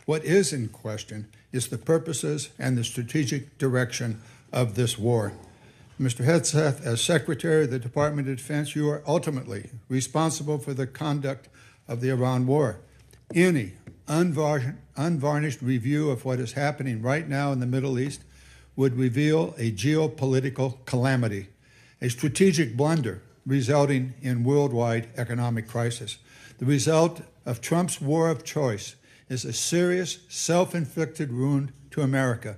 What is in question is the purposes and the strategic direction of this war. Mr. Hegseth, as Secretary of the Department of Defense, you are ultimately responsible for the conduct of the Iran war. Any unvarnished review of what is happening right now in the Middle East would reveal a geopolitical calamity, a strategic blunder resulting in worldwide economic crisis. The result of Trump's war of choice is a serious, self-inflicted wound to America.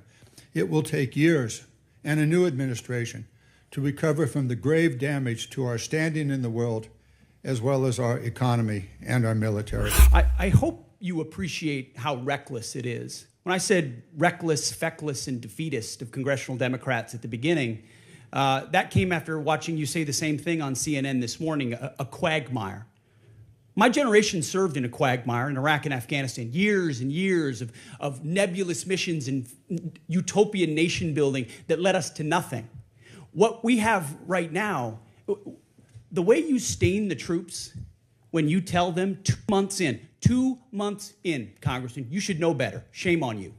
It will take years and a new administration to recover from the grave damage to our standing in the world, as well as our economy and our military. I hope you appreciate how reckless it is. When I said reckless, feckless, and defeatist of congressional Democrats at the beginning, that came after watching you say the same thing on CNN this morning, a quagmire. My generation served in a quagmire in Iraq and Afghanistan, years and years of nebulous missions and utopian nation building that led us to nothing. What we have right now, the way you stain the troops when you tell them 2 months in, Congressman, you should know better. Shame on you.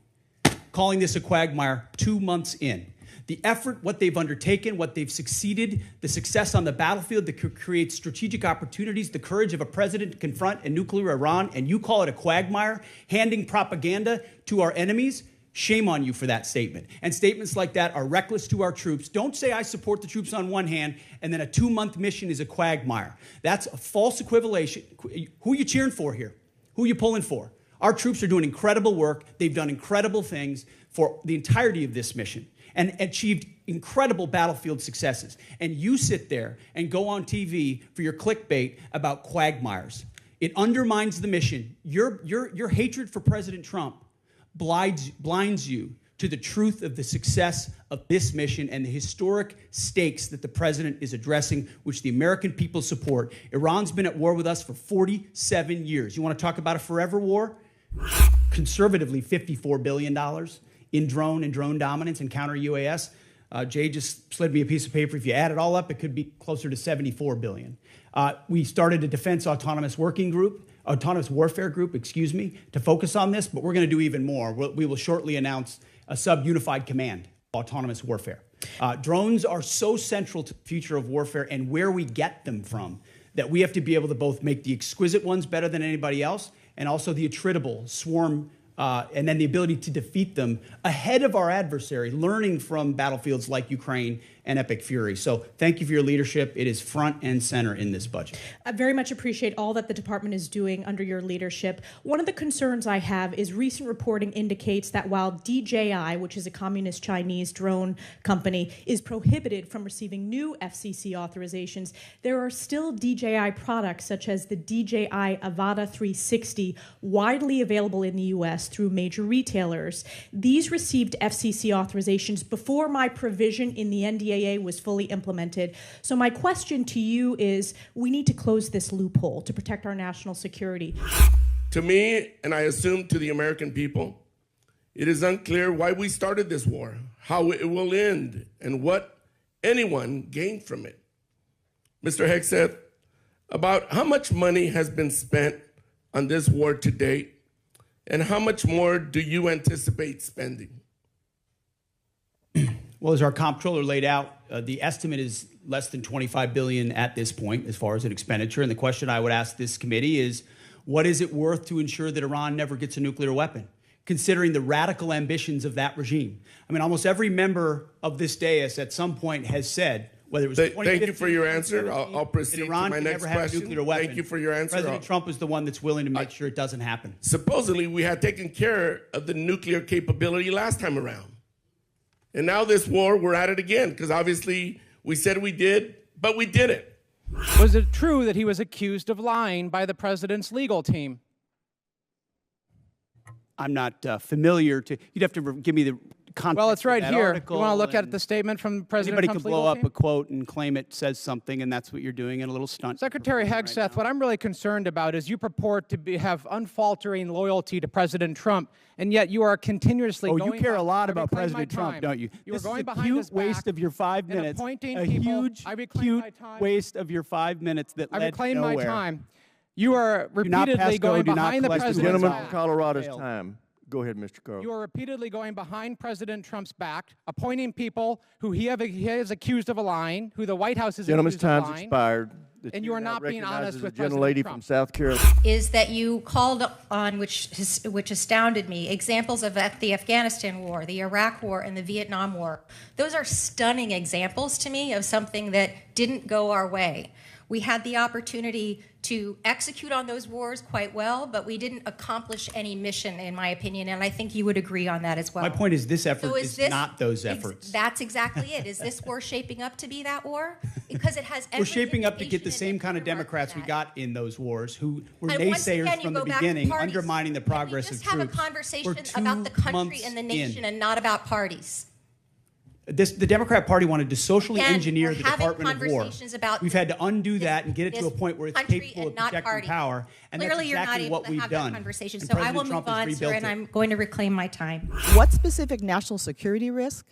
Calling this a quagmire 2 months in. The effort, what they've undertaken, what they've succeeded, the success on the battlefield that creates strategic opportunities, the courage of a president to confront a nuclear Iran, and you call it a quagmire, handing propaganda to our enemies. Shame on you for that statement. And statements like that are reckless to our troops. Don't say I support the troops on one hand and then a 2-month mission is a quagmire. That's a false equivalation. Who are you cheering for here? Who are you pulling for? Our troops are doing incredible work. They've done incredible things for the entirety of this mission and achieved incredible battlefield successes. And you sit there and go on TV for your clickbait about quagmires. It undermines the mission. Your hatred for President Trump blinds you to the truth of the success of this mission and the historic stakes that the president is addressing, which the American people support. Iran's been at war with us for 47 years. You want to talk about a forever war? Conservatively, $54 billion in drone dominance and counter UAS. Jay just slid me a piece of paper. If you add it all up, it could be closer to $74 billion. We started a defense autonomous warfare group, to focus on this, but we're going to do even more. We will shortly announce a sub-unified command, autonomous warfare. Drones are so central to the future of warfare and where we get them from that we have to be able to both make the exquisite ones better than anybody else and also the attritable swarm and then the ability to defeat them ahead of our adversary, learning from battlefields like Ukraine and Epic Fury. So thank you for your leadership. It is front and center in this budget. I very much appreciate all that the department is doing under your leadership. One of the concerns I have is recent reporting indicates that while DJI, which is a communist Chinese drone company, is prohibited from receiving new FCC authorizations, there are still DJI products such as the DJI Avata 360 widely available in the U.S. through major retailers. These received FCC authorizations before my provision in the NDAA was fully implemented. So my question to you is, we need to close this loophole to protect our national security. To me, and I assume to the American people, it is unclear why we started this war, how it will end, and what anyone gained from it. Mr. Hegseth, about how much money has been spent on this war to date, and how much more do you anticipate spending? Well, as our comptroller laid out, the estimate is less than $25 billion at this point as far as an expenditure. And the question I would ask this committee is, what is it worth to ensure that Iran never gets a nuclear weapon, considering the radical ambitions of that regime? I mean, almost every member of this dais at some point has said, whether it was Thank you for your answer. I'll proceed to my next question. Thank you for your answer. President Trump is the one that's willing to make sure it doesn't happen. Supposedly, we had taken care of the nuclear capability last time around. And now this war, we're at it again, because obviously we said we did, but we didn't. Was it true that he was accused of lying by the president's legal team? I'm not familiar to, you'd have to give me the context. Well, it's right of that here. article, You want to look at the statement from President anybody Trump's could blow legal up team? a quote and claim it says something, and that's what you're doing in a little stunt. Secretary Hegseth, right, what I'm really concerned about is you purport to have unfaltering loyalty to President Trump, and yet you are continuously going... Oh, you care a lot about President Trump, don't you? You are This going is a behind cute his back waste of your 5 and minutes. appointing A people. huge, I reclaim cute my time. waste of your 5 minutes that I led reclaim nowhere. my time. You are Do not repeatedly pass go, going do not behind the collect president's the Gentleman back. from Colorado's Failed. time. Go ahead, Mr. Carl. You are repeatedly going behind President Trump's back, appointing people who he has accused of lying, who the White House has Gentleman's accused of time's lying. expired. The And you chair are now not being recognizes honest the with gentle President lady Trump. from South Carolina. Is that you called on, which astounded me, examples of the Afghanistan war, the Iraq war, and the Vietnam war. Those are stunning examples to me of something that didn't go our way. We had the opportunity to execute on those wars quite well, but we didn't accomplish any mission, in my opinion, and I think you would agree on that as well. My point is this effort So is not those efforts. That's exactly it. Is this war shaping up to be that war? Because it has every We're shaping up to get the indication same and kind of earmark Democrats for we that. got in those wars who were And once naysayers again, you from the go back to beginning, parties. undermining the progress of Can we troops. just have a conversation We're 2 about the country months and the nation in. and not about parties? The Democrat Party wanted to socially Again, engineer we're the having Department of War. conversations about We've had to undo that and get it to this a point where it's country capable of and not protecting parties. power. And Clearly, that's you're not exactly able what to we've have done. that conversation. And So I President will move Trump has on, sir, rebuilt and it. I'm going to reclaim my time. What specific national security risk,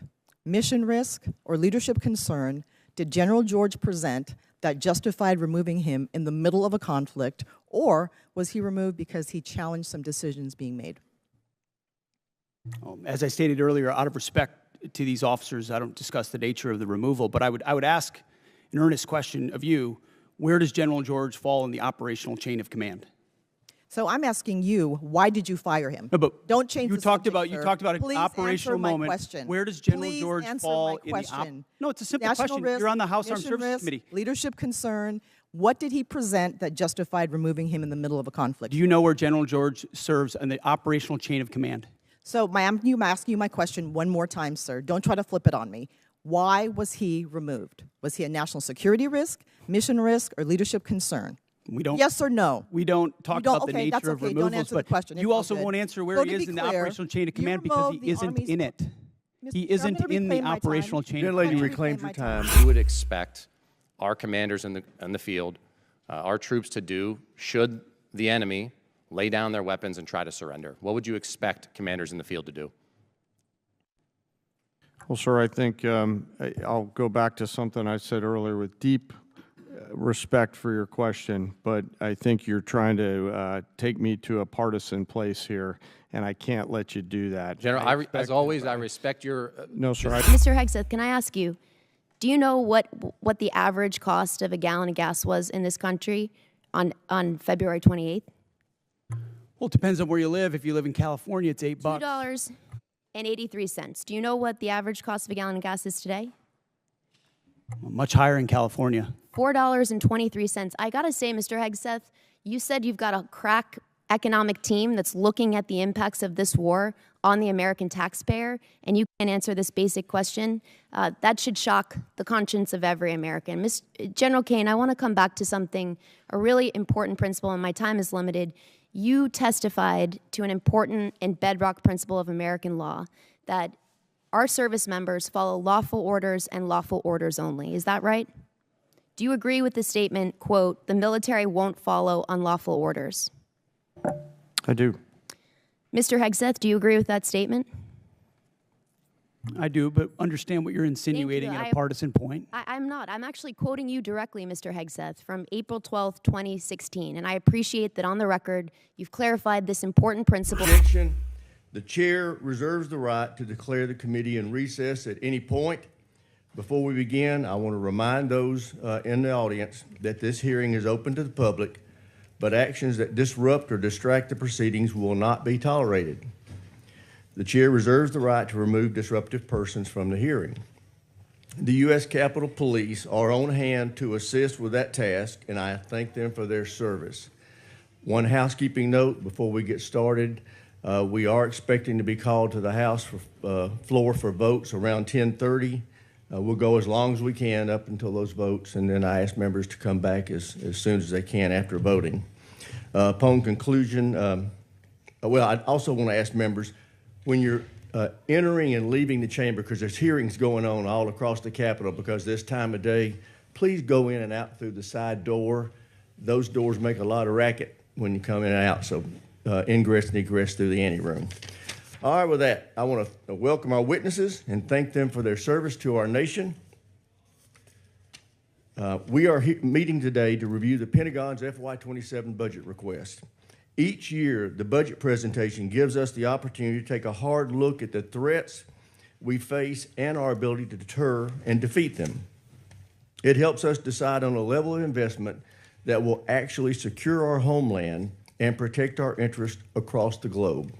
mission risk, or leadership concern did General George present that justified removing him in the middle of a conflict, or was he removed because he challenged some decisions being made? As I stated earlier, out of respect to these officers, I don't discuss the nature of the removal, but I would ask an earnest question of you: where does General George fall in the operational chain of command? So I'm asking you, why did you fire him? No, but Don't change you the talked subject, about sir. you talked about an Please operational answer my moment. question. Where does General Please George answer fall my in the question. No, it's a simple National question. risk, You're on the House Armed mission Services risk, Committee. Leadership concern. What did he present that justified removing him in the middle of a conflict? Do you know where General George serves in the operational chain of command? So I'm asking you my question one more time, sir. Don't try to flip it on me. Why was he removed? Was he a national security risk, mission risk, or leadership concern? We don't. Yes or no? We don't talk about the okay, that's nature of okay. Don't removals, answer the but question. you It's all also good. won't answer where So he to is be in the clear, operational chain of you command because he removed the isn't Army's- in it. He I'm isn't gonna in the reclaim my time. operational chain of Gentle lady command. reclaimed her time. We would expect our commanders in the field, our troops to do should the enemy lay down their weapons and try to surrender. What would you expect commanders in the field to do? Well, sir, I think I'll go back to something I said earlier with deep respect for your question, but I think you're trying to take me to a partisan place here, and I can't let you do that. General, as always, I respect your... No, sir. Mr. Hegseth, can I ask you, do you know what the average cost of a gallon of gas was in this country on February 28th? Well, it depends on where you live. If you live in California, it's $8. $2.83. Do you know what the average cost of a gallon of gas is today? Much higher in California. $4.23. I gotta say, Mr. Hegseth, you said you've got a crack economic team that's looking at the impacts of this war on the American taxpayer, and you can't answer this basic question. That should shock the conscience of every American. General Kane, I want to come back to something, a really important principle, and my time is limited. You testified to an important and bedrock principle of American law, that our service members follow lawful orders and lawful orders only. Is that right? Do you agree with the statement, quote, the military won't follow unlawful orders? I do. Mr. Hegseth, do you agree with that statement? I do, but understand what you're insinuating at a partisan point. I'm not. I'm actually quoting you directly, Mr. Hegseth, from April 12th, 2016. And I appreciate that on the record, you've clarified this important principle. The chair reserves the right to declare the committee in recess at any point. Before we begin, I want to remind those in the audience that this hearing is open to the public, but actions that disrupt or distract the proceedings will not be tolerated. The chair reserves the right to remove disruptive persons from the hearing. The U.S. Capitol Police are on hand to assist with that task, and I thank them for their service. One housekeeping note before we get started. We are expecting to be called to the House floor for votes around 10:30. We'll go as long as we can up until those votes, and then I ask members to come back as soon as they can after voting. Upon conclusion, well, I also want to ask members, when you're entering and leaving the chamber, because there's hearings going on all across the Capitol because this time of day, please go in and out through the side door. Those doors make a lot of racket when you come in and out, so ingress and egress through the anteroom. All right, with that, I want to welcome our witnesses and thank them for their service to our nation. We are meeting today to review the Pentagon's FY27 budget request. Each year, the budget presentation gives us the opportunity to take a hard look at the threats we face and our ability to deter and defeat them. It helps us decide on a level of investment that will actually secure our homeland and protect our interests across the globe.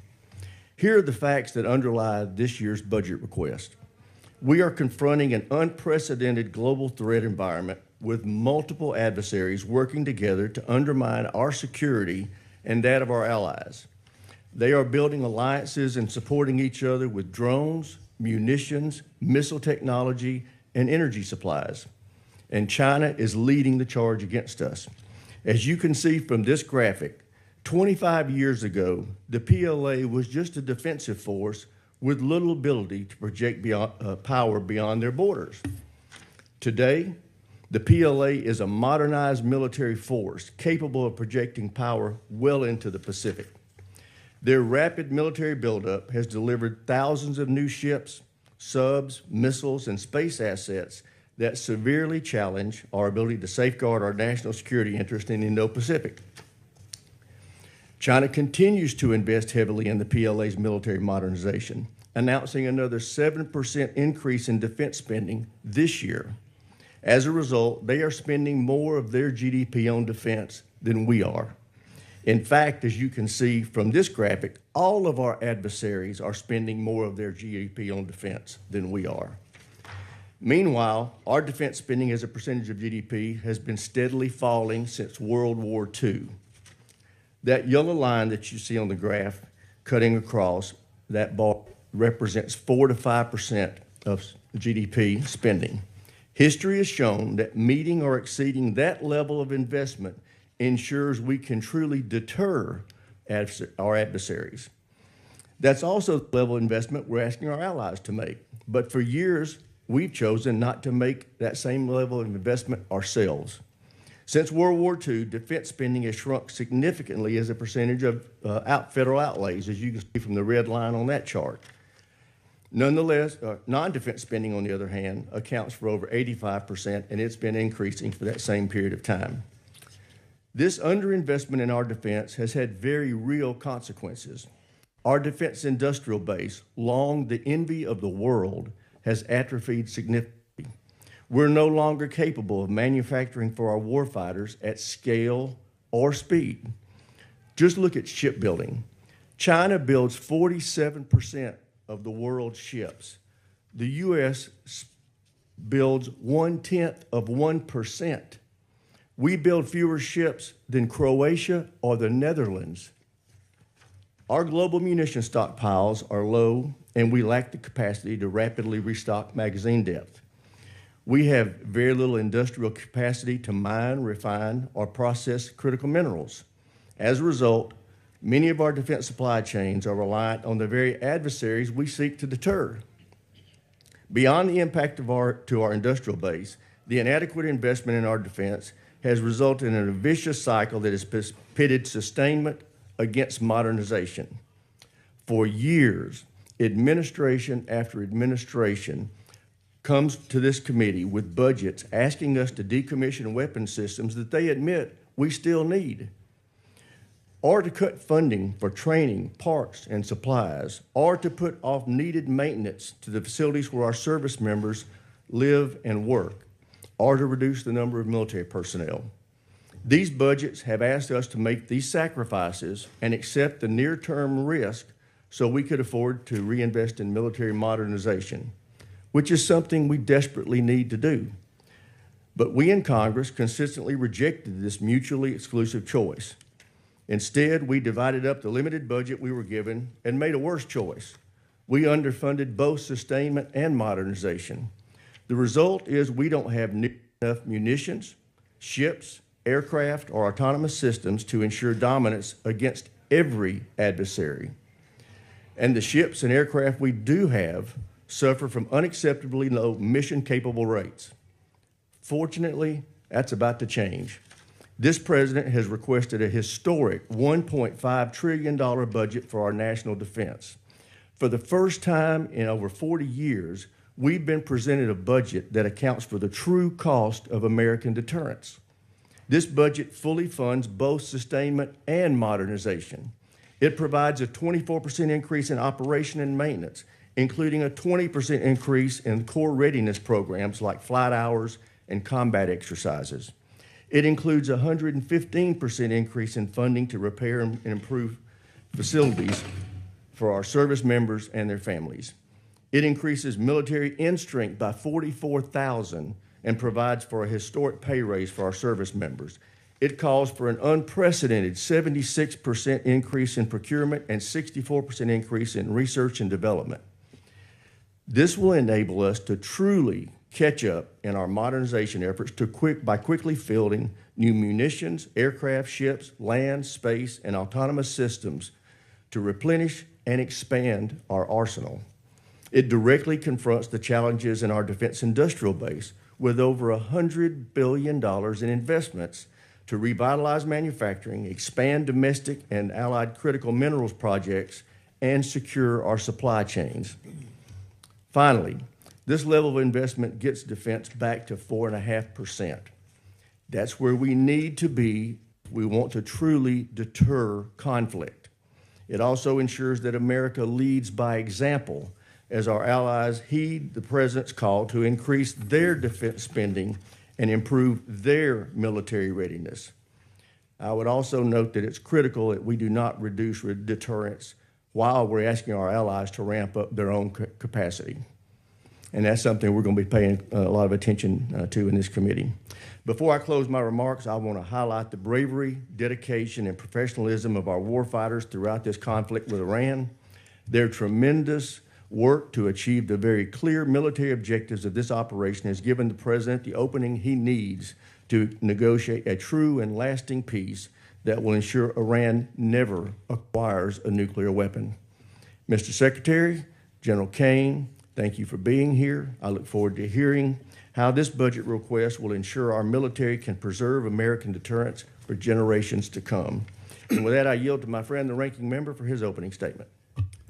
Here are the facts that underlie this year's budget request. We are confronting an unprecedented global threat environment with multiple adversaries working together to undermine our security and that of our allies. They are building alliances and supporting each other with drones, munitions, missile technology, and energy supplies. And China is leading the charge against us. As you can see from this graphic, 25 years ago, the PLA was just a defensive force with little ability to project power beyond their borders. Today, the PLA is a modernized military force capable of projecting power well into the Pacific. Their rapid military buildup has delivered thousands of new ships, subs, missiles, and space assets that severely challenge our ability to safeguard our national security interest in the Indo-Pacific. China continues to invest heavily in the PLA's military modernization, announcing another 7% increase in defense spending this year. As a result, they are spending more of their GDP on defense than we are. In fact, as you can see from this graphic, all of our adversaries are spending more of their GDP on defense than we are. Meanwhile, our defense spending as a percentage of GDP has been steadily falling since World War II. That yellow line that you see on the graph cutting across that bar represents 4 to 5% of GDP spending. History has shown that meeting or exceeding that level of investment ensures we can truly deter our adversaries. That's also the level of investment we're asking our allies to make. But for years, we've chosen not to make that same level of investment ourselves. Since World War II, defense spending has shrunk significantly as a percentage of federal outlays, as you can see from the red line on that chart. Nonetheless, non-defense spending, on the other hand, accounts for over 85%, and it's been increasing for that same period of time. This underinvestment in our defense has had very real consequences. Our defense industrial base, long the envy of the world, has atrophied significantly. We're no longer capable of manufacturing for our warfighters at scale or speed. Just look at shipbuilding. China builds 47% of the world's ships. The U.S. builds 0.1%. We build fewer ships than Croatia or the Netherlands. Our global munition stockpiles are low, and we lack the capacity to rapidly restock magazine depth. We have very little industrial capacity to mine, refine, or process critical minerals. As a result, many of our defense supply chains are reliant on the very adversaries we seek to deter. Beyond the impact to our industrial base, the inadequate investment in our defense has resulted in a vicious cycle that has pitted sustainment against modernization. For years, administration after administration comes to this committee with budgets asking us to decommission weapon systems that they admit we still need, or to cut funding for training, parts, and supplies, or to put off needed maintenance to the facilities where our service members live and work, or to reduce the number of military personnel. These budgets have asked us to make these sacrifices and accept the near-term risk so we could afford to reinvest in military modernization, which is something we desperately need to do. But we in Congress consistently rejected this mutually exclusive choice. Instead, we divided up the limited budget we were given and made a worse choice. We underfunded both sustainment and modernization. The result is we don't have enough munitions, ships, aircraft, or autonomous systems to ensure dominance against every adversary. And the ships and aircraft we do have suffer from unacceptably low mission-capable rates. Fortunately, that's about to change. This president has requested a historic $1.5 trillion budget for our national defense. For the first time in over 40 years, we've been presented a budget that accounts for the true cost of American deterrence. This budget fully funds both sustainment and modernization. It provides a 24% increase in operation and maintenance, including a 20% increase in core readiness programs like flight hours and combat exercises. It includes a 115% increase in funding to repair and improve facilities for our service members and their families. It increases military end strength by 44,000 and provides for a historic pay raise for our service members. It calls for an unprecedented 76% increase in procurement and 64% increase in research and development. This will enable us to truly catch up in our modernization efforts by quickly fielding new munitions, aircraft, ships, land, space, and autonomous systems to replenish and expand our arsenal. It directly confronts the challenges in our defense industrial base with over $100 billion in investments to revitalize manufacturing, expand domestic and allied critical minerals projects, and secure our supply chains. Finally, this level of investment gets defense back to 4.5%. That's where we need to be if we want to truly deter conflict. It also ensures that America leads by example as our allies heed the President's call to increase their defense spending and improve their military readiness. I would also note that it's critical that we do not reduce deterrence while we're asking our allies to ramp up their own capacity. And that's something we're going to be paying a lot of attention to in this committee. Before I close my remarks, I want to highlight the bravery, dedication, and professionalism of our warfighters throughout this conflict with Iran. Their tremendous work to achieve the very clear military objectives of this operation has given the President the opening he needs to negotiate a true and lasting peace that will ensure Iran never acquires a nuclear weapon. Mr. Secretary, General Kane, thank you for being here. I look forward to hearing how this budget request will ensure our military can preserve American deterrence for generations to come. And with that, I yield to my friend, the ranking member, for his opening statement.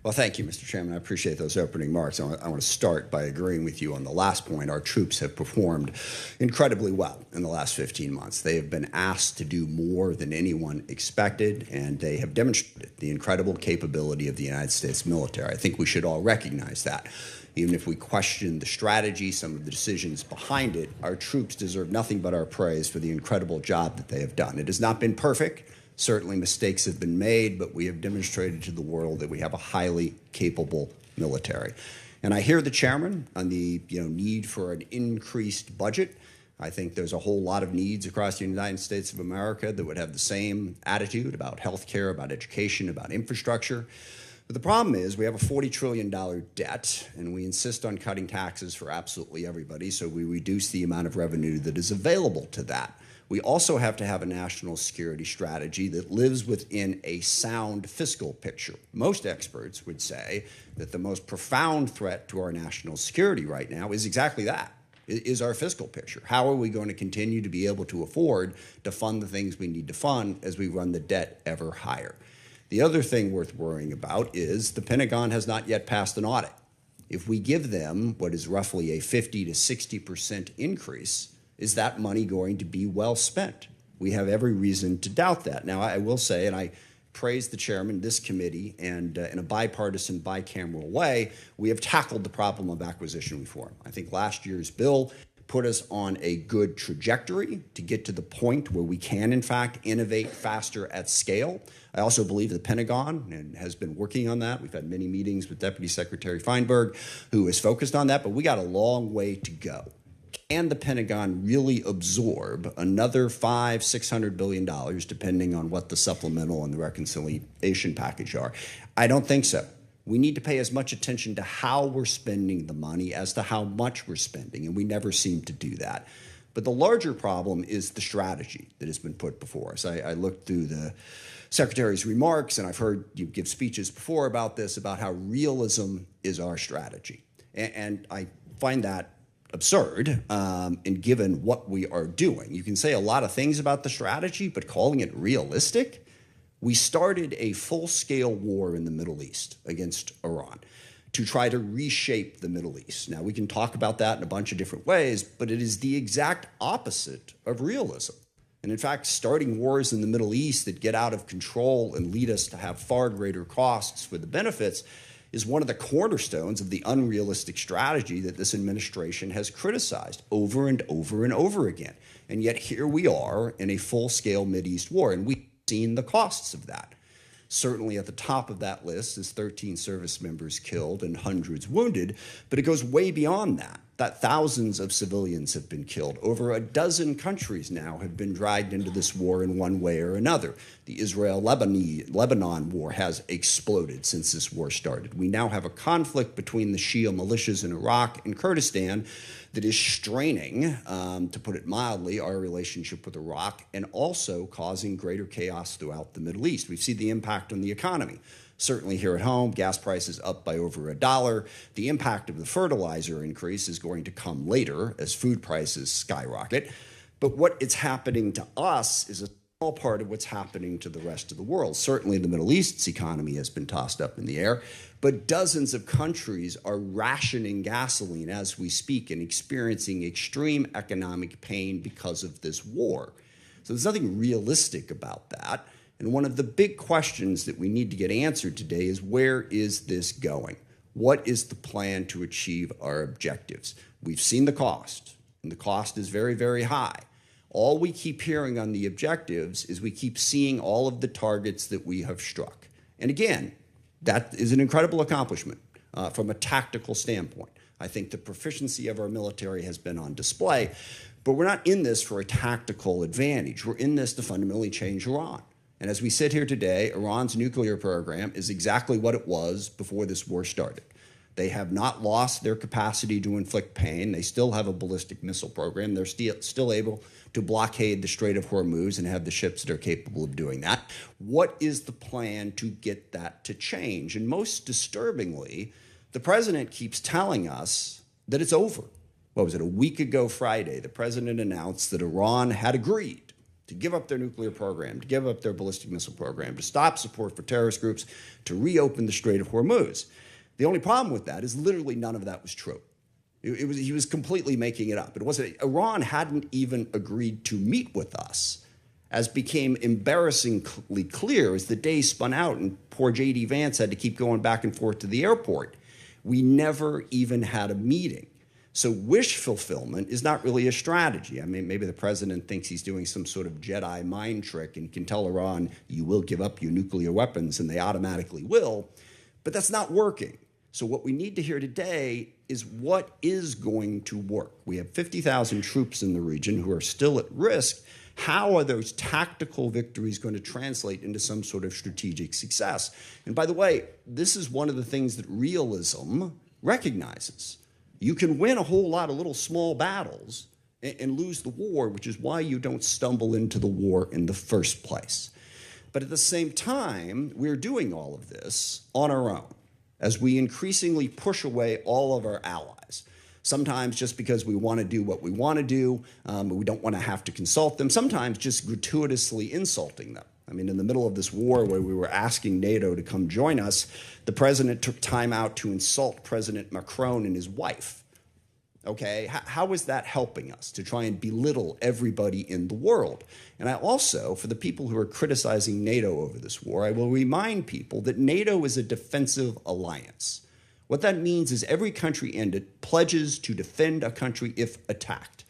Well, thank you, Mr. Chairman. I appreciate those opening remarks. I want to start by agreeing with you on the last point. Our troops have performed incredibly well in the last 15 months. They have been asked to do more than anyone expected, and they have demonstrated the incredible capability of the United States military. I think we should all recognize that. Even if we question the strategy, some of the decisions behind it, our troops deserve nothing but our praise for the incredible job that they have done. It has not been perfect. Certainly mistakes have been made, but we have demonstrated to the world that we have a highly capable military. And I hear the chairman on the need for an increased budget. I think there's a whole lot of needs across the United States of America that would have the same attitude about health care, about education, about infrastructure. But the problem is we have a $40 trillion debt, and we insist on cutting taxes for absolutely everybody, so we reduce the amount of revenue that is available to that. We also have to have a national security strategy that lives within a sound fiscal picture. Most experts would say that the most profound threat to our national security right now is exactly that, is our fiscal picture. How are we going to continue to be able to afford to fund the things we need to fund as we run the debt ever higher? The other thing worth worrying about is the Pentagon has not yet passed an audit. If we give them what is roughly a 50 to 60% increase, is that money going to be well spent? We have every reason to doubt that. Now, I will say, and I praise the chairman, this committee, and in a bipartisan, bicameral way, we have tackled the problem of acquisition reform. I think last year's bill put us on a good trajectory to get to the point where we can, in fact, innovate faster at scale. I also believe the Pentagon has been working on that. We've had many meetings with Deputy Secretary Feinberg, who is focused on that, but we got a long way to go. Can the Pentagon really absorb another $500–600 billion, depending on what the supplemental and the reconciliation package are? I don't think so. We need to pay as much attention to how we're spending the money as to how much we're spending, and we never seem to do that. But the larger problem is the strategy that has been put before us. I looked through the Secretary's remarks, and I've heard you give speeches before about this, about how realism is our strategy. And I find that absurd, and given what we are doing. You can say a lot of things about the strategy, but calling it realistic? We started a full-scale war in the Middle East against Iran to try to reshape the Middle East. Now, we can talk about that in a bunch of different ways, but it is the exact opposite of realism. And in fact, starting wars in the Middle East that get out of control and lead us to have far greater costs for the benefits is one of the cornerstones of the unrealistic strategy that this administration has criticized over and over and over again. And yet here we are in a full-scale Mideast war, and we've seen the costs of that. Certainly at the top of that list is 13 service members killed and hundreds wounded, but it goes way beyond that. That thousands of civilians have been killed. Over a dozen countries now have been dragged into this war in one way or another. The Israel-Lebanon war has exploded since this war started. We now have a conflict between the Shia militias in Iraq and Kurdistan that is straining, to put it mildly, our relationship with Iraq and also causing greater chaos throughout the Middle East. We've seen the impact on the economy. Certainly here at home, gas prices up by over $1. The impact of the fertilizer increase is going to come later as food prices skyrocket. But what is happening to us is a small part of what's happening to the rest of the world. Certainly the Middle East's economy has been tossed up in the air, but dozens of countries are rationing gasoline as we speak and experiencing extreme economic pain because of this war. So there's nothing realistic about that. And one of the big questions that we need to get answered today is, where is this going? What is the plan to achieve our objectives? We've seen the cost, and the cost is very, very high. All we keep hearing on the objectives is we keep seeing all of the targets that we have struck. And again, that is an incredible accomplishment from a tactical standpoint. I think the proficiency of our military has been on display, but we're not in this for a tactical advantage. We're in this to fundamentally change Iran. And as we sit here today, Iran's nuclear program is exactly what it was before this war started. They have not lost their capacity to inflict pain. They still have a ballistic missile program. They're still able to blockade the Strait of Hormuz and have the ships that are capable of doing that. What is the plan to get that to change? And most disturbingly, the president keeps telling us that it's over. What was it, a week ago Friday, the president announced that Iran had agreed to give up their nuclear program, to give up their ballistic missile program, to stop support for terrorist groups, to reopen the Strait of Hormuz. The only problem with that is literally none of that was true. He was completely making it up. It wasn't. Iran hadn't even agreed to meet with us, as became embarrassingly clear as the day spun out and poor J.D. Vance had to keep going back and forth to the airport. We never even had a meeting. So wish fulfillment is not really a strategy. I mean, maybe the president thinks he's doing some sort of Jedi mind trick and can tell Iran, you will give up your nuclear weapons, and they automatically will. But that's not working. So what we need to hear today is what is going to work. We have 50,000 troops in the region who are still at risk. How are those tactical victories going to translate into some sort of strategic success? And by the way, this is one of the things that realism recognizes. You can win a whole lot of little small battles and lose the war, which is why you don't stumble into the war in the first place. But at the same time, we're doing all of this on our own as we increasingly push away all of our allies. Sometimes just because we want to do what we want to do, but we don't want to have to consult them. Sometimes just gratuitously insulting them. I mean, in the middle of this war where we were asking NATO to come join us, the president took time out to insult President Macron and his wife. Okay, how is that helping us to try and belittle everybody in the world? And I also, for the people who are criticizing NATO over this war, I will remind people that NATO is a defensive alliance. What that means is every country in it pledges to defend a country if attacked.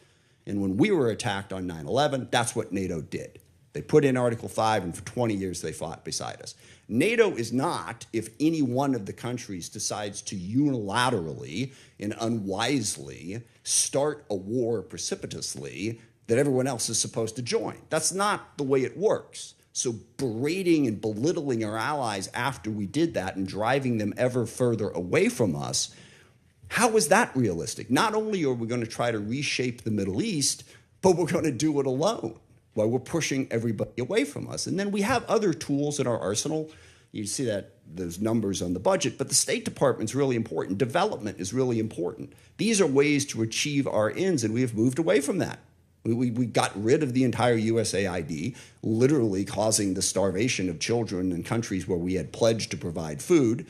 And when we were attacked on 9/11, that's what NATO did. They put in Article 5, and for 20 years they fought beside us. NATO is not if any one of the countries decides to unilaterally and unwisely start a war precipitously that everyone else is supposed to join. That's not the way it works. So berating and belittling our allies after we did that and driving them ever further away from us, how is that realistic? Not only are we going to try to reshape the Middle East, but we're going to do it alone, while we're pushing everybody away from us. And then we have other tools in our arsenal. You see that those numbers on the budget, but the State Department's really important. Development is really important. These are ways to achieve our ends, and we have moved away from that. We got rid of the entire USAID, literally causing the starvation of children in countries where we had pledged to provide food,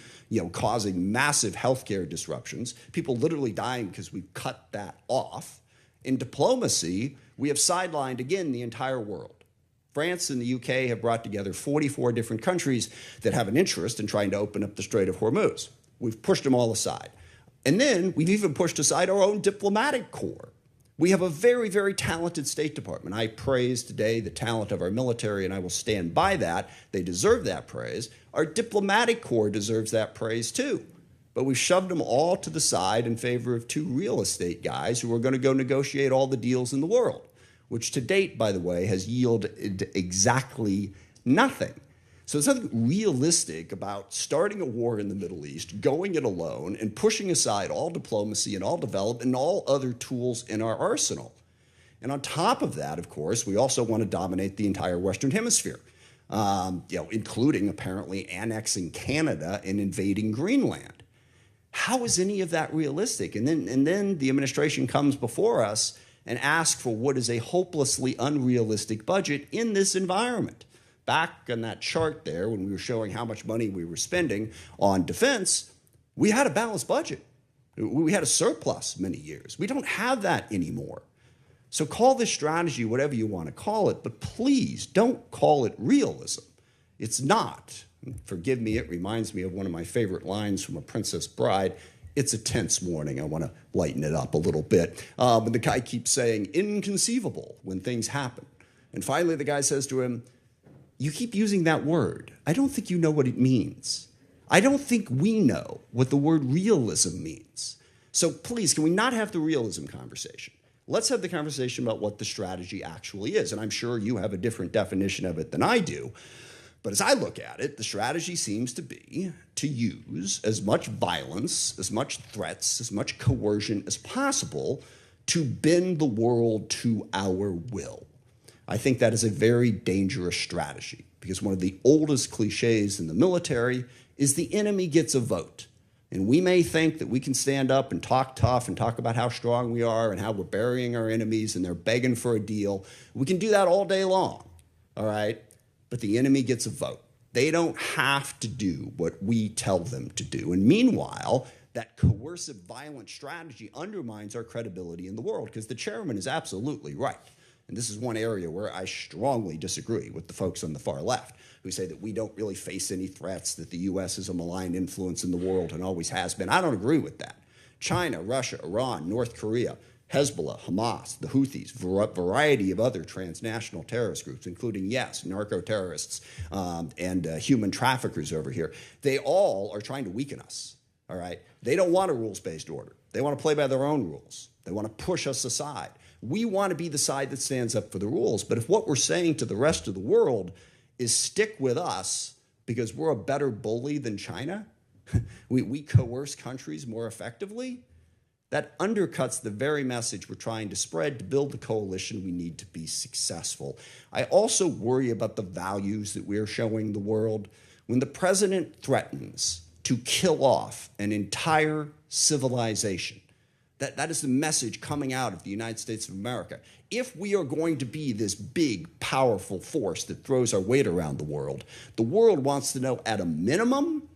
causing massive healthcare disruptions, people literally dying because we cut that off. In diplomacy, we have sidelined, again, the entire world. France and the UK have brought together 44 different countries that have an interest in trying to open up the Strait of Hormuz. We've pushed them all aside. And then we've even pushed aside our own diplomatic corps. We have a very, very talented State Department. I praise today the talent of our military, and I will stand by that. They deserve that praise. Our diplomatic corps deserves that praise too. But we've shoved them all to the side in favor of two real estate guys who are going to go negotiate all the deals in the world, which to date, by the way, has yielded exactly nothing. So there's nothing realistic about starting a war in the Middle East, going it alone, and pushing aside all diplomacy and all development and all other tools in our arsenal. And on top of that, of course, we also want to dominate the entire Western Hemisphere, including apparently annexing Canada and invading Greenland. How is any of that realistic? And then the administration comes before us and asks for what is a hopelessly unrealistic budget in this environment. Back on that chart there, when we were showing how much money we were spending on defense, we had a balanced budget. We had a surplus many years. We don't have that anymore. So call this strategy whatever you want to call it, but please don't call it realism. It's not. Forgive me, it reminds me of one of my favorite lines from A Princess Bride. It's a tense morning. I want to lighten it up a little bit. But the guy keeps saying, inconceivable, when things happen. And finally, the guy says to him, you keep using that word. I don't think you know what it means. I don't think we know what the word realism means. So please, can we not have the realism conversation? Let's have the conversation about what the strategy actually is. And I'm sure you have a different definition of it than I do. But as I look at it, the strategy seems to be to use as much violence, as much threats, as much coercion as possible to bend the world to our will. I think that is a very dangerous strategy because one of the oldest cliches in the military is the enemy gets a vote. And we may think that we can stand up and talk tough and talk about how strong we are and how we're burying our enemies and they're begging for a deal. We can do that all day long, all right? But the enemy gets a vote. They don't have to do what we tell them to do. And meanwhile, that coercive, violent strategy undermines our credibility in the world because the chairman is absolutely right. And this is one area where I strongly disagree with the folks on the far left who say that we don't really face any threats, that the U.S. is a malign influence in the world and always has been. I don't agree with that. China, Russia, Iran, North Korea, Hezbollah, Hamas, the Houthis, variety of other transnational terrorist groups, including, yes, narco-terrorists and human traffickers over here. They all are trying to weaken us, all right? They don't want a rules-based order. They want to play by their own rules. They want to push us aside. We want to be the side that stands up for the rules. But if what we're saying to the rest of the world is stick with us because we're a better bully than China, we coerce countries more effectively, that undercuts the very message we're trying to spread to build the coalition we need to be successful. I also worry about the values that we're showing the world. When the president threatens to kill off an entire civilization, that is the message coming out of the United States of America. If we are going to be this big, powerful force that throws our weight around the world wants to know at a minimum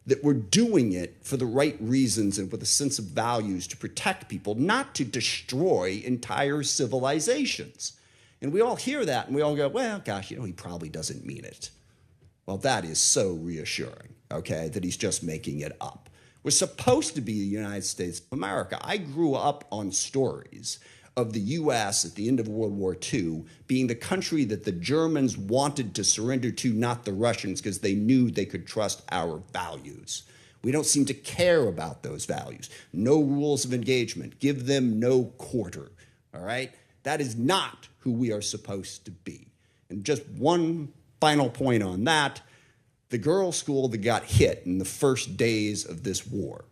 that we're doing it for the right reasons and with a sense of values to protect people, not to destroy entire civilizations. And we all hear that and we all go, well, gosh, he probably doesn't mean it. Well, that is so reassuring, okay, that he's just making it up. We're supposed to be the United States of America. I grew up on stories of the U.S. at the end of World War II being the country that the Germans wanted to surrender to, not the Russians, because they knew they could trust our values. We don't seem to care about those values. No rules of engagement. Give them no quarter, all right? That is not who we are supposed to be. And just one final point on that. The girls' school that got hit in the first days of this war.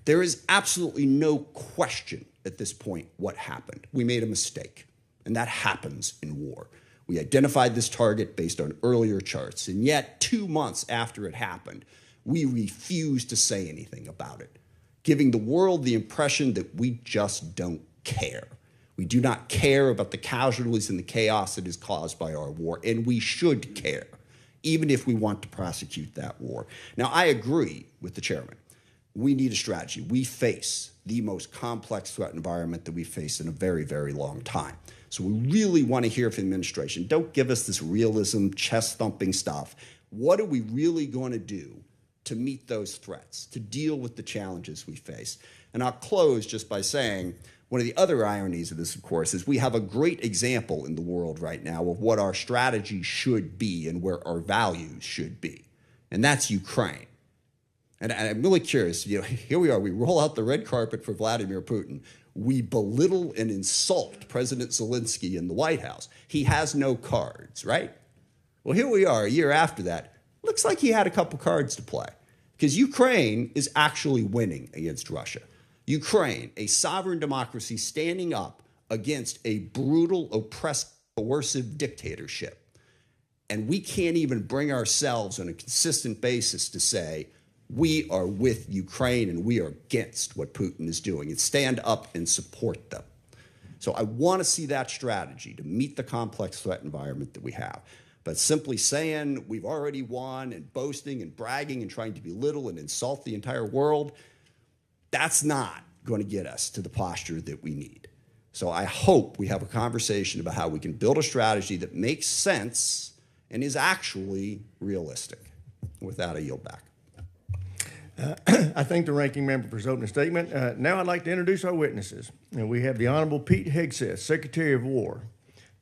There is absolutely no question at this point what happened. We made a mistake, and that happens in war. We identified this target based on earlier charts, and yet 2 months after it happened, we refused to say anything about it, giving the world the impression that we just don't care. We do not care about the casualties and the chaos that is caused by our war, and we should care, even if we want to prosecute that war. Now, I agree with the chairman we need a strategy. We face the most complex threat environment that we've faced in a very, very long time. So we really want to hear from the administration. Don't give us this realism, chest-thumping stuff. What are we really going to do to meet those threats, to deal with the challenges we face? And I'll close just by saying, one of the other ironies of this, of course, is we have a great example in the world right now of what our strategy should be and where our values should be, and that's Ukraine. And I'm really curious, here we are, we roll out the red carpet for Vladimir Putin. We belittle and insult President Zelensky in the White House. He has no cards, right? Well, here we are a year after that. Looks like he had a couple cards to play, because Ukraine is actually winning against Russia. Ukraine, a sovereign democracy standing up against a brutal, oppressive, coercive dictatorship. And we can't even bring ourselves on a consistent basis to say, we are with Ukraine and we are against what Putin is doing, and stand up and support them. So I want to see that strategy to meet the complex threat environment that we have. But simply saying we've already won and boasting and bragging and trying to belittle and insult the entire world, that's not going to get us to the posture that we need. So I hope we have a conversation about how we can build a strategy that makes sense and is actually realistic. With that, I yield back. I thank the ranking member for his opening statement. Now I'd like to introduce our witnesses. And we have the Honorable Pete Hegseth, Secretary of War,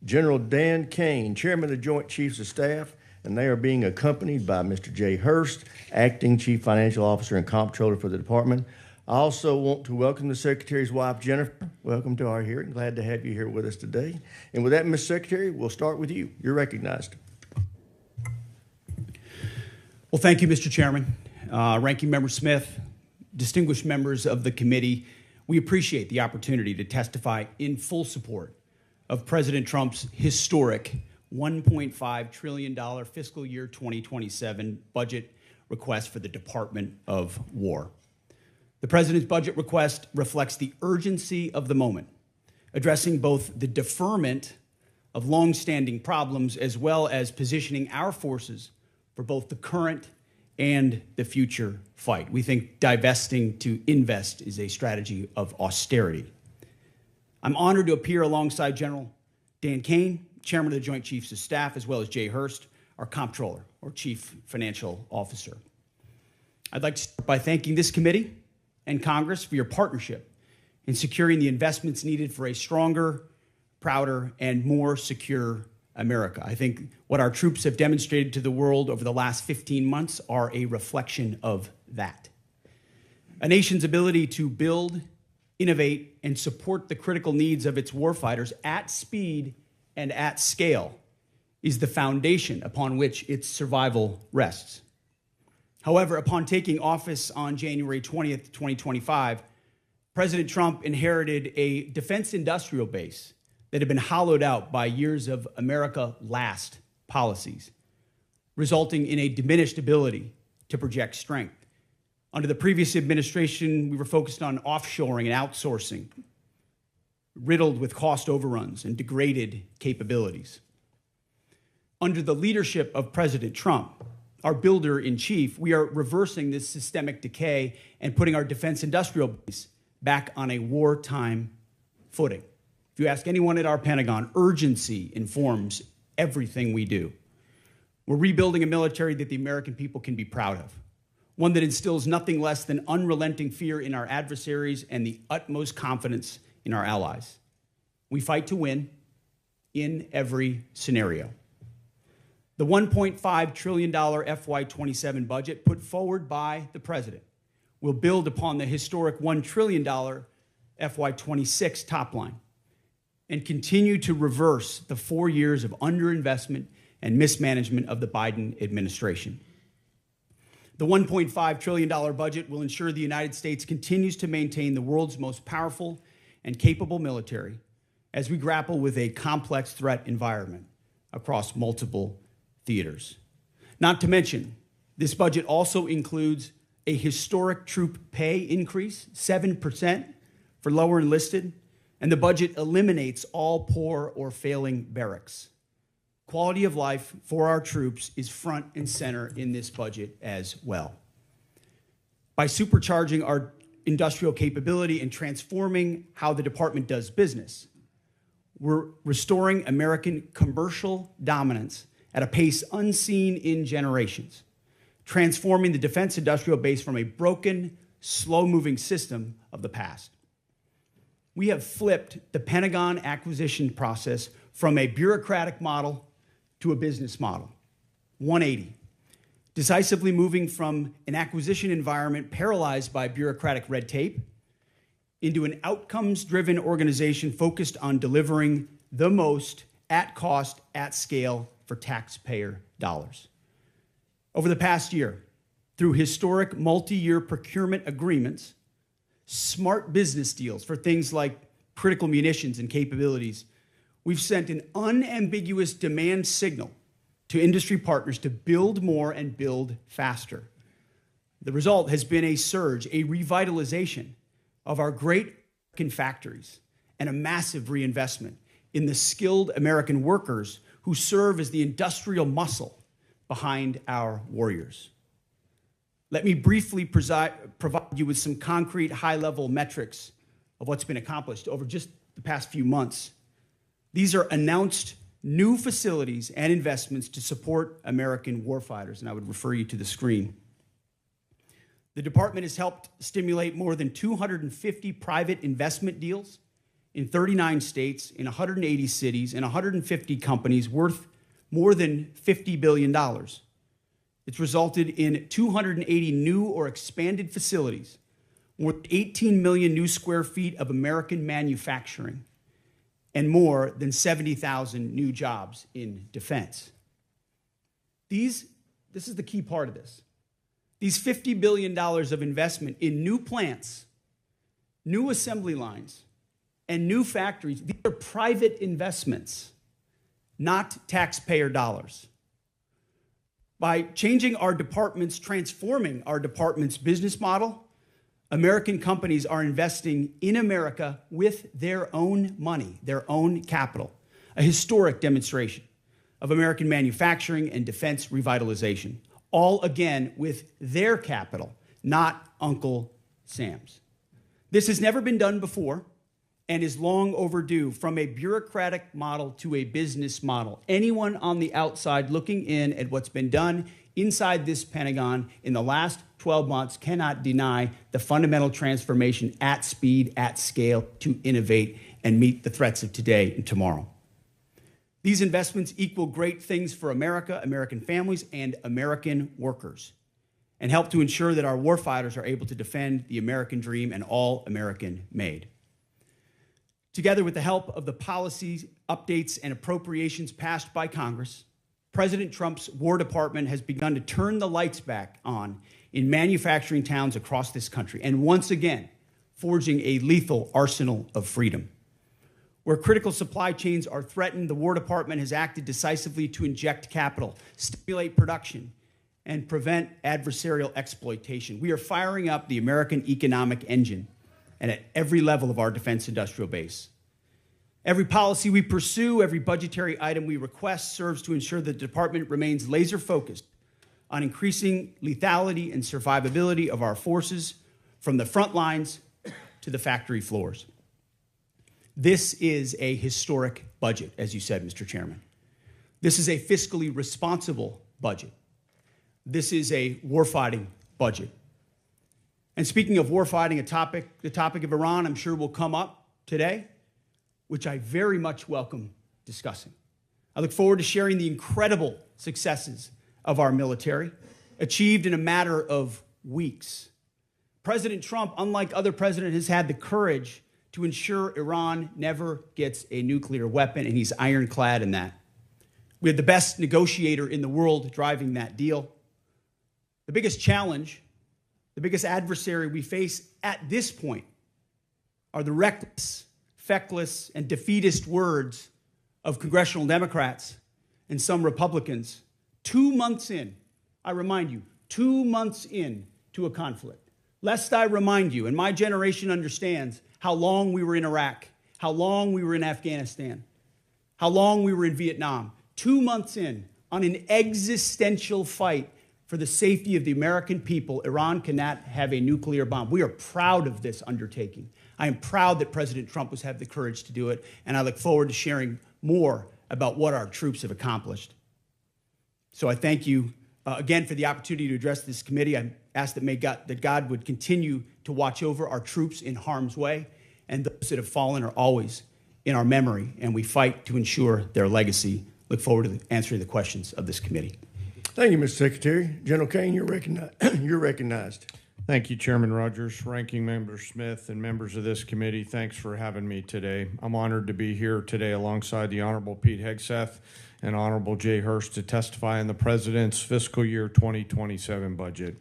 General Dan Kane, Chairman of the Joint Chiefs of Staff, and they are being accompanied by Mr. Jay Hurst, Acting Chief Financial Officer and Comptroller for the Department. I also want to welcome the Secretary's wife, Jennifer. Welcome to our hearing. Glad to have you here with us today. And with that, Ms. Secretary, we'll start with you. You're recognized. Well, thank you, Mr. Chairman. Ranking Member Smith, distinguished members of the committee, we appreciate the opportunity to testify in full support of President Trump's historic $1.5 trillion fiscal year 2027 budget request for the Department of War. The President's budget request reflects the urgency of the moment, addressing both the deferment of longstanding problems as well as positioning our forces for both the current and the future fight. We think divesting to invest is a strategy of austerity. I'm honored to appear alongside General Dan Kane, Chairman of the Joint Chiefs of Staff, as well as Jay Hurst, our Comptroller, or Chief Financial Officer. I'd like to start by thanking this committee and Congress for your partnership in securing the investments needed for a stronger, prouder, and more secure America. I think what our troops have demonstrated to the world over the last 15 months are a reflection of that. A nation's ability to build, innovate, and support the critical needs of its warfighters at speed and at scale is the foundation upon which its survival rests. However, upon taking office on January 20th, 2025, President Trump inherited a defense industrial base that had been hollowed out by years of America last policies, resulting in a diminished ability to project strength. Under the previous administration, we were focused on offshoring and outsourcing, riddled with cost overruns and degraded capabilities. Under the leadership of President Trump, our builder-in-chief, we are reversing this systemic decay and putting our defense industrial base back on a wartime footing. If you ask anyone at our Pentagon, urgency informs everything we do. We're rebuilding a military that the American people can be proud of, one that instills nothing less than unrelenting fear in our adversaries and the utmost confidence in our allies. We fight to win in every scenario. The $1.5 trillion FY27 budget put forward by the President will build upon the historic $1 trillion FY26 top line and continue to reverse the 4 years of underinvestment and mismanagement of the Biden administration. The $1.5 trillion budget will ensure the United States continues to maintain the world's most powerful and capable military as we grapple with a complex threat environment across multiple theaters. Not to mention, this budget also includes a historic troop pay increase, 7% for lower enlisted, and the budget eliminates all poor or failing barracks. Quality of life for our troops is front and center in this budget as well. by supercharging our industrial capability and transforming how the department does business. We're restoring American commercial dominance at a pace unseen in generations, transforming the defense industrial base from a broken, slow-moving system of the past. We have flipped the Pentagon acquisition process from a bureaucratic model to a business model, 180, decisively moving from an acquisition environment paralyzed by bureaucratic red tape into an outcomes-driven organization focused on delivering the most at cost, at scale for taxpayer dollars. Over the past year, through historic multi-year procurement agreements, smart business deals for things like critical munitions and capabilities, we've sent an unambiguous demand signal to industry partners to build more and build faster. The result has been a surge, a revitalization of our great American factories and a massive reinvestment in the skilled American workers who serve as the industrial muscle behind our warriors. Let me briefly provide you with some concrete high-level metrics of what's been accomplished over just the past few months. These are announced new facilities and investments to support American warfighters, and I would refer you to the screen. The department has helped stimulate more than 250 private investment deals in 39 states, in 180 cities, and 150 companies worth more than $50 billion. It's resulted in 280 new or expanded facilities, more than 18 million new square feet of American manufacturing, and more than 70,000 new jobs in defense. This is the key part of this. These $50 billion of investment in new plants, new assembly lines, and new factories, these are private investments, not taxpayer dollars. By changing our department's, transforming our department's business model, American companies are investing in America with their own money, their own capital, a historic demonstration of American manufacturing and defense revitalization, all again with their capital, not Uncle Sam's. This has never been done before and is long overdue. From a bureaucratic model to a business model, anyone on the outside looking in at what's been done inside this Pentagon in the last 12 months cannot deny the fundamental transformation at speed, at scale, to innovate and meet the threats of today and tomorrow. These investments equal great things for America, American families, and American workers, and help to ensure that our warfighters are able to defend the American dream and all American made. Together with the help of the policy updates and appropriations passed by Congress, President Trump's War Department has begun to turn the lights back on in manufacturing towns across this country, and once again, forging a lethal arsenal of freedom. Where critical supply chains are threatened, the War Department has acted decisively to inject capital, stimulate production, and prevent adversarial exploitation. We are firing up the American economic engine and at every level of our defense industrial base. Every policy we pursue, every budgetary item we request serves to ensure the department remains laser-focused on increasing lethality and survivability of our forces from the front lines to the factory floors. This is a historic budget, as you said, Mr. Chairman. This is a fiscally responsible budget. This is a warfighting budget. And speaking of warfighting, the topic of Iran, I'm sure will come up today, which I very much welcome discussing. I look forward to sharing the incredible successes of our military, achieved in a matter of weeks. President Trump, unlike other presidents, has had the courage to ensure Iran never gets a nuclear weapon, and he's ironclad in that. We had the best negotiator in the world driving that deal. The biggest challenge, the biggest adversary we face at this point are the reckless, feckless, and defeatist words of congressional Democrats and some Republicans 2 months in, I remind you, 2 months in to a conflict. Lest I remind you, and my generation understands how long we were in Iraq, how long we were in Afghanistan, how long we were in Vietnam. 2 months in on an existential fight for the safety of the American people, Iran cannot have a nuclear bomb. We are proud of this undertaking. I am proud that President Trump has had the courage to do it, and I look forward to sharing more about what our troops have accomplished. So I thank you again for the opportunity to address this committee. I ask that God would continue to watch over our troops in harm's way, and those that have fallen are always in our memory, and we fight to ensure their legacy. Look forward to answering the questions of this committee. Thank you, Mr. Secretary. General Kane, you're recognized. Thank you, Chairman Rogers, Ranking Member Smith, and members of this committee. Thanks for having me today. I'm honored to be here today alongside the Honorable Pete Hegseth and Honorable Jay Hurst to testify on the President's fiscal year 2027 budget.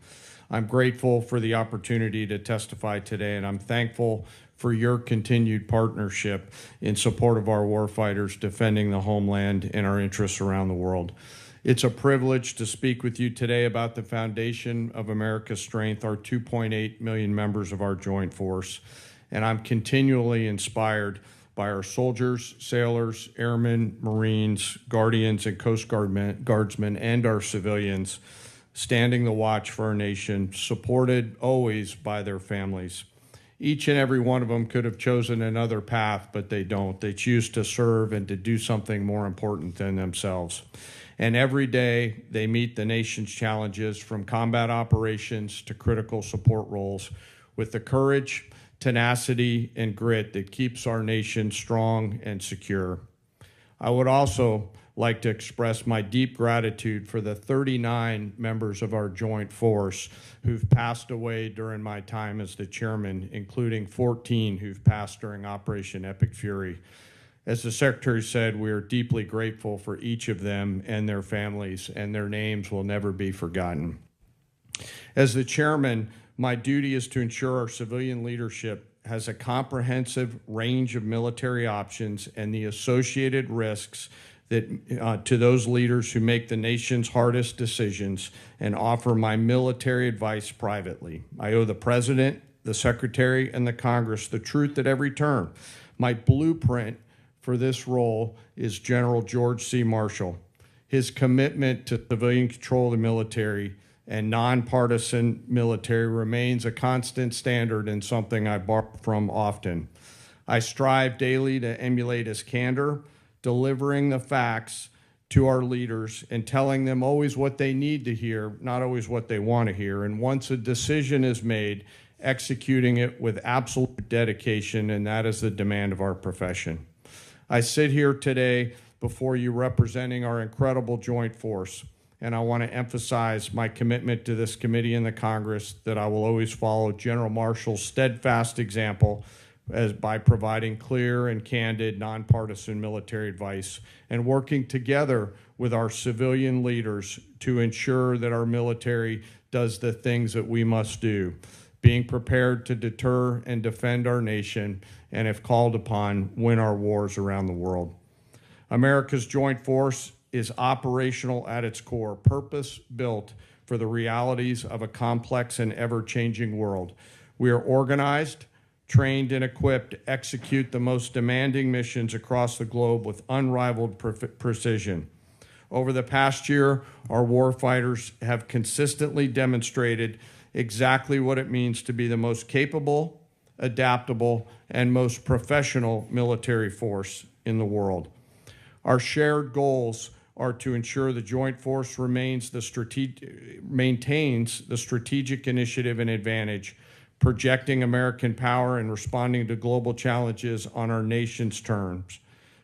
I'm grateful for the opportunity to testify today, and I'm thankful for your continued partnership in support of our warfighters defending the homeland and our interests around the world. It's a privilege to speak with you today about the foundation of America's strength, our 2.8 million members of our joint force. And I'm continually inspired by our soldiers, sailors, airmen, Marines, Guardians, and Coast Guardsmen, and our civilians standing the watch for our nation, supported always by their families. Each and every one of them could have chosen another path, but they don't. They choose to serve and to do something more important than themselves. And every day they meet the nation's challenges, from combat operations to critical support roles, with the courage, tenacity, and grit that keeps our nation strong and secure. I would also like to express my deep gratitude for the 39 members of our joint force who've passed away during my time as the chairman, including 14 who've passed during Operation Epic Fury. As the Secretary said, we are deeply grateful for each of them and their families, and their names will never be forgotten. As the chairman, my duty is to ensure our civilian leadership has a comprehensive range of military options and the associated risks that to those leaders who make the nation's hardest decisions, and offer my military advice privately. I owe the President, the Secretary, and the Congress the truth at every turn. My blueprint for this role is General George C. Marshall. His commitment to civilian control of the military and nonpartisan military remains a constant standard and something I borrow from often. I strive daily to emulate his candor, delivering the facts to our leaders and telling them always what they need to hear, not always what they want to hear. And once a decision is made, executing it with absolute dedication, and that is the demand of our profession. I sit here today before you representing our incredible joint force, and I want to emphasize my commitment to this committee and the Congress that I will always follow General Marshall's steadfast example by providing clear and candid, nonpartisan military advice and working together with our civilian leaders to ensure that our military does the things that we must do, being prepared to deter and defend our nation, and if called upon, win our wars around the world. America's joint force is operational at its core, purpose-built for the realities of a complex and ever-changing world. We are organized, trained, and equipped to execute the most demanding missions across the globe with unrivaled precision. Over the past year, our warfighters have consistently demonstrated exactly what it means to be the most capable, adaptable, and most professional military force in the world. Our shared goals are to ensure the joint force maintains the strategic initiative and advantage, projecting American power and responding to global challenges on our nation's terms.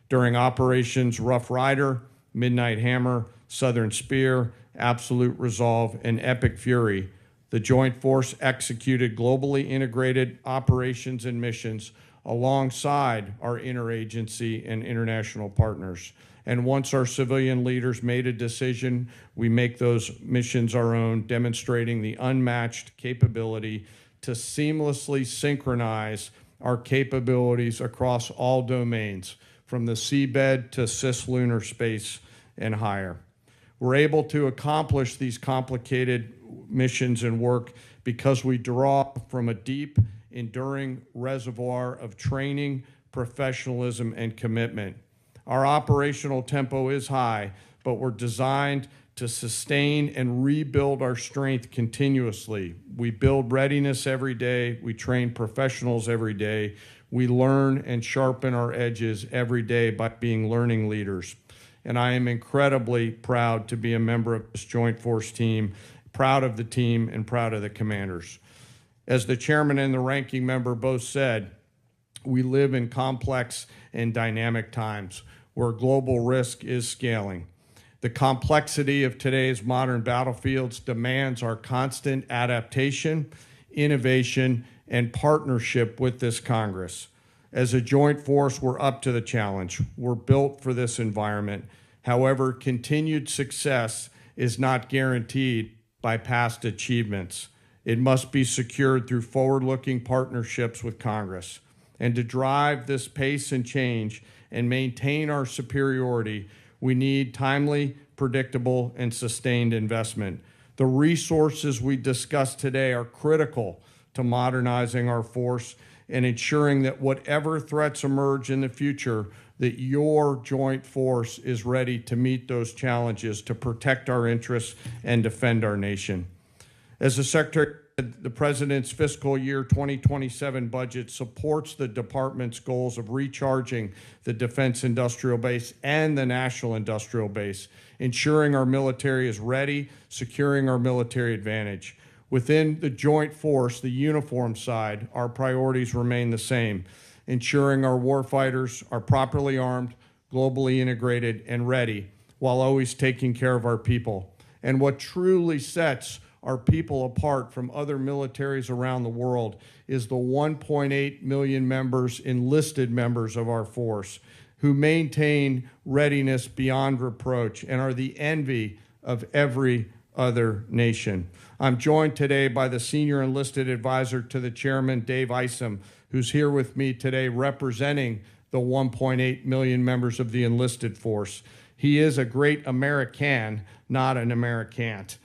During Operations Rough Rider, Midnight Hammer, Southern Spear, Absolute Resolve, and Epic Fury, the Joint Force executed globally integrated operations and missions alongside our interagency and international partners. And once our civilian leaders made a decision, we make those missions our own, demonstrating the unmatched capability to seamlessly synchronize our capabilities across all domains, from the seabed to cislunar space and higher. We're able to accomplish these complicated missions and work because we draw from a deep, enduring reservoir of training, professionalism, and commitment. Our operational tempo is high, but we're designed to sustain and rebuild our strength continuously. We build readiness every day. We train professionals every day. We learn and sharpen our edges every day by being learning leaders. And I am incredibly proud to be a member of this Joint Force team, proud of the team and proud of the commanders. As the chairman and the ranking member both said, we live in complex and dynamic times where global risk is scaling. The complexity of today's modern battlefields demands our constant adaptation, innovation, and partnership with this Congress. As a joint force, we're up to the challenge. We're built for this environment. However, continued success is not guaranteed by past achievements. It must be secured through forward-looking partnerships with Congress. And to drive this pace and change and maintain our superiority, we need timely, predictable, and sustained investment. The resources we discussed today are critical to modernizing our force and ensuring that whatever threats emerge in the future, that your joint force is ready to meet those challenges, to protect our interests and defend our nation. As the Secretary said, the President's fiscal year 2027 budget supports the Department's goals of recharging the defense industrial base and the national industrial base, ensuring our military is ready, securing our military advantage. Within the joint force, the uniform side, our priorities remain the same, ensuring our warfighters are properly armed, globally integrated, and ready, while always taking care of our people. And what truly sets our people apart from other militaries around the world is the 1.8 million members, enlisted members of our force, who maintain readiness beyond reproach and are the envy of every other nation. I'm joined today by the Senior Enlisted Advisor to the Chairman, Dave Isom, who's here with me today representing the 1.8 million members of the enlisted force. He is a great American, not an Americant.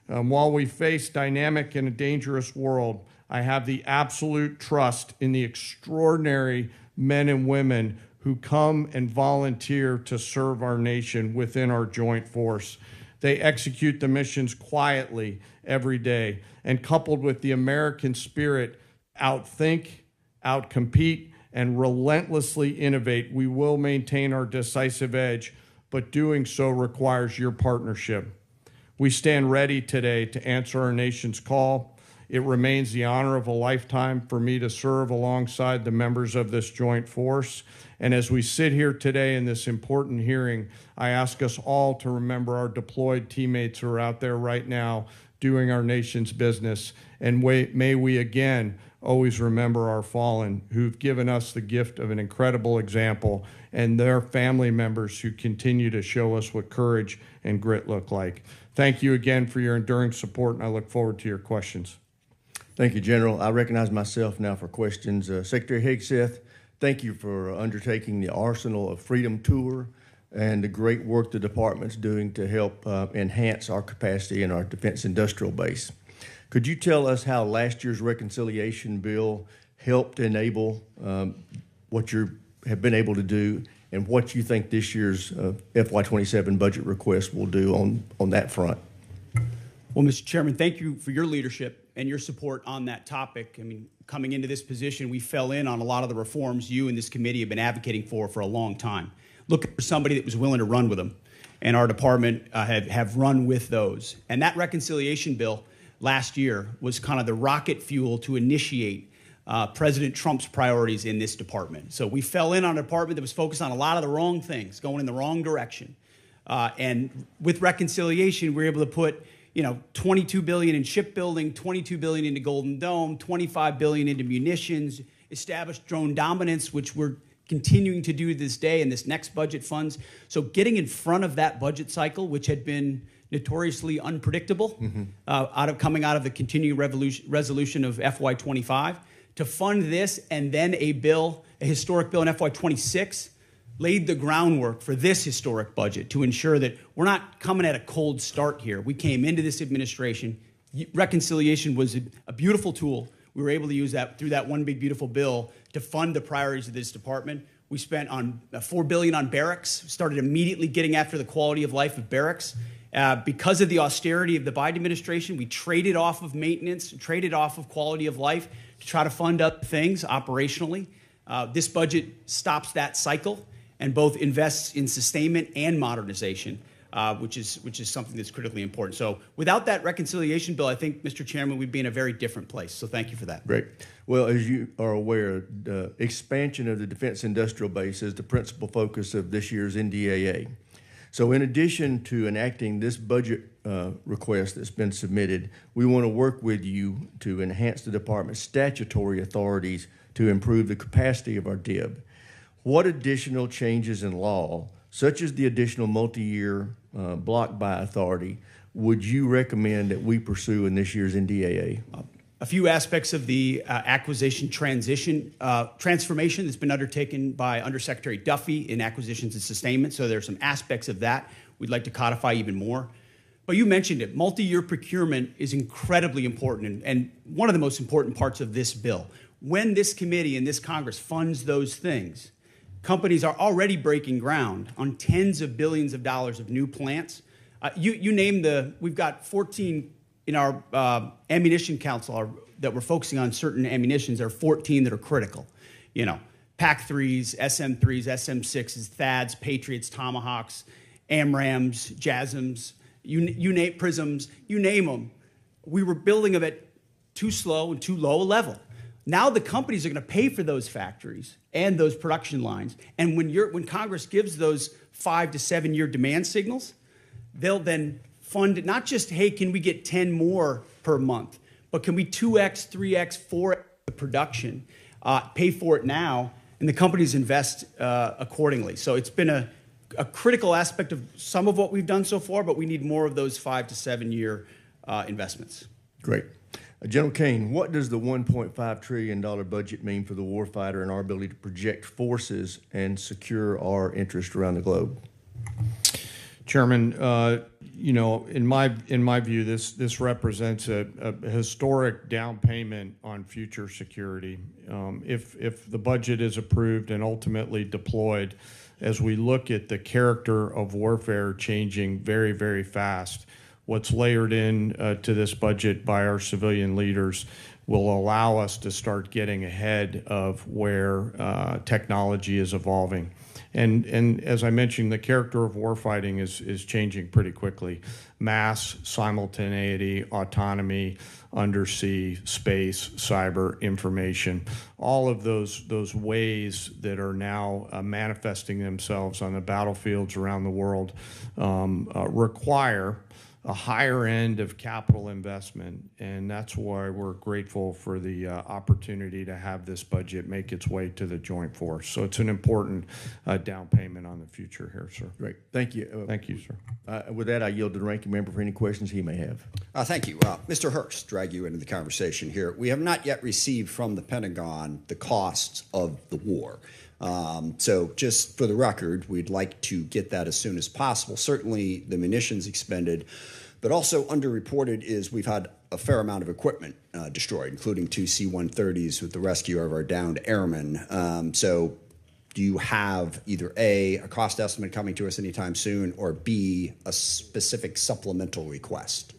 While we face dynamic and a dangerous world, I have the absolute trust in the extraordinary men and women who come and volunteer to serve our nation within our joint force. They execute the missions quietly every day, and coupled with the American spirit, outthink, outcompete, and relentlessly innovate, we will maintain our decisive edge, but doing so requires your partnership. We stand ready today to answer our nation's call. It remains the honor of a lifetime for me to serve alongside the members of this joint force. And as we sit here today in this important hearing, I ask us all to remember our deployed teammates who are out there right now doing our nation's business. And may we again always remember our fallen, who've given us the gift of an incredible example, and their family members who continue to show us what courage and grit look like. Thank you again for your enduring support, and I look forward to your questions. Thank you, General. I recognize myself now for questions. Secretary Hegseth, thank you for undertaking the Arsenal of Freedom tour and the great work the department's doing to help enhance our capacity in our defense industrial base. Could you tell us how last year's reconciliation bill helped enable what you have been able to do, and what you think this year's FY27 budget request will do on that front? Well, Mr. Chairman, thank you for your leadership and your support on that topic. I mean, coming into this position, we fell in on a lot of the reforms you and this committee have been advocating for a long time, looking for somebody that was willing to run with them. And our department have run with those. And that reconciliation bill last year was kind of the rocket fuel to initiate President Trump's priorities in this department. So we fell in on a department that was focused on a lot of the wrong things, going in the wrong direction. And with reconciliation, we were able to put $22 billion in shipbuilding, $22 billion into Golden Dome, $25 billion into munitions, established drone dominance, which we're continuing to do this day in this next budget funds. So getting in front of that budget cycle, which had been notoriously unpredictable, coming out of the continuing resolution of FY25, to fund this and then a historic bill in FY26, laid the groundwork for this historic budget to ensure that we're not coming at a cold start here. We came into this administration. Reconciliation was a beautiful tool. We were able to use that through that one big beautiful bill to fund the priorities of this department. We spent on $4 billion on barracks, started immediately getting after the quality of life of barracks, Because of the austerity of the Biden administration, we traded off of maintenance, traded off of quality of life to try to fund other things operationally. This budget stops that cycle and both invests in sustainment and modernization, which is something that's critically important. So without that reconciliation bill, I think, Mr. Chairman, we'd be in a very different place. So thank you for that. Great. Well, as you are aware, the expansion of the defense industrial base is the principal focus of this year's NDAA. So in addition to enacting this budget request that's been submitted, we want to work with you to enhance the department's statutory authorities to improve the capacity of our DIB. What additional changes in law, such as the additional multi-year block buy authority, would you recommend that we pursue in this year's NDAA? A few aspects of the acquisition transformation that's been undertaken by Undersecretary Duffy in acquisitions and sustainment. So there are some aspects of that we'd like to codify even more. But you mentioned it. Multi-year procurement is incredibly important and one of the most important parts of this bill. When this committee and this Congress funds those things, companies are already breaking ground on tens of billions of dollars of new plants. You name we've got 14 in our ammunition council that we're focusing on certain ammunitions. There are 14 that are critical. You know, PAC-3s, SM-3s, SM-6s, THAADs, Patriots, Tomahawks, AMRAAMs, JASSMs, you name prisms, you name them. We were building them at too slow and too low a level. Now the companies are going to pay for those factories and those production lines. And when Congress gives those 5 to 7 year demand signals, they'll then fund it, not just, hey, can we get 10 more per month, but can we 2x, 3x, 4x the production, pay for it now, and the companies invest accordingly. So it's been a critical aspect of some of what we've done so far, but we need more of those 5 to 7 year investments. Great. General Kane, what does the $1.5 trillion budget mean for the warfighter and our ability to project forces and secure our interests around the globe? Chairman, in my view, this represents a historic down payment on future security. If the budget is approved and ultimately deployed, as we look at the character of warfare changing very, very fast, what's layered in to this budget by our civilian leaders will allow us to start getting ahead of where technology is evolving. And as I mentioned, the character of warfighting is changing pretty quickly. Mass, simultaneity, autonomy, undersea, space, cyber, information, all of those ways that are now manifesting themselves on the battlefields around the world require a higher end of capital investment, and that's why we're grateful for the opportunity to have this budget make its way to the joint force. So it's an important down payment on the future here, sir. Great. Thank you. Thank you, sir. With that, I yield to the ranking member for any questions he may have. Thank you. Mr. Hurst, drag you into the conversation here. We have not yet received from the Pentagon the costs of the war. So just for the record, we'd like to get that as soon as possible. Certainly the munitions expended, but also underreported is we've had a fair amount of equipment destroyed, including 2 C-130s with the rescue of our downed airmen. So do you have either A, a cost estimate coming to us anytime soon, or B, a specific supplemental request?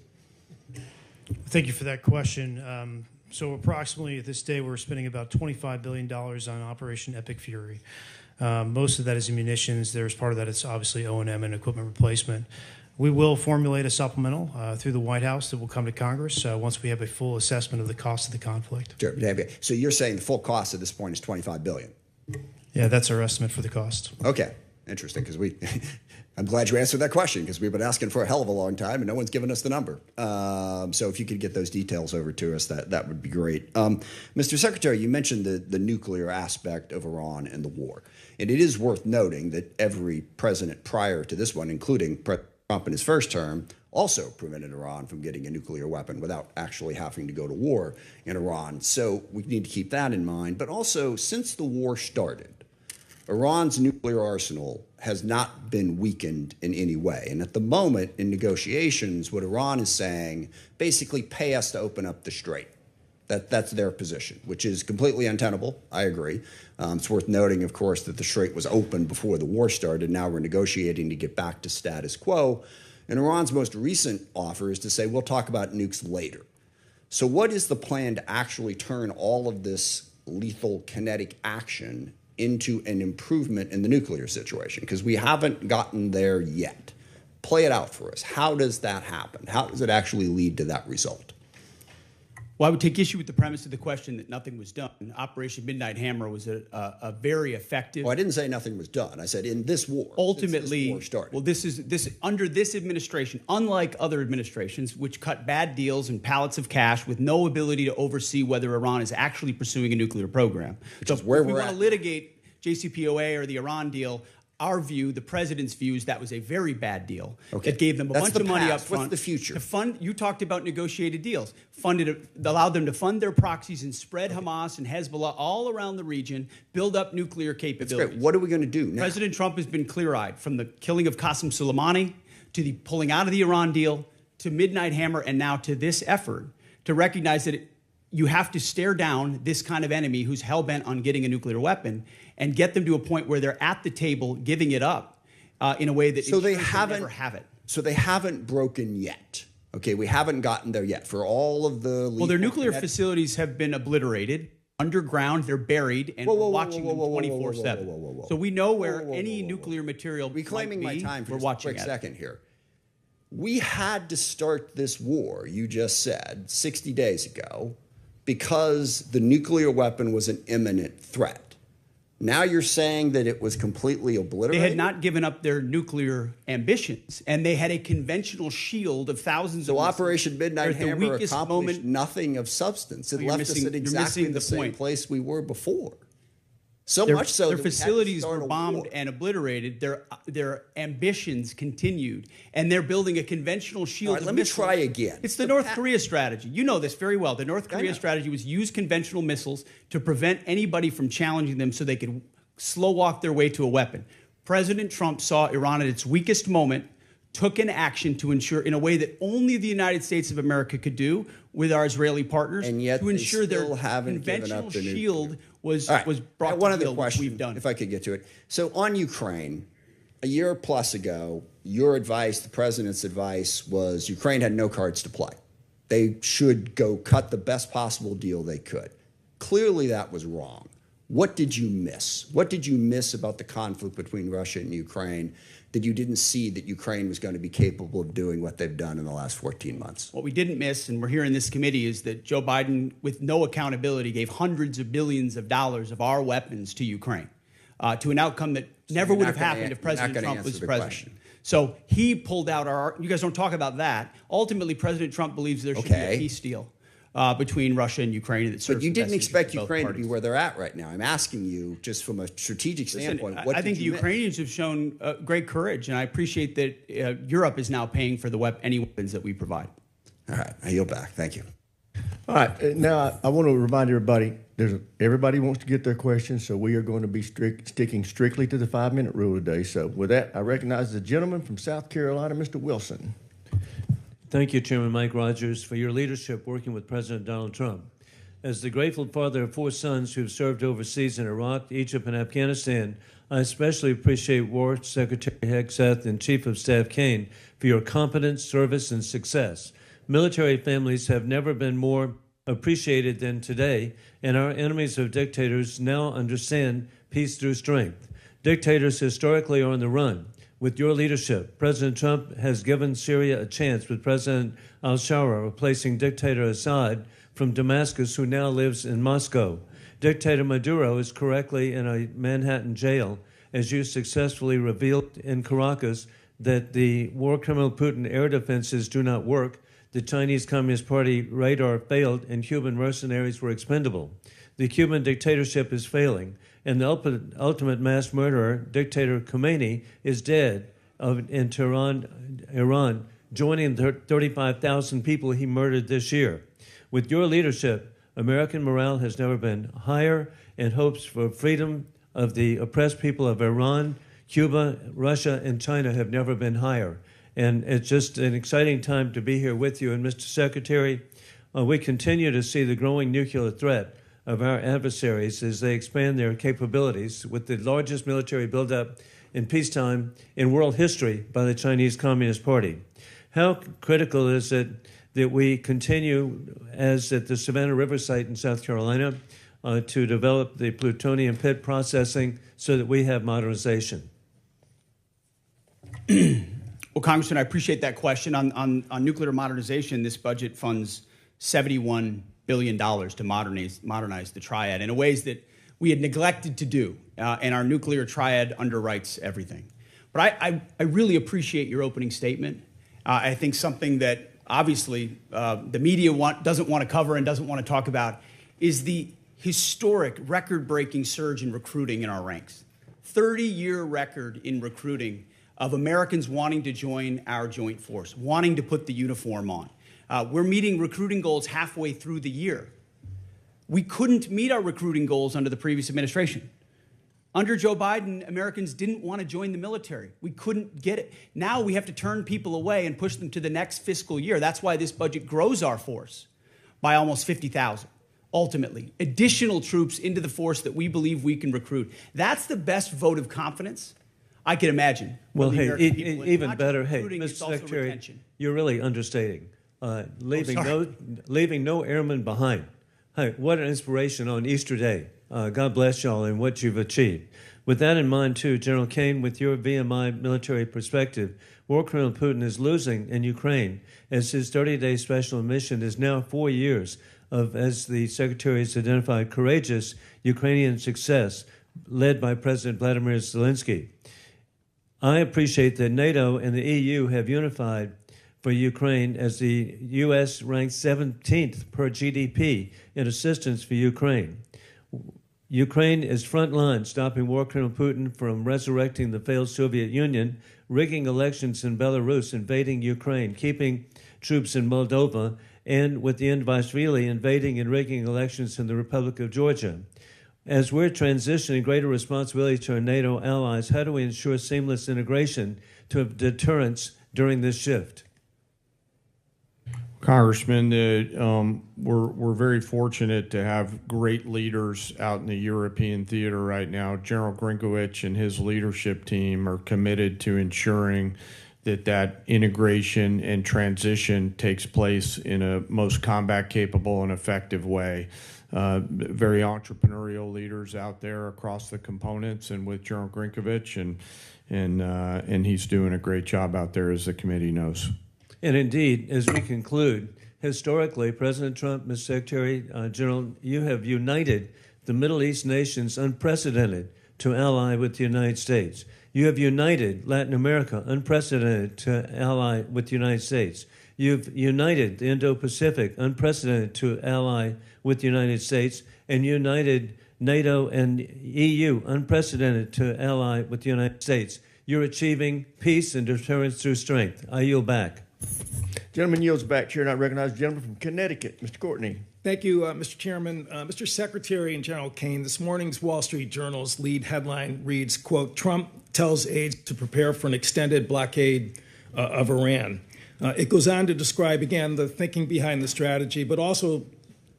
Thank you for that question. So approximately at this day, we're spending about $25 billion on Operation Epic Fury. Most of that is munitions. There's part of that it's obviously O&M and equipment replacement. We will formulate a supplemental through the White House that will come to Congress once we have a full assessment of the cost of the conflict. Sure. So you're saying the full cost at this point is $25 billion? Yeah, that's our estimate for the cost. Okay. Interesting, because I'm glad you answered that question, because we've been asking for a hell of a long time and no one's given us the number. So if you could get those details over to us, that would be great. Mr. Secretary, you mentioned the nuclear aspect of Iran and the war. And it is worth noting that every president prior to this one, including President Trump in his first term, also prevented Iran from getting a nuclear weapon without actually having to go to war in Iran. So we need to keep that in mind. But also, since the war started, Iran's nuclear arsenal has not been weakened in any way. And at the moment, in negotiations, what Iran is saying, basically pay us to open up the strait. That's their position, which is completely untenable. I agree. It's worth noting, of course, that the strait was open before the war started. Now we're negotiating to get back to status quo. And Iran's most recent offer is to say, we'll talk about nukes later. So what is the plan to actually turn all of this lethal kinetic action into an improvement in the nuclear situation? Because we haven't gotten there yet. Play it out for us. How does that happen? How does it actually lead to that result? Well, I would take issue with the premise of the question that nothing was done. Operation Midnight Hammer was a very effective. Well, I didn't say nothing was done. I said in this war. Ultimately, this war started. Well, this under this administration, unlike other administrations, which cut bad deals and pallets of cash with no ability to oversee whether Iran is actually pursuing a nuclear program. Which is where if we we're want to at. litigate JCPOA or the Iran deal, our view, the president's view, is that was a very bad deal. Okay. That gave them a That's bunch the of money up past. front. What's the future? To fund, you talked about negotiated deals. Allowed them to fund their proxies and spread Hamas and Hezbollah all around the region, build up nuclear capabilities. That's great. What are we going to do now? President Trump has been clear-eyed, from the killing of Qasem Soleimani to the pulling out of the Iran deal to Midnight Hammer and now to this effort to recognize that you have to stare down this kind of enemy who's hell-bent on getting a nuclear weapon and get them to a point where they're at the table giving it up in a way that so they never have it. So they haven't broken yet. Okay, we haven't gotten there yet. For all of the Well, their nuclear facilities have been obliterated. Underground, they're buried, and we're watching them 24/7. So we know where any nuclear material reclaiming might be. my time for we're just a watching quick it. second here. We had to start this war, you just said, 60 days ago, because the nuclear weapon was an imminent threat. Now you're saying that it was completely obliterated? They had not given up their nuclear ambitions, and they had a conventional shield of thousands of missiles. So Operation Midnight They're at the Hammer weakest accomplished moment. nothing of substance. It Well, you're left us missing- at you're exactly missing the the same point. place we were before. So Their, much so their that we had to facilities start were a bombed war. and obliterated. Their ambitions continued, and they're building a conventional shield. All right, of let me missiles. try again. It's the North Korea strategy. You know this very well. The North I Korea know. strategy was use conventional missiles to prevent anybody from challenging them, so they could slow walk their way to a weapon. President Trump saw Iran at its weakest moment, took an action to ensure, in a way that only the United States of America could do with our Israeli partners, And yet to they ensure their still haven't given conventional up the nuclear. shield was All right. brought One to other heel, which question, we've done. if I could get to it. So on Ukraine, a year plus ago, your advice, the president's advice, was Ukraine had no cards to play. They should go cut the best possible deal they could. Clearly that was wrong. What did you miss? What did you miss about the conflict between Russia and Ukraine that you didn't see that Ukraine was going to be capable of doing what they've done in the last 14 months? What we didn't miss, and we're here in this committee, is that Joe Biden, with no accountability, gave hundreds of billions of dollars of our weapons to Ukraine, to an outcome that never you're would not have gonna happened if President you're not gonna Trump was answer the president. question. So he pulled out our. You guys don't talk about that. Ultimately, President Trump believes there should be a peace deal between Russia and Ukraine that serves But you the best didn't interests expect of both Ukraine to parties. be where they're at right now. I'm asking you, just from a strategic Listen, standpoint, what I did think the you miss? Ukrainians have shown great courage, and I appreciate that Europe is now paying for any weapons that we provide. All right, I yield back. Thank you. All right, now I want to remind everybody, everybody wants to get their questions, so we are going to be sticking strictly to the 5-minute rule today. So with that, I recognize the gentleman from South Carolina, Mr. Wilson. Thank you, Chairman Mike Rogers, for your leadership working with President Donald Trump. As the grateful father of 4 sons who have served overseas in Iraq, Egypt, and Afghanistan, I especially appreciate War Secretary Hegseth and Chief of Staff Kane for your competence, service, and success. Military families have never been more appreciated than today, and our enemies of dictators now understand peace through strength. Dictators historically are on the run. With your leadership, President Trump has given Syria a chance with President al-Shara replacing dictator Assad from Damascus, who now lives in Moscow. Dictator Maduro is correctly in a Manhattan jail, as you successfully revealed in Caracas that the war criminal Putin air defenses do not work, the Chinese Communist Party radar failed, and Cuban mercenaries were expendable. The Cuban dictatorship is failing, and the ultimate mass murderer, dictator Khomeini, is dead in Tehran, Iran, joining the 35,000 people he murdered this year. With your leadership, American morale has never been higher, and hopes for freedom of the oppressed people of Iran, Cuba, Russia, and China have never been higher. And it's just an exciting time to be here with you. And Mr. Secretary, we continue to see the growing nuclear threat of our adversaries as they expand their capabilities with the largest military buildup in peacetime in world history by the Chinese Communist Party. How critical is it that we continue, as at the Savannah River site in South Carolina, to develop the plutonium pit processing so that we have modernization? Well, Congressman, I appreciate that question. On nuclear modernization, this budget funds $71 billion to modernize the triad in ways that we had neglected to do, and our nuclear triad underwrites everything. But I really appreciate your opening statement. I think something that obviously the media doesn't want to cover and doesn't want to talk about is the historic, record-breaking surge in recruiting in our ranks. 30-year record in recruiting of Americans wanting to join our joint force, wanting to put the uniform on. We're meeting recruiting goals halfway through the year. We couldn't meet our recruiting goals under the previous administration. Under Joe Biden, Americans didn't want to join the military. We couldn't get it. Now we have to turn people away and push them to the next fiscal year. That's why this budget grows our force by almost 50,000. Ultimately, additional troops into the force that we believe we can recruit. That's the best vote of confidence I can imagine. Well, hey, even better, hey, Mr. Secretary, you're really understating. Leaving no airmen behind. Hey, what an inspiration on Easter Day. God bless y'all and what you've achieved. With that in mind, too, General Kane, with your VMI military perspective, War Colonel Putin is losing in Ukraine as his 30-day special mission is now 4 years of, as the Secretary has identified, courageous Ukrainian success led by President Vladimir Zelensky. I appreciate that NATO and the EU have unified for Ukraine as the U.S. ranks 17th per GDP in assistance for Ukraine. Ukraine is frontline, stopping War Colonel Putin from resurrecting the failed Soviet Union, rigging elections in Belarus, invading Ukraine, keeping troops in Moldova, and with the Indvaishvili invading and rigging elections in the Republic of Georgia. As we're transitioning greater responsibility to our NATO allies, how do we ensure seamless integration to deterrence during this shift? Congressman, we're very fortunate to have great leaders out in the European theater right now. General Grinkowicz and his leadership team are committed to ensuring that integration and transition takes place in a most combat capable and effective way. Very entrepreneurial leaders out there across the components, and with General Grinkowicz, and he's doing a great job out there, as the committee knows. And indeed, as we conclude, historically, President Trump, Mr. Secretary General, you have united the Middle East nations unprecedented to ally with the United States. You have united Latin America unprecedented to ally with the United States. You've united the Indo-Pacific unprecedented to ally with the United States, and united NATO and EU unprecedented to ally with the United States. You're achieving peace and deterrence through strength. I yield back. Gentleman yields back. Chair not recognized. The gentleman from Connecticut, Mr. Courtney. Thank you, Mr. Chairman. Mr. Secretary and General Kane, this morning's Wall Street Journal's lead headline reads, quote, Trump tells aides to prepare for an extended blockade of Iran. It goes on to describe, again, the thinking behind the strategy, but also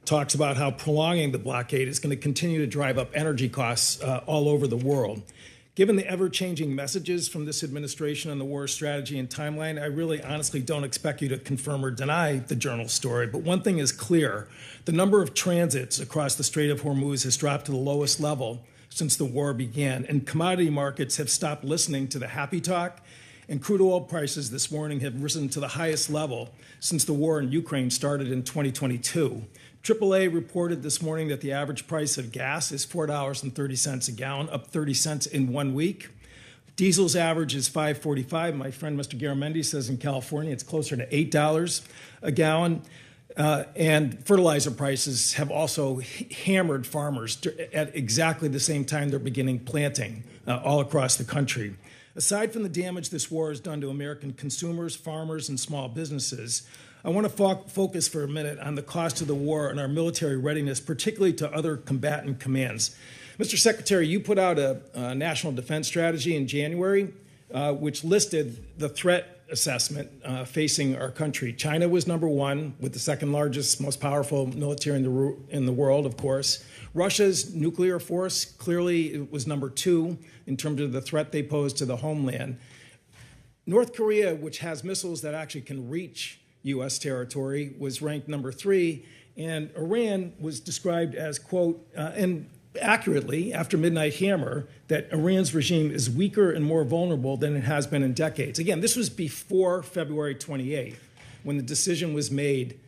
talks about how prolonging the blockade is going to continue to drive up energy costs all over the world. Given the ever-changing messages from this administration on the war strategy and timeline, I really honestly don't expect you to confirm or deny the Journal's story. But one thing is clear. The number of transits across the Strait of Hormuz has dropped to the lowest level since the war began, and commodity markets have stopped listening to the happy talk, and crude oil prices this morning have risen to the highest level since the war in Ukraine started in 2022. AAA reported this morning that the average price of gas is $4.30 a gallon, up 30 cents in 1 week. Diesel's average is $5.45. My friend Mr. Garamendi says in California it's closer to $8 a gallon. And fertilizer prices have also hammered farmers at exactly the same time they're beginning planting all across the country. Aside from the damage this war has done to American consumers, farmers, and small businesses, I want to focus for a minute on the cost of the war and our military readiness, particularly to other combatant commands. Mr. Secretary, you put out a national defense strategy in January, which listed the threat assessment facing our country. China was number one, with the second largest, most powerful military in the world, of course. Russia's nuclear force clearly was number two in terms of the threat they pose to the homeland. North Korea, which has missiles that actually can reach U.S. territory, was ranked number three, and Iran was described as, quote, and accurately, after Midnight Hammer, that Iran's regime is weaker and more vulnerable than it has been in decades. Again, this was before February 28th, when the decision was made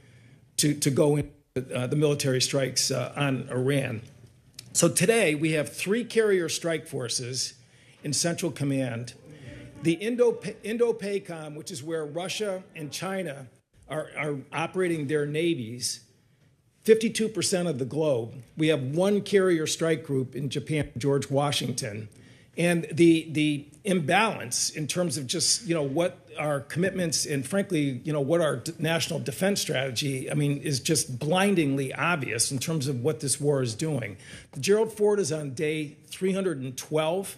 to go into the military strikes on Iran. So today, we have 3 carrier strike forces in Central Command. The Indo-PACOM, which is where Russia and China are operating their navies, 52% of the globe. We have 1 carrier strike group in Japan, George Washington. And the imbalance in terms of just, what our commitments and frankly, what our national defense strategy, is just blindingly obvious in terms of what this war is doing. The Gerald Ford is on day 312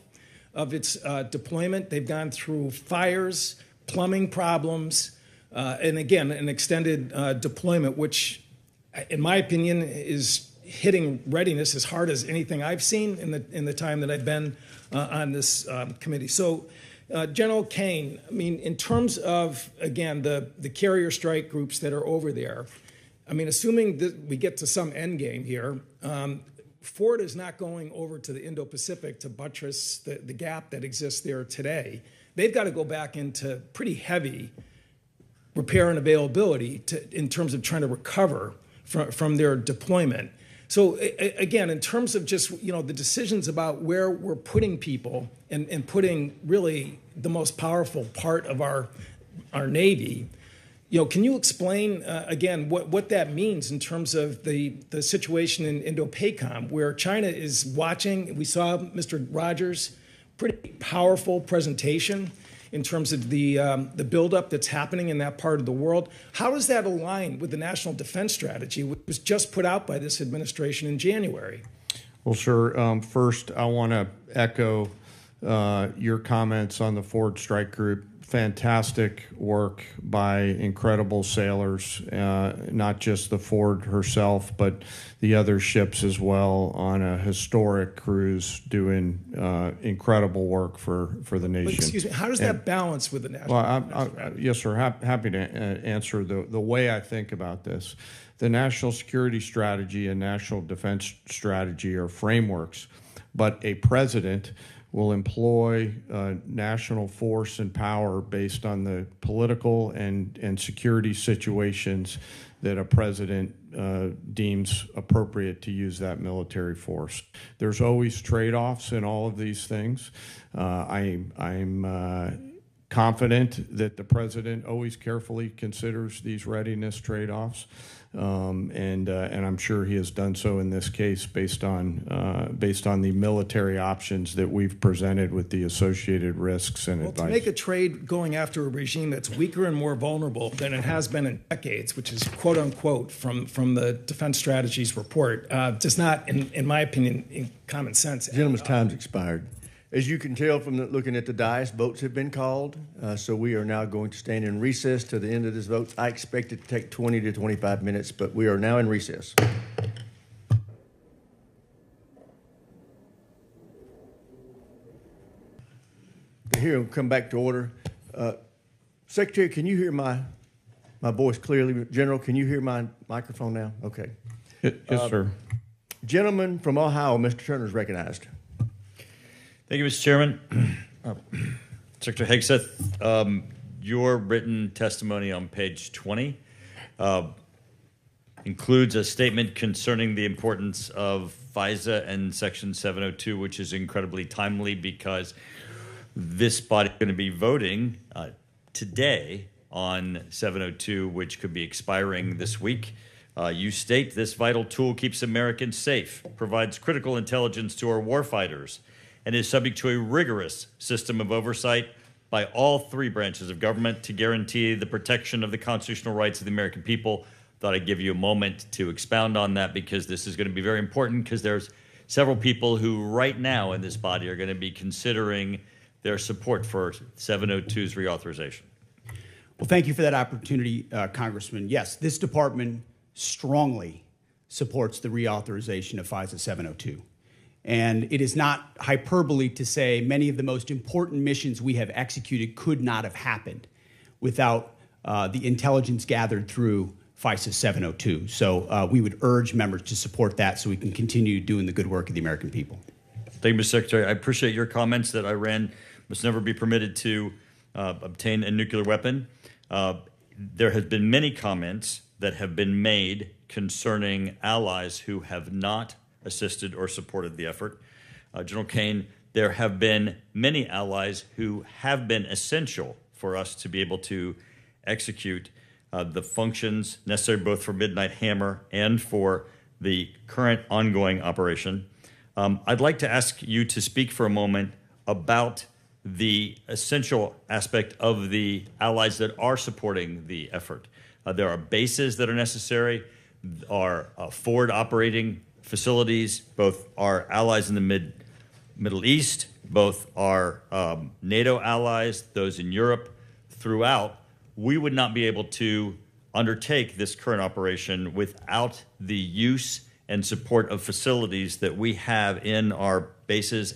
of its deployment. They've gone through fires, plumbing problems, and again, an extended deployment, which in my opinion, is hitting readiness as hard as anything I've seen in the time that I've been on this committee. So, General Kane, in terms of, again, the carrier strike groups that are over there, assuming that we get to some end game here, Ford is not going over to the Indo-Pacific to buttress the gap that exists there today. They've got to go back into pretty heavy repair and availability in terms of trying to recover from their deployment. So again, in terms of just the decisions about where we're putting people and putting really the most powerful part of our Navy, can you explain again what that means in terms of the situation in Indo-PACOM, where China is watching? We saw Mr. Rogers' pretty powerful presentation in terms of the buildup that's happening in that part of the world. How does that align with the national defense strategy, which was just put out by this administration in January? Well, sure. First, I want to echo your comments on the Ford Strike Group. Fantastic work by incredible sailors, not just the Ford herself, but the other ships as well, on a historic cruise doing incredible work for the nation. But excuse me, how does that balance with the national? Yes, sir. Happy to answer the way I think about this. The national security strategy and national defense strategy are frameworks, but a president will employ national force and power based on the political and security situations that a president deems appropriate to use that military force. There's always trade-offs in all of these things. I'm confident that the president always carefully considers these readiness trade-offs, and I'm sure he has done so in this case based on the military options that we've presented with the associated risks and advice. To make a trade going after a regime that's weaker and more vulnerable than it has been in decades, which is quote unquote from the Defense Strategies report, does not, in my opinion, in common sense. Gentleman's time's expired. As you can tell from looking at the dais, votes have been called, so we are now going to stand in recess to the end of this vote. I expect it to take 20 to 25 minutes, but we are now in recess. Here, we'll come back to order. Secretary, can you hear my voice clearly? General, can you hear my microphone now? Okay. Yes, sir. Gentleman from Ohio, Mr. Turner is recognized. Thank you, Mr. Chairman. Secretary Hegseth, your written testimony on page 20 includes a statement concerning the importance of FISA and Section 702, which is incredibly timely because this body is going to be voting today on 702, which could be expiring this week. You state this vital tool keeps Americans safe, provides critical intelligence to our warfighters, and is subject to a rigorous system of oversight by all 3 branches of government to guarantee the protection of the constitutional rights of the American people. Thought I'd give you a moment to expound on that because this is going to be very important because there's several people who right now in this body are going to be considering their support for 702's reauthorization. Well, thank you for that opportunity, Congressman. Yes, this department strongly supports the reauthorization of FISA 702. And it is not hyperbole to say many of the most important missions we have executed could not have happened without the intelligence gathered through FISA 702. So we would urge members to support that so we can continue doing the good work of the American people. Thank you, Mr. Secretary. I appreciate your comments that Iran must never be permitted to obtain a nuclear weapon. There have been many comments that have been made concerning allies who have not assisted or supported the effort. General Kane, there have been many allies who have been essential for us to be able to execute the functions necessary both for Midnight Hammer and for the current ongoing operation. I'd like to ask you to speak for a moment about the essential aspect of the allies that are supporting the effort. There are bases that are necessary, are forward operating facilities, both our allies in the Middle East, both our NATO allies, those in Europe, throughout. We would not be able to undertake this current operation without the use and support of facilities that we have in our bases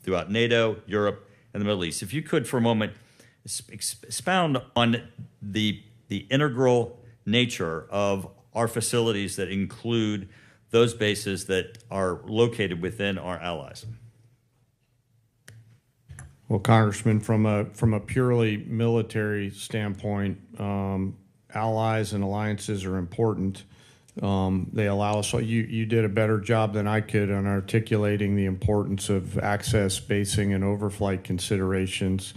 throughout NATO, Europe, and the Middle East. If you could, for a moment, expound on the integral nature of our facilities that include those bases that are located within our allies. Well, Congressman, from a purely military standpoint, allies and alliances are important. They allow us. You did a better job than I could on articulating the importance of access, basing, and overflight considerations.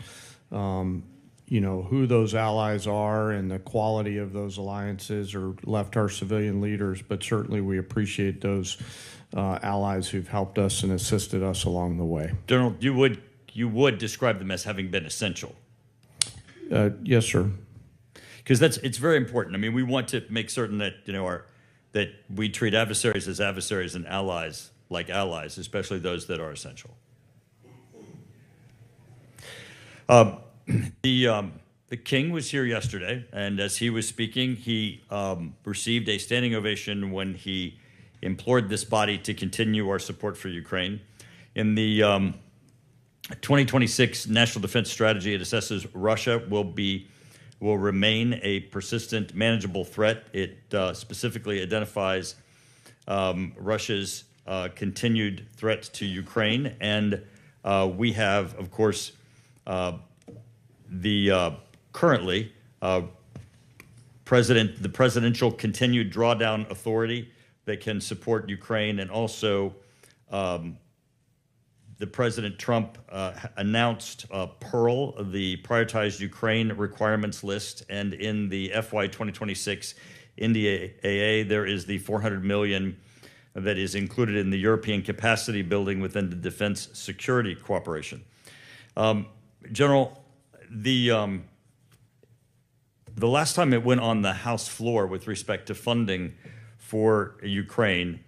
You know, who those allies are and the quality of those alliances are left our civilian leaders, but certainly we appreciate those allies who've helped us and assisted us along the way. General, you would describe them as having been essential. Yes, sir. Because it's very important. I mean, we want to make certain that that we treat adversaries as adversaries and allies like allies, especially those that are essential. The King was here yesterday, and as he was speaking, he received a standing ovation when he implored this body to continue our support for Ukraine. In the 2026 National Defense Strategy, it assesses Russia will remain a persistent, manageable threat. It specifically identifies Russia's continued threat to Ukraine, and we have, of course, currently the presidential continued drawdown authority that can support Ukraine, and also the President Trump announced Pearl, the prioritized Ukraine requirements list, and in the FY 2026 NDAA, there is the $400 million that is included in the European capacity building within the defense security cooperation. General, the last time it went on the House floor with respect to funding for Ukraine,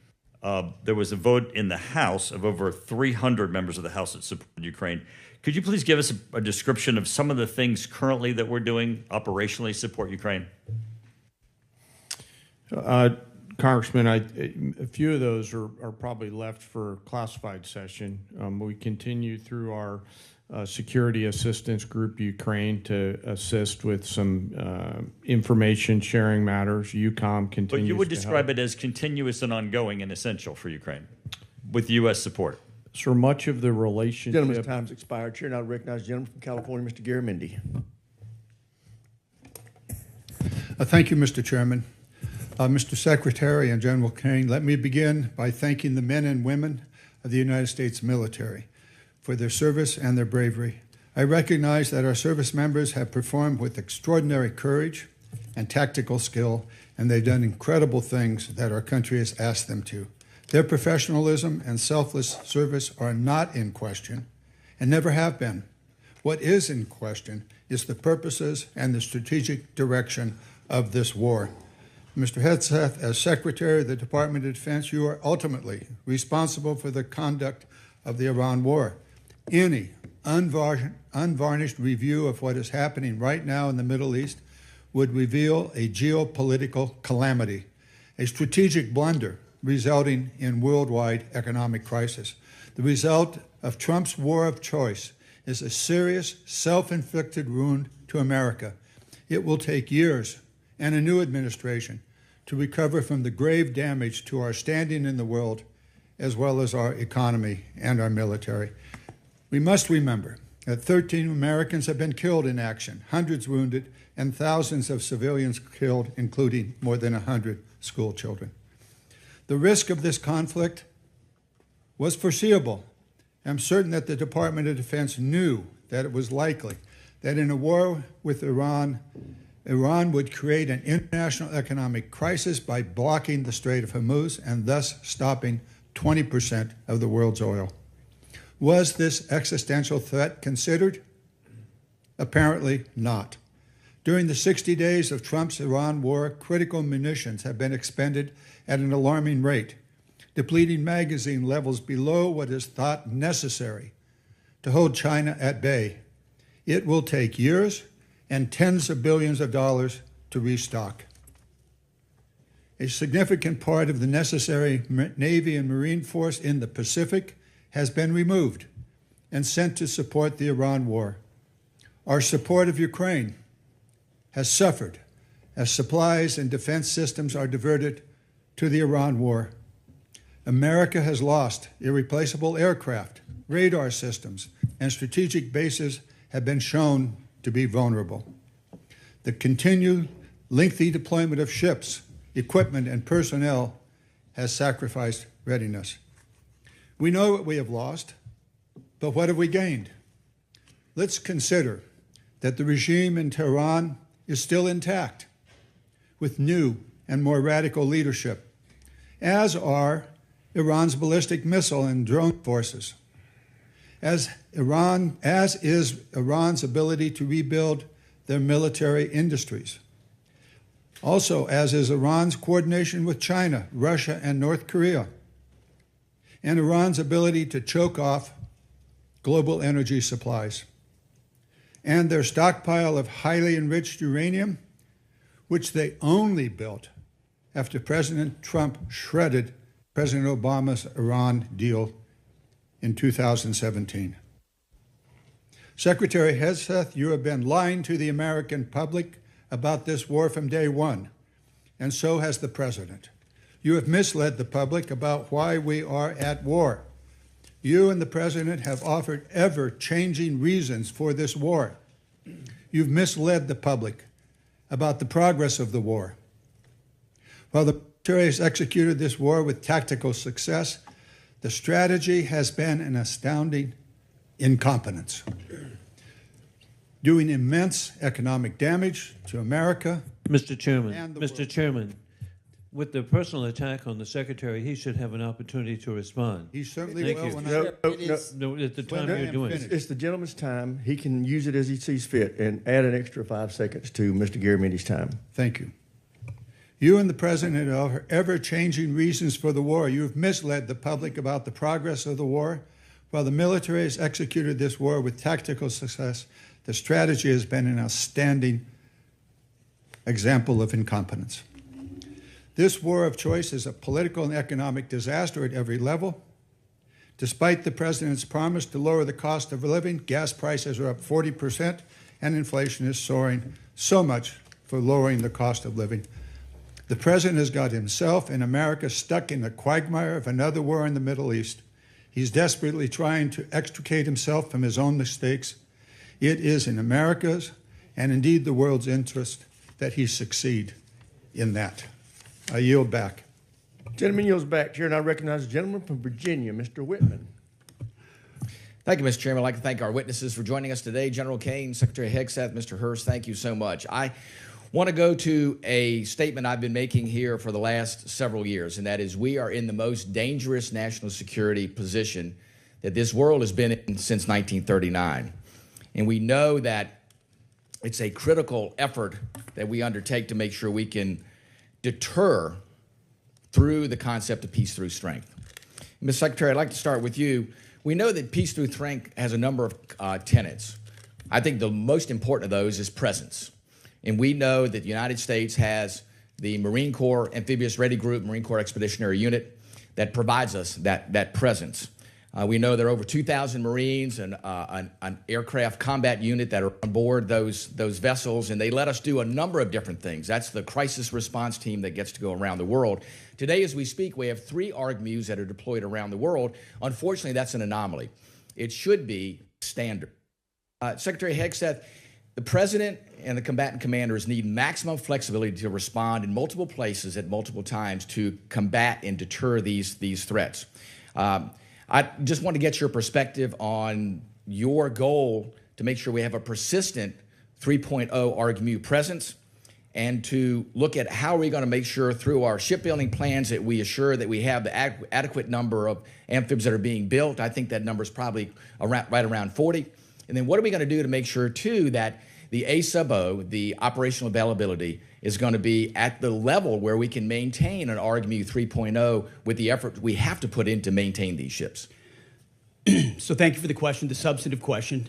there was a vote in the House of over 300 members of the House that supported Ukraine. Could you please give us a description of some of the things currently that we're doing operationally to support Ukraine? Congressman, a few of those are probably left for classified session. We continue through our security assistance group Ukraine to assist with some information sharing matters. UCOM continues. But you would describe it as continuous and ongoing and essential for Ukraine with U.S. support. So much of the relationship. Gentleman's time's expired. Chair now recognizes the gentleman from California, Mr. Garamendi. Thank you, Mr. Chairman. Mr. Secretary and General Kane, let me begin by thanking the men and women of the United States military for their service and their bravery. I recognize that our service members have performed with extraordinary courage and tactical skill, and they've done incredible things that our country has asked them to. Their professionalism and selfless service are not in question and never have been. What is in question is the purposes and the strategic direction of this war. Mr. Hegseth, as Secretary of the Department of Defense, you are ultimately responsible for the conduct of the Iran war. Any unvarnished review of what is happening right now in the Middle East would reveal a geopolitical calamity, a strategic blunder resulting in worldwide economic crisis. The result of Trump's war of choice is a serious, self-inflicted wound to America. It will take years and a new administration to recover from the grave damage to our standing in the world, as well as our economy and our military. We must remember that 13 Americans have been killed in action, hundreds wounded, and thousands of civilians killed, including more than 100 school children. The risk of this conflict was foreseeable. I'm certain that the Department of Defense knew that it was likely that in a war with Iran, Iran would create an international economic crisis by blocking the Strait of Hormuz and thus stopping 20% of the world's oil. Was this existential threat considered? Apparently not. During the 60 days of Trump's Iran war, critical munitions have been expended at an alarming rate, depleting magazine levels below what is thought necessary to hold China at bay. It will take years and tens of billions of dollars to restock. A significant part of the necessary Navy and Marine force in the Pacific has been removed and sent to support the Iran war. Our support of Ukraine has suffered as supplies and defense systems are diverted to the Iran war. America has lost irreplaceable aircraft, radar systems, and strategic bases have been shown to be vulnerable. The continued lengthy deployment of ships, equipment, and personnel has sacrificed readiness. We know what we have lost, but what have we gained? Let's consider that the regime in Tehran is still intact, with new and more radical leadership, as are Iran's ballistic missile and drone forces, as is Iran's ability to rebuild their military industries. Also, as is Iran's coordination with China, Russia, and North Korea, and Iran's ability to choke off global energy supplies, and their stockpile of highly enriched uranium, which they only built after President Trump shredded President Obama's Iran deal in 2017. Secretary Hegseth, you have been lying to the American public about this war from day one, and so has the President. You have misled the public about why we are at war. You and the President have offered ever-changing reasons for this war. You've misled the public about the progress of the war. While the military has executed this war with tactical success, the strategy has been an astounding incompetence, doing immense economic damage to America. Mr. Chairman, with the personal attack on the Secretary, he should have an opportunity to respond. He certainly Thank will. you. No, at the time you're doing it. It's the gentleman's time. He can use it as he sees fit and add an extra 5 seconds to Mr. Garamendi's time. Thank you. You and the President are ever-changing reasons for the war. You have misled the public about the progress of the war. While the military has executed this war with tactical success, the strategy has been an outstanding example of incompetence. This war of choice is a political and economic disaster at every level. Despite the President's promise to lower the cost of living, gas prices are up 40%, and inflation is soaring so much for lowering the cost of living. The President has got himself and America stuck in the quagmire of another war in the Middle East. He's desperately trying to extricate himself from his own mistakes. It is in America's, and indeed the world's interest, that he succeed in that. I yield back. Gentleman yields back. Chair, and I recognize the gentleman from Virginia, Mr. Whitman. Thank you, Mr. Chairman. I'd like to thank our witnesses for joining us today. General Kane, Secretary Hegseth, Mr. Hurst, thank you so much. I want to go to a statement I've been making here for the last several years, and that is we are in the most dangerous national security position that this world has been in since 1939. And we know that it's a critical effort that we undertake to make sure we can deter through the concept of peace through strength. Ms. Secretary, I'd like to start with you. We know that peace through strength has a number of tenets. I think the most important of those is presence. And we know that the United States has the Marine Corps Amphibious Ready Group, Marine Corps Expeditionary Unit, that provides us that presence. We know there are over 2,000 Marines and an aircraft combat unit that are on board those vessels, and they let us do a number of different things. That's the crisis response team that gets to go around the world. Today, as we speak, we have 3 ARGMUs that are deployed around the world. Unfortunately, that's an anomaly. It should be standard. Secretary Hegseth, the President and the combatant commanders need maximum flexibility to respond in multiple places at multiple times to combat and deter these threats. I just want to get your perspective on your goal to make sure we have a persistent 3.0 ARGMU presence, and to look at how are we going to make sure through our shipbuilding plans that we assure that we have the adequate number of amphibs that are being built. I think that number is probably right around 40. And then what are we going to do to make sure, too, that the A-sub-O, the operational availability, is going to be at the level where we can maintain an ARGMU 3.0 with the effort we have to put in to maintain these ships? So thank you for the question, the substantive question.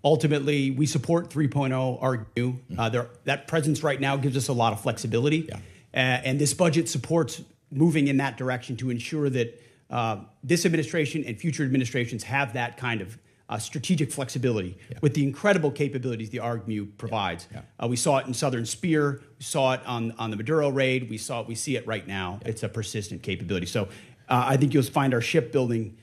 Ultimately, we support 3.0 ARGMU. That presence right now gives us a lot of flexibility. Yeah. And this budget supports moving in that direction to ensure that this administration and future administrations have that kind of strategic flexibility with the incredible capabilities the ARGMU provides. We saw it in Southern Spear. We saw it on the Maduro raid. We see it right now. It's a persistent capability. So I think you'll find our shipbuilding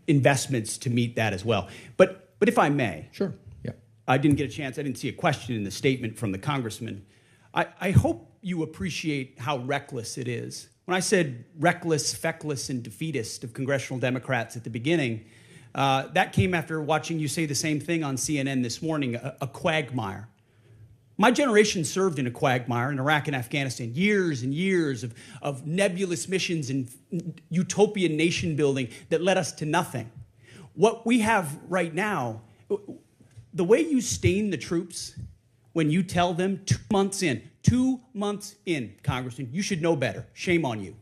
investments to meet that as well. But if I may, sure. Yeah. I didn't get a chance. I didn't see a question in the statement from the congressman. I hope you appreciate how reckless it is. When I said reckless, feckless, and defeatist of congressional Democrats at the beginning, that came after watching you say the same thing on CNN this morning, a quagmire. My generation served in a quagmire in Iraq and Afghanistan, years and years of nebulous missions and utopian nation building that led us to nothing. What we have right now, the way you stain the troops when you tell them 2 months in, Congressman, you should know better. Shame on you.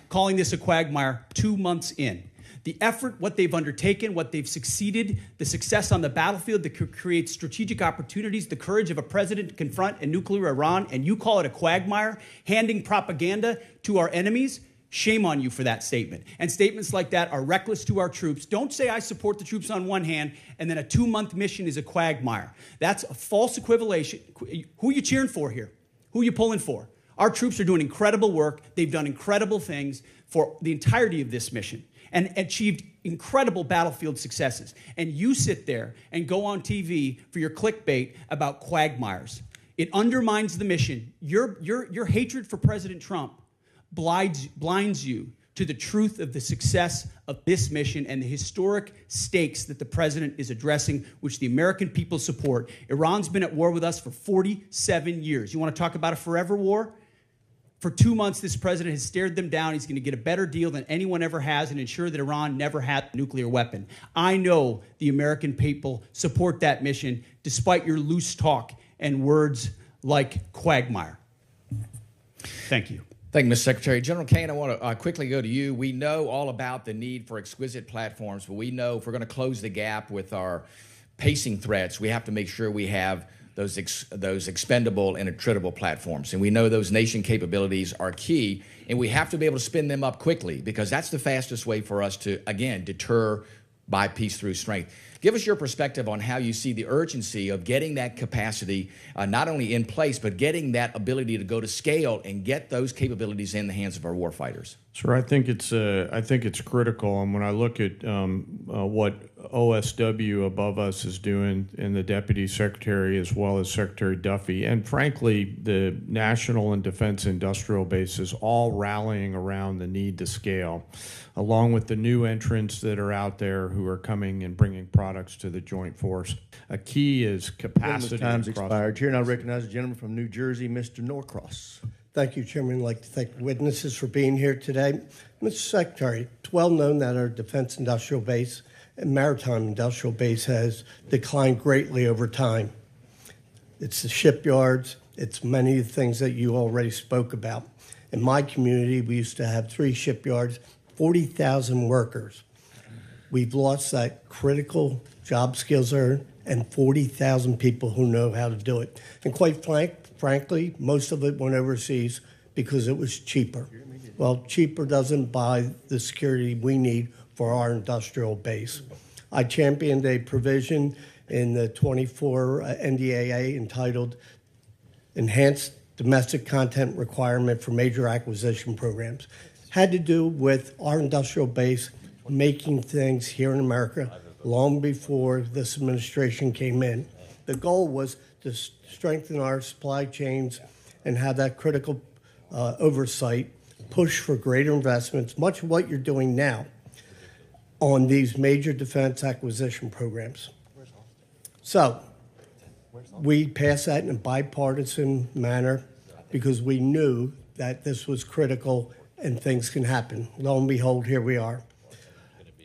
Calling this a quagmire 2 months in. The effort, what they've undertaken, what they've succeeded, the success on the battlefield that creates strategic opportunities, the courage of a president to confront a nuclear Iran, and you call it a quagmire, handing propaganda to our enemies. Shame on you for that statement. And statements like that are reckless to our troops. Don't say I support the troops on one hand, and then a 2-month mission is a quagmire. That's a false equivalation. Who are you cheering for here? Who are you pulling for? Our troops are doing incredible work. They've done incredible things for the entirety of this mission and achieved incredible battlefield successes. And you sit there and go on TV for your clickbait about quagmires. It undermines the mission. Your hatred for President Trump blinds you to the truth of the success of this mission and the historic stakes that the president is addressing, which the American people support. Iran's been at war with us for 47 years. You want to talk about a forever war? For 2 months, this president has stared them down. He's going to get a better deal than anyone ever has and ensure that Iran never had a nuclear weapon. I know the American people support that mission, despite your loose talk and words like quagmire. Thank you. Thank you, Mr. Secretary. General Kane, I want to quickly go to you. We know all about the need for exquisite platforms, but we know if we're going to close the gap with our pacing threats, we have to make sure we have those expendable and attritable platforms. And we know those nation capabilities are key, and we have to be able to spin them up quickly because that's the fastest way for us to, again, deter by peace through strength. Give us your perspective on how you see the urgency of getting that capacity not only in place, but getting that ability to go to scale and get those capabilities in the hands of our warfighters. Sir, I think it's critical, and when I look at what OSW above us is doing, and the Deputy Secretary as well as Secretary Duffy, and frankly the national and defense industrial bases all rallying around the need to scale, along with the new entrants that are out there who are coming and bringing products to the joint force. A key is capacity. Time's expired. Here, and I recognize the gentleman from New Jersey, Mr. Norcross. Thank you, Chairman. I'd like to thank the witnesses for being here today. Mr. Secretary, it's well known that our defense industrial base and maritime industrial base has declined greatly over time. It's the shipyards. It's many of the things that you already spoke about. In my community, we used to have 3 shipyards, 40,000 workers. We've lost that critical job skills there and 40,000 people who know how to do it. And quite frankly, most of it went overseas because it was cheaper. Well, cheaper doesn't buy the security we need for our industrial base. I championed a provision in the 24 NDAA entitled Enhanced Domestic Content Requirement for Major Acquisition Programs. Had to do with our industrial base making things here in America long before this administration came in. The goal was to strengthen our supply chains and have that critical oversight, push for greater investments, much of what you're doing now on these major defense acquisition programs. So we passed that in a bipartisan manner because we knew that this was critical and things can happen. Lo and behold, here we are.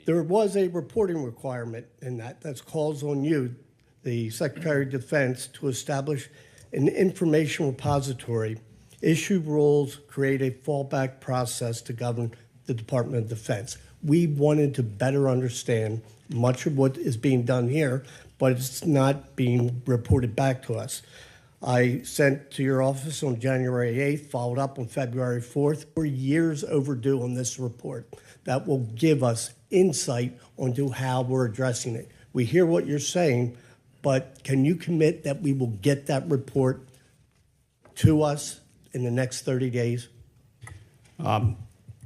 There was a reporting requirement in that calls on you, the Secretary of Defense, to establish an information repository, issue rules, create a fallback process to govern the Department of Defense. We wanted to better understand much of what is being done here, but it's not being reported back to us. I sent to your office on January 8th, followed up on February 4th. We're years overdue on this report that will give us insight onto how we're addressing it. We hear what you're saying, but can you commit that we will get that report to us in the next 30 days?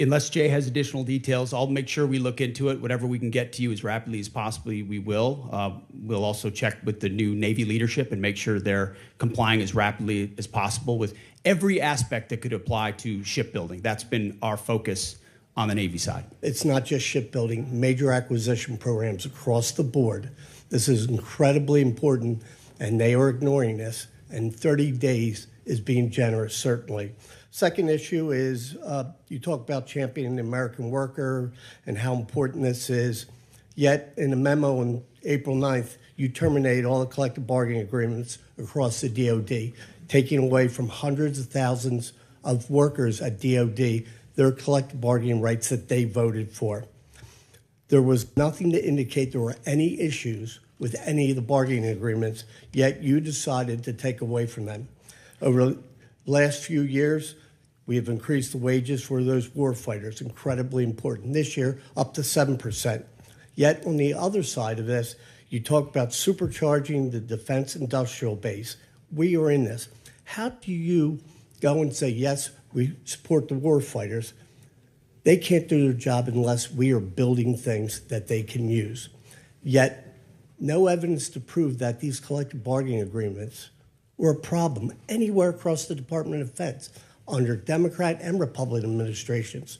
Unless Jay has additional details, I'll make sure we look into it. Whatever we can get to you as rapidly as possibly, we will. We'll also check with the new Navy leadership and make sure they're complying as rapidly as possible with every aspect that could apply to shipbuilding. That's been our focus on the Navy side. It's not just shipbuilding, major acquisition programs across the board. This is incredibly important, and they are ignoring this, and 30 days is being generous, certainly. Second issue is you talk about championing the American worker and how important this is, yet in a memo on April 9th, you terminate all the collective bargaining agreements across the DOD, taking away from hundreds of thousands of workers at DOD their collective bargaining rights that they voted for. There was nothing to indicate there were any issues with any of the bargaining agreements, yet you decided to take away from them. Over the last few years, we have increased the wages for those war fighters, incredibly important. This year, up to 7%. Yet on the other side of this, you talk about supercharging the defense industrial base. We are in this. How do you go and say, yes, we support the war fighters? They can't do their job unless we are building things that they can use. Yet, no evidence to prove that these collective bargaining agreements were a problem anywhere across the Department of Defense under Democrat and Republican administrations.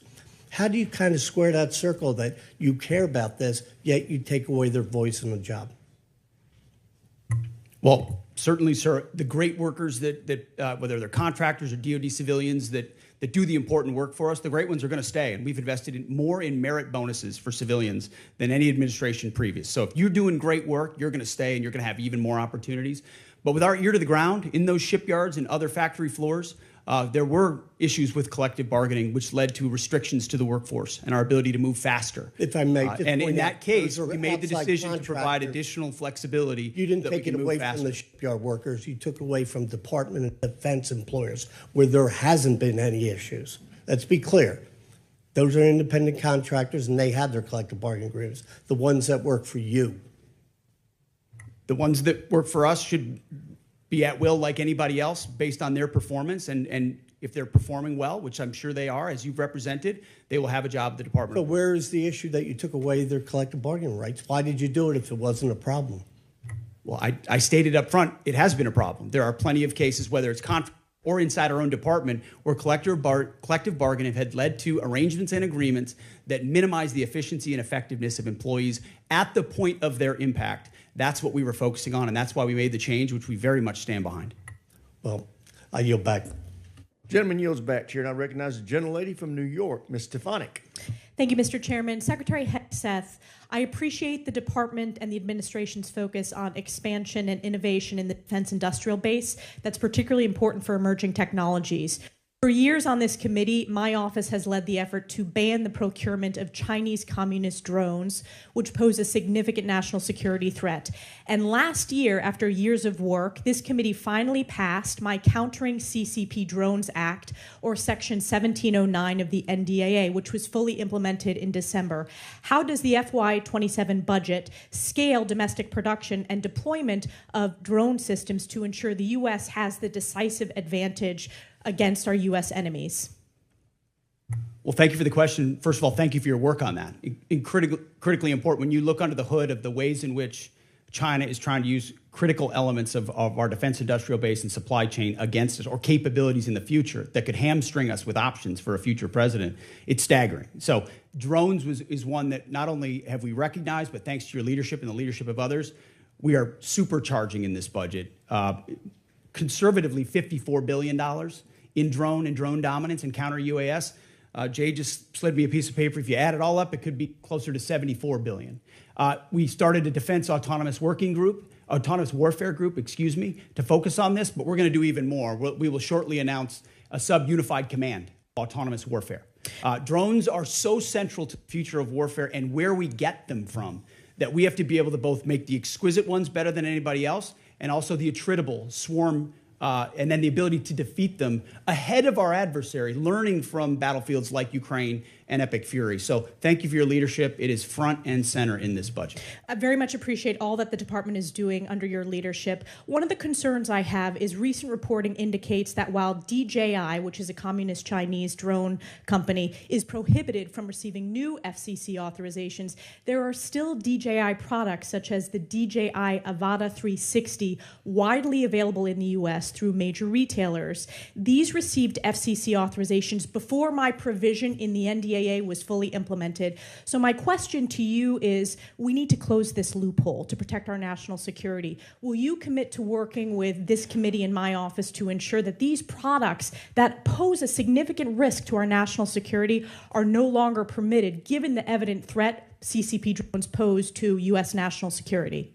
How do you kind of square that circle that you care about this, yet you take away their voice in the job? Well, certainly, sir, the great workers that whether they're contractors or DOD civilians that do the important work for us, the great ones are going to stay. And we've invested more in merit bonuses for civilians than any administration previous. So if you're doing great work, you're going to stay and you're going to have even more opportunities. But with our ear to the ground in those shipyards and other factory floors, there were issues with collective bargaining, which led to restrictions to the workforce and our ability to move faster. If I may, and in that case, we made the decision to provide additional flexibility. You didn't take it away from the shipyard workers. You took away from Department of Defense employers where there hasn't been any issues. Let's be clear. Those are independent contractors, and they have their collective bargaining agreements. The ones that work for you. The ones that work for us should be at will like anybody else based on their performance. And if they're performing well, which I'm sure they are, as you've represented, they will have a job at the department. So where is the issue that you took away their collective bargaining rights? Why did you do it if it wasn't a problem? Well, I stated up front, it has been a problem. There are plenty of cases, whether it's or inside our own department, where collective bargaining had led to arrangements and agreements that minimize the efficiency and effectiveness of employees at the point of their impact. That's what we were focusing on, and that's why we made the change, which we very much stand behind. Well, I yield back. Gentleman yields back, Chair, and I recognize the gentlelady from New York, Ms. Stefanik. Thank you, Mr. Chairman. Secretary Hegseth, I appreciate the department and the administration's focus on expansion and innovation in the defense industrial base. That's particularly important for emerging technologies. For years on this committee, my office has led the effort to ban the procurement of Chinese communist drones, which pose a significant national security threat. And last year, after years of work, this committee finally passed my Countering CCP Drones Act, or Section 1709 of the NDAA, which was fully implemented in December. How does the FY27 budget scale domestic production and deployment of drone systems to ensure the U.S. has the decisive advantage against our U.S. enemies? Well, thank you for the question. First of all, thank you for your work on that. Critically important. When you look under the hood of the ways in which China is trying to use critical elements of our defense industrial base and supply chain against us, or capabilities in the future that could hamstring us with options for a future president, it's staggering. So drones is one that not only have we recognized, but thanks to your leadership and the leadership of others, we are supercharging in this budget. Conservatively, $54 billion in drone and drone dominance and counter UAS. Jay just slid me a piece of paper. If you add it all up, it could be closer to $74 billion. We started a defense autonomous warfare group, to focus on this, but we're going to do even more. We will shortly announce a sub-unified command, autonomous warfare. Drones are so central to the future of warfare and where we get them from that we have to be able to both make the exquisite ones better than anybody else and also the attritable swarm, and then the ability to defeat them ahead of our adversary, learning from battlefields like Ukraine and Epic Fury. So thank you for your leadership. It is front and center in this budget. I very much appreciate all that the department is doing under your leadership. One of the concerns I have is recent reporting indicates that while DJI, which is a communist Chinese drone company, is prohibited from receiving new FCC authorizations, there are still DJI products such as the DJI Avata 360 widely available in the U.S. through major retailers. These received FCC authorizations before my provision in the NDAA was fully implemented. So my question to you is, we need to close this loophole to protect our national security. Will you commit to working with this committee in my office to ensure that these products that pose a significant risk to our national security are no longer permitted, given the evident threat CCP drones pose to U.S. national security?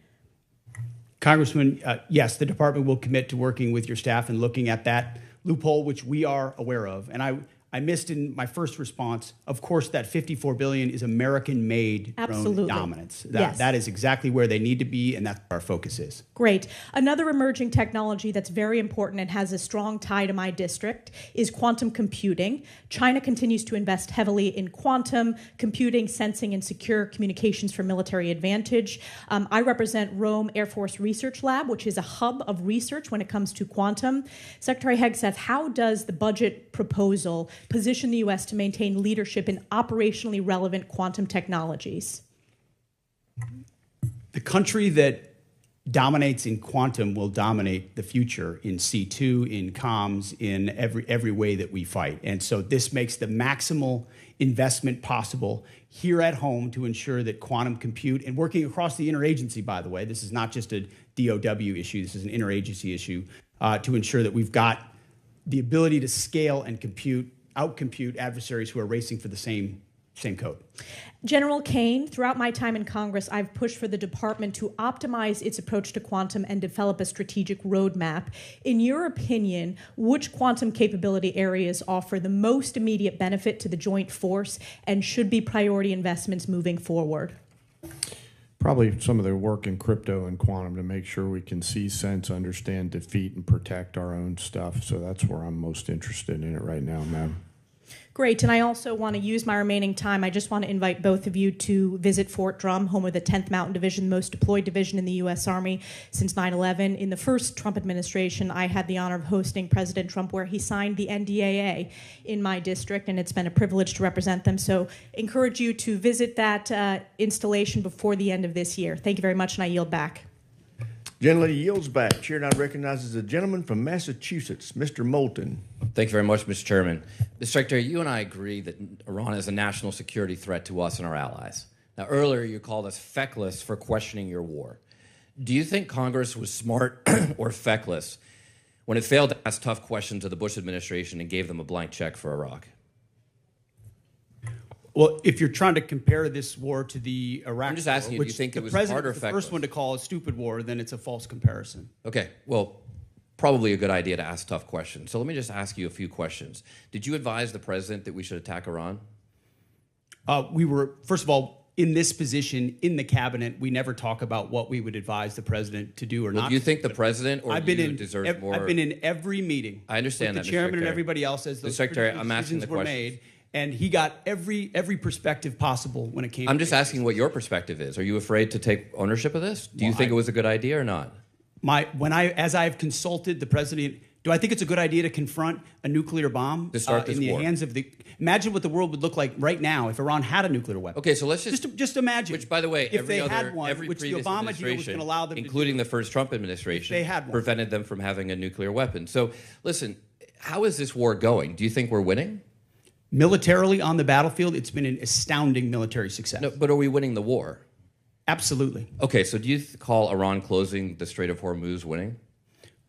Congressman, yes, the department will commit to working with your staff and looking at that loophole, which we are aware of. And I missed in my first response, of course, that $54 billion is American-made drone dominance. That is exactly where they need to be, and that's where our focus is. Great. Another emerging technology that's very important and has a strong tie to my district is quantum computing. China continues to invest heavily in quantum computing, sensing, and secure communications for military advantage. I represent Rome Air Force Research Lab, which is a hub of research when it comes to quantum. Secretary Hegseth, how does the budget proposal position the U.S. to maintain leadership in operationally relevant quantum technologies? The country that dominates in quantum will dominate the future in C2, in comms, in every way that we fight. And so this makes the maximal investment possible here at home to ensure that quantum compute, and working across the interagency, by the way, this is not just a DOW issue, this is an interagency issue, to ensure that we've got the ability to scale and outcompute adversaries who are racing for the same code. General Kane, throughout my time in Congress, I've pushed for the department to optimize its approach to quantum and develop a strategic roadmap. In your opinion, which quantum capability areas offer the most immediate benefit to the joint force and should be priority investments moving forward? Probably some of the work in crypto and quantum to make sure we can see, sense, understand, defeat, and protect our own stuff. So that's where I'm most interested in it right now, ma'am. Great, and I also want to use my remaining time. I just want to invite both of you to visit Fort Drum, home of the 10th Mountain Division, the most deployed division in the U.S. Army since 9/11. In the first Trump administration, I had the honor of hosting President Trump, where he signed the NDAA in my district, and it's been a privilege to represent them. So encourage you to visit that installation before the end of this year. Thank you very much, and I yield back. Gentlelady yields back. Chair now recognizes a gentleman from Massachusetts, Mr. Moulton. Thank you very much, Mr. Chairman. Mr. Secretary, you and I agree that Iran is a national security threat to us and our allies. Now, earlier you called us feckless for questioning your war. Do you think Congress was smart or feckless when it failed to ask tough questions of the Bush administration and gave them a blank check for Iraq? Well, if you're trying to compare this war to the Iraq I'm just asking war, if you think it was hard or feckless. the first one to call a stupid war, then it's a false comparison. Okay, well, probably a good idea to ask tough questions. So let me just ask you a few questions. Did you advise the president that we should attack Iran? We were, first of all, in this position in the cabinet, we never talk about what we would advise the president to do or not. Do you think the president or you deserves more? I've been in every meeting. I understand with that, the chairman Mr. and everybody else as Mr. those Secretary, I'm asking decisions the were questions. made, and he got every perspective possible when it came. I'm to just asking what your perspective is. Are you afraid to take ownership of this? Do you think it was a good idea or not? As I've consulted the president, do I think it's a good idea to confront a nuclear bomb To start this in the war. hands of the? Imagine what the world would look like right now if Iran had a nuclear weapon. Okay, so let's just imagine. Which, by the way, if every they other, had one, every which the previous Obama deal was administration, going to allow them, including the first Trump administration, they had one. prevented them from having a nuclear weapon. So, listen, how is this war going? Do you think we're winning? Militarily on the battlefield, it's been an astounding military success. No, but are we winning the war? Absolutely. Okay, so do you call Iran closing the Strait of Hormuz winning?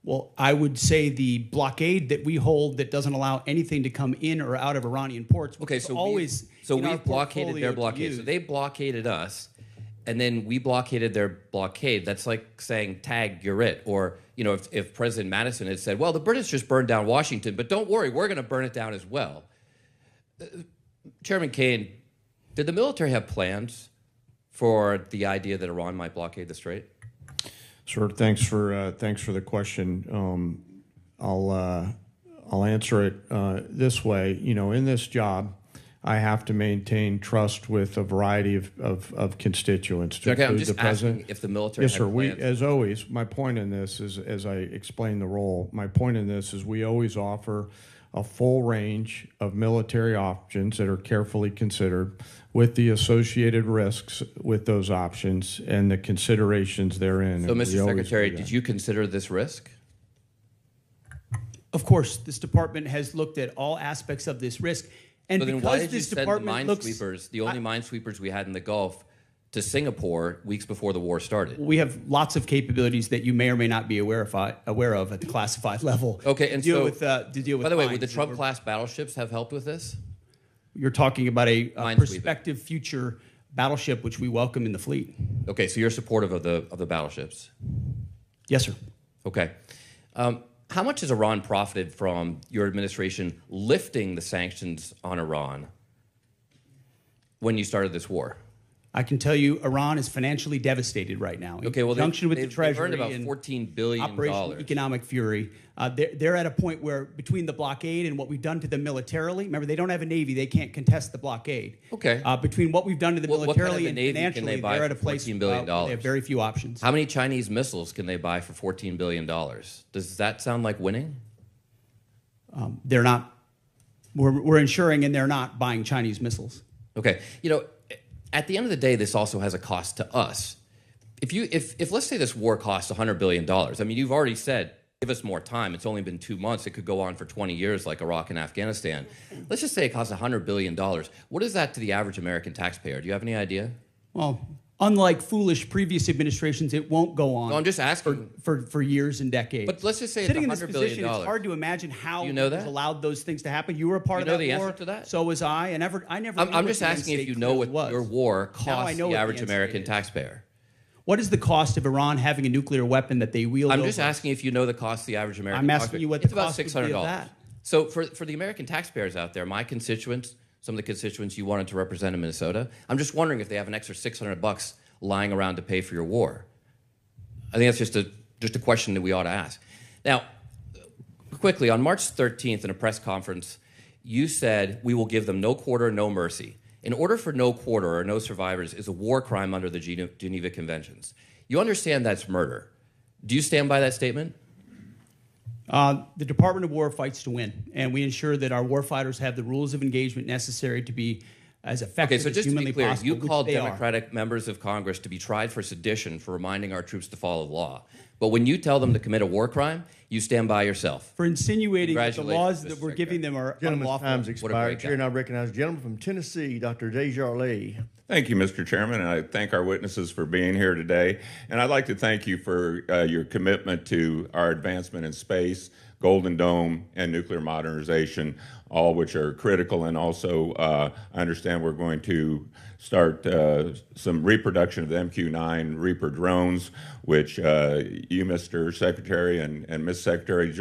Well, I would say the blockade that we hold that doesn't allow anything to come in or out of Iranian ports. Okay, so always we've blockaded their blockade. So they blockaded us, and then we blockaded their blockade. That's like saying, "Tag, you're it." Or if President Madison had said, "Well, the British just burned down Washington, but don't worry, we're going to burn it down as well." Chairman Kaine, did the military have plans for the idea that Iran might blockade the strait? Sir, thanks for the question. I'll answer it this way. In this job, I have to maintain trust with a variety of constituents. To Okay, I'm include just the president. asking if the military Yes, had sir. plans. As always, my point in this is, as I explain the role, my point in this is we always offer a full range of military options that are carefully considered with the associated risks with those options and the considerations therein. So, And we Mr. always Secretary, do that. did you consider this risk? Of course, this department has looked at all aspects of this risk. And So then because why did you this send the department looks, minesweepers, the only minesweepers we had in the Gulf, to Singapore weeks before the war started? we have lots of capabilities that you may or may not be aware of at the classified level. Okay, and to deal so, with, to deal with by the way, would mines. the Trump-class battleships have helped with this? You're talking about a Minesweeping. prospective future battleship, which we welcome in the fleet. Okay, so you're supportive of the battleships? Yes, sir. Okay. How much has Iran profited from your administration lifting the sanctions on Iran when you started this war? I can tell you Iran is financially devastated right now. Okay, well, in conjunction with the they've Treasury earned about and $14 billion. Operation Economic Fury. They're at a point where between the blockade and what we've done to them militarily, remember, they don't have a Navy. They can't contest the blockade. Okay. Between what we've done to them What kind of militarily a and Navy can financially, they buy they're at a for place $14 billion? where they have very few options. How many Chinese missiles can they buy for $14 billion? Does that sound like winning? They're not. We're ensuring, and they're not buying Chinese missiles. Okay. At the end of the day, this also has a cost to us. If let's say this war costs $100 billion, I mean, you've already said, give us more time. It's only been 2 months. It could go on for 20 years like Iraq and Afghanistan. Let's just say it costs $100 billion. What is that to the average American taxpayer? Do you have any idea? Well, unlike foolish previous administrations, it won't go on. No, I'm just asking. For years and decades. But let's just say it's sitting in this $100 billion. position, it's hard to imagine how You know it was that? allowed those things to happen. You were a part You of know that the war. answer to that? So was I. I never. I'm just asking if you know what your war Now I costs know the what the average answer American is. taxpayer. What is the cost of Iran having a nuclear weapon that they wield? I'm over just us? asking if you know the cost of the average American I'm asking taxpayer. you what It's the about cost would $600. be of that. So for the American taxpayers out there, my constituents, some of the constituents you wanted to represent in Minnesota, I'm just wondering if they have an extra $600 lying around to pay for your war. I think that's just a question that we ought to ask. Now, quickly, on March 13th in a press conference, you said, we will give them no quarter, no mercy. In order for no quarter or no survivors is a war crime under the Geneva Conventions. You understand that's murder. Do you stand by that statement? The Department of War fights to win, and we ensure that our warfighters have the rules of engagement necessary to be as effective Okay, so as just to humanly be clear, possible. you which called they are. Democratic members of Congress to be tried for sedition for reminding our troops to follow the law. But when you tell them to commit a war crime, you stand by yourself. For insinuating that the laws Congratulations, that Mr. we're giving them are Gentleman's unlawful. time's What a great expired. Chair now recognize the gentleman from Tennessee, Dr. Desjardins. Thank you, Mr. Chairman, and I thank our witnesses for being here today. And I'd like to thank you for your commitment to our advancement in space. Golden Dome, and nuclear modernization, all which are critical. And also, I understand we're going to start some reproduction of the MQ-9 Reaper drones, which you, Mr. Secretary, and Ms. Secretary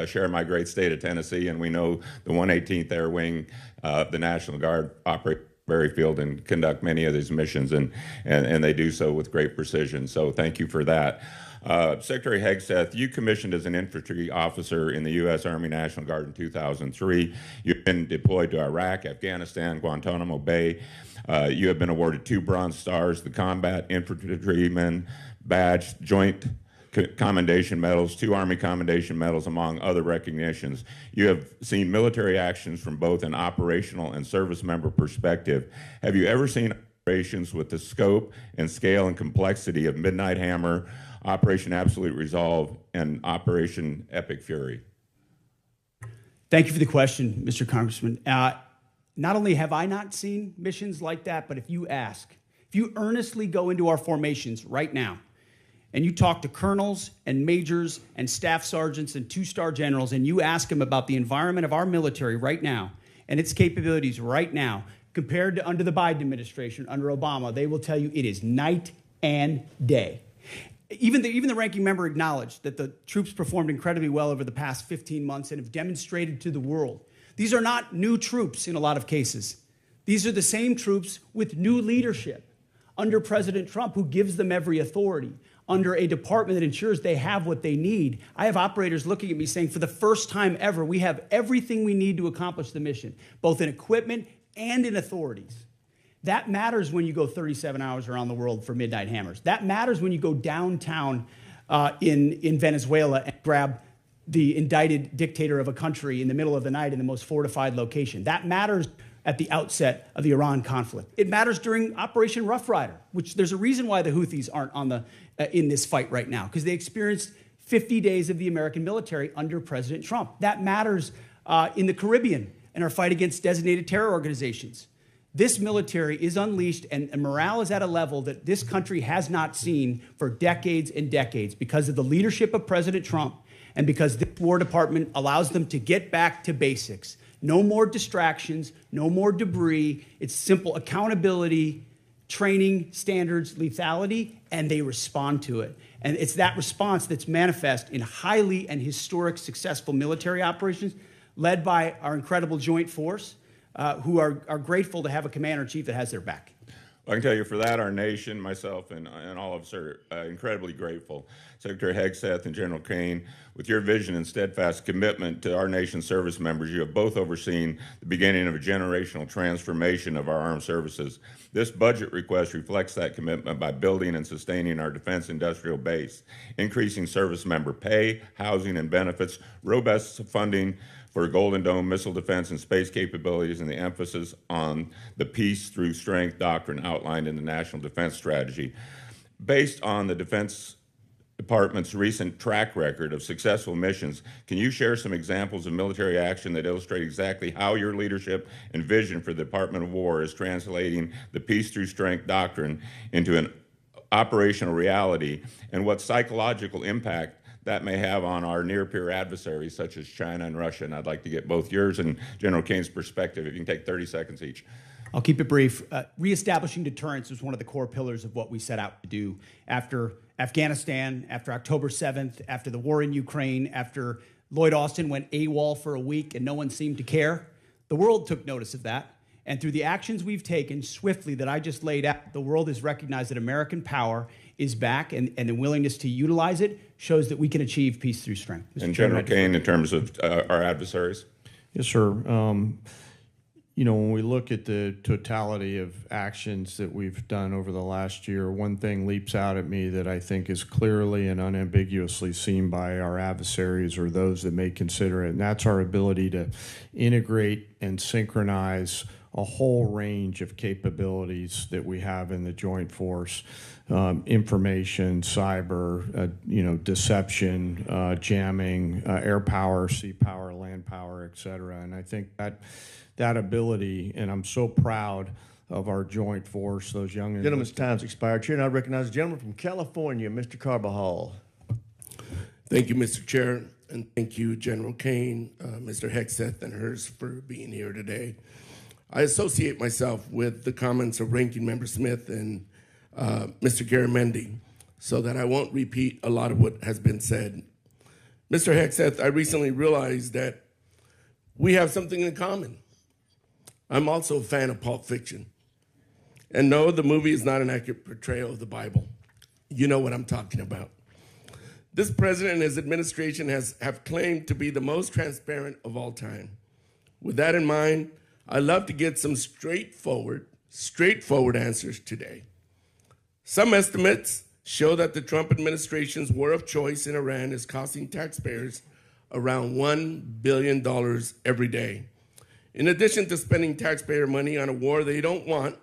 share my great state of Tennessee, and we know the 118th Air Wing, the National Guard, operate Berry Field and conduct many of these missions, and they do so with great precision. So thank you for that. Secretary Hegseth, you commissioned as an infantry officer in the U.S. Army National Guard in 2003. You've been deployed to Iraq, Afghanistan, Guantanamo Bay. You have been awarded 2 Bronze Stars, the Combat Infantryman Badge, Joint Commendation Medals, 2 Army Commendation Medals, among other recognitions. You have seen military actions from both an operational and service member perspective. Have you ever seen operations with the scope and scale and complexity of Midnight Hammer, Operation Absolute Resolve, and Operation Epic Fury? Thank you for the question, Mr. Congressman. Not only have I not seen missions like that, but if you earnestly go into our formations right now, and you talk to colonels and majors and staff sergeants and 2-star generals, and you ask them about the environment of our military right now and its capabilities right now, compared to under the Biden administration, under Obama, they will tell you it is night and day. Even the ranking member acknowledged that the troops performed incredibly well over the past 15 months and have demonstrated to the world. These are not new troops in a lot of cases. These are the same troops with new leadership under President Trump, who gives them every authority, under a department that ensures they have what they need. I have operators looking at me saying, for the first time ever, we have everything we need to accomplish the mission, both in equipment and in authorities. That matters when you go 37 hours around the world for Midnight Hammers. That matters when you go downtown in Venezuela and grab the indicted dictator of a country in the middle of the night in the most fortified location. That matters at the outset of the Iran conflict. It matters during Operation Rough Rider, which there's a reason why the Houthis aren't on in this fight right now, because they experienced 50 days of the American military under President Trump. That matters in the Caribbean in our fight against designated terror organizations. This military is unleashed, and morale is at a level that this country has not seen for decades and decades because of the leadership of President Trump and because the War Department allows them to get back to basics. No more distractions, no more debris. It's simple accountability, training, standards, lethality, and they respond to it. And it's that response that's manifest in highly and historic successful military operations led by our incredible joint force, who are grateful to have a commander-in-chief that has their back. Well, I can tell you for that, our nation, myself, and all of us are incredibly grateful. Secretary Hegseth and General Kane, with your vision and steadfast commitment to our nation's service members, you have both overseen the beginning of a generational transformation of our armed services. This budget request reflects that commitment by building and sustaining our defense industrial base, increasing service member pay, housing, and benefits, robust funding for Golden Dome missile defense and space capabilities, and the emphasis on the peace through strength doctrine outlined in the National Defense Strategy. Based on the Defense Department's recent track record of successful missions, can you share some examples of military action that illustrate exactly how your leadership and vision for the Department of War is translating the peace through strength doctrine into an operational reality, and what psychological impact that may have on our near-peer adversaries such as China and Russia? And I'd like to get both yours and General Kane's perspective. If you can take 30 seconds each. I'll keep it brief. Reestablishing deterrence was one of the core pillars of what we set out to do after Afghanistan, after October 7th, after the war in Ukraine, after Lloyd Austin went AWOL for a week and no one seemed to care. The world took notice of that. And through the actions we've taken swiftly that I just laid out, the world has recognized that American power is back, and the willingness to utilize it shows that we can achieve peace through strength. And General Kane, in terms of our adversaries? Yes, sir. You know, when we look at the totality of actions that we've done over the last year, one thing leaps out at me that I think is clearly and unambiguously seen by our adversaries or those that may consider it, and that's our ability to integrate and synchronize a whole range of capabilities that we have in the joint force, information, cyber, deception, jamming, air power, sea power, land power, et cetera. And I think that ability, and I'm so proud of our joint force, those young... Gentleman's time's expired. Chair, and I recognize the gentleman from California, Mr. Carbajal. Thank you, Mr. Chair. and thank you, General Kane, Mr. Hegseth, and Hers for being here today. I associate myself with the comments of Ranking Member Smith and Mr. Garamendi, so that I won't repeat a lot of what has been said. Mr. Hegseth, I recently realized that we have something in common. I'm also a fan of Pulp Fiction. And no, the movie is not an accurate portrayal of the Bible. You know what I'm talking about. This president and his administration have claimed to be the most transparent of all time. With that in mind, I'd love to get some straightforward answers today. Some estimates show that the Trump administration's war of choice in Iran is costing taxpayers around $1 billion every day. In addition to spending taxpayer money on a war they don't want,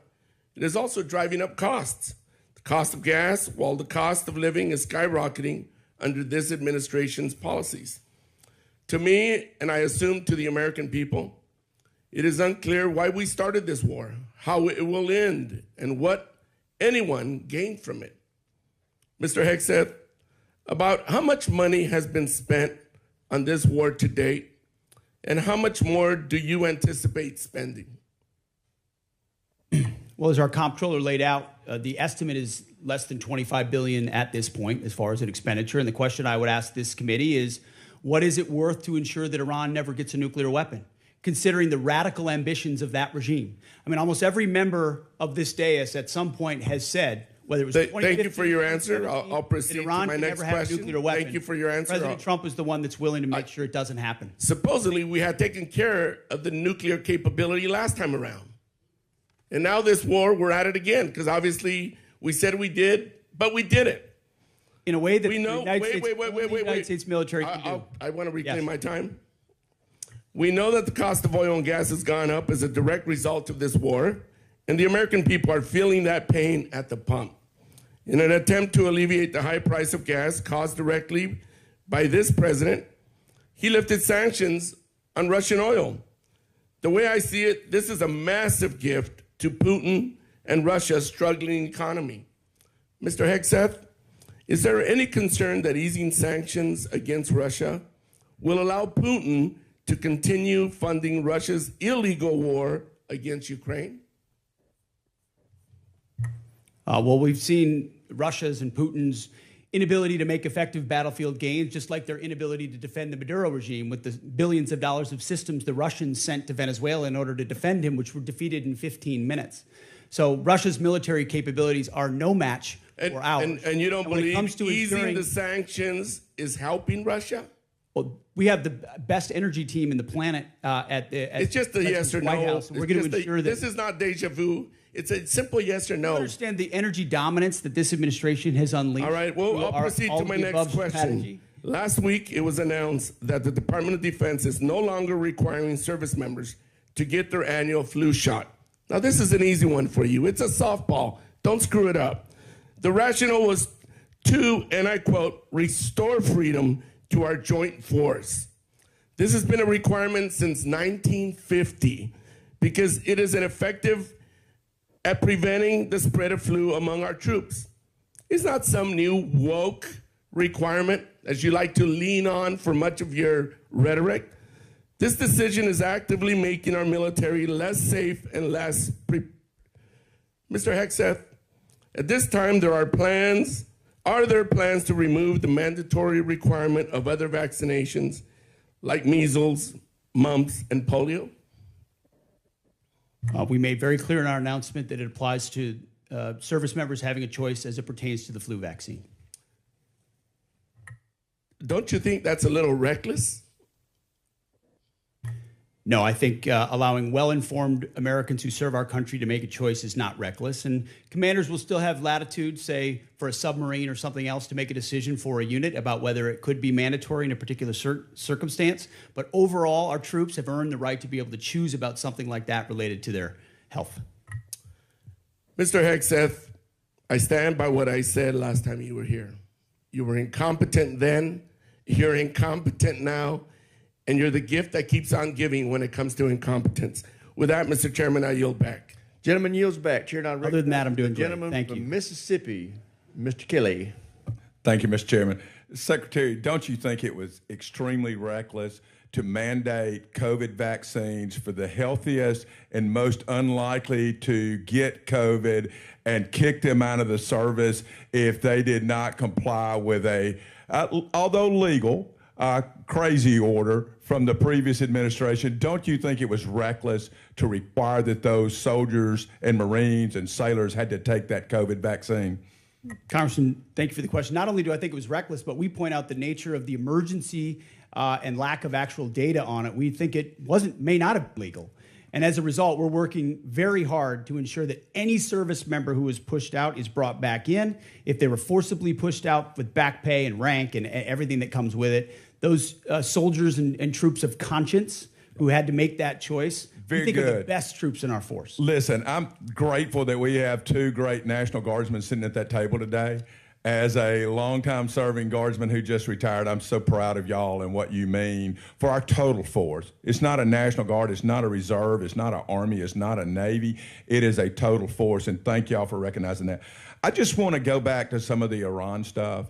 it is also driving up costs. The cost of gas, while the cost of living is skyrocketing under this administration's policies. To me, and I assume to the American people, it is unclear why we started this war, how it will end, and what anyone gained from it. Mr. Hegseth, about how much money has been spent on this war to date, and how much more do you anticipate spending? Well, as our comptroller laid out, the estimate is less than $25 billion at this point as far as an expenditure. And the question I would ask this committee is, what is it worth to ensure that Iran never gets a nuclear weapon, considering the radical ambitions of that regime? I mean, almost every member of this dais at some point has said, whether it was thank you for your answer. I'll proceed to my next question. Thank you for your answer. President Trump is the one that's willing to make sure it doesn't happen. Supposedly, we had taken care of the nuclear capability last time around. And now this war, we're at it again, because obviously we said we did, but we didn't. In a way that we know, the United States military can do. I want to reclaim my time. We know that the cost of oil and gas has gone up as a direct result of this war, and the American people are feeling that pain at the pump. In an attempt to alleviate the high price of gas caused directly by this president, he lifted sanctions on Russian oil. The way I see it, this is a massive gift to Putin and Russia's struggling economy. Mr. Hegseth, is there any concern that easing sanctions against Russia will allow Putin to continue funding Russia's illegal war against Ukraine? Well, we've seen Russia's and Putin's inability to make effective battlefield gains, just like their inability to defend the Maduro regime with the billions of dollars of systems the Russians sent to Venezuela in order to defend him, which were defeated in 15 minutes. So Russia's military capabilities are no match for ours. And you don't believe easing the sanctions is helping Russia? Well, we have the best energy team in the planet it's just a yes or White no. House. We're going to ensure that this is not deja vu. It's a simple yes or no. I understand the energy dominance that this administration has unleashed. All right, well, I'll proceed to my next question. Last week, it was announced that the Department of Defense is no longer requiring service members to get their annual flu shot. Now, this is an easy one for you. It's a softball. Don't screw it up. The rationale was to, and I quote, restore freedom to our joint force. This has been a requirement since 1950 because it is an effective at preventing the spread of flu among our troops. It's not some new woke requirement, as you like to lean on for much of your rhetoric. This decision is actively making our military less safe and less Mr. Hegseth, at this time are there plans to remove the mandatory requirement of other vaccinations like measles, mumps, and polio? We made very clear in our announcement that it applies to service members having a choice as it pertains to the flu vaccine. Don't you think that's a little reckless? No, I think allowing well-informed Americans who serve our country to make a choice is not reckless. And commanders will still have latitude, say, for a submarine or something else to make a decision for a unit about whether it could be mandatory in a particular circumstance. But overall, our troops have earned the right to be able to choose about something like that related to their health. Mr. Hegseth, I stand by what I said last time you were here. You were incompetent then, you're incompetent now, and you're the gift that keeps on giving when it comes to incompetence. With that, Mr. Chairman, I yield back. Gentleman yields back. Chair, other than that, I'm doing great. Gentleman Thank from you. Mississippi, Mr. Kelly. Thank you, Mr. Chairman. Secretary, don't you think it was extremely reckless to mandate COVID vaccines for the healthiest and most unlikely to get COVID and kick them out of the service if they did not comply with a, although legal, crazy order from the previous administration? Don't you think it was reckless to require that those soldiers and Marines and sailors had to take that COVID vaccine? Congressman, thank you for the question. Not only do I think it was reckless, but we point out the nature of the emergency and lack of actual data on it. We think it may not have been legal. And as a result, we're working very hard to ensure that any service member who was pushed out is brought back in. If they were forcibly pushed out with back pay and rank and everything that comes with it, those soldiers and troops of conscience who had to make that choice, we think are the best troops in our force. Listen, I'm grateful that we have two great National Guardsmen sitting at that table today. As a longtime serving Guardsman who just retired, I'm so proud of y'all and what you mean for our total force. It's not a National Guard, it's not a reserve, it's not an Army, it's not a Navy. It is a total force, and thank y'all for recognizing that. I just want to go back to some of the Iran stuff.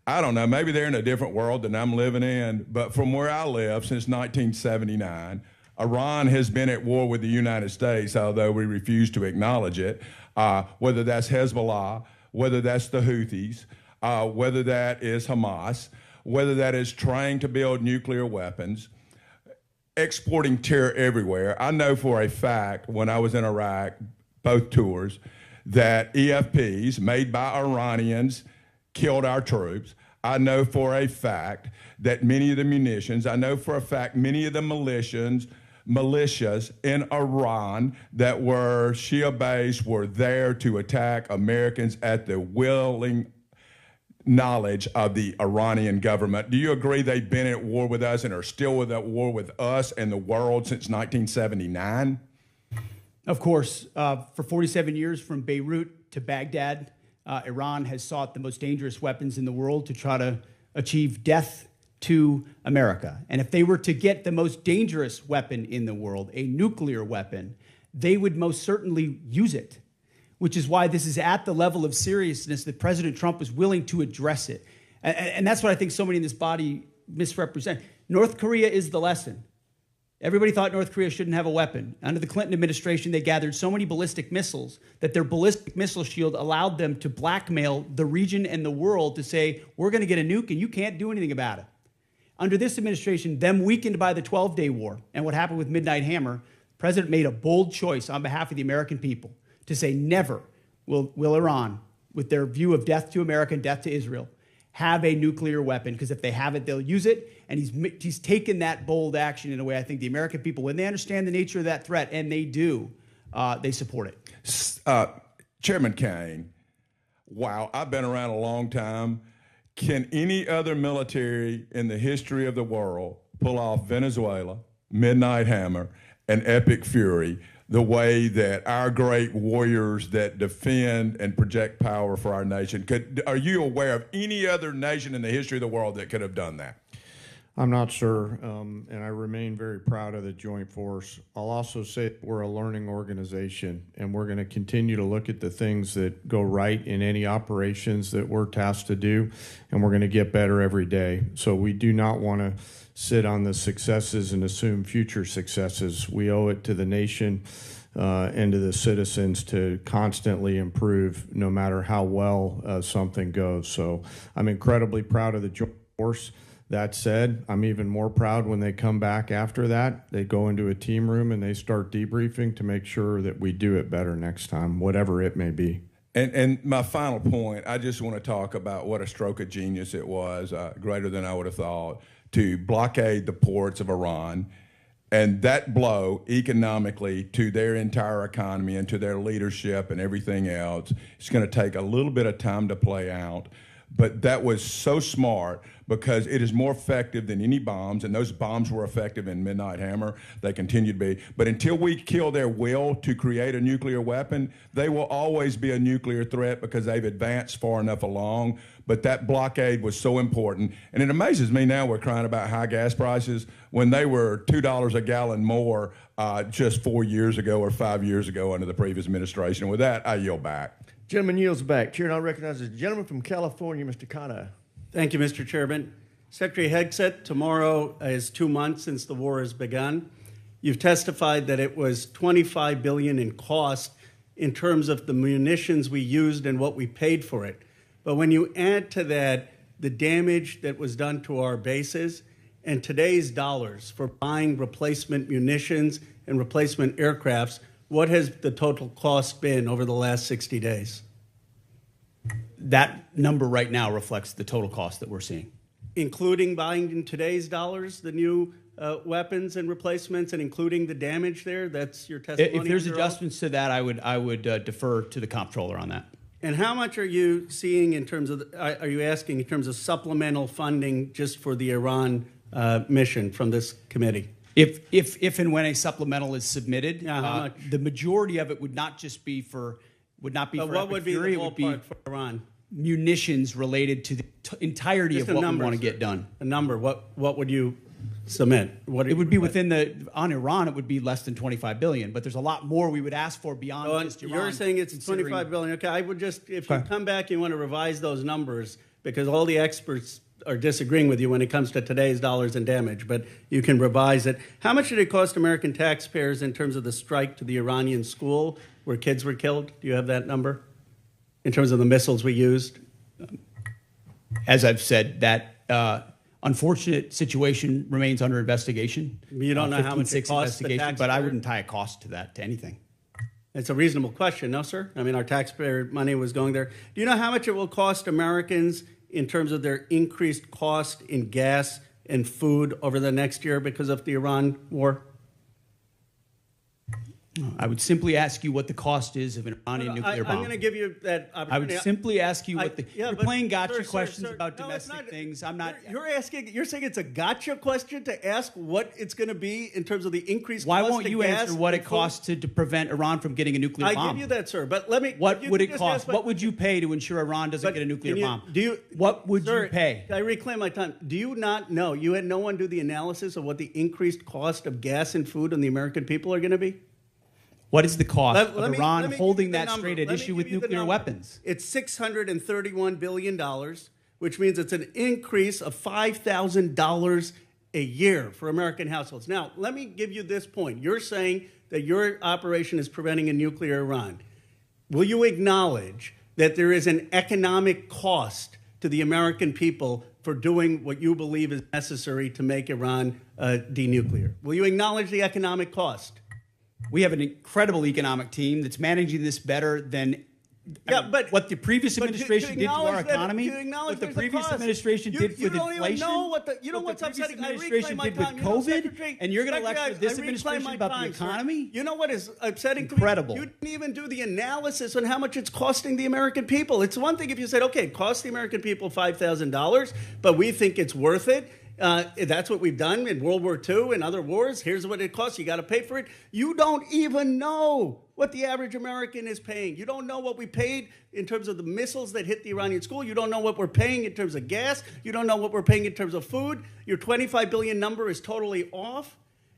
I don't know, maybe they're in a different world than I'm living in, but from where I live since 1979, Iran has been at war with the United States, although we refuse to acknowledge it, whether that's Hezbollah, whether that's the Houthis, whether that is Hamas, whether that is trying to build nuclear weapons, exporting terror everywhere. I know for a fact when I was in Iraq, both tours, that EFPs made by Iranians killed our troops. I know for a fact that many of the munitions, I know for a fact many of the militias in Iran that were Shia-based were there to attack Americans at the willing knowledge of the Iranian government. Do you agree they've been at war with us and are still at war with us and the world since 1979? Of course. For 47 years, from Beirut to Baghdad, Iran has sought the most dangerous weapons in the world to try to achieve death to America. And if they were to get the most dangerous weapon in the world, a nuclear weapon, they would most certainly use it, which is why this is at the level of seriousness that President Trump is willing to address it. And that's what I think so many in this body misrepresent. North Korea is the lesson. Everybody thought North Korea shouldn't have a weapon. Under the Clinton administration, they gathered so many ballistic missiles that their ballistic missile shield allowed them to blackmail the region and the world to say, we're going to get a nuke and you can't do anything about it. Under this administration, them weakened by the 12-day war and what happened with Midnight Hammer, the president made a bold choice on behalf of the American people to say never will Iran, with their view of death to America and death to Israel, have a nuclear weapon, because if they have it, they'll use it. And he's taken that bold action in a way I think the American people, when they understand the nature of that threat, and they do, they support it. Chairman Kane, wow, I've been around a long time. Can any other military in the history of the world pull off Venezuela, Midnight Hammer, and Epic Fury the way that our great warriors that defend and project power for our nation? Are you aware of any other nation in the history of the world that could have done that? I'm not sure, and I remain very proud of the Joint Force. I'll also say we're a learning organization, and we're going to continue to look at the things that go right in any operations that we're tasked to do, and we're going to get better every day. So we do not want to sit on the successes and assume future successes. We owe it to the nation and to the citizens to constantly improve no matter how well something goes. So I'm incredibly proud of the Joint Force. That said, I'm even more proud when they come back after that. They go into a team room and they start debriefing to make sure that we do it better next time, whatever it may be. And my final point, I just want to talk about what a stroke of genius it was, greater than I would have thought, to blockade the ports of Iran. And that blow economically to their entire economy and to their leadership and everything else, it's going to take a little bit of time to play out. But that was so smart because it is more effective than any bombs, and those bombs were effective in Midnight Hammer. They continue to be. But until we kill their will to create a nuclear weapon, they will always be a nuclear threat because they've advanced far enough along. But that blockade was so important. And it amazes me now we're crying about high gas prices when they were $2 a gallon more just 4 years ago or 5 years ago under the previous administration. And with that, I yield back. Gentleman yields back. Chair, and I recognize the gentleman from California, Mr. Khanna. Thank you, Mr. Chairman. Secretary Hegseth, tomorrow is 2 months since the war has begun. You've testified that it was $25 billion in cost in terms of the munitions we used and what we paid for it. But when you add to that the damage that was done to our bases and today's dollars for buying replacement munitions and replacement aircrafts, what has the total cost been over the last 60 days? That number right now reflects the total cost that we're seeing. Including buying in today's dollars the new weapons and replacements, and including the damage there? That's your testimony? If there's adjustments to that, I would defer to the comptroller on that. And how much are you seeing in terms of, are you asking in terms of supplemental funding just for the Iran mission from this committee? If and when a supplemental is submitted, how much? The majority of it would not just be for, But what would be the ballpark for Iran? Munitions related to the entirety Just of what we number, want to sir. get done. A number. What would you submit? It would be within on Iran, it would be less than $25 billion, but there's a lot more we would ask for beyond just Iran. You're saying it's $25 billion. Okay, I would just, if you come back, you want to revise those numbers, because all the experts are disagreeing with you when it comes to today's dollars and damage, but you can revise it. How much did it cost American taxpayers in terms of the strike to the Iranian school where kids were killed? Do you have that number? In terms of the missiles we used? As I've said, that unfortunate situation remains under investigation. You don't know how much it costs the taxpayer? But I wouldn't tie a cost to that, to anything. It's a reasonable question, no, sir? I mean, our taxpayer money was going there. Do you know how much it will cost Americans in terms of their increased cost in gas and food over the next year because of the Iran war? I would simply ask you what the cost is of an Iranian nuclear bomb. I'm going to give you that opportunity. I would simply ask you what the... you're playing gotcha sir, questions sir, about no, domestic things. I'm not... You're saying it's a gotcha question to ask what it's going to be in terms of the increased Why cost won't of you gas answer what and it costs to prevent Iran from getting a nuclear bomb? I give you that, sir. But let me... What would it cost? What would you pay to ensure Iran doesn't get a nuclear bomb? What would you pay? I reclaim my time. Do you not know? You had no one do the analysis of what the increased cost of gas and food on the American people are going to be? What is the cost of Iran holding that straight at issue with nuclear weapons? It's $631 billion, which means it's an increase of $5,000 a year for American households. Now, let me give you this point. You're saying that your operation is preventing a nuclear Iran. Will you acknowledge that there is an economic cost to the American people for doing what you believe is necessary to make Iran denuclear? Will you acknowledge the economic cost? We have an incredible economic team that's managing this better than what the previous administration did to our economy, what the previous administration did with inflation, what the previous administration did with COVID, and you're going to lecture this administration about the economy? You know what is upsetting? Incredible. You didn't even do the analysis on how much it's costing the American people. It's one thing if you said, okay, it costs the American people $5,000, but we think it's worth it. That's what we've done in World War II and other wars. Here's what it costs. You got to pay for it. You don't even know what the average American is paying. You don't know what we paid in terms of the missiles that hit the Iranian school. You don't know what we're paying in terms of gas. You don't know what we're paying in terms of food. Your 25 billion number is totally off.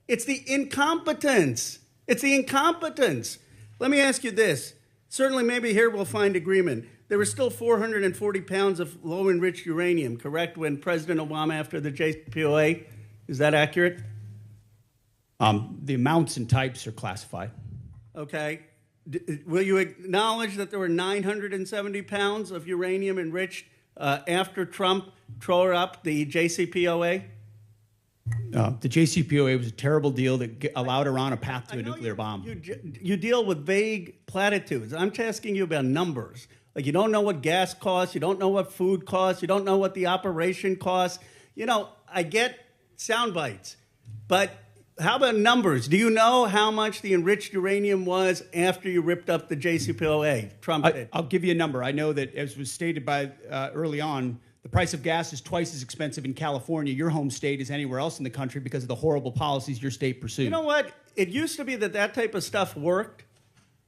It's the incompetence. It's the incompetence. Let me ask you this. Certainly, maybe here we'll find agreement. There were still 440 pounds of low-enriched uranium, correct, when President Obama, after the JCPOA? Is that accurate? The amounts and types are classified. Okay. Will you acknowledge that there were 970 pounds of uranium enriched after Trump tore up the JCPOA? The JCPOA was a terrible deal that allowed Iran a path to a nuclear bomb. You deal with vague platitudes. I'm asking you about numbers. Like, you don't know what gas costs, you don't know what food costs, you don't know what the operation costs. You know, I get sound bites, but how about numbers? Do you know how much the enriched uranium was after you ripped up the JCPOA? Trump did. I'll give you a number. I know that, as was stated by early on, the price of gas is twice as expensive in California, your home state, as anywhere else in the country because of the horrible policies your state pursued. You know what? It used to be that type of stuff worked,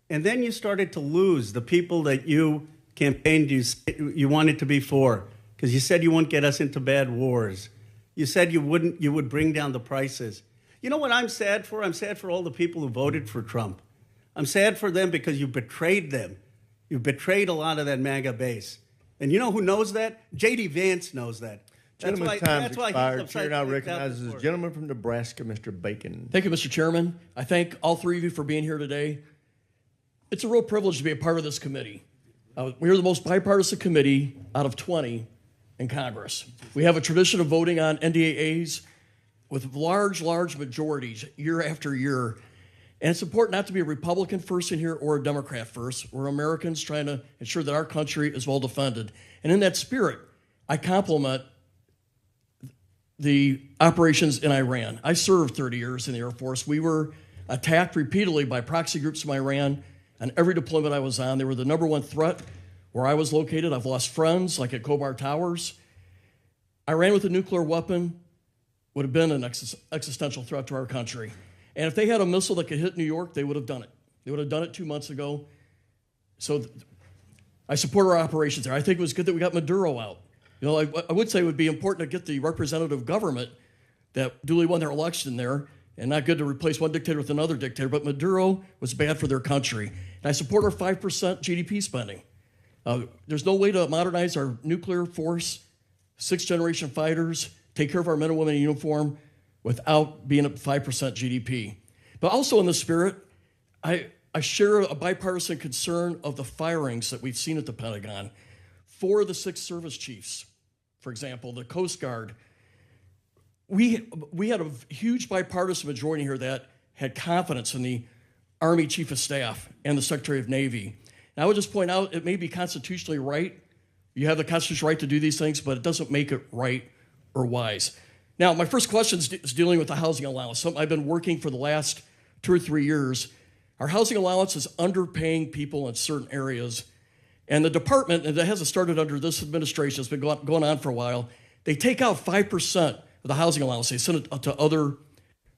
and then you started to lose the people that you campaigned you wanted to be for, because you said you wouldn't get us into bad wars. You said you would bring down the prices. You know what I'm sad for? I'm sad for all the people who voted for Trump. I'm sad for them because you betrayed them. You betrayed a lot of that MAGA base. And you know who knows that? J.D. Vance knows that. Gentleman's time's that's why expired. he's Chair now upside down recognizes the before. gentleman from Nebraska, Mr. Bacon. Thank you, Mr. Chairman. I thank all three of you for being here today. It's a real privilege to be a part of this committee. We're the most bipartisan committee out of 20 in Congress. We have a tradition of voting on NDAAs with large majorities year after year. And it's important not to be a Republican first in here or a Democrat first. We're Americans trying to ensure that our country is well defended. And in that spirit, I compliment the operations in Iran. I served 30 years in the Air Force. We were attacked repeatedly by proxy groups from Iran on every deployment I was on. They were the number one threat where I was located. I've lost friends, like at Khobar Towers. Iran with a nuclear weapon would have been an existential threat to our country. And if they had a missile that could hit New York, they would have done it. They would have done it 2 months ago. So I support our operations there. I think it was good that we got Maduro out. You know, I would say it would be important to get the representative government that duly won their election there, and not good to replace one dictator with another dictator, but Maduro was bad for their country. And I support our 5% GDP spending. There's no way to modernize our nuclear force, 6th-generation fighters, take care of our men and women in uniform without being at 5% GDP. But also in the spirit, I share a bipartisan concern of the firings that we've seen at the Pentagon. 4 of the 6 service chiefs, for example, the Coast Guard. We had a huge bipartisan majority here that had confidence in the Army Chief of Staff and the Secretary of Navy. And I would just point out, it may be constitutionally right. You have the constitutional right to do these things, but it doesn't make it right or wise. Now, my first question is dealing with the housing allowance. Something I've been working for the last 2 or 3 years. Our housing allowance is underpaying people in certain areas. And the department, and that hasn't started under this administration, it's been going on for a while, they take out 5% of the housing allowance. They send it to other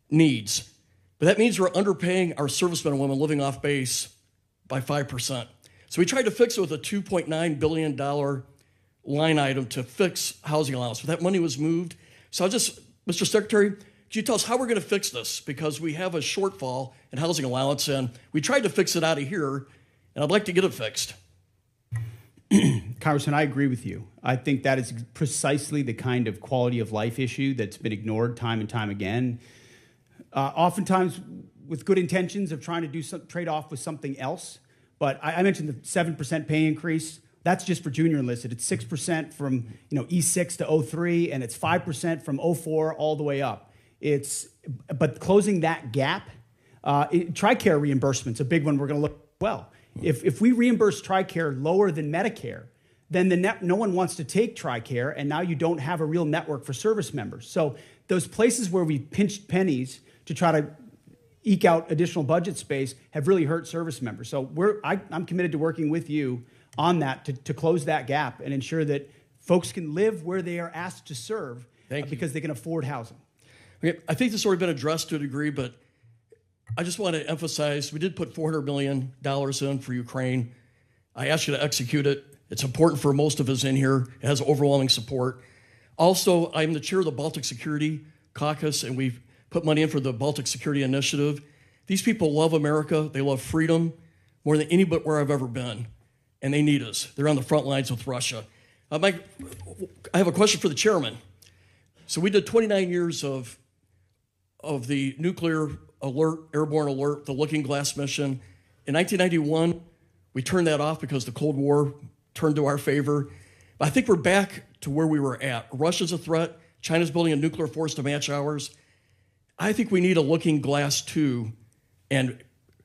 needs. But that means we're underpaying our servicemen and women living off base by 5%. So we tried to fix it with a $2.9 billion line item to fix housing allowance. But that money was moved. So Mr. Secretary, could you tell us how we're going to fix this? Because we have a shortfall in housing allowance, and we tried to fix it out of here, and I'd like to get it fixed. Congressman, I agree with you. I think that is precisely the kind of quality of life issue that's been ignored time and time again. Oftentimes with good intentions of trying to do some trade-off with something else. But I mentioned the 7% pay increase. That's just for junior enlisted. It's 6% from E6 to 03, and it's 5% from 04 all the way up. But closing that gap, TRICARE reimbursement's a big one we're going to look at well. If we reimburse TRICARE lower than Medicare, then no one wants to take TRICARE, and now you don't have a real network for service members. So those places where we pinched pennies to try to eke out additional budget space have really hurt service members. So I'm committed to working with you on that to close that gap and ensure that folks can live where they are asked to serve because they can afford housing. Okay, I think this has already been addressed to a degree, but I just want to emphasize we did put $400 million in for Ukraine. I asked you to execute it. It's important for most of us in here. It has overwhelming support. Also, I'm the chair of the Baltic Security Caucus, and we've put money in for the Baltic Security Initiative. These people love America. They love freedom more than anywhere I've ever been, and they need us. They're on the front lines with Russia. I have a question for the chairman. So we did 29 years of the nuclear alert, airborne alert, the Looking Glass mission. In 1991, we turned that off because the Cold War turned to our favor. But I think we're back to where we were at. Russia's a threat. China's building a nuclear force to match ours. I think we need a Looking Glass 2 and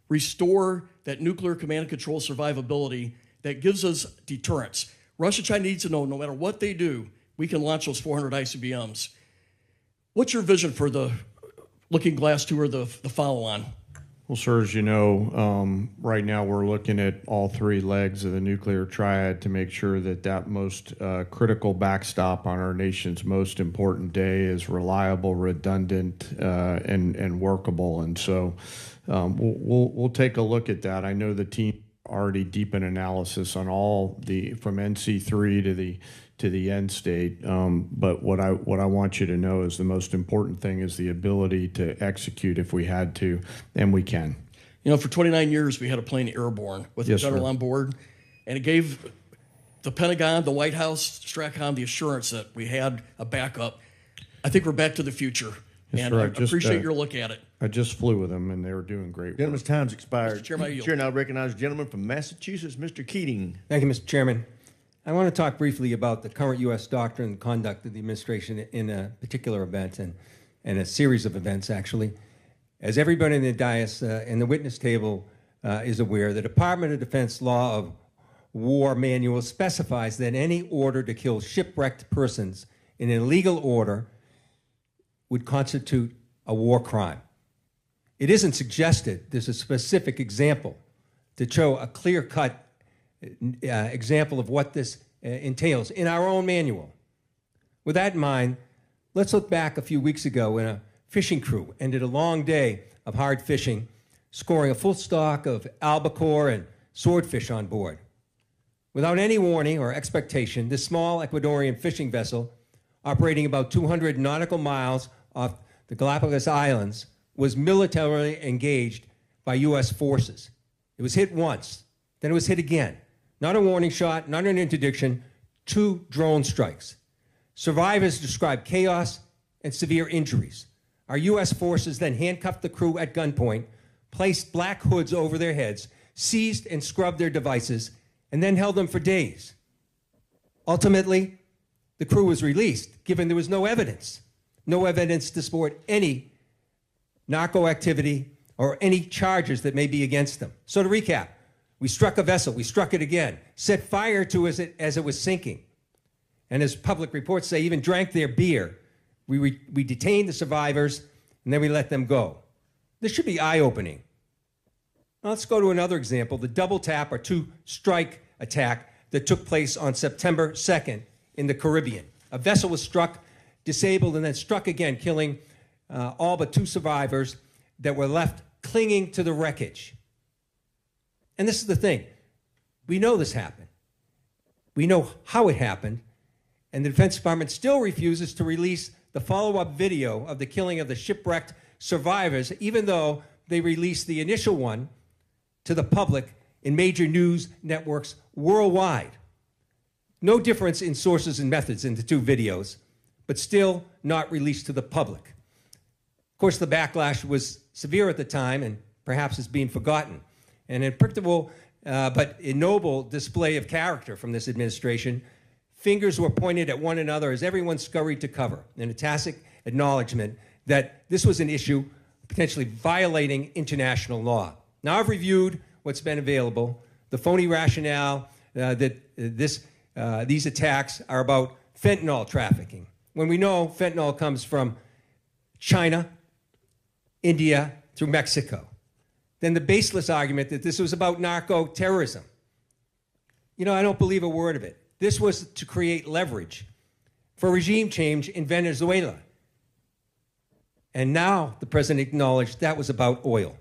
restore that nuclear command and control survivability that gives us deterrence. Russia, China needs to know no matter what they do, we can launch those 400 ICBMs. What's your vision for the Looking Glass 2 or the follow-on? Well, sir, as you know, right now we're looking at all 3 legs of the nuclear triad to make sure that most critical backstop on our nation's most important day is reliable, redundant, and workable. And so we'll take a look at that. I know the team already deep in analysis on all from NC3 to the end state. But what I want you to know is the most important thing is the ability to execute if we had to, and we can. You know, for 29 years, we had a plane airborne with the general on board, and it gave the Pentagon, the White House, Strachan, the assurance that we had a backup. I think we're back to the future. Yes, And sir. I appreciate your look at it. I just flew with them, and they were doing great work. Gentleman's time's expired. Mr. Chairman, I yield. Chair now recognizes the gentleman from Massachusetts, Mr. Keating. Thank you, Mr. Chairman. I want to talk briefly about the current U.S. doctrine and conduct of the administration in a particular event and a series of events, actually. As everybody in the dais and the witness table is aware, the Department of Defense Law of War Manual specifies that any order to kill shipwrecked persons in an illegal order would constitute a war crime. It isn't suggested, there's a specific example to show a clear-cut example of what this entails in our own manual. With that in mind, let's look back a few weeks ago when a fishing crew ended a long day of hard fishing, scoring a full stock of albacore and swordfish on board. Without any warning or expectation, this small Ecuadorian fishing vessel, operating about 200 nautical miles off the Galapagos Islands, was militarily engaged by U.S. forces. It was hit once, then it was hit again. Not a warning shot, not an interdiction, 2 drone strikes. Survivors described chaos and severe injuries. Our U.S. forces then handcuffed the crew at gunpoint, placed black hoods over their heads, seized and scrubbed their devices, and then held them for days. Ultimately, the crew was released, given there was no evidence to support any narco activity or any charges that may be against them. So to recap, we struck a vessel, we struck it again, set fire to it as it was sinking, and as public reports say, even drank their beer. We detained the survivors, and then we let them go. This should be eye-opening. Now let's go to another example, the double tap or 2-strike attack that took place on September 2nd in the Caribbean. A vessel was struck, disabled, and then struck again, killing all but 2 survivors that were left clinging to the wreckage. And this is the thing. We know this happened. We know how it happened, and the Defense Department still refuses to release the follow-up video of the killing of the shipwrecked survivors, even though they released the initial one to the public in major news networks worldwide. No difference in sources and methods in the 2 videos, but still not released to the public. Of course, the backlash was severe at the time and perhaps is being forgotten. An unpredictable but ignoble display of character from this administration, fingers were pointed at one another as everyone scurried to cover, in a tacit acknowledgement that this was an issue potentially violating international law. Now, I've reviewed what's been available, the phony rationale that these attacks are about fentanyl trafficking, when we know fentanyl comes from China, India, through Mexico. Then the baseless argument that this was about narco-terrorism. You know, I don't believe a word of it. This was to create leverage for regime change in Venezuela. And now the president acknowledged that was about oil.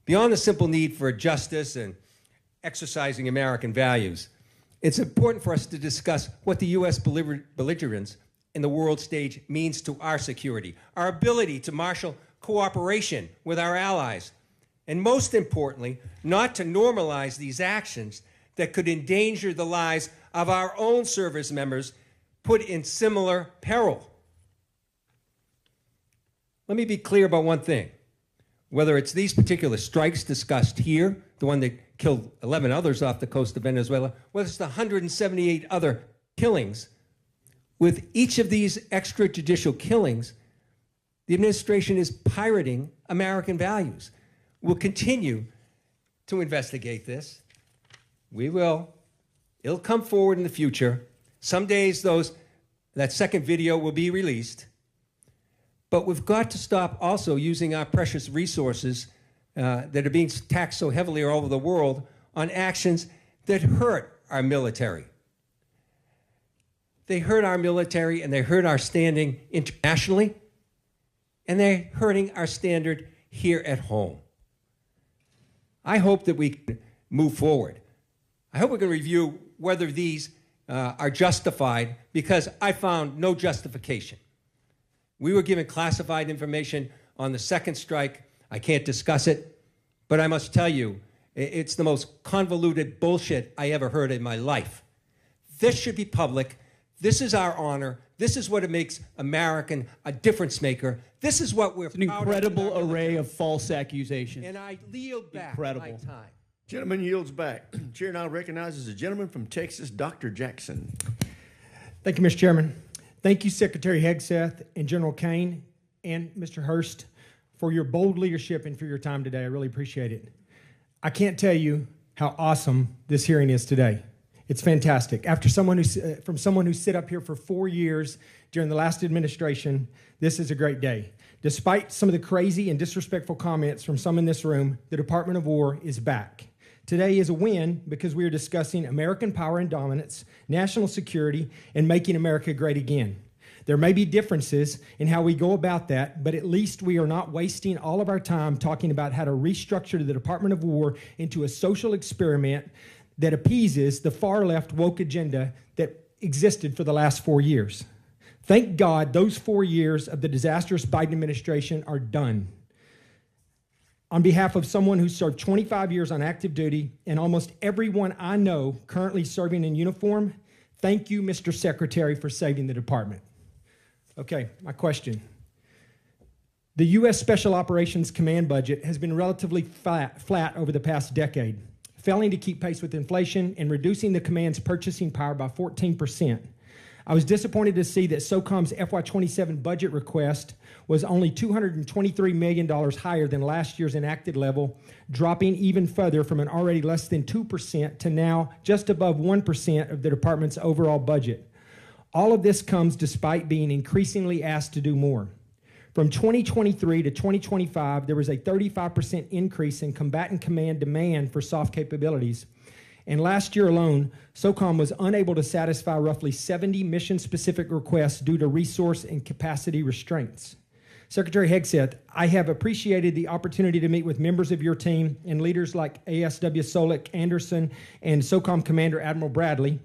Beyond the simple need for justice and exercising American values, it's important for us to discuss what the U.S. belligerence in the world stage means to our security, our ability to marshal cooperation with our allies, and most importantly, not to normalize these actions that could endanger the lives of our own service members put in similar peril. Let me be clear about one thing. Whether it's these particular strikes discussed here, the one that killed 11 others off the coast of Venezuela, whether it's the 178 other killings, with each of these extrajudicial killings, the administration is pirating American values. We'll continue to investigate this. We will. It'll come forward in the future. Some days that second video will be released. But we've got to stop also using our precious resources that are being taxed so heavily all over the world on actions that hurt our military. They hurt our military and they hurt our standing internationally, and they're hurting our standard here at home. I hope that we can move forward. I hope we can review whether these are justified, because I found no justification. We were given classified information on the second strike. I can't discuss it, but I must tell you, it's the most convoluted bullshit I ever heard in my life. This should be public. This is our honor. This is what it makes American a difference maker. This is what we're An incredible array of false accusations. And I yield back Incredible. my time. Gentleman yields back. Chair now recognizes the gentleman from Texas, Dr. Jackson. Thank you, Mr. Chairman. Thank you, Secretary Hegseth and General Kane and Mr. Hurst for your bold leadership and for your time today. I really appreciate it. I can't tell you how awesome this hearing is today. It's fantastic. After someone who sit up here for 4 years during the last administration, this is a great day. Despite some of the crazy and disrespectful comments from some in this room, the Department of War is back. Today is a win because we are discussing American power and dominance, national security, and making America great again. There may be differences in how we go about that, but at least we are not wasting all of our time talking about how to restructure the Department of War into a social experiment that appeases the far-left woke agenda that existed for the last 4 years. Thank God those 4 years of the disastrous Biden administration are done. On behalf of someone who served 25 years on active duty and almost everyone I know currently serving in uniform, thank you, Mr. Secretary, for saving the department. Okay, my question. The U.S. Special Operations Command budget has been relatively flat over the past decade, failing to keep pace with inflation and reducing the command's purchasing power by 14%. I was disappointed to see that SOCOM's FY27 budget request was only $223 million higher than last year's enacted level, dropping even further from an already less than 2% to now just above 1% of the department's overall budget. All of this comes despite being increasingly asked to do more. From 2023 to 2025, there was a 35% increase in combatant command demand for soft capabilities. And last year alone, SOCOM was unable to satisfy roughly 70 mission-specific requests due to resource and capacity restraints. Secretary Hegseth, I have appreciated the opportunity to meet with members of your team and leaders like ASW Solik Anderson and SOCOM Commander Admiral Bradley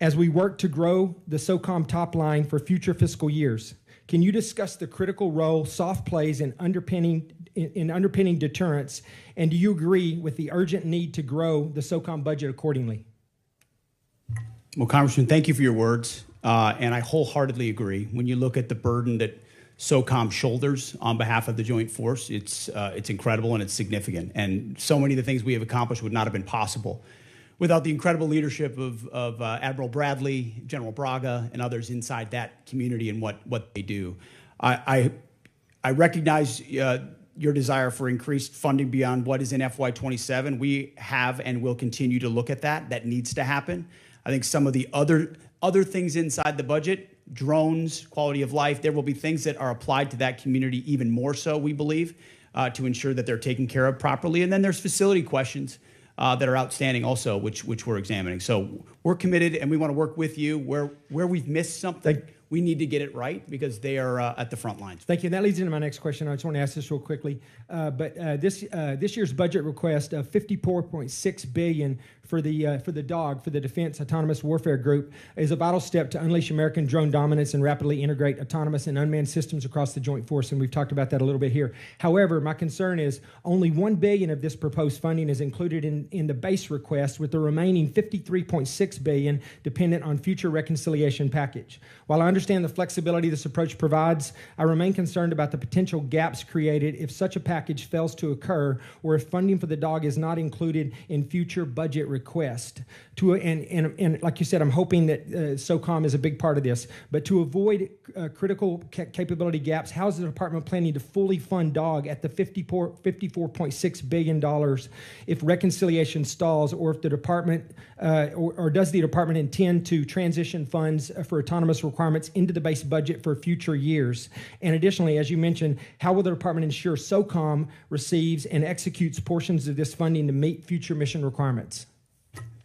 as we work to grow the SOCOM top line for future fiscal years. Can you discuss the critical role soft plays in underpinning deterrence, and do you agree with the urgent need to grow the SOCOM budget accordingly? Well, Congressman, thank you for your words, and I wholeheartedly agree. When you look at the burden that SOCOM shoulders on behalf of the Joint Force, it's incredible and it's significant. And so many of the things we have accomplished would not have been possible without the incredible leadership of Admiral Bradley, General Braga, and others inside that community and what they do. I recognize your desire for increased funding beyond what is in FY27. We have and will continue to look at that. That needs to happen. I think some of the other things inside the budget, drones, quality of life, there will be things that are applied to that community even more so, we believe, to ensure that they're taken care of properly. And then there's facility questions that are outstanding also, which we're examining. So we're committed, and we want to work with you. Where we've missed something, we need to get it right because they are at the front lines. Thank you. And that leads into my next question. I just want to ask this real quickly. This year's budget request of $54.6 billion for the DAWG, for the Defense Autonomous Warfare Group, is a vital step to unleash American drone dominance and rapidly integrate autonomous and unmanned systems across the Joint Force. And we've talked about that a little bit here. However, my concern is only $1 billion of this proposed funding is included in the base request, with the remaining $53.6 billion dependent on future reconciliation package. While I understand the flexibility this approach provides, I remain concerned about the potential gaps created if such a package fails to occur, or if funding for the DAWG is not included in future budget request. And like you said, I'm hoping that SOCOM is a big part of this. But to avoid critical capability gaps, how is the department planning to fully fund DAWG at the $54.6 billion if reconciliation stalls, or if the department or does the department intend to transition funds for autonomous requirements into the base budget for future years? And additionally, as you mentioned, how will the department ensure SOCOM receives and executes portions of this funding to meet future mission requirements?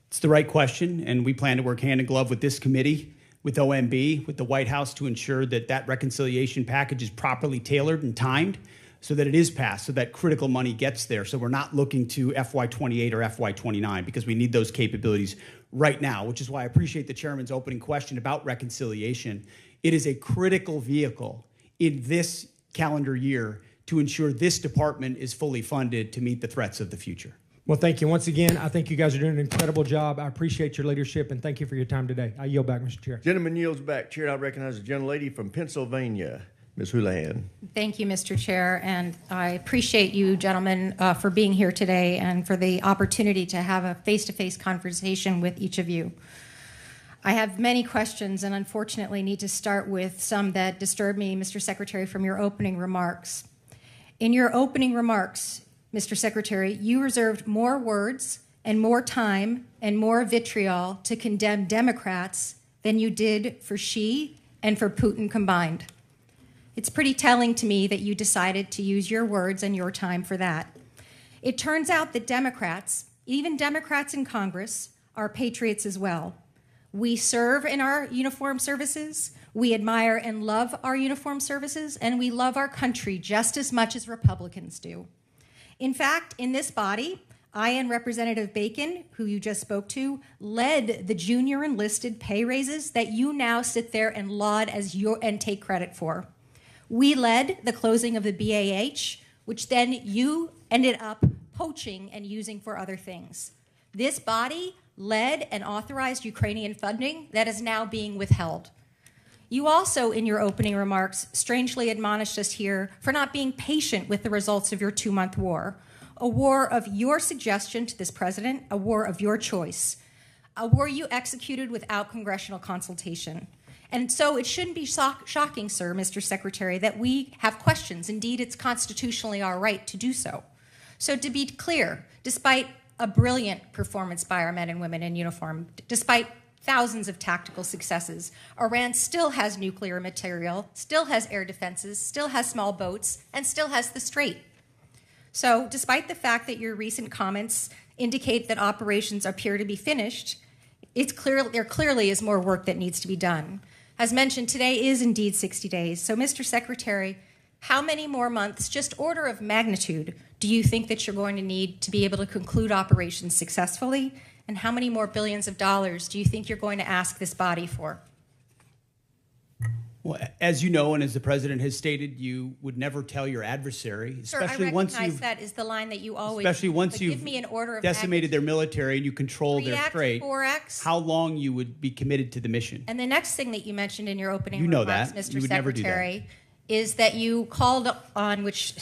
It's the right question, and we plan to work hand in glove with this committee, with OMB, with the White House to ensure that that reconciliation package is properly tailored and timed so that it is passed, so that critical money gets there. So we're not looking to FY28 or FY29 because we need those capabilities right now, which is why I appreciate the chairman's opening question about reconciliation. It is a critical vehicle in this calendar year to ensure this department is fully funded to meet the threats of the future. Well, thank you. Once again, I think you guys are doing an incredible job. I appreciate your leadership, and thank you for your time today. I yield back, Mr. Chair. Gentleman yields back. Chair, I recognize the gentlelady from Pennsylvania, Ms. Houlihan. Thank you, Mr. Chair, and I appreciate you, gentlemen, for being here today and for the opportunity to have a face-to-face conversation with each of you. I have many questions and unfortunately need to start with some that disturbed me, Mr. Secretary, from your opening remarks. In your opening remarks, Mr. Secretary, you reserved more words and more time and more vitriol to condemn Democrats than you did for Xi and for Putin combined. It's pretty telling to me that you decided to use your words and your time for that. It turns out that Democrats, even Democrats in Congress, are patriots as well. We serve in our uniformed services, we admire and love our uniformed services, and we love our country just as much as Republicans do. In fact, in this body, I and Representative Bacon, who you just spoke to, led the junior enlisted pay raises that you now sit there and laud and take credit for. We led the closing of the BAH, which then you ended up poaching and using for other things. This body led and authorized Ukrainian funding that is now being withheld. You also, in your opening remarks, strangely admonished us here for not being patient with the results of your 2-month war, a war of your suggestion to this president, a war of your choice, a war you executed without congressional consultation. And so it shouldn't be shocking, sir, Mr. Secretary, that we have questions. Indeed, it's constitutionally our right to do so. So to be clear, despite a brilliant performance by our men and women in uniform, despite thousands of tactical successes, Iran still has nuclear material, still has air defenses, still has small boats, and still has the Strait. So despite the fact that your recent comments indicate that operations appear to be finished, there clearly is more work that needs to be done. As mentioned, today is indeed 60 days. So, Mr. Secretary, how many more months, just order of magnitude, do you think that you're going to need to be able to conclude operations successfully? And how many more billions of dollars do you think you're going to ask this body for? Well, as you know, and as the president has stated, you would never tell your adversary, especially once you've that is the line that you always. Especially once you've give me an order of decimated their military and you control their 3X, strait. 4X. How long you would be committed to the mission? And the next thing that you mentioned in your opening You know remarks, that. Mr. You would never do that. Secretary, is that you called on, which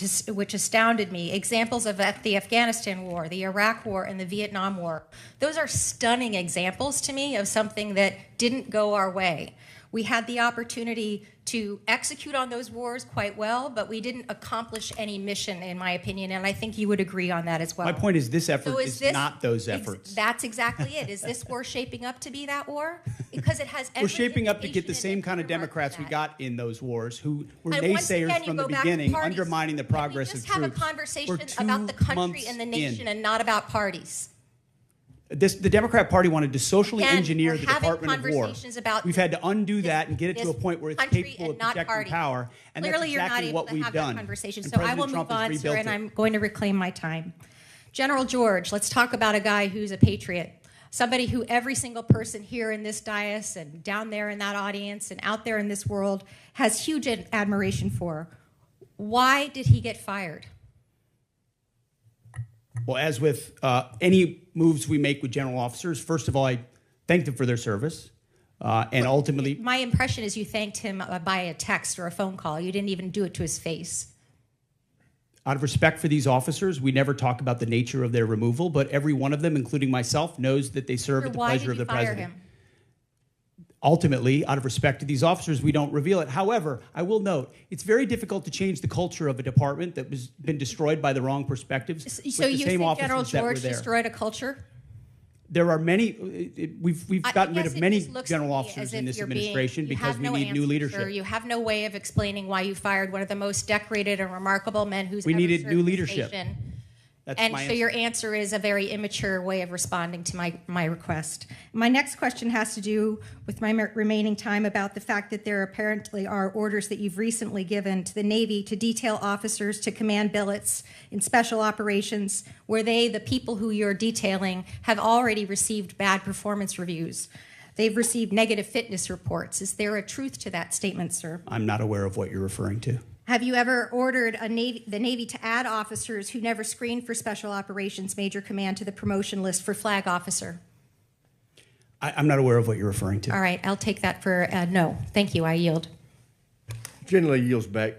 astounded me, examples of the Afghanistan war, the Iraq war, and the Vietnam war. Those are stunning examples to me of something that didn't go our way. We had the opportunity to execute on those wars quite well, but we didn't accomplish any mission, in my opinion, and I think you would agree on that as well. My point is this effort So is not those efforts. That's exactly it. Is this war shaping up to be that war? Because it has every We're shaping up to get the indication same kind of Democrats we got in those wars who were And once naysayers again, you from the go back to beginning, parties. undermining the progress of Just have a troops. conversation We're 2 about the country months and the nation in. and not about parties. The Democrat Party wanted to socially Again, engineer we're the having Department of War. conversations about We've had to undo that and get it to a this point where it's country capable of and not projecting party. power, and Clearly, that's you're not exactly able what to we've have done. that conversation. And So I will President Trump move has on, sir, rebuilt and it. I'm going to reclaim my time. General George, let's talk about a guy who's a patriot. Somebody who every single person here in this dais and down there in that audience and out there in this world has huge admiration for. Why did he get fired? Well, as with any moves we make with general officers, first of all, I thank them for their service. And ultimately, My impression is you thanked him by a text or a phone call. You didn't even do it to his face. out of respect for these officers, we never talk about the nature of their removal, but every one of them, including myself, knows that they serve at the pleasure of the president. Ultimately, out of respect to these officers, we don't reveal it. However, I will note, it's very difficult to change the culture of a department that was been destroyed by the wrong perspectives. So you think General George there. destroyed a culture? There are many, we've gotten rid of many general to officers in this you're administration you because have we no need new answer, leadership. sir. You have no way of explaining why you fired one of the most decorated and remarkable men who's We ever needed served new this leadership. nation. That's And my so answer. your answer is a very immature way of responding to my request. My next question has to do with my remaining time about the fact that there apparently are orders that you've recently given to the Navy to detail officers to command billets in special operations where the people who you're detailing, have already received bad performance reviews. They've received negative fitness reports. Is there a truth to that statement, sir? I'm not aware of what you're referring to. Have you ever ordered the Navy to add officers who never screened for Special Operations Major Command to the promotion list for flag officer? I'm not aware of what you're referring to. All right, I'll take that for no. Thank you, I yield. Generally yields back.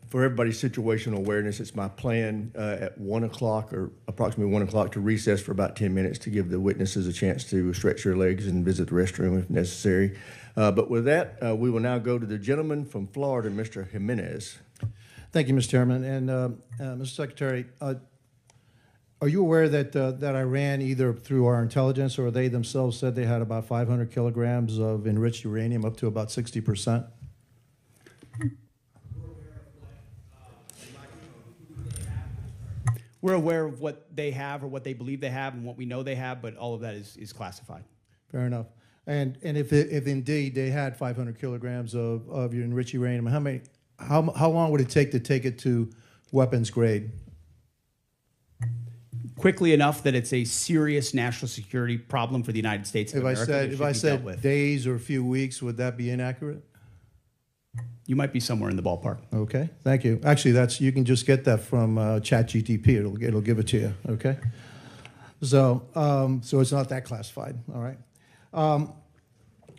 For everybody's situational awareness, it's my plan at 1 o'clock or approximately 1 o'clock to recess for about 10 minutes to give the witnesses a chance to stretch their legs and visit the restroom if necessary. But with that, we will now go to the gentleman from Florida, Mr. Jimenez. Thank you, Mr. Chairman. And Mr. Secretary, are you aware that that Iran, either through our intelligence or they themselves, said they had about 500 kilograms of enriched uranium, up to about 60%? We're aware of what they have or what they believe they have and what we know they have, but all of that is classified. Fair enough. And if indeed they had 500 kilograms of your enriched uranium, how long would it take it to weapons grade? Quickly enough that it's a serious national security problem for the United States of America. If I said days or a few weeks, would that be inaccurate? You might be somewhere in the ballpark. Okay, thank you. Actually, you can just get that from ChatGPT. It'll give it to you. Okay. So it's not that classified. All right.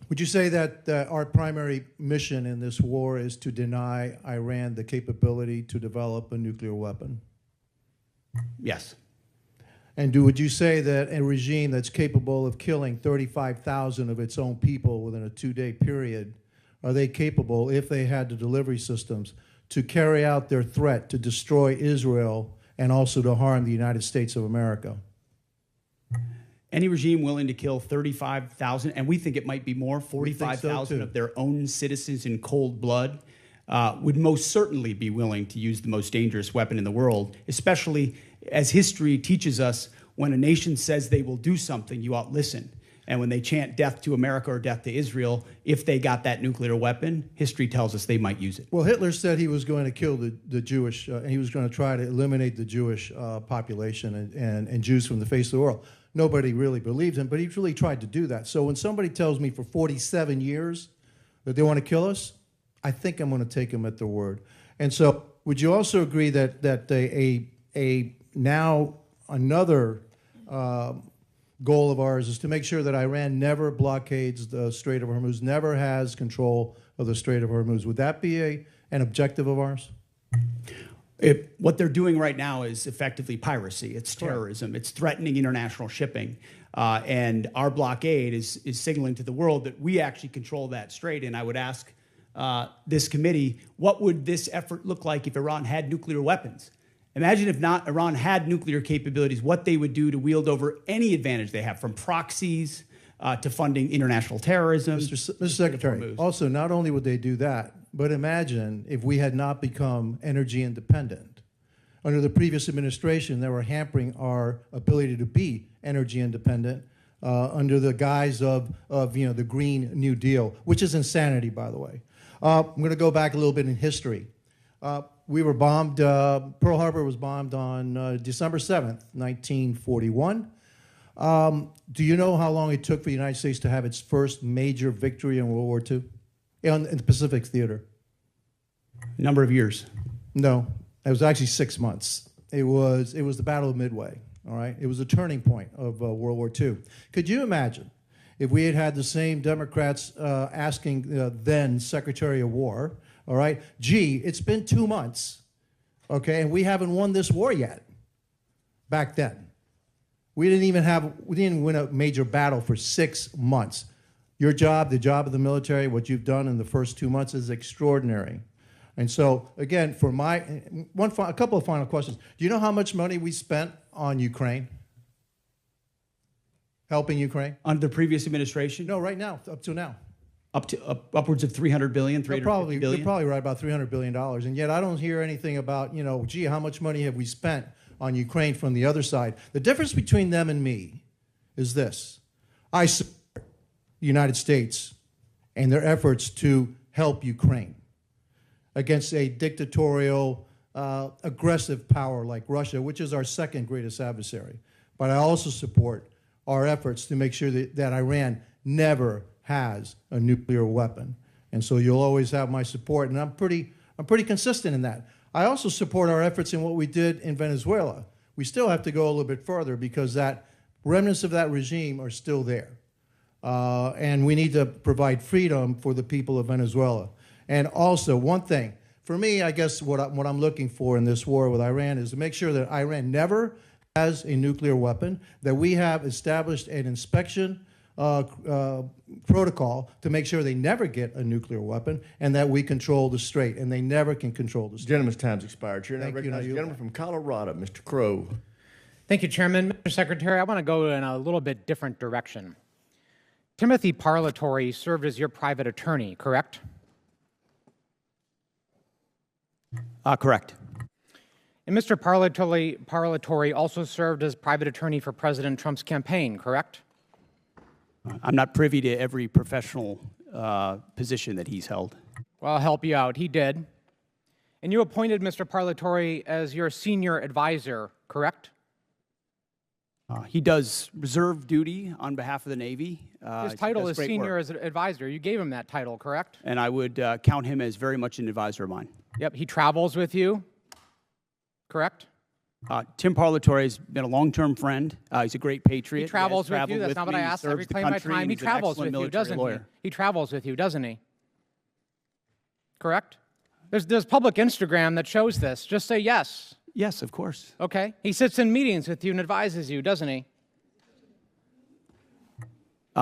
Would you say that our primary mission in this war is to deny Iran the capability to develop a nuclear weapon? Yes. And would you say that a regime that's capable of killing 35,000 of its own people within a 2-day period, are they capable, if they had the delivery systems, to carry out their threat to destroy Israel and also to harm the United States of America? Any regime willing to kill 35,000, and we think it might be more, 45,000 of their own citizens in cold blood, would most certainly be willing to use the most dangerous weapon in the world, especially as history teaches us, when a nation says they will do something, you ought to listen. And when they chant death to America or death to Israel, if they got that nuclear weapon, history tells us they might use it. Well, Hitler said he was going to kill the Jewish, and he was going to try to eliminate the Jewish population and Jews from the face of the world. Nobody really believed him, but he really tried to do that. So when somebody tells me for 47 years that they want to kill us, I think I'm going to take them at their word. And so would you also agree that now another goal of ours is to make sure that Iran never blockades the Strait of Hormuz, never has control of the Strait of Hormuz? Would that be an objective of ours? What they're doing right now is effectively piracy. It's terrorism. It's threatening international shipping. And our blockade is signaling to the world that we actually control that strait. And I would ask this committee, what would this effort look like if Iran had nuclear weapons? Imagine if not Iran had nuclear capabilities, what they would do to wield over any advantage they have, from proxies to funding international terrorism. Mr. Secretary, also, not only would they do that, but imagine if we had not become energy independent. Under the previous administration, they were hampering our ability to be energy independent under the guise of the Green New Deal, which is insanity, by the way. I'm going to go back a little bit in history. We were bombed, Pearl Harbor was bombed on December 7th, 1941. Do you know how long it took for the United States to have its first major victory in World War II? In the Pacific Theater? Number of years. No, it was actually 6 months. It was the Battle of Midway, all right? It was a turning point of World War II. Could you imagine if we had had the same Democrats asking then Secretary of War, all right, gee, it's been 2 months, okay, and we haven't won this war yet back then. We didn't win a major battle for 6 months. Your job, the job of the military, what you've done in the first 2 months is extraordinary. And so, again, for a couple of final questions. Do you know how much money we spent on Ukraine? Helping Ukraine? Under the previous administration? No, right now, up to now. Upwards of $300 billion, $350 billion? You're probably right, about $300 billion. And yet I don't hear anything about, gee, how much money have we spent on Ukraine from the other side? The difference between them and me is this. I support the United States and their efforts to help Ukraine against a dictatorial, aggressive power like Russia, which is our second greatest adversary. But I also support our efforts to make sure that Iran never has a nuclear weapon. And so you'll always have my support. And I'm pretty I'm pretty consistent in that. I also support our efforts in what we did in Venezuela. We still have to go a little bit further because that remnants of that regime are still there. And we need to provide freedom for the people of Venezuela. And also, one thing, for me, I guess what I'm looking for in this war with Iran is to make sure that Iran never has a nuclear weapon, that we have established an inspection protocol to make sure they never get a nuclear weapon, and that we control the strait, and they never can control the strait. Gentleman's time's expired. Chair, now recognize the gentleman from Colorado, Mr. Crow. Thank you, Chairman. Mr. Secretary, I want to go in a little bit different direction. Timothy Parlatore served as your private attorney, correct? Correct. And Mr. Parlatore also served as private attorney for President Trump's campaign, correct? I'm not privy to every professional position that he's held. Well, I'll help you out. He did. And you appointed Mr. Parlatore as your senior advisor, correct? He does reserve duty on behalf of the Navy. His title is senior as an advisor. You gave him that title, correct? And I would count him as very much an advisor of mine. Yep, he travels with you, correct? Tim Parlatore has been a long-term friend. He's a great patriot. He travels with you. That's not what I asked. I reclaim my time. He travels with you, doesn't he? He travels with you, doesn't he? Correct? There's public Instagram that shows this. Just say yes. Yes, of course. Okay. He sits in meetings with you and advises you, doesn't he?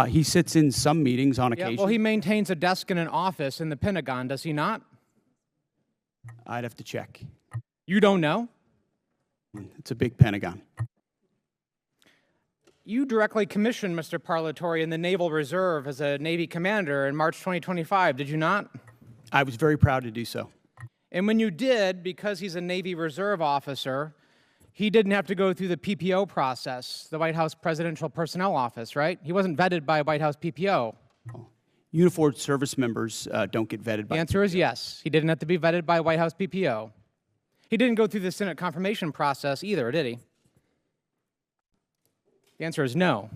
He sits in some meetings on occasion. Well, he maintains a desk in an office in the Pentagon, does he not? I'd have to check. You don't know? It's a big Pentagon. You directly commissioned Mr. Parlatore in the Naval Reserve as a Navy commander in March 2025, did you not? I was very proud to do so. And when you did, because he's a Navy Reserve officer, he didn't have to go through the PPO process, the White House Presidential Personnel Office, right? He wasn't vetted by a White House PPO. Uniformed service members don't get vetted by The answer is yes. He didn't have to be vetted by a White House PPO. He didn't go through the Senate confirmation process either, did he? The answer is no.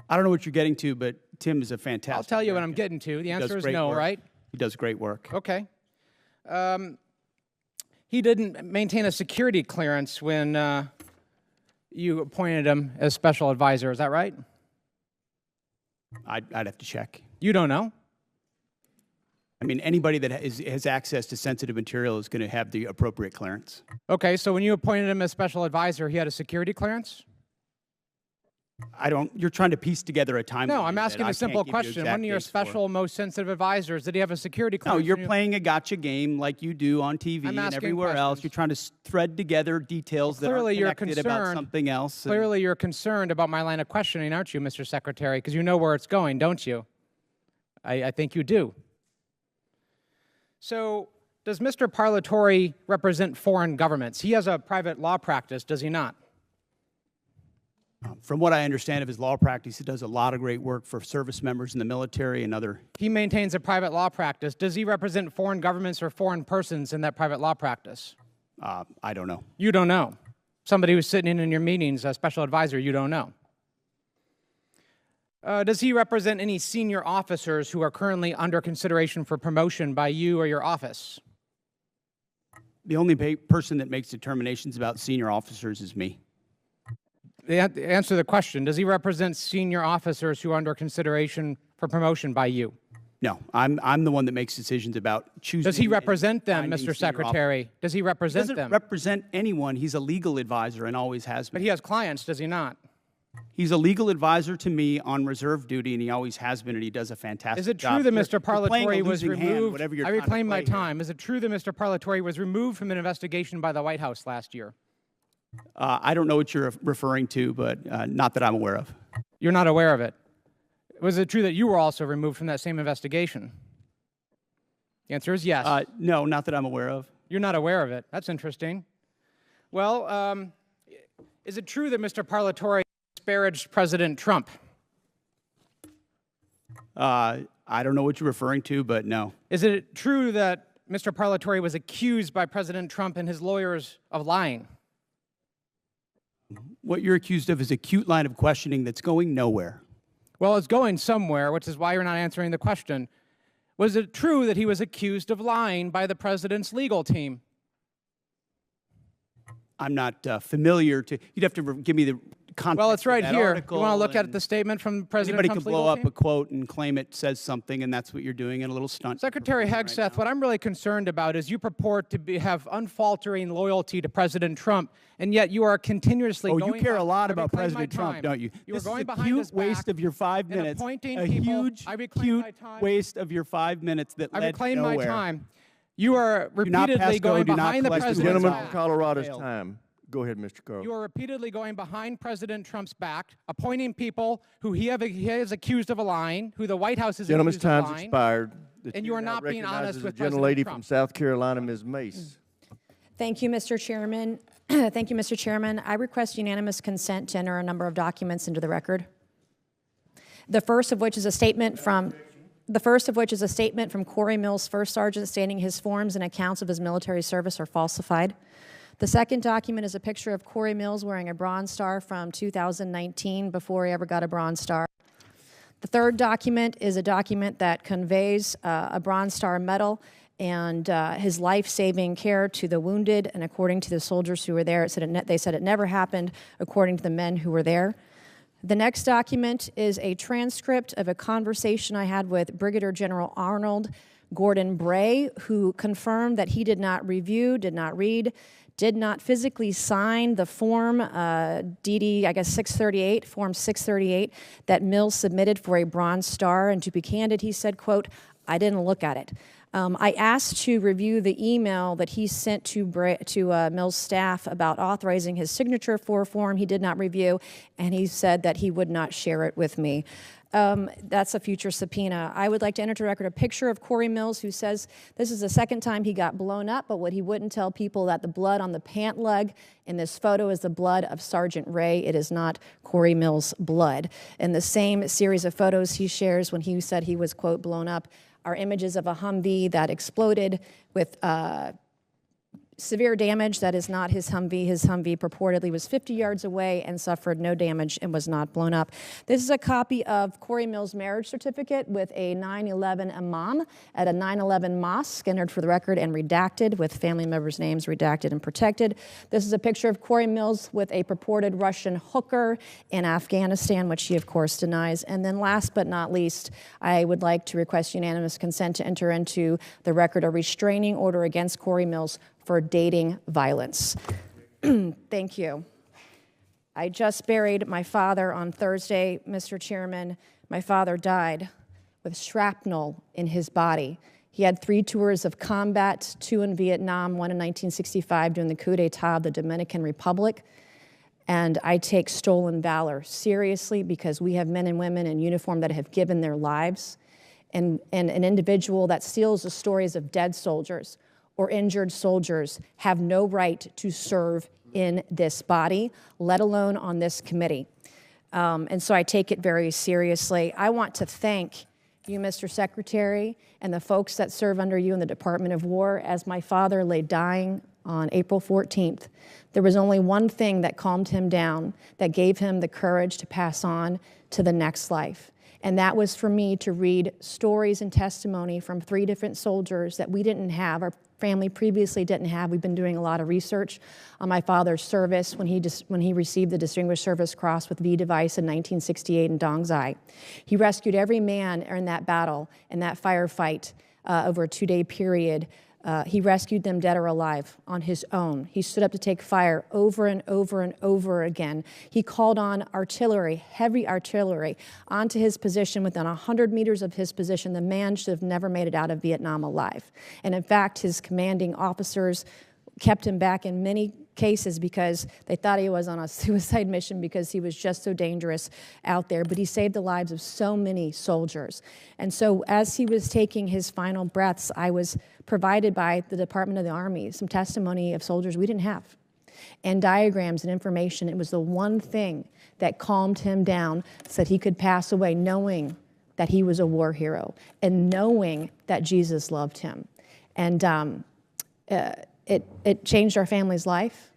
I don't know what you're getting to, but Tim is a fantastic I'll tell you what I'm getting to. The answer is no, right? He does great work. Okay. He didn't maintain a security clearance when you appointed him as special advisor. Is that right? I'd have to check. You don't know? I mean, anybody that has access to sensitive material is going to have the appropriate clearance. Okay, so when you appointed him as special advisor, he had a security clearance? You're trying to piece together a timeline. No, I'm asking a simple question. One of your special, most sensitive advisors, did he have a security clearance? No, you're playing a gotcha game like you do on TV and everywhere else. You're trying to thread together details that are connected about something else. Clearly, you're concerned about my line of questioning, aren't you, Mr. Secretary? Because you know where it's going, don't you? I think you do. So, does Mr. Parlatore represent foreign governments? He has a private law practice, does he not? From what I understand of his law practice, he does a lot of great work for service members in the military and other... He maintains a private law practice. Does he represent foreign governments or foreign persons in that private law practice? I don't know. You don't know. Somebody who's sitting in your meetings, a special advisor, you don't know. Does he represent any senior officers who are currently under consideration for promotion by you or your office? The only person that makes determinations about senior officers is me. Answer the question. Does he represent senior officers who are under consideration for promotion by you? No, I'm the one that makes decisions about choosing. Does he represent them, Mr. Secretary? Does he represent them? He doesn't represent anyone. He's a legal advisor and always has been. But he has clients, does he not? He's a legal advisor to me on reserve duty, and he always has been, and he does a fantastic job. Is it true that Mr. Parlatore was removed? I reclaim my time. Is it true that Mr. Parlatore was removed from an investigation by the White House last year? I don't know what you're referring to, but not that I'm aware of. You're not aware of it. Was it true that you were also removed from that same investigation? The answer is yes. No, not that I'm aware of. You're not aware of it. That's interesting. Well, is it true that Mr. Parlatore disparaged President Trump? I don't know what you're referring to, but no. Is it true that Mr. Parlatore was accused by President Trump and his lawyers of lying? What you're accused of is a cute line of questioning that's going nowhere. Well, it's going somewhere, which is why you're not answering the question. Was it true that he was accused of lying by the president's legal team? I'm not familiar to. You'd have to give me the context. Well, it's right of that here. article, You want to look at the statement from President Anybody Trump's could blow legal up team? a quote and claim it says something, and that's what you're doing in a little stunt. Secretary Hegseth, what I'm really concerned about is you purport to have unfaltering loyalty to President Trump, and yet you are continuously Oh, going you care a lot I about reclaim President my Trump, time. don't you? You are This going is a behind cute his waste back of your 5 and minutes. appointing A people. huge, I reclaim cute my time. waste of your 5 minutes that I led reclaim nowhere. my time. You are Do not pass repeatedly go, going do not behind the collect president's Gentleman back. from Colorado's time. Go ahead, Mr. Carl. You are repeatedly going behind President Trump's back, appointing people who he is accused of lying, who the White House is Gentleman's accused of time's lying. expired. The And you chair are now not being honest recognizes with the gentlelady President from Trump. South Carolina, Ms. Mace. Thank you, Mr. Chairman. Thank you, Mr. Chairman. I request unanimous consent to enter a number of documents into the record. The first of which is a statement from Corey Mills, First Sergeant, stating his forms and accounts of his military service are falsified. The second document is a picture of Corey Mills wearing a Bronze Star from 2019 before he ever got a Bronze Star. The third document is a document that conveys a Bronze Star medal and his life-saving care to the wounded, and according to the soldiers who were there, they said it never happened, according to the men who were there. The next document is a transcript of a conversation I had with Brigadier General Arnold Gordon Bray, who confirmed that he did not review, did not read, did not physically sign the form DD, 638, Form 638, that Mills submitted for a Bronze Star. And to be candid, he said, quote, "I didn't look at it." I asked to review the email that he sent to Mills' staff about authorizing his signature for a form he did not review, and he said that he would not share it with me. That's a future subpoena. I would like to enter to record a picture of Corey Mills, who says this is the second time he got blown up, but what he wouldn't tell people that the blood on the pant leg in this photo is the blood of Sergeant Ray. It is not Corey Mills' blood. In the same series of photos he shares when he said he was, quote, blown up, are images of a Humvee that exploded with severe damage. That is not his Humvee. His Humvee purportedly was 50 yards away and suffered no damage and was not blown up. This is a copy of Corey Mills' marriage certificate with a 9/11 imam at a 9/11 mosque, entered for the record and redacted, with family members' names redacted and protected. This is a picture of Corey Mills with a purported Russian hooker in Afghanistan, which he, of course, denies. And then last but not least, I would like to request unanimous consent to enter into the record a restraining order against Corey Mills for dating violence. Thank you. I just buried my father on Thursday, Mr. Chairman. My father died with shrapnel in his body. He had 3 tours of combat, 2 in Vietnam, 1 in 1965 during the coup d'etat of the Dominican Republic. And I take stolen valor seriously because we have men and women in uniform that have given their lives. And an individual that steals the stories of dead soldiers or injured soldiers have no right to serve in this body, let alone on this committee. And so I take it very seriously. I want to thank you, Mr. Secretary, and the folks that serve under you in the Department of War. As my father lay dying on April 14th, there was only one thing that calmed him down, that gave him the courage to pass on to the next life. And that was for me to read stories and testimony from 3 different soldiers that we didn't have, our family previously didn't have. We've been doing a lot of research on my father's service when he received the Distinguished Service Cross with V device in 1968 in Dong Zai. He rescued every man in that battle, in that firefight over a 2-day period. He rescued them dead or alive on his own. He stood up to take fire over and over and over again. He called on artillery, heavy artillery, onto his position. Within 100 meters of his position, the man should have never made it out of Vietnam alive. And in fact, his commanding officers kept him back in many cases because they thought he was on a suicide mission because he was just so dangerous out there. But he saved the lives of so many soldiers. And so as he was taking his final breaths, I was provided by the Department of the Army some testimony of soldiers we didn't have, and diagrams and information. It was the one thing that calmed him down so that he could pass away knowing that he was a war hero and knowing that Jesus loved him. And it changed our family's life,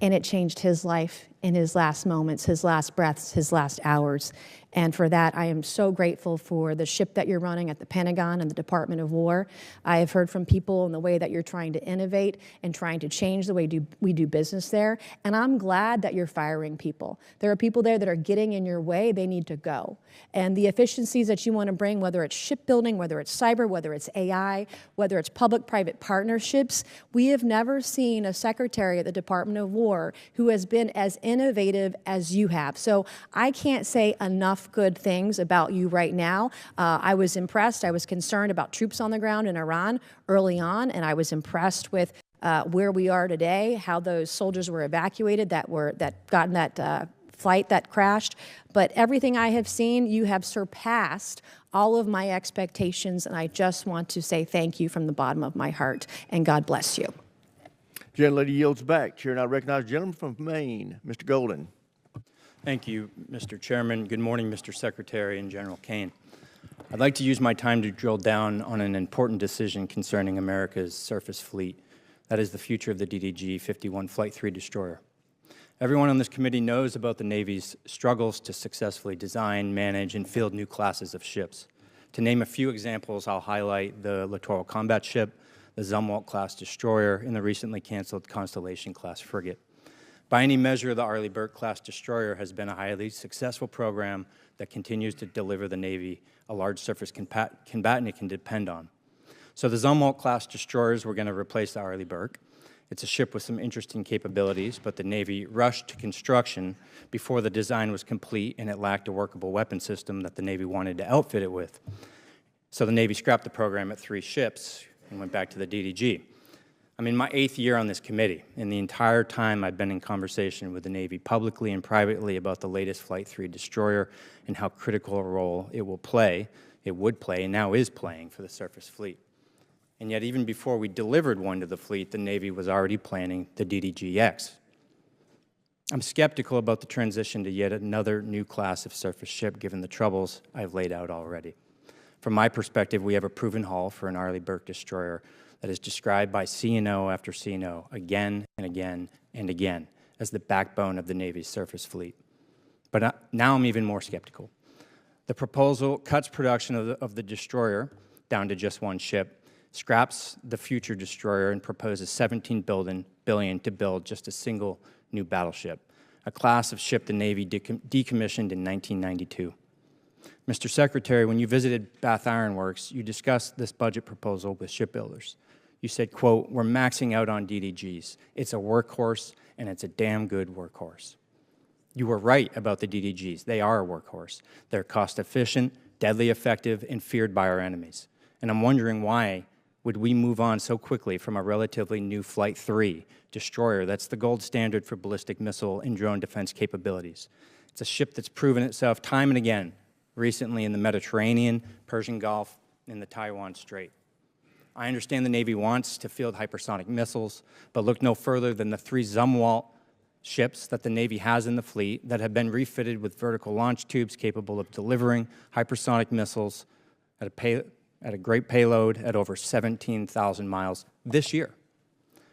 and it changed his life in his last moments, his last breaths, his last hours. And for that, I am so grateful for the ship that you're running at the Pentagon and the Department of War. I have heard from people in the way that you're trying to innovate and trying to change the way we do business there. And I'm glad that you're firing people. There are people there that are getting in your way. They need to go. And the efficiencies that you want to bring, whether it's shipbuilding, whether it's cyber, whether it's AI, whether it's public-private partnerships, we have never seen a secretary at the Department of War who has been as innovative as you have. So I can't say enough good things about you right now. I was impressed. I was concerned about troops on the ground in Iran early on, and I was impressed with where we are today, how those soldiers were evacuated that got in that flight that crashed. But everything I have seen, you have surpassed all of my expectations, and I just want to say thank you from the bottom of my heart, and God bless you. Gentlelady yields back. Chair now recognizes the gentleman from Maine, Mr. Golden. Thank you, Mr. Chairman. Good morning, Mr. Secretary and General Kane. I'd like to use my time to drill down on an important decision concerning America's surface fleet. That is the future of the DDG-51 Flight 3 destroyer. Everyone on this committee knows about the Navy's struggles to successfully design, manage, and field new classes of ships. To name a few examples, I'll highlight the Littoral Combat Ship, the Zumwalt-class destroyer, and the recently canceled Constellation-class frigate. By any measure, the Arleigh Burke-class destroyer has been a highly successful program that continues to deliver the Navy a large surface combatant it can depend on. So the Zumwalt-class destroyers were going to replace the Arleigh Burke. It's a ship with some interesting capabilities, but the Navy rushed to construction before the design was complete, and it lacked a workable weapon system that the Navy wanted to outfit it with. So the Navy scrapped the program at 3 ships and went back to the DDG. I'm in my 8th year on this committee, and the entire time I've been in conversation with the Navy publicly and privately about the latest Flight 3 destroyer and how critical a role it would play, and now is playing for the surface fleet. And yet, even before we delivered one to the fleet, the Navy was already planning the DDG-X. I'm skeptical about the transition to yet another new class of surface ship, given the troubles I've laid out already. From my perspective, we have a proven hull for an Arleigh Burke destroyer that is described by CNO after CNO again and again and again as the backbone of the Navy's surface fleet. But now I'm even more skeptical. The proposal cuts production of the destroyer down to just 1 ship, scraps the future destroyer, and proposes $17 billion to build just a single new battleship, a class of ship the Navy decommissioned in 1992. Mr. Secretary, when you visited Bath Iron Works, you discussed this budget proposal with shipbuilders. You said, quote, "We're maxing out on DDGs. It's a workhorse, and it's a damn good workhorse." You were right about the DDGs. They are a workhorse. They're cost-efficient, deadly effective, and feared by our enemies. And I'm wondering why would we move on so quickly from a relatively new Flight 3 destroyer that's the gold standard for ballistic missile and drone defense capabilities. It's a ship that's proven itself time and again, recently in the Mediterranean, Persian Gulf, and the Taiwan Strait. I understand the Navy wants to field hypersonic missiles, but look no further than the 3 Zumwalt ships that the Navy has in the fleet that have been refitted with vertical launch tubes capable of delivering hypersonic missiles at a great payload at over 17,000 miles this year.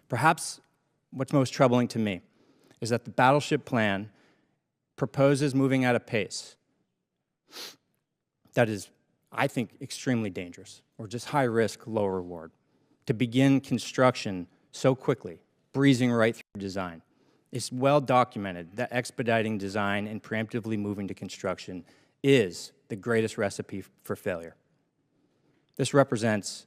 Perhaps what's most troubling to me is that the battleship plan proposes moving at a pace that is, I think, extremely dangerous, or just high risk, low reward. To begin construction so quickly, breezing right through design. It's well documented that expediting design and preemptively moving to construction is the greatest recipe for failure. This represents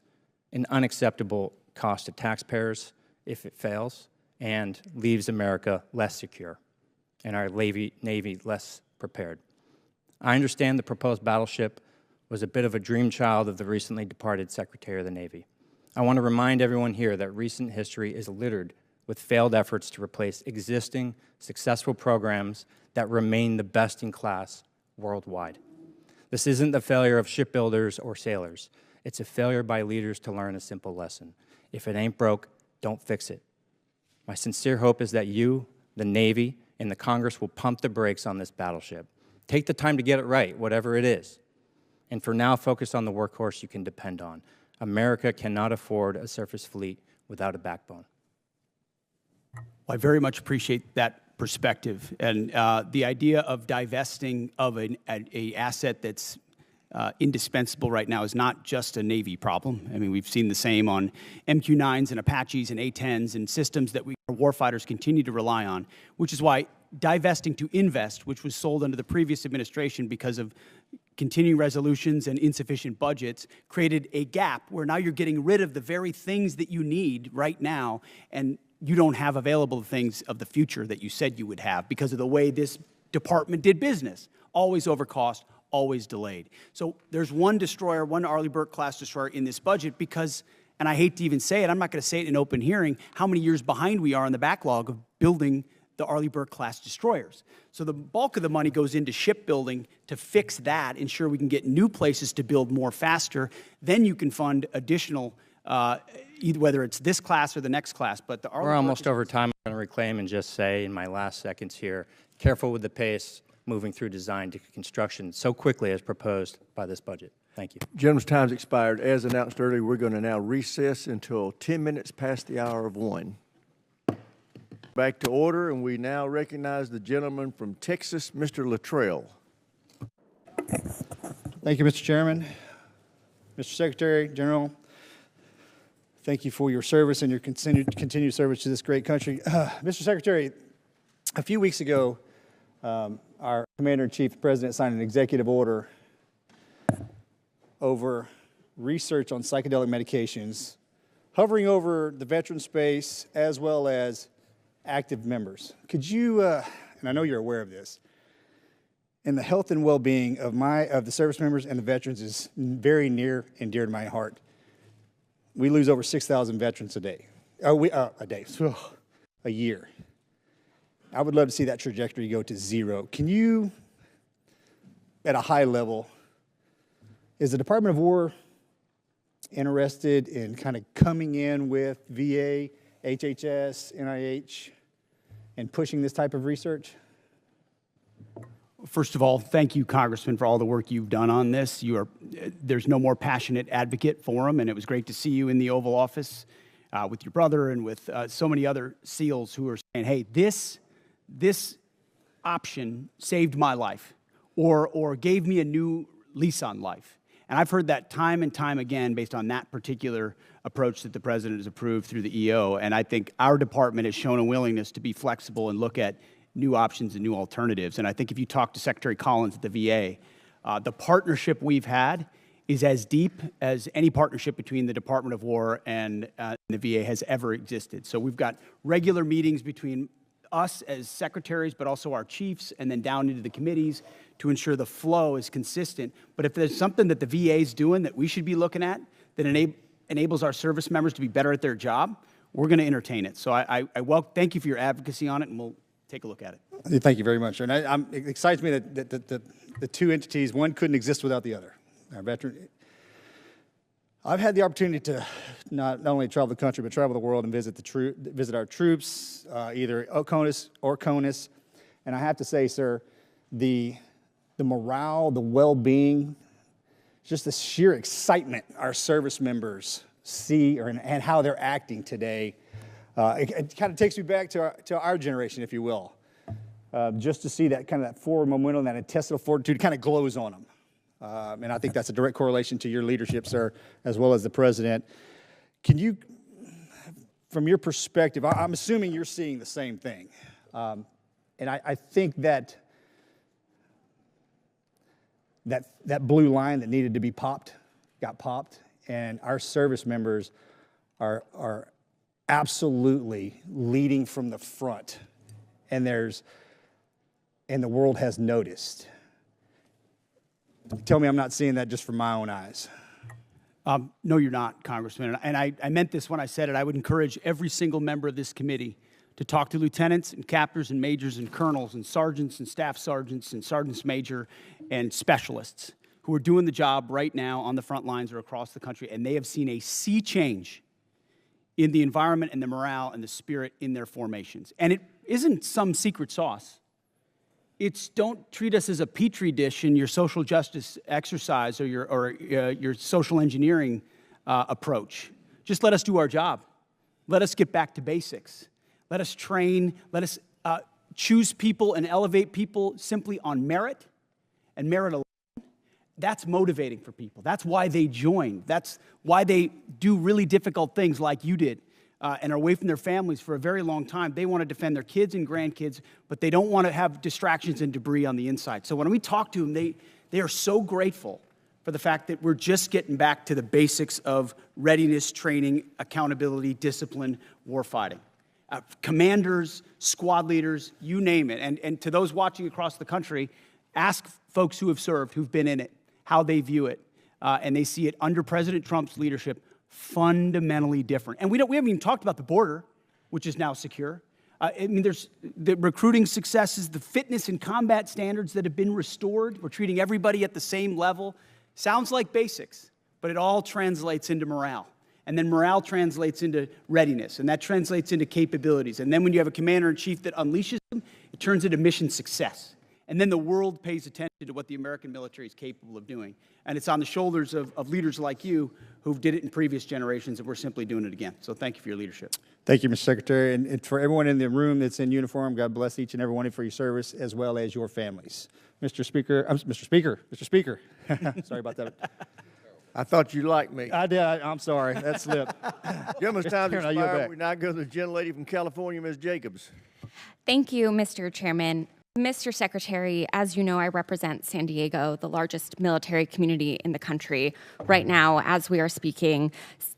an unacceptable cost to taxpayers if it fails, and leaves America less secure and our Navy less prepared. I understand the proposed battleship was a bit of a dream child of the recently departed Secretary of the Navy. I want to remind everyone here that recent history is littered with failed efforts to replace existing successful programs that remain the best in class worldwide. This isn't the failure of shipbuilders or sailors. It's a failure by leaders to learn a simple lesson. If it ain't broke, don't fix it. My sincere hope is that you, the Navy, and the Congress will pump the brakes on this battleship. Take the time to get it right, whatever it is. And for now, focus on the workhorse you can depend on. America cannot afford a surface fleet without a backbone. I very much appreciate that perspective. And the idea of divesting of an asset that's indispensable right now is not just a Navy problem. I mean, we've seen the same on MQ-9s and Apaches and A-10s and systems that our warfighters continue to rely on, which is why divesting to invest, which was sold under the previous administration because of continuing resolutions and insufficient budgets, created a gap where now you're getting rid of the very things that you need right now, and you don't have available the things of the future that you said you would have because of the way this department did business. Always over cost, always delayed. So there's one destroyer, one Arleigh Burke-class destroyer in this budget because, and I hate to even say it, I'm not going to say it in an open hearing, how many years behind we are in the backlog of building the Arleigh Burke-class destroyers. So the bulk of the money goes into shipbuilding to fix that, ensure we can get new places to build more faster. Then you can fund additional, whether it's this class or the next class. But the Arleigh We're almost over time. I'm going to reclaim and just say in my last seconds here, careful with the pace moving through design to construction so quickly as proposed by this budget. Thank you. Gentleman's time's expired. As announced earlier, we're going to now recess until 10 minutes past the hour of 1. Back to order, and we now recognize the gentleman from Texas, Mr. Luttrell. Thank you, Mr. Chairman. Mr. Secretary General, thank you for your service and your continued service to this great country. Mr. Secretary, a few weeks ago, our Commander-in-Chief, the President, signed an executive order over research on psychedelic medications, hovering over the veteran space as well as active members. Could you, and I know you're aware of this, and the health and well-being of the service members and the veterans is very near and dear to my heart. We lose over 6,000 veterans a day. A year. I would love to see that trajectory go to 0. Can you, at a high level, is the Department of War interested in kind of coming in with VA, HHS, NIH, and pushing this type of research? First of all, thank you, Congressman, for all the work you've done on this. There's no more passionate advocate for them, and it was great to see you in the Oval Office with your brother and with so many other SEALs who are saying, hey, this option saved my life or gave me a new lease on life. And I've heard that time and time again based on that particular approach that the President has approved through the EO. And I think our department has shown a willingness to be flexible and look at new options and new alternatives. And I think if you talk to Secretary Collins at the VA, the partnership we've had is as deep as any partnership between the Department of War and the VA has ever existed. So we've got regular meetings between us as secretaries, but also our chiefs, and then down into the committees to ensure the flow is consistent. But if there's something that the VA is doing that we should be looking at that enables our service members to be better at their job, we're going to entertain it. So thank you for your advocacy on it, and we'll take a look at it. Thank you very much. And it excites me that the two entities, one couldn't exist without the other. Our veteran. I've had the opportunity to not only travel the country, but travel the world and visit our troops, either OCONUS or CONUS. And I have to say, sir, the morale, the well-being, just the sheer excitement our service members see and how they're acting today, it kind of takes me back to our generation, if you will. Just to see that kind of that forward momentum, that intestinal fortitude kind of glows on them. And I think that's a direct correlation to your leadership, sir, as well as the President. Can you, from your perspective, I'm assuming you're seeing the same thing. And I think that blue line that needed to be popped got popped, and our service members are absolutely leading from the front, and the world has noticed. Tell me I'm not seeing that just from my own eyes. No, you're not, Congressman. And I meant this when I said it. I would encourage every single member of this committee to talk to lieutenants and captains and majors and colonels and sergeants and staff sergeants and sergeants major and specialists who are doing the job right now on the front lines or across the country, and they have seen a sea change in the environment and the morale and the spirit in their formations. And it isn't some secret sauce. It's don't treat us as a petri dish in your social justice exercise or your social engineering approach. Just let us do our job. Let us get back to basics. Let us train. Let us choose people and elevate people simply on merit and merit alone, that's motivating for people. That's why they join. That's why they do really difficult things like you did and are away from their families for a very long time. They want to defend their kids and grandkids, but they don't want to have distractions and debris on the inside. So when we talk to them, they are so grateful for the fact that we're just getting back to the basics of readiness, training, accountability, discipline, warfighting. Commanders, squad leaders, you name it. And to those watching across the country, ask folks who have served, who've been in it, how they view it. And they see it under President Trump's leadership fundamentally different. And we haven't even talked about the border, which is now secure. I mean, there's the recruiting successes, the fitness and combat standards that have been restored. We're treating everybody at the same level. Sounds like basics, but it all translates into morale. And then morale translates into readiness, and that translates into capabilities. And then when you have a commander-in-chief that unleashes them, it turns into mission success. And then the world pays attention to what the American military is capable of doing. And it's on the shoulders of leaders like you who did it in previous generations, and we're simply doing it again. So thank you for your leadership. Thank you, Mr. Secretary. And for everyone in the room that's in uniform, God bless each and every one of you for your service, as well as your families. Mr. Speaker, sorry about that. I thought you liked me. I did. I'm sorry. That slipped. Gentleman's time to expire. We now go to the gentlelady from California, Ms. Jacobs. Thank you, Mr. Chairman. Mr. Secretary, as you know, I represent San Diego, the largest military community in the country. Right now, as we are speaking,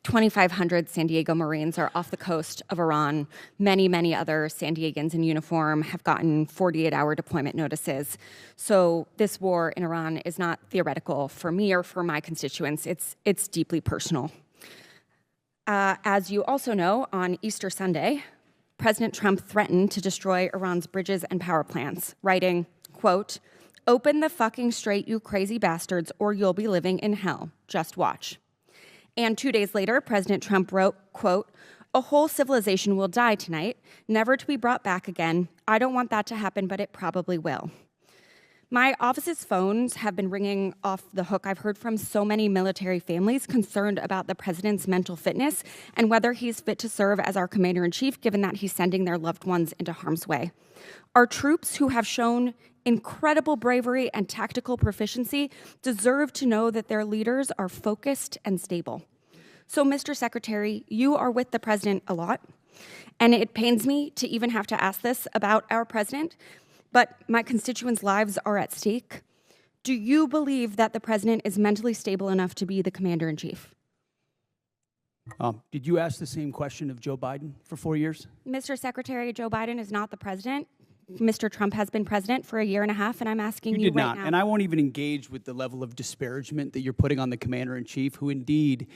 2,500 San Diego Marines are off the coast of Iran. Many, many other San Diegans in uniform have gotten 48-hour deployment notices. So this war in Iran is not theoretical for me or for my constituents. It's deeply personal. As you also know, on Easter Sunday, President Trump threatened to destroy Iran's bridges and power plants, writing, quote, "Open the fucking strait, you crazy bastards, or you'll be living in hell. Just watch." And 2 days later, President Trump wrote, quote, "A whole civilization will die tonight, never to be brought back again. I don't want that to happen, but it probably will." My office's phones have been ringing off the hook. I've heard from so many military families concerned about the president's mental fitness and whether he's fit to serve as our commander-in-chief, given that he's sending their loved ones into harm's way. Our troops, who have shown incredible bravery and tactical proficiency, deserve to know that their leaders are focused and stable. So, Mr. Secretary, you are with the president a lot, and it pains me to even have to ask this about our president, but my constituents' lives are at stake. Do you believe that the president is mentally stable enough to be the commander-in-chief? Did you ask the same question of Joe Biden for 4 years? Mr. Secretary, Joe Biden is not the president. Mr. Trump has been president for a year and a half, and I'm asking you did right not, now. and I won't even engage with the level of disparagement that you're putting on the commander-in-chief, who indeed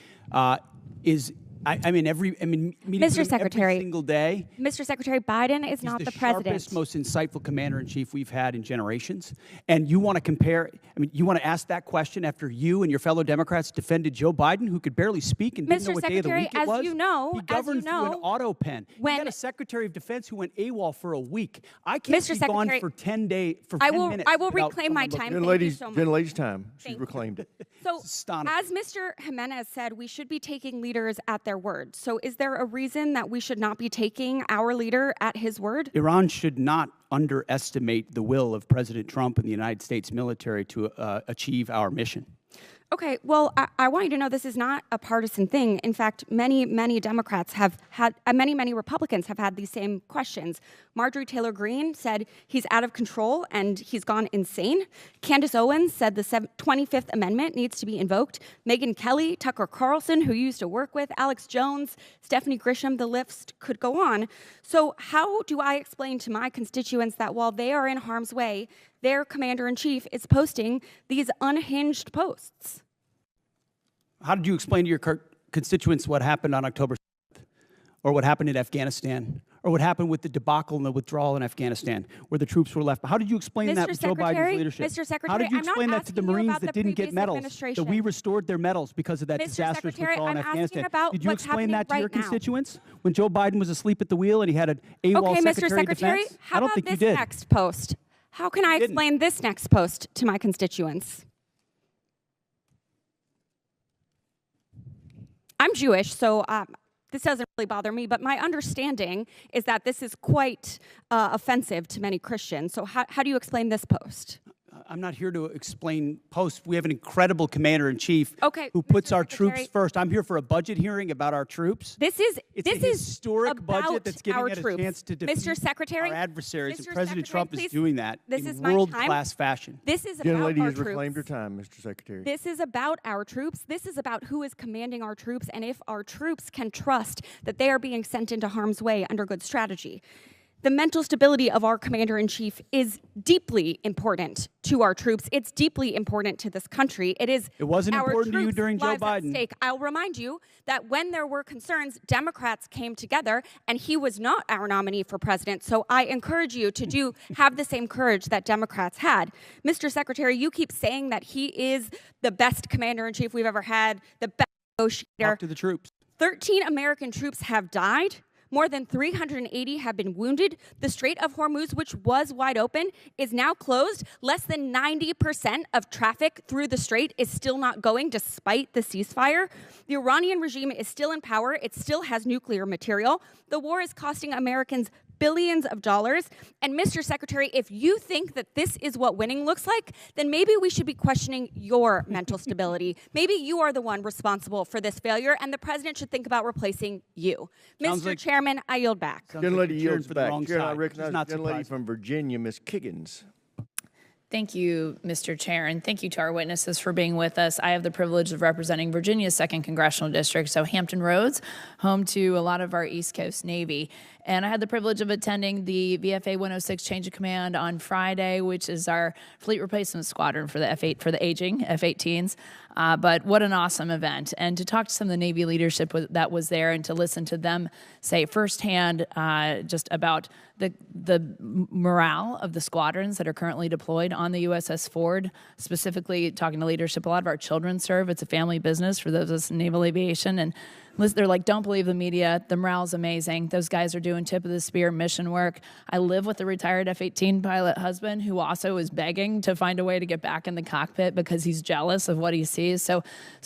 is. Mr. Secretary, every single day. Mr. Secretary, Biden is not the president. Sharpest, most insightful commander-in-chief we've had in generations. And you want to compare, you want to ask that question after you and your fellow Democrats defended Joe Biden, who could barely speak and didn't know what day of the week it was? As you know, he governed through an auto pen. You had a Secretary of Defense who went AWOL for a week. I can't be gone for 10 days, for 10 minutes. I will reclaim my time. Thank you so much. Gentlelady's time. She reclaimed it. So, as Mr. Jimenez said, we should be taking leaders at their word. So is there a reason that we should not be taking our leader at his word? Iran should not underestimate the will of President Trump and the United States military to achieve our mission. Okay, well, I want you to know this is not a partisan thing. In fact, many Democrats have had, many Republicans have had these same questions. Marjorie Taylor Greene said he's out of control and he's gone insane. Candace Owens said the 25th Amendment needs to be invoked. Megyn Kelly, Tucker Carlson, who you used to work with, Alex Jones, Stephanie Grisham, the list could go on. So how do I explain to my constituents that while they are in harm's way, their commander-in-chief is posting these unhinged posts? How did you explain to your constituents what happened on October 7th, or what happened in Afghanistan, or what happened with the debacle and the withdrawal in Afghanistan, where the troops were left? How did you explain that with Joe Biden's leadership? Mr. Secretary, how did you explain that to the Marines that didn't get medals, administration. that we restored their medals because of that disastrous withdrawal in Afghanistan? Did you explain that to your constituents when Joe Biden was asleep at the wheel and he had an AWOL Secretary of Defense? How about this next post? How can I explain this next post to my constituents? I'm Jewish, so this doesn't really bother me, but my understanding is that this is quite offensive to many Christians. So how do you explain this post? I'm not here to explain posts. We have an incredible commander-in-chief who puts Mr. our Secretary, troops first. I'm here for a budget hearing about our troops. It's a historic budget that's giving us a chance to defeat Mr. Secretary, our adversaries, Mr. and President Trump Secretary, is doing that this in is my world-class fashion. This is about Gentlelady our has troops. reclaimed her time, Mr. Secretary. This is about our troops. This is about who is commanding our troops and if our troops can trust that they are being sent into harm's way under good strategy. The mental stability of our commander-in-chief is deeply important to our troops. It's deeply important to this country. It wasn't our important to you troops' during Joe lives at Biden. stake. I'll remind you that when there were concerns, Democrats came together, and he was not our nominee for president. So I encourage you to have the same courage that Democrats had. Mr. Secretary, you keep saying that he is the best commander-in-chief we've ever had, the best negotiator. Talk to the troops. 13 American troops have died. More than 380 have been wounded. The Strait of Hormuz, which was wide open, is now closed. Less than 90% of traffic through the strait is still not going despite the ceasefire. The Iranian regime is still in power. It still has nuclear material. The war is costing Americans billions of dollars. And Mr. Secretary, if you think that this is what winning looks like, then maybe we should be questioning your mental stability. Maybe you are the one responsible for this failure, and the president should think about replacing you. Mr. Chairman, I yield back. Gentlelady yields back. Chair, I It's recognize not the gentlelady surprising. from Virginia, Ms. Kiggins. Thank you, Mr. Chair, and thank you to our witnesses for being with us. I have the privilege of representing Virginia's 2nd Congressional District, so Hampton Roads, home to a lot of our East Coast Navy. And I had the privilege of attending the VFA 106 Change of Command on Friday, which is our fleet replacement squadron for the F8 for the aging F-18s. But what an awesome event. And to talk to some of the Navy leadership that was there and to listen to them say firsthand just about the morale of the squadrons that are currently deployed on the USS Ford, specifically talking to leadership. A lot of our children serve. It's a family business for those of us in naval aviation. And they're like, don't believe the media. The morale's amazing. Those guys are doing tip of the spear mission work. I live with a retired F-18 pilot husband who also is begging to find a way to get back in the cockpit because he's jealous of what he sees. So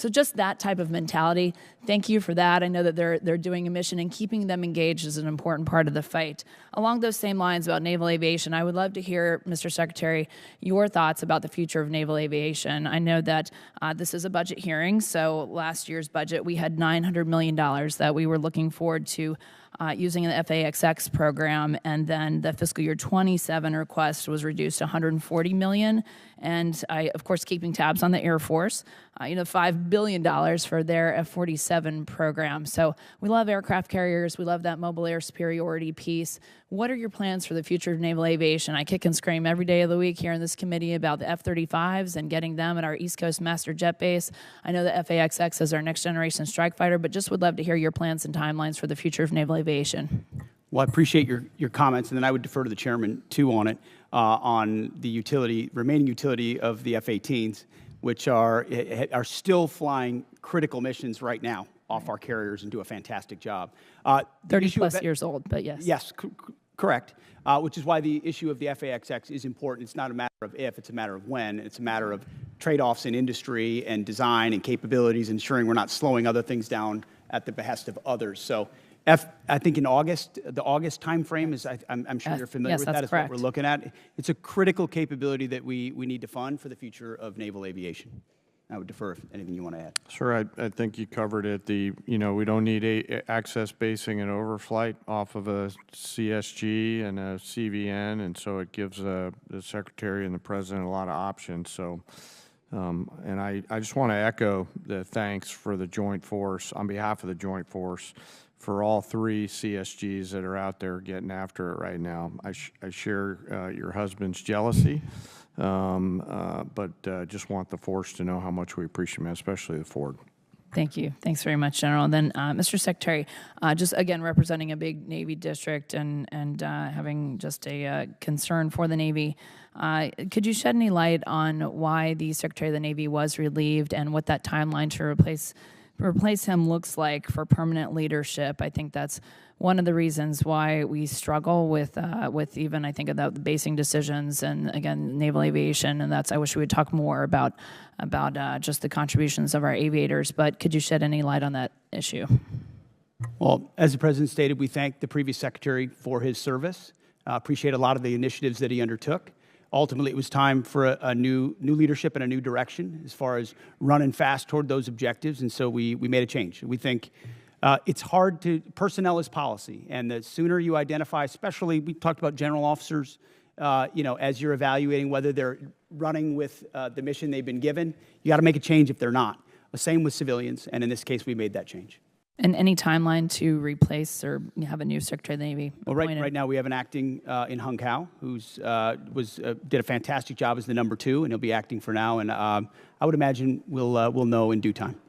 just that type of mentality. Thank you for that. I know that they're doing a mission, and keeping them engaged is an important part of the fight. Along those same lines about naval aviation, I would love to hear, Mr. Secretary, your thoughts about the future of naval aviation. I know that this is a budget hearing, so last year's budget, we had $900 million that we were looking forward to using in the FAXX program, and then the fiscal year 27 request was reduced to $140 million. And I, of course, keeping tabs on the Air Force, $5 billion for their F-47 program. So we love aircraft carriers. We love that mobile air superiority piece. What are your plans for the future of naval aviation? I kick and scream every day of the week here in this committee about the F-35s and getting them at our East Coast Master Jet Base. I know the FAXX is our next generation strike fighter, but just would love to hear your plans and timelines for the future of naval aviation. Well, I appreciate your comments, and then I would defer to the chairman, too, on it, on the remaining utility of the F-18s, which are still flying critical missions right now off our carriers and do a fantastic job. 30-plus years old, but yes. Yes, correct, which is why the issue of the FAXX is important. It's not a matter of if, it's a matter of when. It's a matter of trade-offs in industry and design and capabilities, ensuring we're not slowing other things down at the behest of others. So I think in August, the August timeframe is, I'm sure you're familiar with that, is what we're looking at. It's a critical capability that we need to fund for the future of naval aviation. I would defer if anything you want to add. Sir, I think you covered it. We don't need access basing and overflight off of a CSG and a CVN, and so it gives the Secretary and the President a lot of options. So, and I just want to echo the thanks for the Joint Force, on behalf of the Joint Force, for all 3 CSGs that are out there getting after it right now. I share your husband's jealousy, but just want the force to know how much we appreciate him, especially the Ford. Thank you. Thanks very much, General. Then, Mr. Secretary, just again representing a big Navy district and having just a concern for the Navy, could you shed any light on why the Secretary of the Navy was relieved and what that timeline to replace him looks like for permanent leadership? I think that's one of the reasons why we struggle with even, I think, about the basing decisions and, again, naval aviation, and I wish we would talk more about just the contributions of our aviators, but could you shed any light on that issue? Well, as the President stated, we thank the previous Secretary for his service. Appreciate a lot of the initiatives that he undertook. Ultimately, it was time for a new leadership and a new direction as far as running fast toward those objectives, and so we made a change. We think it's hard to, personnel is policy, and the sooner you identify, especially, we talked about general officers, as you're evaluating whether they're running with the mission they've been given, you got to make a change if they're not. The same with civilians, and in this case, we made that change. And any timeline to replace or have a new Secretary of the Navy Well, appointed? right now we have an acting in Hung Kao who's did a fantastic job as the number 2, and he'll be acting for now. And I would imagine we'll know in due time.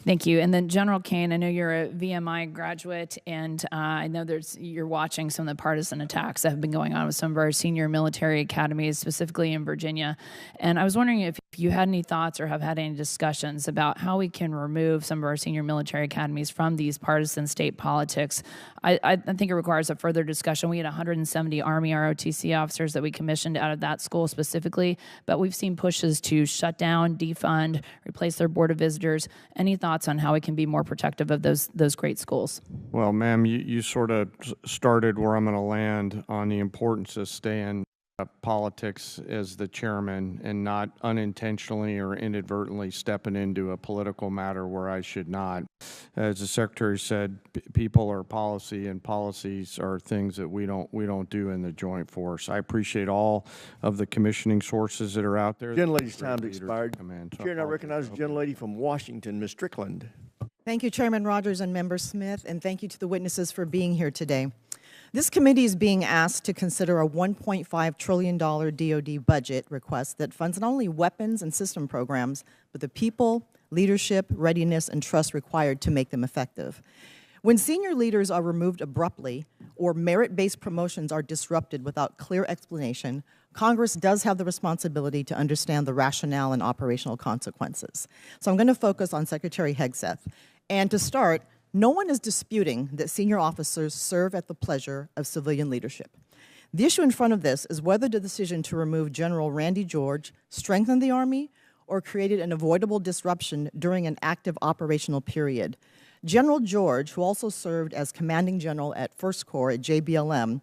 Thank you. And then General Kane, I know you're a VMI graduate, and I know you're watching some of the partisan attacks that have been going on with some of our senior military academies, specifically in Virginia. And I was wondering if you had any thoughts or have had any discussions about how we can remove some of our senior military academies from these partisan state politics. I think it requires a further discussion. We had 170 Army ROTC officers that we commissioned out of that school specifically, but we've seen pushes to shut down, defund, replace their board of visitors. Any thoughts on how we can be more protective of those great schools? Well, ma'am, you sort of started where I'm going to land on the importance of staying politics as the chairman and not unintentionally or inadvertently stepping into a political matter where I should not. As the secretary said, people are policy, and policies are things that we don't do in the joint force. I appreciate all of the commissioning sources that are out there. Gentlelady's time's expired. Chair, now recognize the gentlelady from Washington, Ms. Strickland. Thank you, Chairman Rogers and Member Smith, and thank you to the witnesses for being here today. This committee is being asked to consider a $1.5 trillion DoD budget request that funds not only weapons and system programs, but the people, leadership, readiness, and trust required to make them effective. When senior leaders are removed abruptly or merit-based promotions are disrupted without clear explanation, Congress does have the responsibility to understand the rationale and operational consequences. So I'm going to focus on Secretary Hegseth. And to start, no one is disputing that senior officers serve at the pleasure of civilian leadership. The issue in front of this is whether the decision to remove General Randy George strengthened the Army or created an avoidable disruption during an active operational period. General George, who also served as commanding general at First Corps at JBLM,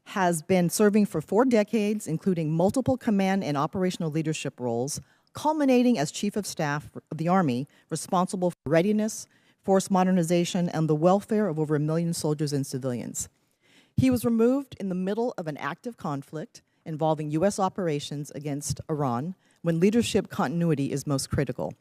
has been serving for 4 decades, including multiple command and operational leadership roles, culminating as Chief of Staff of the Army, responsible for readiness, force modernization, and the welfare of over 1 million soldiers and civilians. He was removed in the middle of an active conflict involving U.S. operations against Iran, when leadership continuity is most critical.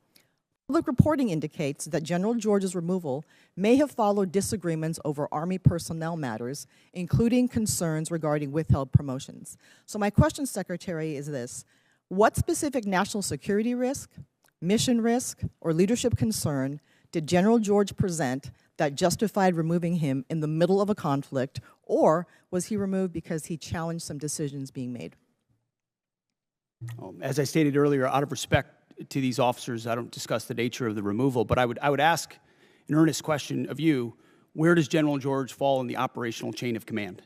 Public reporting indicates that General George's removal may have followed disagreements over Army personnel matters, including concerns regarding withheld promotions. So my question, Secretary, is this: what specific national security risk, mission risk, or leadership concern did General George present that justified removing him in the middle of a conflict, or was he removed because he challenged some decisions being made? As I stated earlier, out of respect to these officers, I don't discuss the nature of the removal, but I would ask an earnest question of you: where does General George fall in the operational chain of command?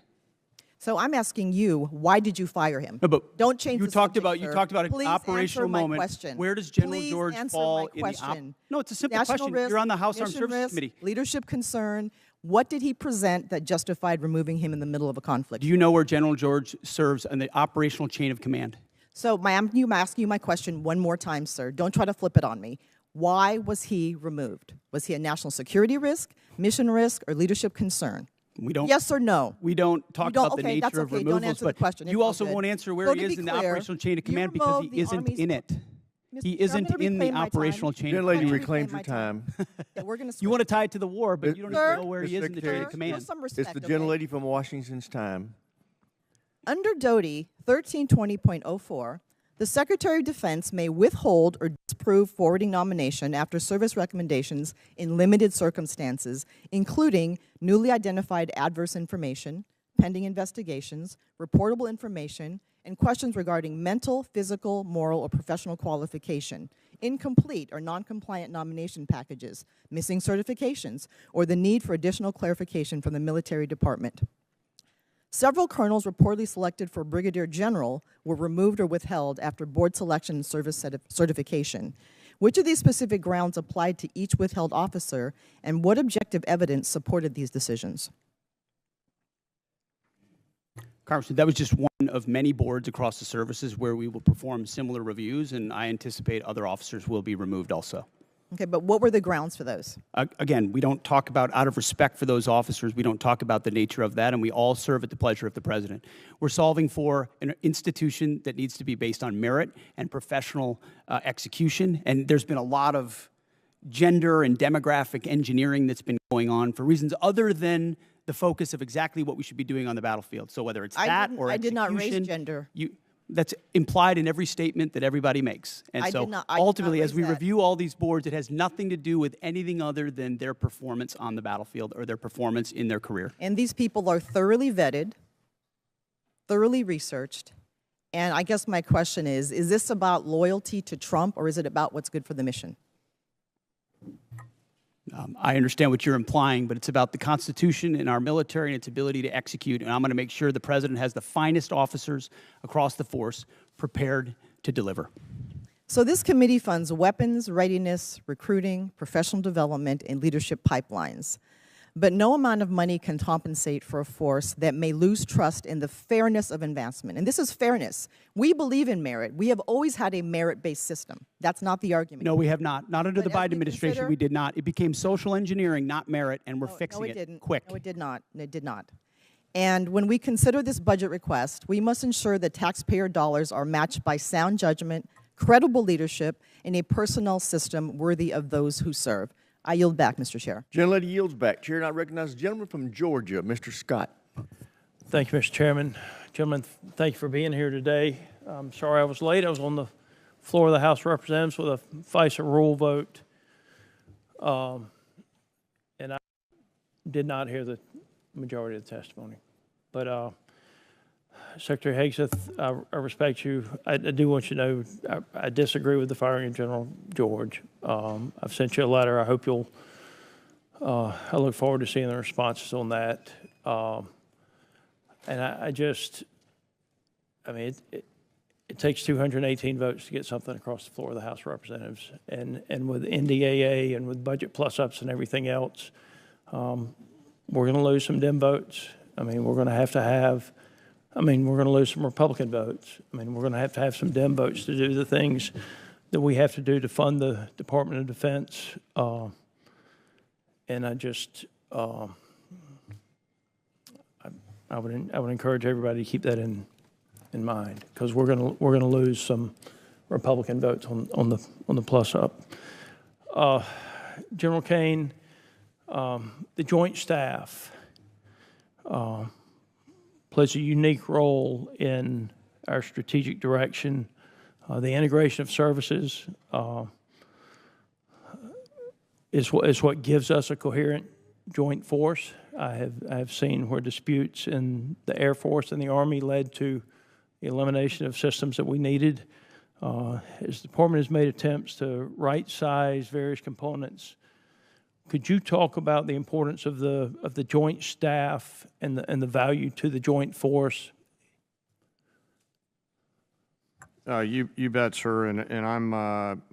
So I'm asking you, why did you fire him? No, but don't change you the talked subject, about sir. you talked about an Please operational answer my moment. question. Where does General Please George answer fall my in the question. No, it's a simple National question. risk, You're on the House Armed mission Services risk, Committee. Leadership concern. What did he present that justified removing him in the middle of a conflict? Do you know where General George serves in the operational chain of command? So I'm asking you my question one more time, sir. Don't try to flip it on me. Why was he removed? Was he a national security risk, mission risk, or leadership concern? We don't. Yes or no? We don't talk about the okay, that's nature of okay. removals, Don't answer but the question. you It's all also good. won't answer where So he to is be in the clear, operational chain of you command because removed he the isn't Army's- in it. He isn't I'm gonna in the reclaim my time. operational chain of Gentlelady command. reclaimed her time. Yeah, we're gonna You want to tie it to the war, but you don't Sir, even know where he is in the chain of command. some It's respect, the okay? gentlelady from Washington's time. Under DoD 1320.04, the Secretary of Defense may withhold or disapprove forwarding nomination after service recommendations in limited circumstances, including newly identified adverse information, pending investigations, reportable information, and questions regarding mental, physical, moral, or professional qualification, incomplete or non-compliant nomination packages, missing certifications, or the need for additional clarification from the military department. Several colonels reportedly selected for brigadier general were removed or withheld after board selection and service certification. Which of these specific grounds applied to each withheld officer, and what objective evidence supported these decisions? Congressman, that was just one of many boards across the services where we will perform similar reviews, and I anticipate other officers will be removed also. Okay, but what were the grounds for those? Again, we don't talk about, out of respect for those officers, we don't talk about the nature of that, and we all serve at the pleasure of the president. We're solving for an institution that needs to be based on merit and professional execution, and there's been a lot of gender and demographic engineering that's been going on for reasons other than the focus of exactly what we should be doing on the battlefield. So whether it's that or execution, I did not raise gender. That's implied in every statement that everybody makes. And ultimately, as we review all these boards, it has nothing to do with anything other than their performance on the battlefield or their performance in their career. And these people are thoroughly vetted, thoroughly researched. And I guess my question is this about loyalty to Trump, or is it about what's good for the mission? I understand what you're implying, but it's about the Constitution and our military and its ability to execute. And I'm going to make sure the president has the finest officers across the force prepared to deliver. So this committee funds weapons, readiness, recruiting, professional development, and leadership pipelines. But no amount of money can compensate for a force that may lose trust in the fairness of advancement. And this is fairness. We believe in merit. We have always had a merit-based system. That's not the argument. No, we have not. Not under the Biden administration, we did not. It became social engineering, not merit, and we're fixing it quick. No, it did not. It did not. And when we consider this budget request, we must ensure that taxpayer dollars are matched by sound judgment, credible leadership, and a personnel system worthy of those who serve. I yield back, Mr. Chair. Gentlelady yields back. Chair, and I recognize the gentleman from Georgia, Mr. Scott. Thank you, Mr. Chairman. Gentlemen, thank you for being here today. I'm sorry I was late. I was on the floor of the House of Representatives with a FISA rule vote, and I did not hear the majority of the testimony. But Secretary Hegseth, I respect you. I do want you to know I disagree with the firing of General George. I've sent you a letter. I hope you'll, I look forward to seeing the responses on that. And I mean, it takes 218 votes to get something across the floor of the House of Representatives. And with NDAA and with budget plus-ups and everything else, we're going to lose some Dem votes. I mean, we're going to have we're going to lose some Republican votes. I mean, we're going to have some Dem votes to do the things that we have to do to fund the Department of Defense. And I just, I would encourage everybody to keep that in mind, because we're going to lose some Republican votes on the plus up. General Kane, the Joint Staff plays a unique role in our strategic direction. The integration of services is what gives us a coherent joint force. I have seen where disputes in the Air Force and the Army led to the elimination of systems that we needed. As the Department has made attempts to right-size various components, could you talk about the importance of the Joint Staff and the value to the joint force? You bet, sir, and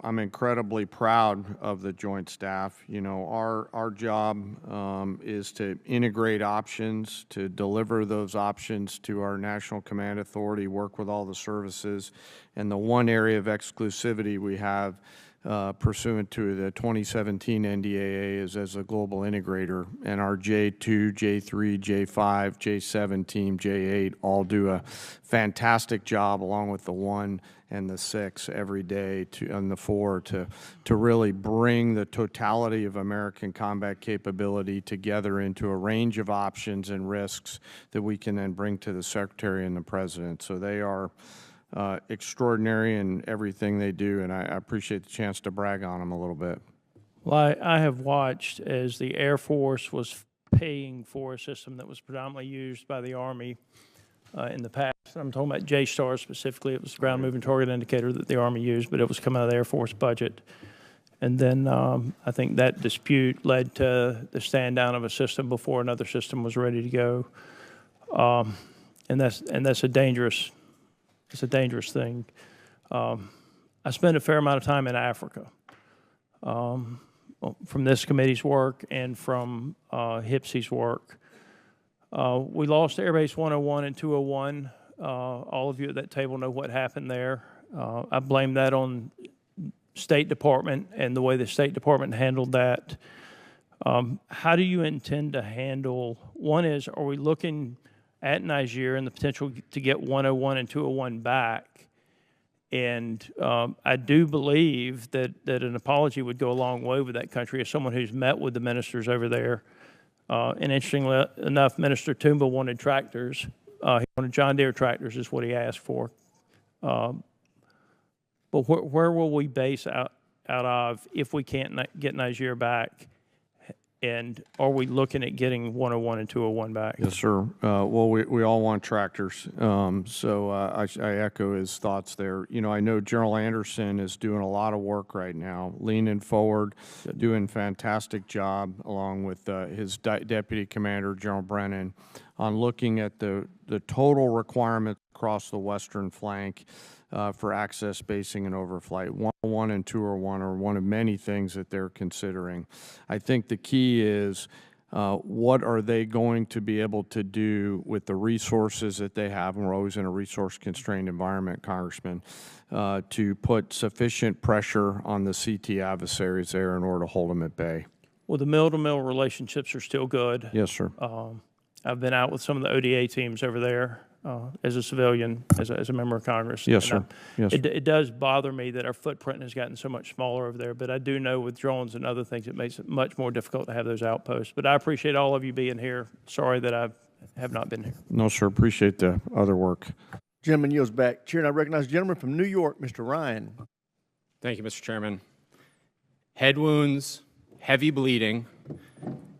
I'm incredibly proud of the Joint Staff. You know, our job is to integrate options, to deliver those options to our National Command Authority, work with all the services, and the one area of exclusivity we have pursuant to the 2017 NDAA is as a global integrator, and our J2, J3, J5, J7 team, J8 all do a fantastic job along with the 1 and the 6 every day and the 4 to really bring the totality of American combat capability together into a range of options and risks that we can then bring to the Secretary and the President. So they are extraordinary in everything they do, and I appreciate the chance to brag on them a little bit. Well, I have watched as the Air Force was paying for a system that was predominantly used by the Army in the past. I'm talking about JSTAR specifically. It was the ground moving target indicator that the Army used, but it was coming out of the Air Force budget. And then I think that dispute led to the stand down of a system before another system was ready to go. And that's a dangerous. It's a dangerous thing. I spent a fair amount of time in Africa, from this committee's work and from HPSC's work. We lost Air Base 101 and 201. All of you at that table know what happened there. I blame that on State Department and the way the State Department handled that. How do you intend to handle, one is, are we looking at Niger and the potential to get 101 and 201 back? And I do believe that an apology would go a long way with that country. As someone who's met with the ministers over there, and interestingly enough, Minister Toomba wanted tractors. He wanted John Deere tractors is what he asked for. But where will we base out of if we can't get Niger back? And are we looking at getting 101 and 201 back? Yes, sir. Well, we all want tractors. So I echo his thoughts there. You know, I know General Anderson is doing a lot of work right now, leaning forward, doing a fantastic job, along with his Deputy Commander, General Brennan, on looking at the total requirements across the western flank for access, basing, and overflight. 101 and 201 are one of many things that they're considering. I think the key is what are they going to be able to do with the resources that they have, and we're always in a resource-constrained environment, Congressman, to put sufficient pressure on the CT adversaries there in order to hold them at bay. Well, the mill-to-mill relationships are still good. Yes, sir. I've been out with some of the ODA teams over there. As a civilian, as a member of Congress. Yes, sir. Yes. It does bother me that our footprint has gotten so much smaller over there, but I do know with drones and other things, it makes it much more difficult to have those outposts. But I appreciate all of you being here. Sorry that I have not been here. No, sir. Appreciate the other work. Gentleman yields back. Chair, and I recognize the gentleman from New York, Mr. Ryan. Thank you, Mr. Chairman. Head wounds, heavy bleeding,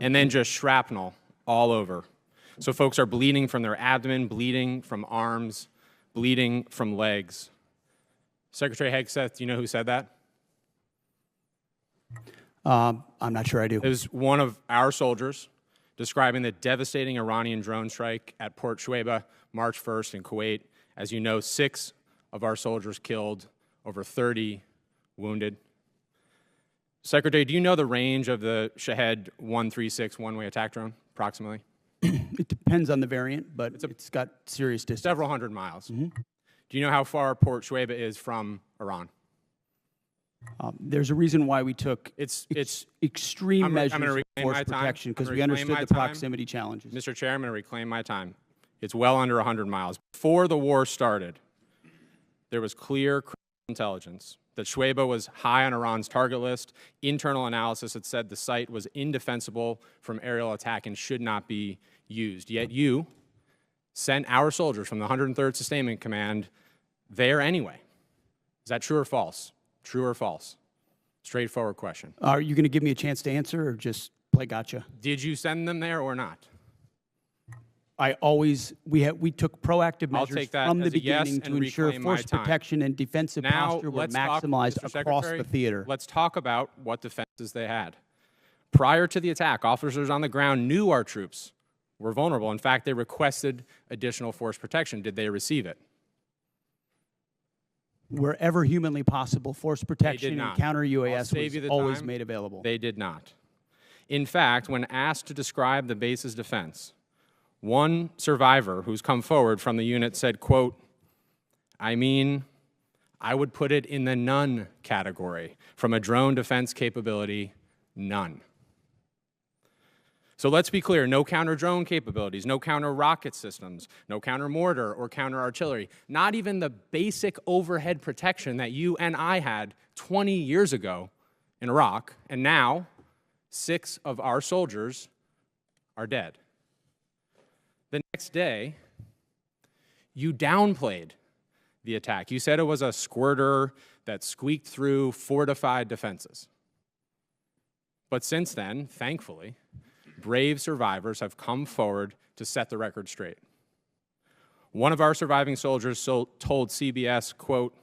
and then just shrapnel all over. So folks are bleeding from their abdomen, bleeding from arms, bleeding from legs. Secretary Hegseth, do you know who said that? I'm not sure I do. It was one of our soldiers describing the devastating Iranian drone strike at Port Shuaibah, March 1st in Kuwait. As you know, 6 of our soldiers killed, over 30 wounded. Secretary, do you know the range of the Shahed 136 one-way attack drone, approximately? It depends on the variant, but it's got serious distance. Several hundred miles. Do you know how far Port Shuaibah is from Iran? There's a reason why we took extreme measures of force protection, because we understood the proximity challenges. Mr. Chair, I'm going to reclaim my time. It's well under 100 miles. Before the war started, there was clear intelligence that Shuaibah was high on Iran's target list. Internal analysis had said the site was indefensible from aerial attack and should not be used. Yet you sent our soldiers from the 103rd Sustainment Command there anyway. Is that true or false? True or false? Straightforward question. Are you going to give me a chance to answer or just play gotcha? Did you send them there or not? We took proactive measures from the beginning to ensure force protection and defensive posture were maximized across the theater. Let's talk about what defenses they had. Prior to the attack, officers on the ground knew our troops were vulnerable. In fact, they requested additional force protection. Did they receive it? Wherever humanly possible, force protection and counter-UAS was always made available. They did not. In fact, when asked to describe the base's defense, one survivor who's come forward from the unit said, quote, I would put it in the none category. From a drone defense capability, none. So let's be clear, no counter-drone capabilities, no counter-rocket systems, no counter-mortar or counter-artillery, not even the basic overhead protection that you and I had 20 years ago in Iraq, and now 6 of our soldiers are dead. The next day, you downplayed the attack. You said it was a squirter that squeaked through fortified defenses. But since then, thankfully, brave survivors have come forward to set the record straight. One of our surviving soldiers told CBS, quote,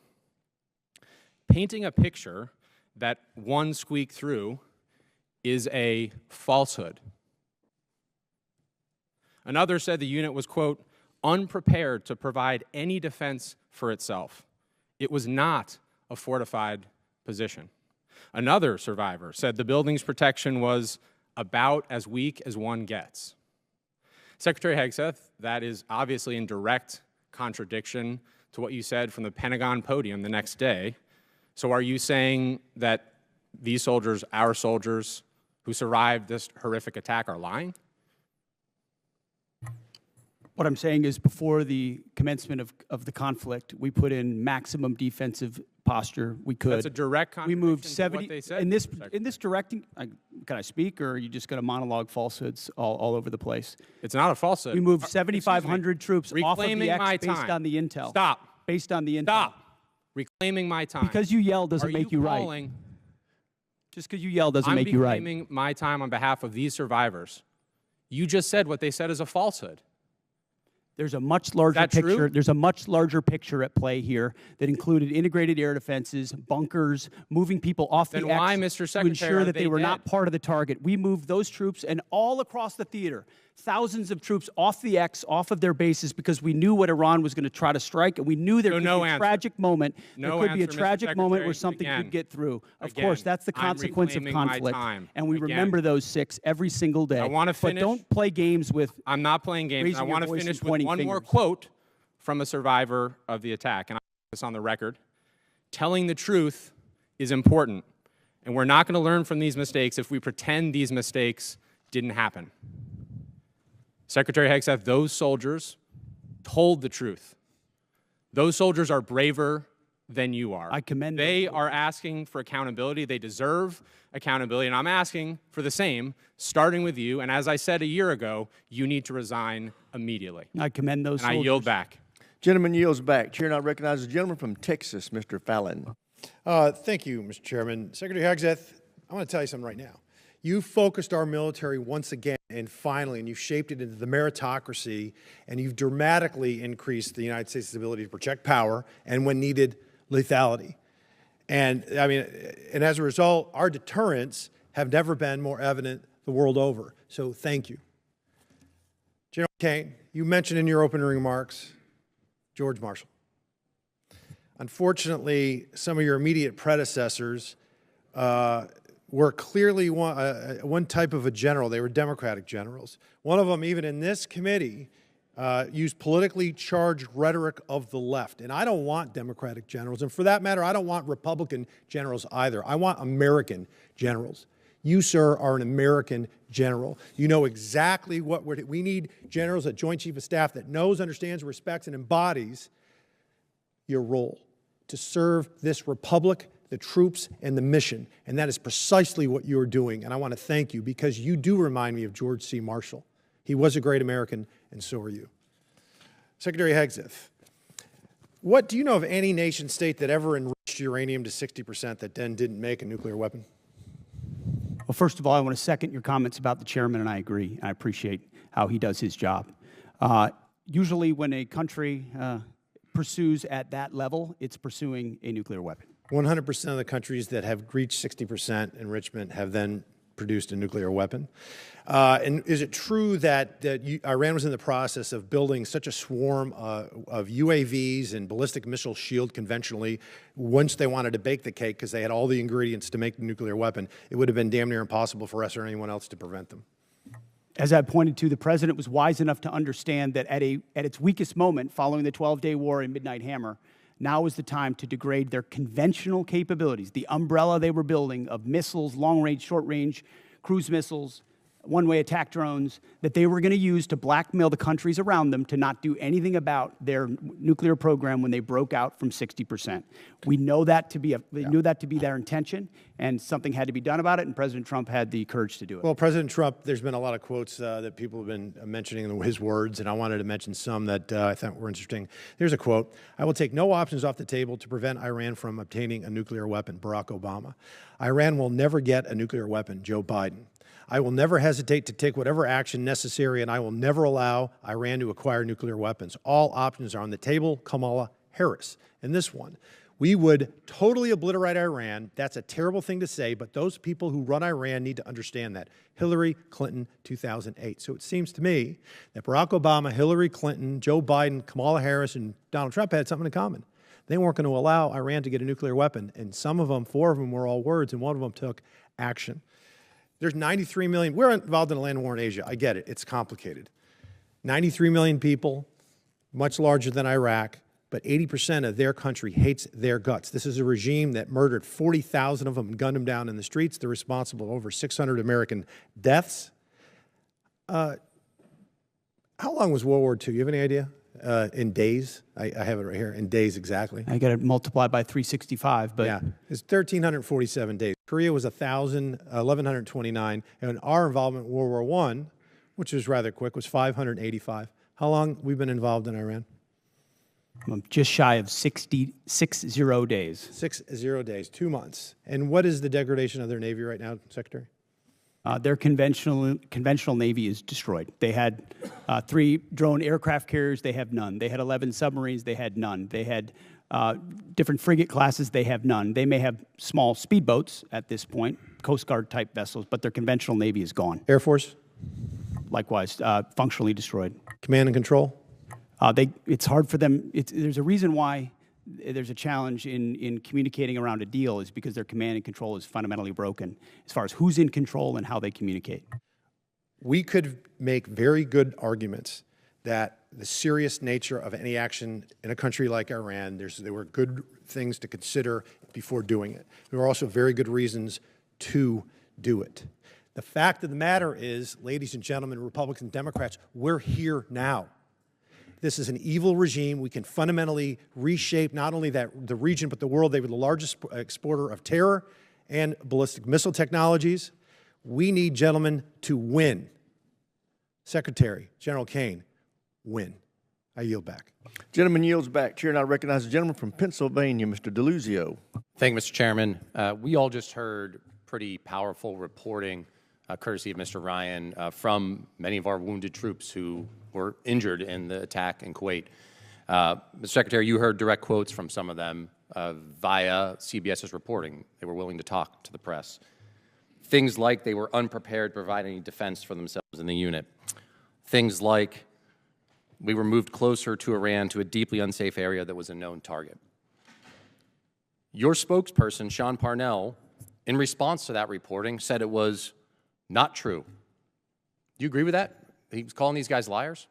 painting a picture that one squeaked through is a falsehood. Another said the unit was, quote, unprepared to provide any defense for itself. It was not a fortified position. Another survivor said the building's protection was about as weak as one gets. Secretary Hegseth, that is obviously in direct contradiction to what you said from the Pentagon podium the next day. So are you saying that these soldiers, our soldiers, who survived this horrific attack are lying? What I'm saying is before the commencement of the conflict, we put in maximum defensive posture we could. That's a direct contradiction we moved to 70, what they said. in this directing, can I speak, or are you just going to monologue falsehoods all over the place? It's not a falsehood. We moved 7,500 troops off of the Reclaiming my X based time. on the intel. Stop. Based on the intel. Stop. Reclaiming my time. Because you yell doesn't make you right. Calling, just because you yell doesn't I'm make you right. reclaiming my time on behalf of these survivors. You just said what they said is a falsehood. There's a much larger picture. True? There's a much larger picture at play here that included integrated air defenses, bunkers, moving people off Then the why, X Mr. to Secretary, ensure are that they they were dead? not part of the target. We moved those troops and all across the theater, thousands of troops off the X, off of their bases, because we knew what Iran was going to try to strike, and we knew there could be a tragic moment. No there could be a answer, Mr. tragic moment where Secretary. something Again. could get through. Of Again, course, that's the I'm consequence of reclaiming my conflict, time. and we Again. remember those 6 every single day. I want to finish. But don't play games with. I'm not playing games. raising I your want to voice finish and with pointing one more fingers. quote from a survivor of the attack, and I put this on the record. Telling the truth is important, and we're not going to learn from these mistakes if we pretend these mistakes didn't happen. Secretary Hegseth, those soldiers told the truth. Those soldiers are braver than you are. I commend them. They are asking for accountability. They deserve accountability, and I'm asking for the same, starting with you. And as I said a year ago, you need to resign immediately. I commend those and soldiers. I yield back. Gentleman yields back. Chair now recognizes the gentleman from Texas, Mr. Fallon. Thank you, Mr. Chairman. Secretary Hegseth, I want to tell you something right now. You focused our military once again and finally, and you've shaped it into the meritocracy, and you've dramatically increased the United States' ability to project power and, when needed, lethality. And I mean, and as a result, our deterrents have never been more evident the world over. So thank you. General Kane, you mentioned in your opening remarks George Marshall. Unfortunately, some of your immediate predecessors were clearly one type of a general. They were Democratic generals. One of them, even in this committee, used politically charged rhetoric of the left. And I don't want Democratic generals. And for that matter, I don't want Republican generals either. I want American generals. You, sir, are an American general. You know exactly what we need generals at Joint Chief of Staff that knows, understands, respects, and embodies your role to serve this republic, the troops, and the mission. And that is precisely what you're doing. And I want to thank you because you do remind me of George C. Marshall. He was a great American, and so are you. Secretary Hegseth, what do you know of any nation state that ever enriched uranium to 60% that then didn't make a nuclear weapon? Well, first of all, I want to second your comments about the chairman, and I agree. I appreciate how he does his job. Usually when a country pursues at that level, it's pursuing a nuclear weapon. 100% of the countries that have reached 60% enrichment have then produced a nuclear weapon. And is it true that Iran was in the process of building such a swarm of UAVs and ballistic missile shield conventionally once they wanted to bake the cake because they had all the ingredients to make the nuclear weapon, it would have been damn near impossible for us or anyone else to prevent them? As I pointed to, the president was wise enough to understand that at its weakest moment, following the 12-day war in Midnight Hammer, now is the time to degrade their conventional capabilities, the umbrella they were building of missiles, long-range, short-range, cruise missiles, one-way attack drones, that they were going to use to blackmail the countries around them to not do anything about their nuclear program when they broke out from 60%. We know that to be they knew that to be their intention, and something had to be done about it, and President Trump had the courage to do it. Well, President Trump, there's been a lot of quotes that people have been mentioning his words, and I wanted to mention some that I thought were interesting. There's a quote: "I will take no options off the table to prevent Iran from obtaining a nuclear weapon," Barack Obama. "Iran will never get a nuclear weapon," Joe Biden. "I will never hesitate to take whatever action necessary, and I will never allow Iran to acquire nuclear weapons. All options are on the table," Kamala Harris. And this one: "We would totally obliterate Iran. That's a terrible thing to say, but those people who run Iran need to understand that." Hillary Clinton, 2008. So it seems to me that Barack Obama, Hillary Clinton, Joe Biden, Kamala Harris, and Donald Trump had something in common. They weren't going to allow Iran to get a nuclear weapon. And some of them, 4 of them, were all words, and one of them took action. There's 93 million. We're involved in a land war in Asia. I get it. It's complicated. 93 million people, much larger than Iraq, but 80% of their country hates their guts. This is a regime that murdered 40,000 of them and gunned them down in the streets. They're responsible for over 600 American deaths. How long was World War II? You have any idea? In days? I have it right here. In days, exactly. I got it multiplied by 365, but yeah, it's 1,347 days. Korea was 1,129, and our involvement in World War I, which was rather quick, was 585. How long we've been involved in Iran? just shy of 60 days. 60 days, 2 months. And what is the degradation of their Navy right now, Secretary? Their conventional Navy is destroyed. They had 3 drone aircraft carriers. They have none. They had 11 submarines. They had none. They had different frigate classes. They have none. They may have small speedboats at this point, Coast Guard type vessels, but their conventional Navy is gone. Air Force? Likewise, functionally destroyed. Command and control? It's hard for them. There's a reason why there's a challenge in communicating around a deal is because their command and control is fundamentally broken as far as who's in control and how they communicate. We could make very good arguments that the serious nature of any action in a country like Iran, there were good things to consider before doing it. There were also very good reasons to do it. The fact of the matter is, ladies and gentlemen, Republicans and Democrats, we're here now. This is an evil regime. We can fundamentally reshape not only the region, but the world. They were the largest exporter of terror and ballistic missile technologies. We need, gentlemen, to win. Secretary, General Kane, win. I yield back. Gentleman yields back. Chair now recognizes the gentleman from Pennsylvania, Mr. DeLuzio. Thank you, Mr. Chairman. We all just heard pretty powerful reporting, courtesy of Mr. Ryan, from many of our wounded troops who were injured in the attack in Kuwait. Mr. Secretary, you heard direct quotes from some of them via CBS's reporting. They were willing to talk to the press. Things like they were unprepared to provide any defense for themselves in the unit. Things like we were moved closer to Iran to a deeply unsafe area that was a known target. Your spokesperson, Sean Parnell, in response to that reporting, said it was not true. Do you agree with that? He was calling these guys liars?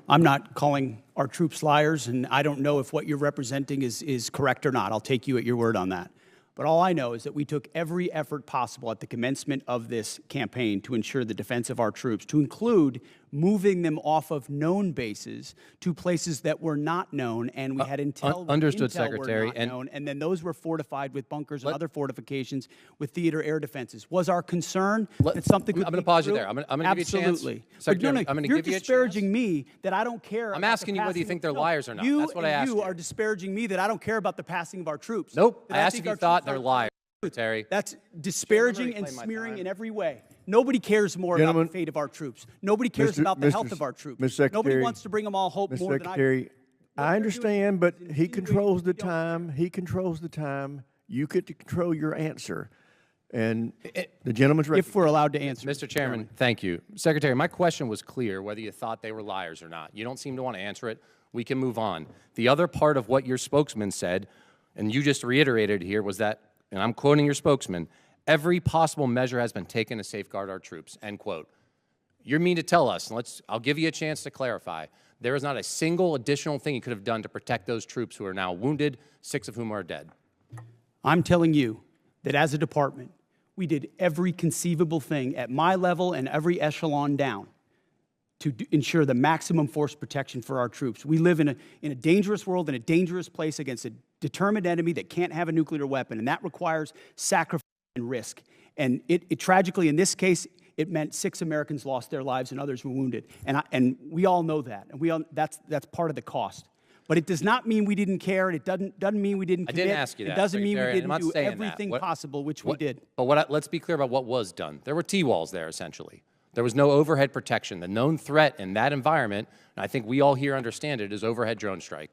I'm not calling our troops liars, and I don't know if what you're representing is correct or not. I'll take you at your word on that. But all I know is that we took every effort possible at the commencement of this campaign to ensure the defense of our troops, to include moving them off of known bases to places that were not known, and we had intel. Understood, intel Secretary. Were not known, and then those were fortified with bunkers and other fortifications with theater air defenses. Was our concern that something could I'm going to pause you there. through? I'm going to give you a chance. Absolutely. Secretary, No, I'm going to you're give you a chance. disparaging me that I don't care. I'm asking you whether you think they're liars or not. That's what I asked you. You are disparaging me that I don't care about the passing of our troops. Nope. I asked if you thought they're liars. Terry. That's disparaging and smearing in every way. Nobody cares more about the fate of our troops. Nobody cares about the health of our troops. Nobody wants to bring them all hope more than I do. I understand, but he controls the time. He controls the time. You get to control your answer. And the gentleman's ready. If we're allowed to answer. Mr. Chairman, thank you. Secretary, my question was clear, whether you thought they were liars or not. You don't seem to want to answer it. We can move on. The other part of what your spokesman said, and you just reiterated here, was that, and I'm quoting your spokesman, every possible measure has been taken to safeguard our troops, end quote. You mean to tell us, and I'll give you a chance to clarify, there is not a single additional thing you could have done to protect those troops who are now wounded, 6 of whom are dead? I'm telling you that as a department, we did every conceivable thing at my level and every echelon down to ensure the maximum force protection for our troops. We live in a dangerous world, in a dangerous place against a determined enemy that can't have a nuclear weapon, and that requires sacrifice and risk. And it tragically, in this case, it meant 6 Americans lost their lives and others were wounded. And we all know that, and that's part of the cost. But it does not mean we didn't care, and it doesn't mean we didn't commit. I didn't ask you that, It doesn't mean we didn't do saying everything possible, which we did. But let's be clear about what was done. There were T-walls there, essentially. There was no overhead protection. The known threat in that environment, and I think we all here understand it, is overhead drone strike.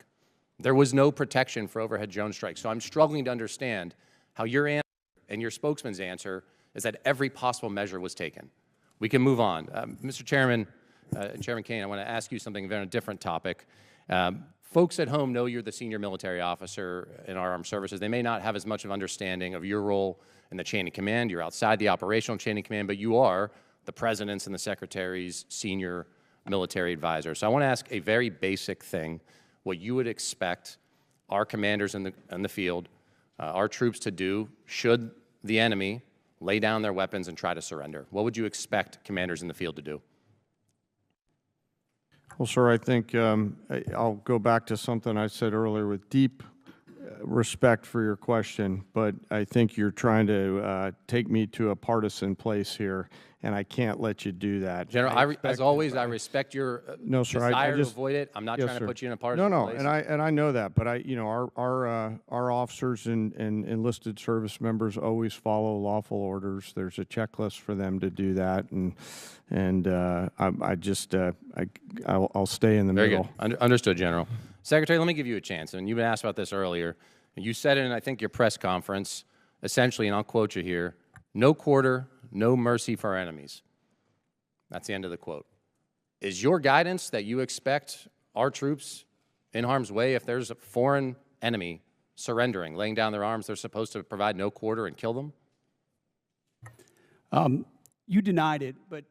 There was no protection for overhead drone strike. So I'm struggling to understand how your answer and your spokesman's answer is that every possible measure was taken. We can move on. Mr. Chairman, Chairman Kane, I want to ask you something on a different topic. folks at home know you're the senior military officer in our armed services. They may not have as much of understanding of your role in the chain of command. You're outside the operational chain of command, but you are the president's and the secretary's senior military advisor. So I want to ask a very basic thing, what you would expect our commanders in the field, our troops to do should the enemy lay down their weapons and try to surrender. What would you expect commanders in the field to do? Well, sir, I think I'll go back to something I said earlier with deep respect for your question, but I think you're trying to take me to a partisan place here, and I can't let you do that. General, as always, I respect your no, sir, desire I just, to avoid it. I'm not yes, trying sir. to put you in a partisan no, place. and I know that, but our officers and enlisted service members always follow lawful orders. There's a checklist for them to do that, and I'll stay in the middle. Very good. Understood, General. Secretary, let me give you a chance. And you've been asked about this earlier. You said it in, I think, your press conference, essentially, and I'll quote you here, no quarter, no mercy for our enemies. That's the end of the quote. Is your guidance that you expect our troops in harm's way, if there's a foreign enemy surrendering, laying down their arms, they're supposed to provide no quarter and kill them? You denied it, but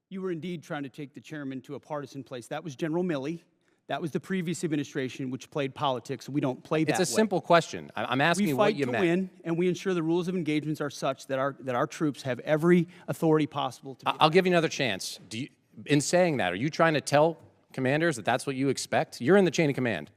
you were indeed trying to take the chairman to a partisan place. That was General Milley. That was the previous administration, which played politics. We don't play that way. It's a simple question. I'm asking you what you meant. We fight to win, and we ensure the rules of engagements are such that our troops have every authority possible to. I'll give you another chance. In saying that, are you trying to tell commanders that that's what you expect? You're in the chain of command.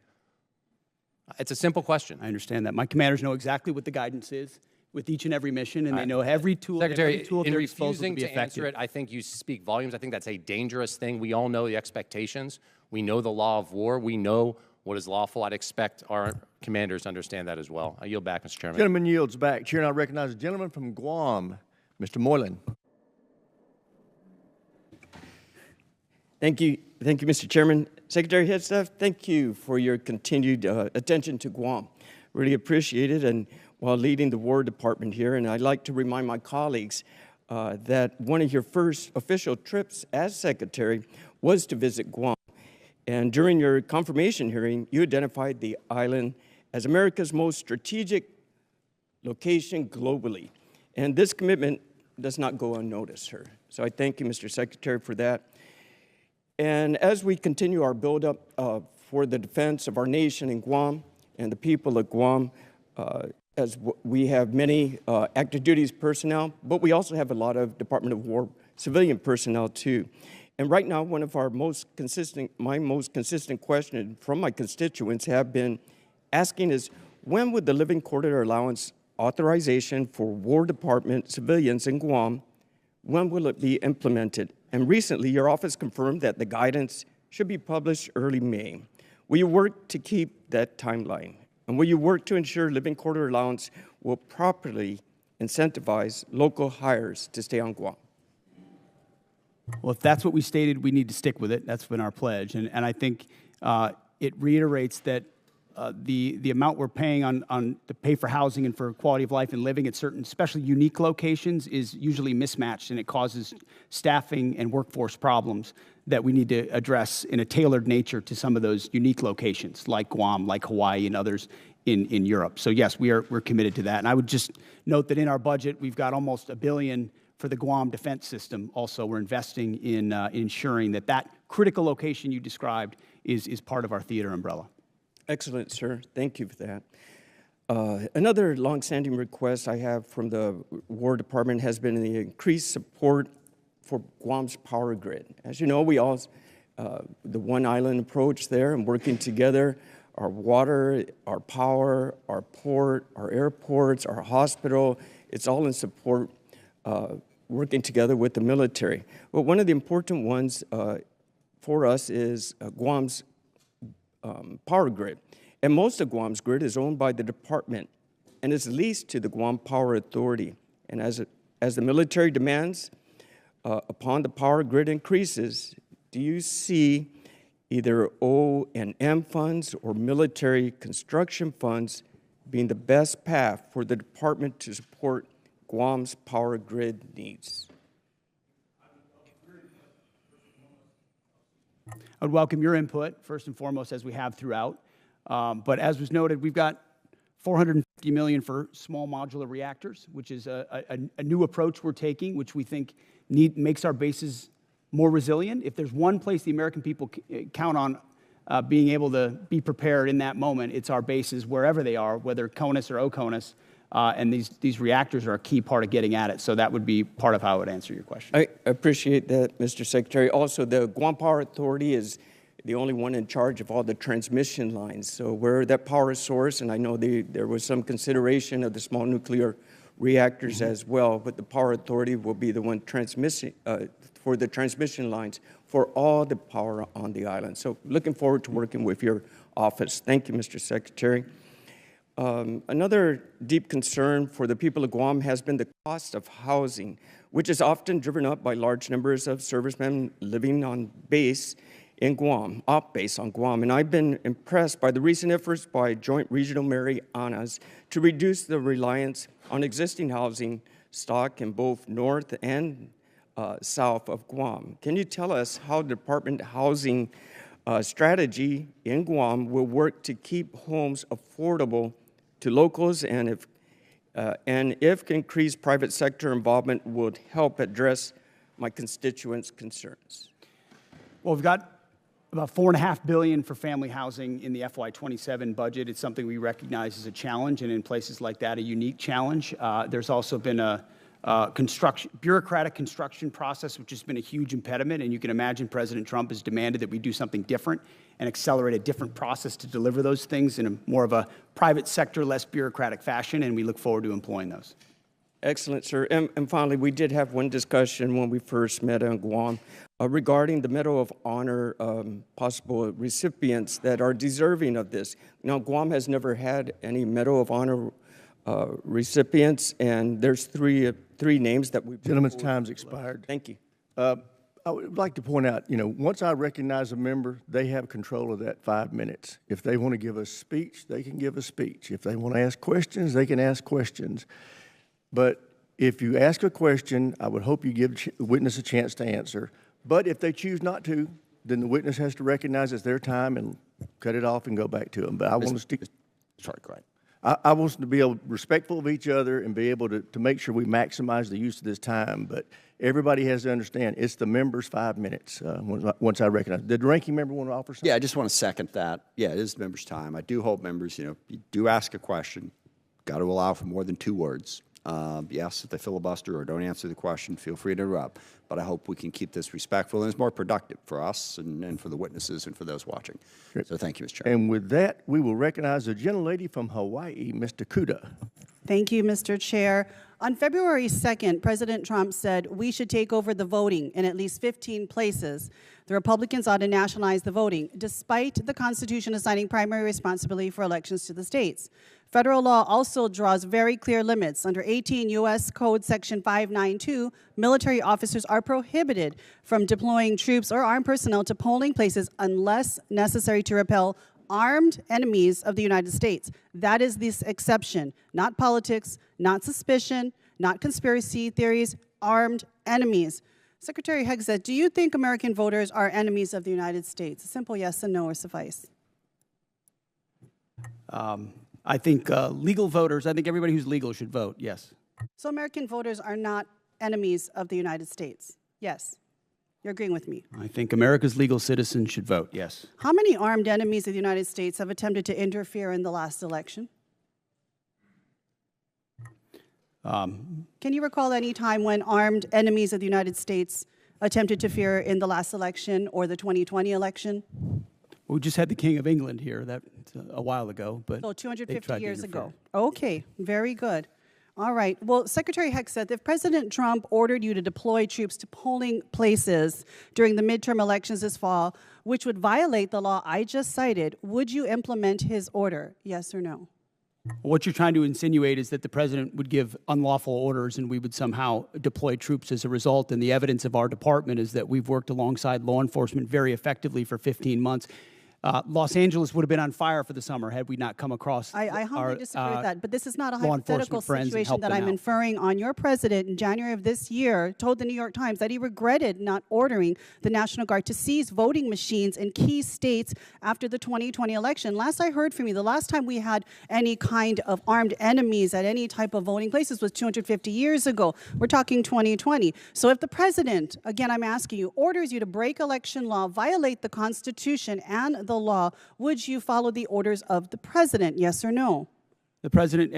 It's a simple question. I understand that. My commanders know exactly what the guidance is with each and every mission, and they know every tool. Secretary, every tool at in their disposal refusing to be to effective. answer it, I think you speak volumes. I think that's a dangerous thing. We all know the expectations. We know the law of war. We know what is lawful. I'd expect our commanders to understand that as well. I yield back, Mr. Chairman. Gentleman yields back. Chair, and I recognize the gentleman from Guam, Mr. Moylan. Thank you, Mr. Chairman. Secretary Hegseth, thank you for your continued attention to Guam. Really appreciate it, and while leading the War Department here, and I'd like to remind my colleagues that one of your first official trips as Secretary was to visit Guam. And during your confirmation hearing, you identified the island as America's most strategic location globally. And this commitment does not go unnoticed, sir. So I thank you, Mr. Secretary, for that. And as we continue our buildup for the defense of our nation in Guam and the people of Guam, as we have many active duties personnel, but we also have a lot of Department of War civilian personnel too. And right now, one of my most consistent questions from my constituents have been asking is, when would the living quarter allowance authorization for War Department civilians in Guam, when will it be implemented? And recently, your office confirmed that the guidance should be published early May. Will you work to keep that timeline? And will you work to ensure living quarter allowance will properly incentivize local hires to stay on Guam? Well, if that's what we stated, we need to stick with it. That's been our pledge. And I think it reiterates that the amount we're paying on to pay for housing and for quality of life and living at certain, especially unique locations, is usually mismatched, and it causes staffing and workforce problems that we need to address in a tailored nature to some of those unique locations, like Guam, like Hawaii, and others in Europe. So yes, we're committed to that. And I would just note that in our budget, we've got almost $1 billion for the Guam defense system. Also, we're investing in ensuring that that critical location you described is part of our theater umbrella. Excellent, sir. Thank you for that. Another longstanding request I have from the War Department has been the increased support for Guam's power grid. As you know, we all, the one island approach there and working together, our water, our power, our port, our airports, our hospital, it's all in support, working together with the military. But one of the important ones for us is Guam's power grid. And most of Guam's grid is owned by the department and is leased to the Guam Power Authority. And as the military demands upon the power grid increases, do you see either O&M funds or military construction funds being the best path for the department to support Guam's power grid needs? I would welcome your input, first and foremost, as we have throughout. But as was noted, we've got $450 million for small modular reactors, which is a new approach we're taking, which we think makes our bases more resilient. If there's one place the American people count on being able to be prepared in that moment, it's our bases wherever they are, whether CONUS or OCONUS, and these reactors are a key part of getting at it. So that would be part of how I would answer your question. I appreciate that, Mr. Secretary. Also, the Guam Power Authority is the only one in charge of all the transmission lines. So we're that power source, and I know there was some consideration of the small nuclear reactors as well, but the Power Authority will be the one transmitting for the transmission lines for all the power on the island. So looking forward to working with your office. Thank you, Mr. Secretary. Another deep concern for the people of Guam has been the cost of housing, which is often driven up by large numbers of servicemen living on base in Guam, off base on Guam. And I've been impressed by the recent efforts by Joint Regional Marianas to reduce the reliance on existing housing stock in both north and south of Guam. Can you tell us how the Department of Housing strategy in Guam will work to keep homes affordable to locals, and if increased private sector involvement would help address my constituents' concerns? Well, we've got about $4.5 billion for family housing in the FY27 budget. It's something we recognize as a challenge, and in places like that, a unique challenge. There's also been a bureaucratic construction process, which has been a huge impediment, and you can imagine President Trump has demanded that we do something different and accelerate a different process to deliver those things in a more of a private sector, less bureaucratic fashion, and we look forward to employing those. Excellent, sir. And finally, we did have one discussion when we first met on Guam regarding the Medal of Honor possible recipients that are deserving of this. Now, Guam has never had any Medal of Honor recipients, and there's three names that we've... Gentleman's time's expired. Thank you. I would like to point out, once I recognize a member, they have control of that 5 minutes. If they want to give a speech, they can give a speech. If they want to ask questions, they can ask questions. But if you ask a question, I would hope you give the witness a chance to answer. But if they choose not to, then the witness has to recognize it's their time and cut it off and go back to them. But I want to stick... Sorry, go ahead. I want us to be respectful of each other and be able to make sure we maximize the use of this time. But everybody has to understand it's the member's 5 minutes once I recognize. Did the ranking member want to offer something? Yeah, I just want to second that. Yeah, it is the member's time. I do hope members, you do ask a question. Got to allow for more than 2 words. Yes, if they filibuster or don't answer the question, feel free to interrupt. But I hope we can keep this respectful and it's more productive for us and for the witnesses and for those watching. Great. So thank you, Mr. Chairman. And with that, we will recognize the gentlelady from Hawaii, Mr. Kuda. Thank you, Mr. Chair. On February 2nd, President Trump said we should take over the voting in at least 15 places. The Republicans ought to nationalize the voting, despite the Constitution assigning primary responsibility for elections to the states. Federal law also draws very clear limits. Under 18 U.S. Code Section 592, military officers are prohibited from deploying troops or armed personnel to polling places unless necessary to repel armed enemies of the United States. That is this exception, not politics, not suspicion, not conspiracy theories, armed enemies. Secretary Hegseth, do you think American voters are enemies of the United States? A simple yes and no or suffice. I think legal voters, I think everybody who's legal should vote, yes. So American voters are not enemies of the United States? Yes. You're agreeing with me? I think America's legal citizens should vote, yes. How many armed enemies of the United States have attempted to interfere in the last election? Can you recall any time when armed enemies of the United States attempted to interfere in the last election or the 2020 election? We just had the King of England here a while ago, but so 250 years ago. Okay, very good. All right. Well, Secretary Hegseth, if President Trump ordered you to deploy troops to polling places during the midterm elections this fall, which would violate the law I just cited, would you implement his order? Yes or no? What you're trying to insinuate is that the president would give unlawful orders and we would somehow deploy troops as a result. And the evidence of our department is that we've worked alongside law enforcement very effectively for 15 months. Los Angeles would have been on fire for the summer had we not come across I humbly disagree with that, but this is not a law hypothetical enforcement friends and situation help that them I'm out. inferring on. Your president in January of this year told the New York Times that he regretted not ordering the National Guard to seize voting machines in key states after the 2020 election. Last I heard from you, the last time we had any kind of armed enemies at any type of voting places was 250 years ago. We're talking 2020. So if the president, again I'm asking you, orders you to break election law, violate the Constitution and the law, would you follow the orders of the president, yes or no? The president,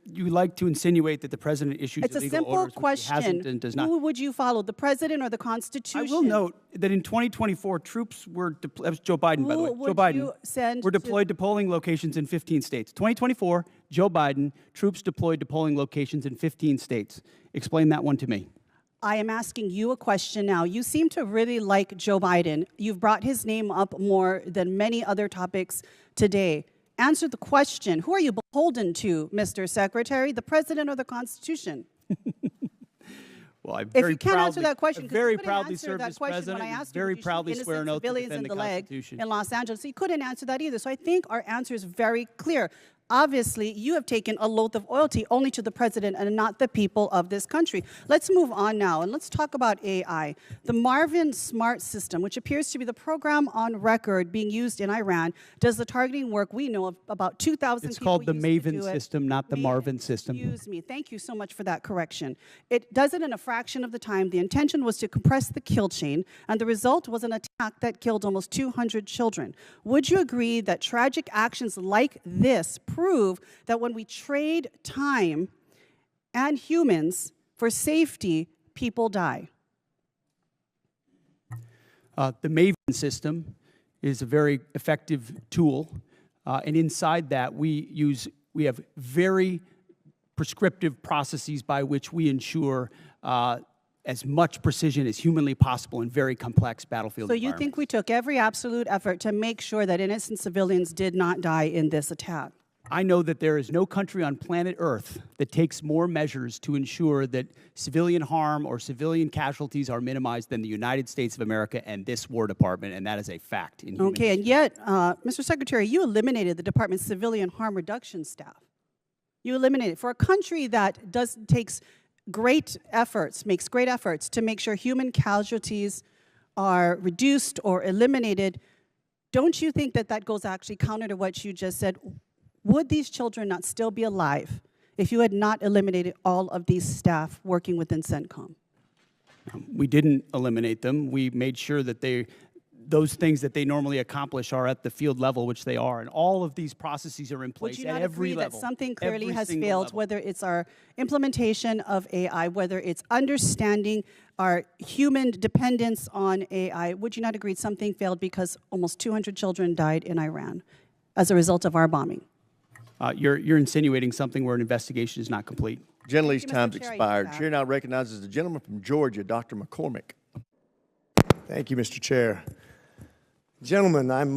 you like to insinuate that the president issues It's a illegal simple orders, which he hasn't question. and does not. Who would you follow, the president or the Constitution? I will note that in 2024, troops were that was Joe Biden, by the way. Who Joe would Biden you send were deployed to polling locations in 15 states. 2024, Joe Biden, troops deployed to polling locations in 15 states. Explain that one to me. I am asking you a question now. You seem to really like Joe Biden. You've brought his name up more than many other topics today. Answer the question. Who are you beholden to, Mr. Secretary, the president or the Constitution? Well, I If very you can't answer proudly, that question, 'cause you very couldn't proudly answer served that as question president. when I and asked you very if you shoot proudly swear an innocent oath to civilians defend in the the leg Constitution. in Los Angeles. So you couldn't answer that either. So I think our answer is very clear. Obviously, you have taken a oath of loyalty only to the president and not the people of this country. Let's move on now, and let's talk about AI. The Marvin Smart System, which appears to be the program on record being used in Iran, does the targeting work we know of about 2,000 It's people called the use to Maven do it. system, not the Marvin system. Excuse me. Thank you so much for that correction. It does it in a fraction of the time. The intention was to compress the kill chain, and the result was an attack that killed almost 200 children. Would you agree that tragic actions like this prove that when we trade time and humans for safety, people die? The Maven system is a very effective tool, and inside that we have very prescriptive processes by which we ensure as much precision as humanly possible in very complex battlefield So you environments. think we took every absolute effort to make sure that innocent civilians did not die in this attack? I know that there is no country on planet Earth that takes more measures to ensure that civilian harm or civilian casualties are minimized than the United States of America and this War Department, and that is a fact. In human Okay, and yet, Mr. Secretary, you eliminated the department's civilian harm reduction staff. You eliminated for a country that makes great efforts to make sure human casualties are reduced or eliminated. Don't you think that that goes actually counter to what you just said? Would these children not still be alive if you had not eliminated all of these staff working within CENTCOM? We didn't eliminate them. We made sure that those things that they normally accomplish are at the field level, which they are, and all of these processes are in place Would you at not every agree level. that something clearly every has single failed, level. whether it's our implementation of AI, whether it's understanding our human dependence on AI? Would you not agree something failed because almost 200 children died in Iran as a result of our bombing? You're insinuating something where an investigation is not complete. Gentley's Thank you, Mr. time's Chair. expired. Chair now recognizes the gentleman from Georgia, Dr. McCormick. Thank you, Mr. Chair. Gentlemen, I'm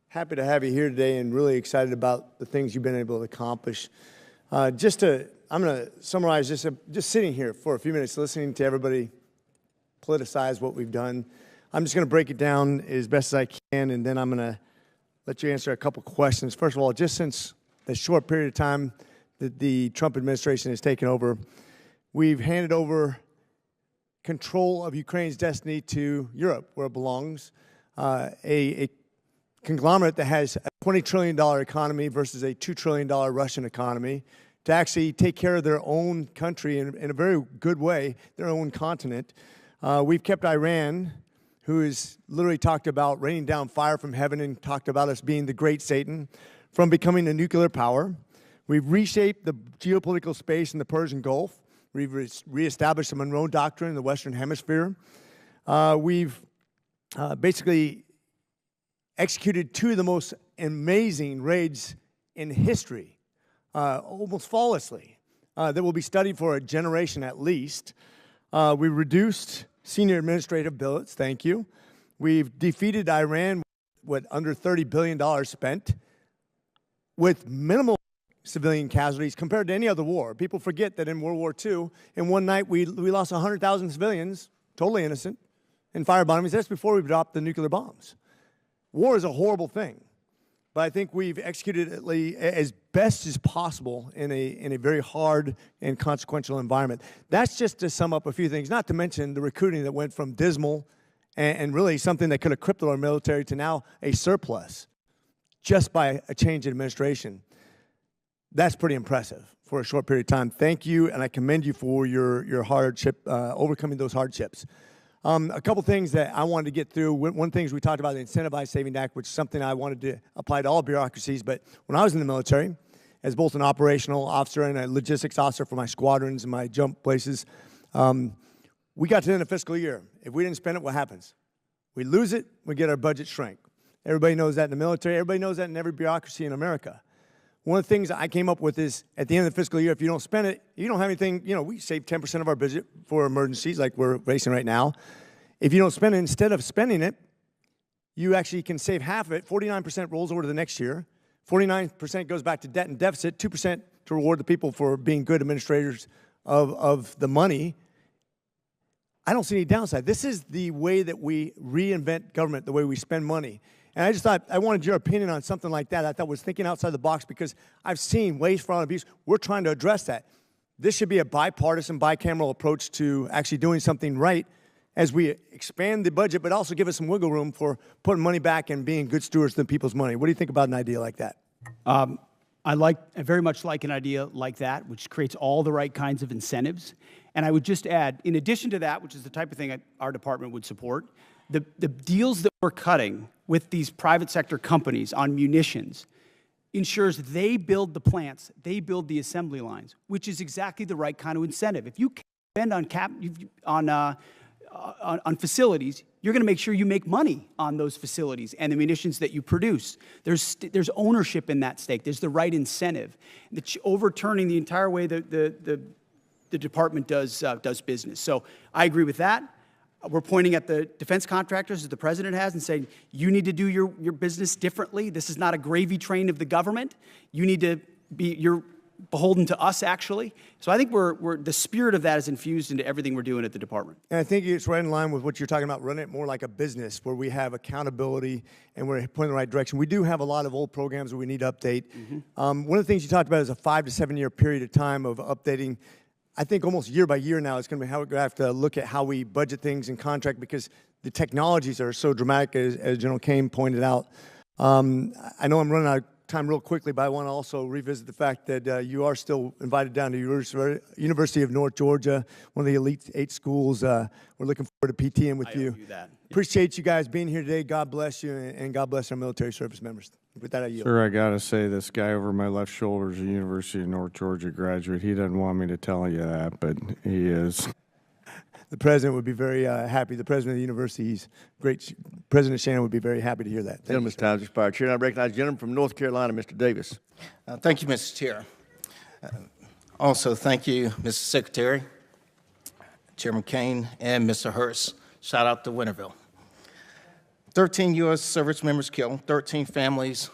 happy to have you here today and really excited about the things you've been able to accomplish. I'm going to summarize just sitting here for a few minutes, listening to everybody politicize what we've done. I'm just going to break it down as best as I can, and then I'm going to let you answer a couple questions. First of all, just since the short period of time that the Trump administration has taken over, we've handed over control of Ukraine's destiny to Europe, where it belongs, a conglomerate that has a $20 trillion economy versus a $2 trillion Russian economy, to actually take care of their own country in a very good way, their own continent. We've kept Iran, who has literally talked about raining down fire from heaven and talked about us being the great Satan, from becoming a nuclear power. We've reshaped the geopolitical space in the Persian Gulf. We've reestablished the Monroe Doctrine in the Western Hemisphere. We've basically executed two of the most amazing raids in history, almost flawlessly, that will be studied for a generation at least. We reduced senior administrative billets, thank you. We've defeated Iran with under $30 billion spent, with minimal civilian casualties compared to any other war. People forget that in World War II, in one night we lost 100,000 civilians, totally innocent, in fire bombings. That's before we dropped the nuclear bombs. war is a horrible thing, but I think we've executed it as best as possible in a very hard and consequential environment. That's just to sum up a few things, not to mention the recruiting that went from dismal and really something that could have crippled our military to now a surplus just by a change in administration. That's pretty impressive for a short period of time. Thank you, and I commend you for your hardship, overcoming those hardships. A couple things that I wanted to get through. One thing is we talked about the Incentivized Savings Act, which is something I wanted to apply to all bureaucracies. But when I was in the military, as both an operational officer and a logistics officer for my squadrons and my jump places, we got to the end of the fiscal year. If we didn't spend it, what happens? We lose it, we get our budget shrink. Everybody knows that in the military. Everybody knows that in every bureaucracy in America. One of the things I came up with is at the end of the fiscal year, if you don't spend it, you don't have anything. We save 10% of our budget for emergencies like we're facing right now. If you don't spend it, instead of spending it, you actually can save half of it. 49% rolls over to the next year. 49% goes back to debt and deficit, 2% to reward the people for being good administrators of the money. I don't see any downside. This is the way that we reinvent government, the way we spend money. And I just thought, I wanted your opinion on something like that. I thought was thinking outside the box because I've seen waste, fraud, and abuse. We're trying to address that. This should be a bipartisan, bicameral approach to actually doing something right as we expand the budget, but also give us some wiggle room for putting money back and being good stewards of people's money. What do you think about an idea like that? I very much like an idea like that, which creates all the right kinds of incentives. And I would just add, in addition to that, which is the type of thing our department would support, the deals that we're cutting with these private sector companies on munitions ensures they build the plants, they build the assembly lines, which is exactly the right kind of incentive. If you spend on facilities, you're going to make sure you make money on those facilities and the munitions that you produce. There's ownership in that stake. There's the right incentive. Overturning the entire way the department does business. So I agree with that. We're pointing at the defense contractors that the president has and saying, you need to do your business differently. This is not a gravy train of the government. You need to you're beholden to us, actually. So I think the spirit of that is infused into everything we're doing at the department. And I think it's right in line with what you're talking about, running it more like a business where we have accountability and we're pointing in the right direction. We do have a lot of old programs that we need to update. Mm-hmm. One of the things you talked about is a 5 to 7 year period of time of updating. I think almost year by year now, it's going to be how we're going to have to look at how we budget things and contract because the technologies are so dramatic, as General Kane pointed out. I know I'm running out of time real quickly, but I want to also revisit the fact that you are still invited down to University of North Georgia, one of the elite 8 schools. We're looking forward to PTing with you. Appreciate you guys being here today. God bless you, and God bless our military service members. With that, I yield. Sir, I got to say, this guy over my left shoulder is a University of North Georgia graduate. He doesn't want me to tell you that, but he is. The president would be very happy. The president of the university, he's great. President Shannon would be very happy to hear that. Gentleman's time has expired. Chair, I recognize the gentleman from North Carolina, Mr. Davis. Thank you, Mr. Chair. Also, thank you, Mr. Secretary, Chairman Kane, and Mr. Hurst. Shout out to Winterville. 13 U.S. service members killed, 13 families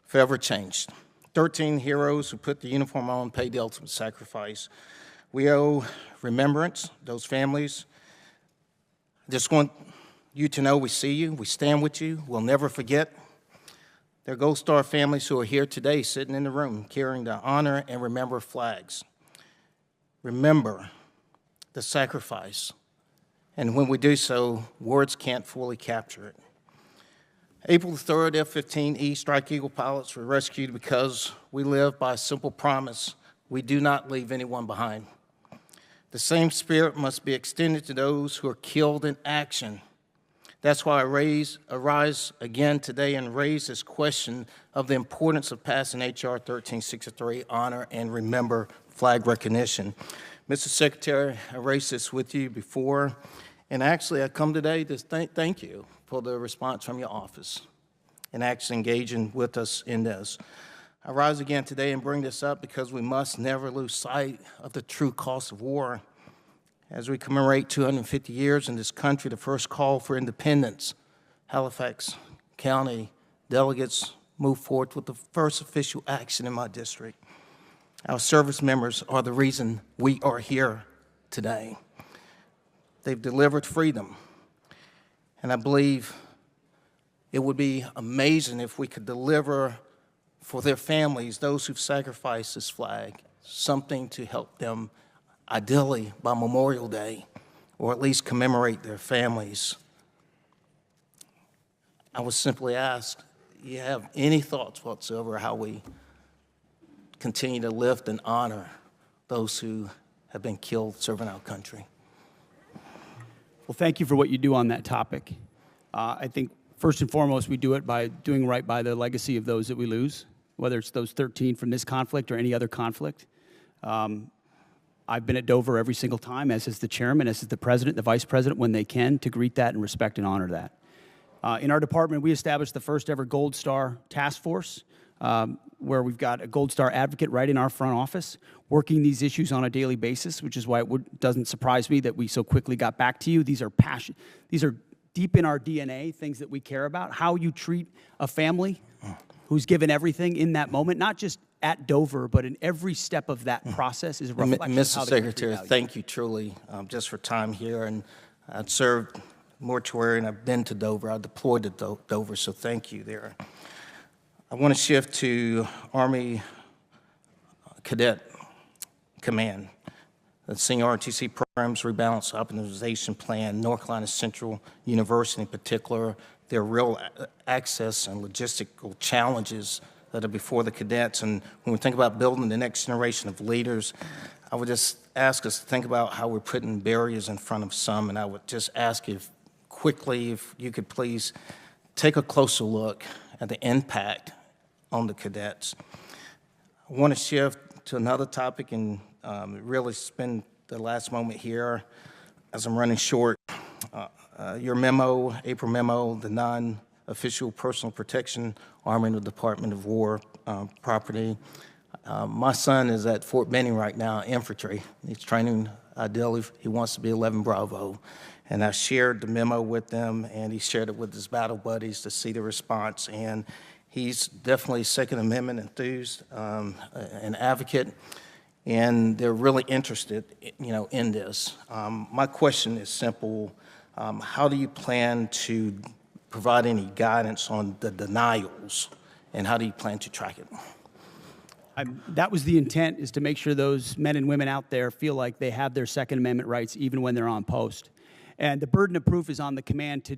forever changed, 13 heroes who put the uniform on, paid the ultimate sacrifice. We owe remembrance, those families. Just want you to know we see you, we stand with you, we'll never forget. There are Gold Star families who are here today sitting in the room carrying the honor and remember flags. Remember the sacrifice. And when we do so, words can't fully capture it. April 3rd, F-15E Strike Eagle pilots were rescued because we live by a simple promise: we do not leave anyone behind. The same spirit must be extended to those who are killed in action. That's why I arise again today and raise this question of the importance of passing H.R. 1363, Honor and Remember Flag Recognition. Mr. Secretary, I raised this with you before, and actually I come today to thank you for the response from your office and actually engaging with us in this. I rise again today and bring this up because we must never lose sight of the true cost of war. As we commemorate 250 years in this country, the first call for independence, Halifax County delegates moved forward with the first official action in my district. Our service members are the reason we are here today. They've delivered freedom, and I believe It would be amazing if we could deliver for their families, those who've sacrificed this flag, something to help them, ideally by Memorial Day, or at least commemorate their families. I would simply ask, you have any thoughts whatsoever how we continue to lift and honor those who have been killed serving our country? Well, thank you for what you do on that topic. I think first and foremost, we do it by doing right by the legacy of those that we lose, whether it's those 13 from this conflict or any other conflict. I've been at Dover every single time, as is the chairman, as is the president, the vice president, when they can, to greet that and respect and honor that. In our department, we established the first ever Gold Star task force, where we've got a Gold Star advocate right in our front office working these issues on a daily basis, which is why it doesn't surprise me that we so quickly got back to you. These are deep in our DNA, things that we care about. How you treat a family who's given everything in that moment, not just at Dover, but in every step of that process is a reflection of how Mr. Secretary, thank you truly just for time here. And I've served mortuary and I've been to Dover. I deployed to Dover, so thank you there. I want to shift to Army Cadet Command. The Senior ROTC Programs Rebalance Optimization Plan, North Carolina Central University in particular, there are real access and logistical challenges that are before the cadets. And when we think about building the next generation of leaders, I would just ask us to think about how we're putting barriers in front of some. And I would just ask if you could please take a closer look at the impact on the cadets. I want to shift to another topic and really spend the last moment here as I'm running short. Your memo, April memo, the non-official personal protection arm in the Department of War property. My son is at Fort Benning right now, infantry. He's training, ideally, he wants to be 11 Bravo. And I shared the memo with them, and he shared it with his battle buddies to see the response. And he's definitely Second Amendment enthused, an advocate, and they're really interested, in this. My question is simple. How do you plan to provide any guidance on the denials, and how do you plan to track it? That was the intent, is to make sure those men and women out there feel like they have their Second Amendment rights even when they're on post. And the burden of proof is on the command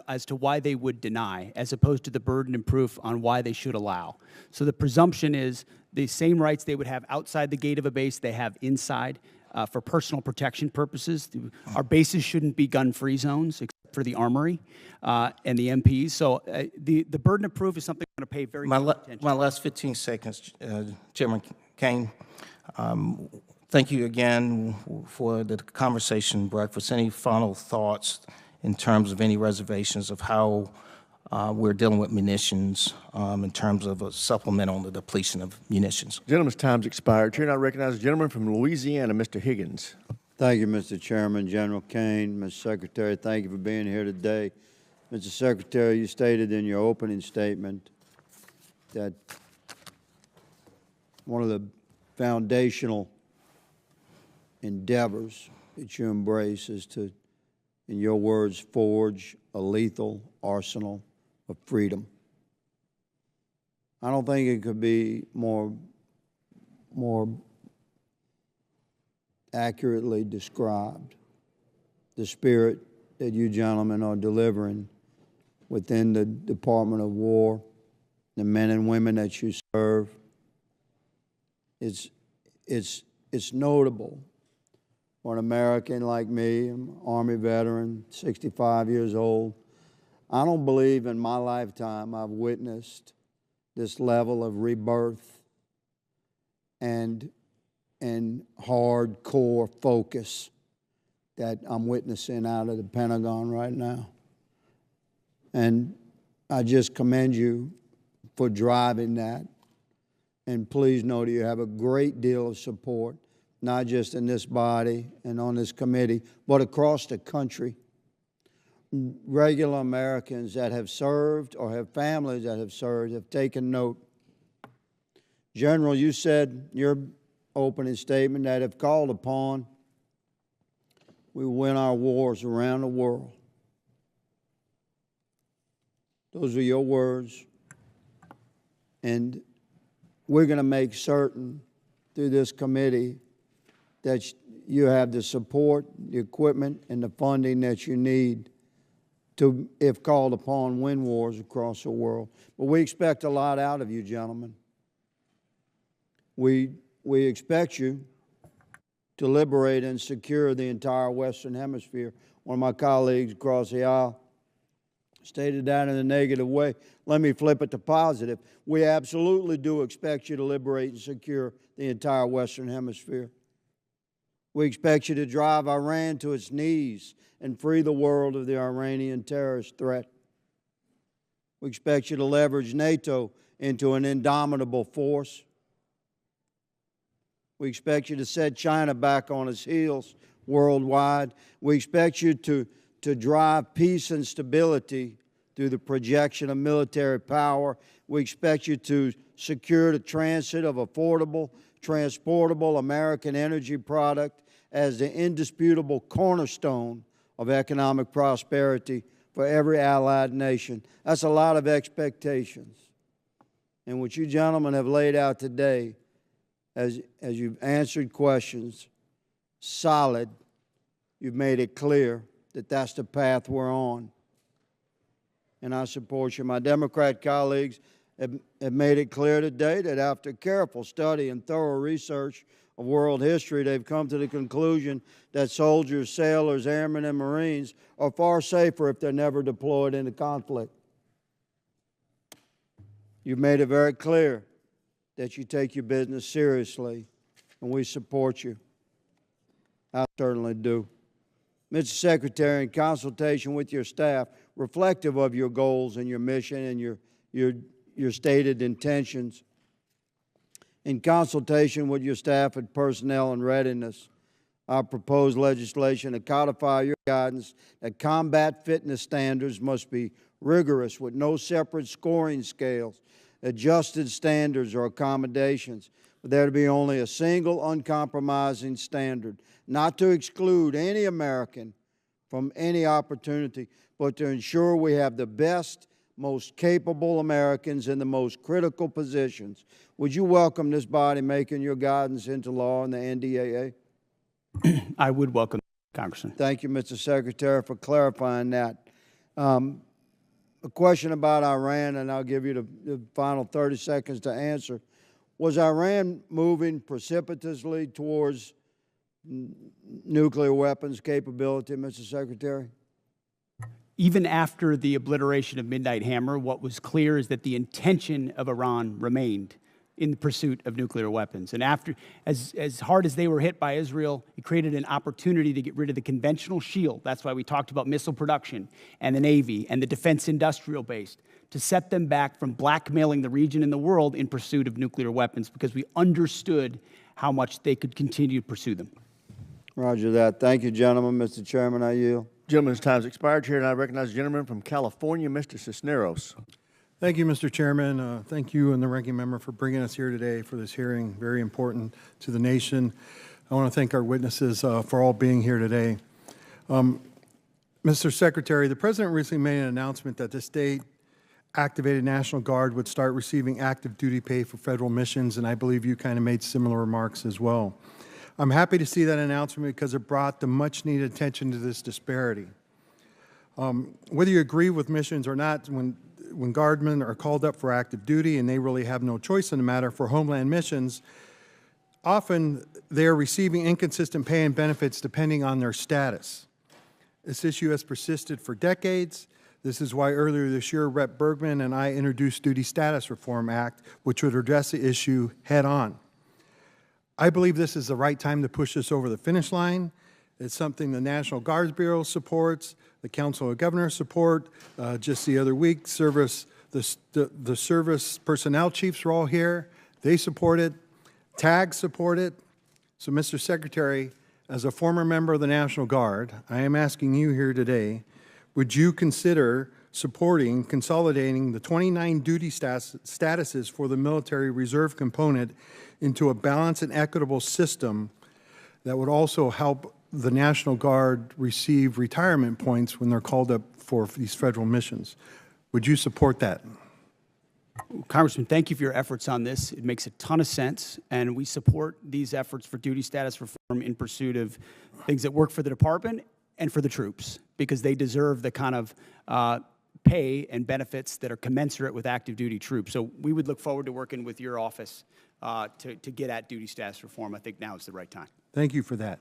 as to why they would deny, as opposed to the burden of proof on why they should allow. So the presumption is the same rights they would have outside the gate of a base, they have inside for personal protection purposes. Our bases shouldn't be gun-free zones, except for the Armory and the MPs. So the burden of proof is something I'm going to pay very close attention to. My last 15 seconds, Chairman Kane. Thank you again for the conversation breakfast. Any final thoughts in terms of any reservations of how we're dealing with munitions in terms of a supplement on the depletion of munitions? Gentleman's time's expired. Chair, I recognize the gentleman from Louisiana, Mr. Higgins. Thank you, Mr. Chairman, General Kane, Mr. Secretary. Thank you for being here today. Mr. Secretary, you stated in your opening statement that one of the foundational endeavors that you embrace is to, in your words, forge a lethal arsenal of freedom. I don't think it could be more accurately described, the spirit that you gentlemen are delivering within the Department of War, the men and women that you serve. It's notable for an American like me, I'm an Army veteran, 65 years old. I don't believe in my lifetime I've witnessed this level of rebirth and hardcore focus that I'm witnessing out of the Pentagon right now. And I just commend you for driving that. And please know that you have a great deal of support, not just in this body and on this committee, but across the country. Regular Americans that have served or have families that have served have taken note. General, you said in your opening statement that if called upon, we win our wars around the world. Those are your words. And we're going to make certain through this committee that you have the support, the equipment, and the funding that you need to, if called upon, win wars across the world. But we expect a lot out of you, gentlemen. We expect you to liberate and secure the entire Western Hemisphere. One of my colleagues across the aisle stated that in a negative way. Let me flip it to positive. We absolutely do expect you to liberate and secure the entire Western Hemisphere. We expect you to drive Iran to its knees and free the world of the Iranian terrorist threat. We expect you to leverage NATO into an indomitable force. We expect you to set China back on its heels worldwide. We expect you to drive peace and stability through the projection of military power. We expect you to secure the transit of affordable, transportable American energy product as the indisputable cornerstone of economic prosperity for every allied nation. That's a lot of expectations. And what you gentlemen have laid out today, as you've answered questions, solid, you've made it clear that that's the path we're on. And I support you. My Democrat colleagues have made it clear today that after careful study and thorough research of world history, they've come to the conclusion that soldiers, sailors, airmen, and Marines are far safer if they're never deployed into conflict. You've made it very clear that you take your business seriously, and we support you. I certainly do. Mr. Secretary, in consultation with your staff, reflective of your goals and your mission and your stated intentions, in consultation with your staff and personnel and readiness, I propose legislation to codify your guidance that combat fitness standards must be rigorous with no separate scoring scales, adjusted standards or accommodations, but there to be only a single uncompromising standard, not to exclude any American from any opportunity, but to ensure we have the best, most capable Americans in the most critical positions. Would you welcome this body making your guidance into law in the NDAA? I would welcome, Congressman. Thank you, Mr. Secretary, for clarifying that. A question about Iran, and I'll give you the final 30 seconds to answer. Was Iran moving precipitously towards nuclear weapons capability, Mr. Secretary? Even after the obliteration of Midnight Hammer, what was clear is that the intention of Iran remained in the pursuit of nuclear weapons. And after, as hard as they were hit by Israel, it created an opportunity to get rid of the conventional shield. That's why we talked about missile production and the Navy and the defense industrial base, to set them back from blackmailing the region and the world in pursuit of nuclear weapons, because we understood how much they could continue to pursue them. Roger that. Thank you, gentlemen. Mr. Chairman, I yield. Gentleman's time's expired. Chair, and I recognize the gentleman from California, Mr. Cisneros. Thank you, Mr. Chairman. Thank you and the ranking member for bringing us here today for this hearing, very important to the nation. I want to thank our witnesses for all being here today. Mr. Secretary, the President recently made an announcement that the state-activated National Guard would start receiving active duty pay for federal missions, and I believe you kind of made similar remarks as well. I'm happy to see that announcement because it brought the much-needed attention to this disparity. Whether you agree with missions or not, when guardmen are called up for active duty and they really have no choice in the matter for homeland missions, often they are receiving inconsistent pay and benefits depending on their status. This issue has persisted for decades. This is why earlier this year, Rep. Bergman and I introduced Duty Status Reform Act, which would address the issue head on. I believe this is the right time to push this over the finish line. It's something the National Guards Bureau supports, the Council of Governors support. Just the other week, the service personnel chiefs are all here. They support it. TAG support it. So, Mr. Secretary, as a former member of the National Guard, I am asking you here today, would you consider supporting consolidating the 29 duty statuses for the military reserve component into a balanced and equitable system that would also help the National Guard receive retirement points when they're called up for these federal missions? Would you support that? Congressman, thank you for your efforts on this. It makes a ton of sense, and we support these efforts for duty status reform in pursuit of things that work for the department and for the troops, because they deserve the kind of pay and benefits that are commensurate with active duty troops. So we would look forward to working with your office to get at duty status reform. I think now is the right time. Thank you for that.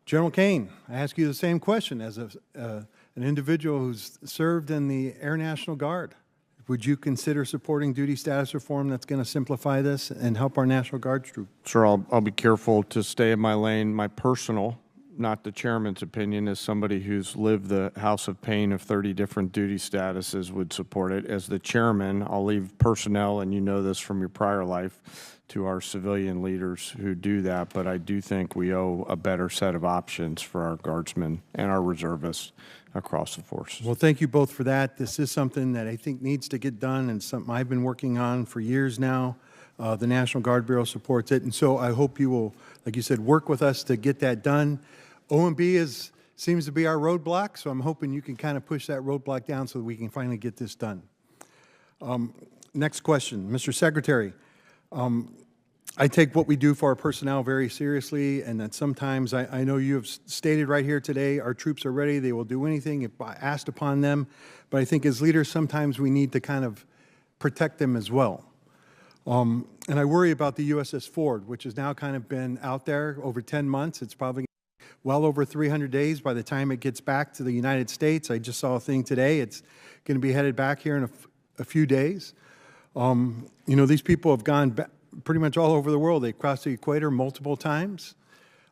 General Kane, I ask you the same question as an individual who's served in the Air National Guard. Would you consider supporting duty status reform that's going to simplify this and help our National Guard troops? Sure, I'll be careful to stay in my lane. My personal, not the chairman's opinion, as somebody who's lived the house of pain of 30 different duty statuses, would support it. As the chairman, I'll leave personnel, and you know this from your prior life, to our civilian leaders who do that, but I do think we owe a better set of options for our guardsmen and our reservists across the forces. Well, thank you both for that. This is something that I think needs to get done and something I've been working on for years now. The National Guard Bureau supports it, and so I hope you will, like you said, work with us to get that done. OMB seems to be our roadblock, so I'm hoping you can kind of push that roadblock down so that we can finally get this done. Next question, Mr. Secretary. I take what we do for our personnel very seriously, and that sometimes I know you have stated right here today, our troops are ready, they will do anything if asked upon them, but I think as leaders sometimes we need to kind of protect them as well. And I worry about the USS Ford, which has now kind of been out there over 10 months. It's probably well over 300 days by the time it gets back to the United States. I just saw a thing today. It's going to be headed back here in a few days. You know, these people have gone back pretty much all over the world. They've crossed the equator multiple times.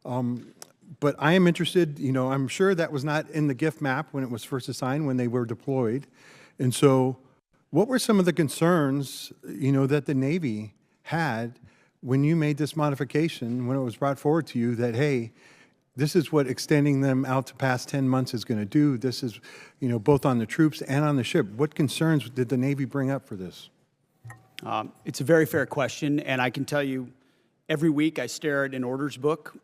But I am interested, you know, I'm sure that was not in the gift map when it was first assigned, when they were deployed. And so what were some of the concerns, you know, that the Navy had when you made this modification, when it was brought forward to you that, hey, this is what extending them out to past 10 months is going to do. This is, you know, both on the troops and on the ship. What concerns did the Navy bring up for this? It's a very fair question, and I can tell you every week I stare at an orders book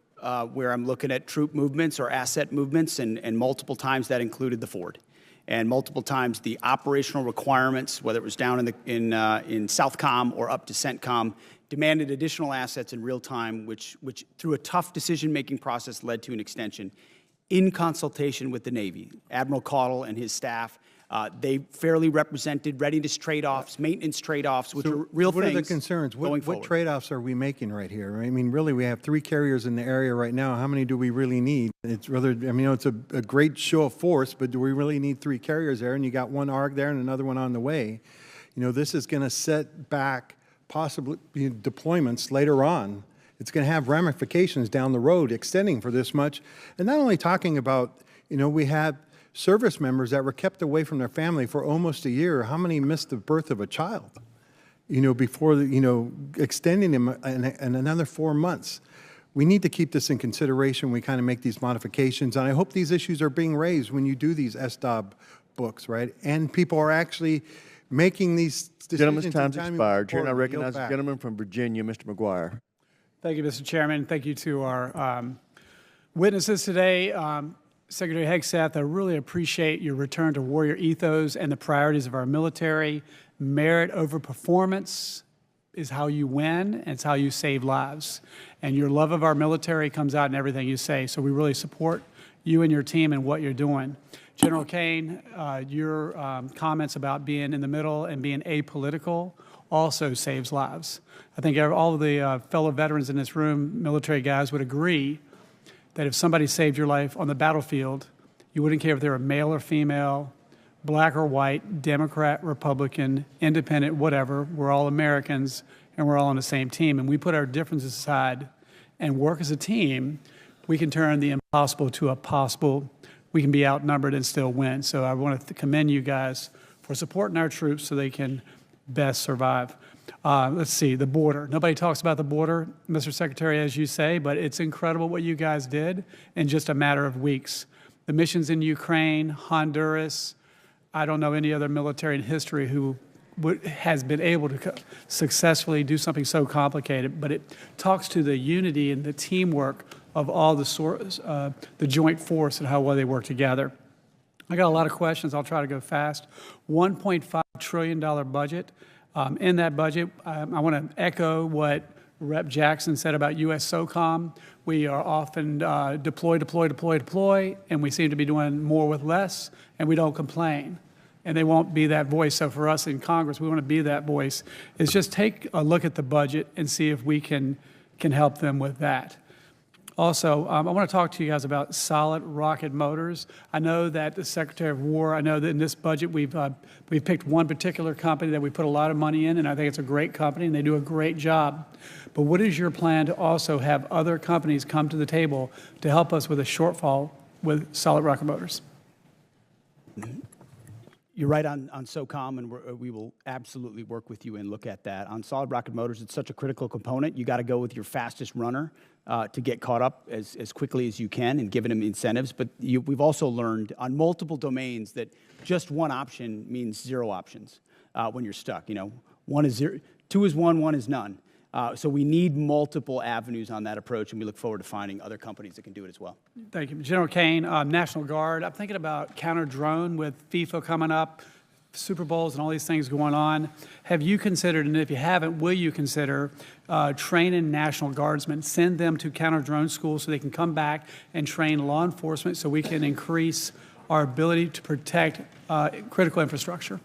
where I'm looking at troop movements or asset movements, and multiple times that included the Ford. And multiple times the operational requirements, whether it was down in Southcom or up to CENTCOM, demanded additional assets in real time, which through a tough decision-making process led to an extension in consultation with the Navy. Admiral Caudle and his staff, they fairly represented readiness trade-offs, maintenance trade-offs, which are real things. What are the concerns? What trade-offs are we making right here? I mean, really, we have 3 carriers in the area right now. How many do we really need? It's rather, I mean, you know, it's a great show of force, but do we really need 3 carriers there? And you got one ARG there and another one on the way. You know, this is going to set back possibly deployments later on. It's going to have ramifications down the road extending for this much. And not only talking about, you know, we had service members that were kept away from their family for almost a year. How many missed the birth of a child, you know, before, you know, extending them in another 4 months? We need to keep this in consideration when we kind of make these modifications. And I hope these issues are being raised when you do these SDOB books, right? And people are actually making these decisions. Gentleman's time's expired. Chair, I recognize the gentleman from Virginia, Mr. McGuire. Thank you, Mr. Chairman. Thank you to our witnesses today. Secretary Hegseth, I really appreciate your return to warrior ethos and the priorities of our military. Merit over performance is how you win, and it's how you save lives. And your love of our military comes out in everything you say. So we really support you and your team and what you're doing. General Kane, your comments about being in the middle and being apolitical also saves lives. I think all of the fellow veterans in this room, military guys, would agree that if somebody saved your life on the battlefield, you wouldn't care if they were male or female, black or white, Democrat, Republican, independent, whatever. We're all Americans, and we're all on the same team. And we put our differences aside and work as a team, we can turn the impossible to a possible. We can be outnumbered and still win. So I want to commend you guys for supporting our troops so they can best survive. Let's see, the border. Nobody talks about the border, Mr. Secretary, as you say, but it's incredible what you guys did in just a matter of weeks. The missions in Ukraine, Honduras, I don't know any other military in history who has been able to successfully do something so complicated, but it talks to the unity and the teamwork of all the joint force and how well they work together. I got a lot of questions. I'll try to go fast. $1.5 trillion budget. In that budget, I want to echo what Rep. Jackson said about U.S. SOCOM. We are often deploy, and we seem to be doing more with less, and we don't complain. And they won't be that voice. So for us in Congress, we want to be that voice. Is just take a look at the budget and see if we can help them with that. Also, I want to talk to you guys about solid rocket motors. I know that the Secretary of War, I know that in this budget we've picked one particular company that we put a lot of money in, and I think it's a great company, and they do a great job. But what is your plan to also have other companies come to the table to help us with a shortfall with solid rocket motors? You're right on SOCOM, and we will absolutely work with you and look at that. On solid rocket motors, it's such a critical component. You got to go with your fastest runner to get caught up as quickly as you can and giving them incentives. But we've also learned on multiple domains that just one option means zero options when you're stuck. You know, one is zero, two is one is none. So we need multiple avenues on that approach, and we look forward to finding other companies that can do it as well. Thank you. General Kane, National Guard, I'm thinking about counter-drone with FIFA coming up, Super Bowls and all these things going on. Have you considered, and if you haven't, will you consider training National Guardsmen, send them to counter-drone schools so they can come back and train law enforcement so we can increase our ability to protect critical infrastructure?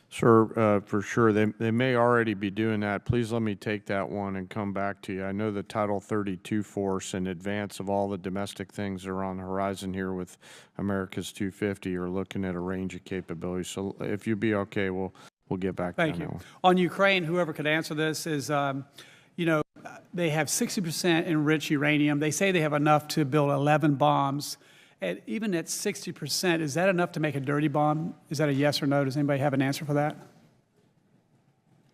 Sir, for sure. They may already be doing that. Please let me take that one and come back to you. I know the Title 32 force, in advance of all the domestic things that are on the horizon here with America's 250, are looking at a range of capabilities. So if you'd be okay, we'll get back to that. Thank you. On Ukraine, whoever could answer this is, you know, they have 60% enriched uranium. They say they have enough to build 11 bombs. Even at 60%, is that enough to make a dirty bomb? Is that a yes or no? Does anybody have an answer for that?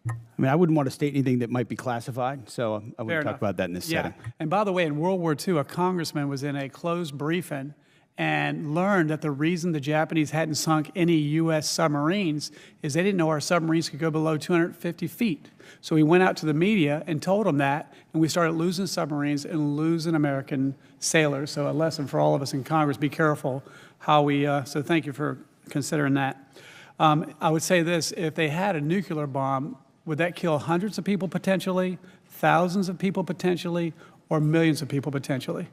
I mean, I wouldn't want to state anything that might be classified, so I wouldn't talk about that in this setting. And by the way, in World War II, a congressman was in a closed briefing and learned that the reason the Japanese hadn't sunk any U.S. submarines is they didn't know our submarines could go below 250 feet. So he went out to the media and told them that, and we started losing submarines and losing American sailors. So a lesson for all of us in Congress, be careful how we, so thank you for considering that. I would say this, if they had a nuclear bomb, would that kill hundreds of people potentially, thousands of people potentially, or millions of people potentially?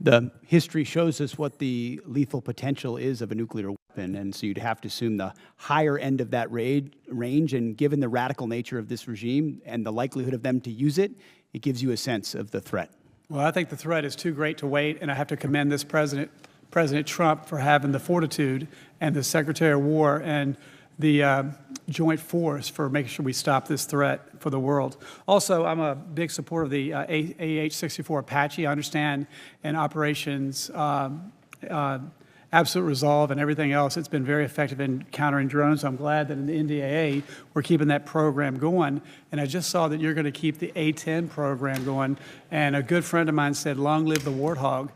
The history shows us what the lethal potential is of a nuclear weapon, and so you'd have to assume the higher end of that range, and given the radical nature of this regime and the likelihood of them to use it, it gives you a sense of the threat. Well, I think the threat is too great to wait, and I have to commend this President Trump for having the fortitude, and the Secretary of War and the joint force for making sure we stop this threat for the world. Also, I'm a big supporter of the AH-64 Apache. I understand in operations Absolute Resolve and everything else, it's been very effective in countering drones. I'm glad that in the NDAA, we're keeping that program going. And I just saw that you're going to keep the A-10 program going. And a good friend of mine said, long live the Warthog.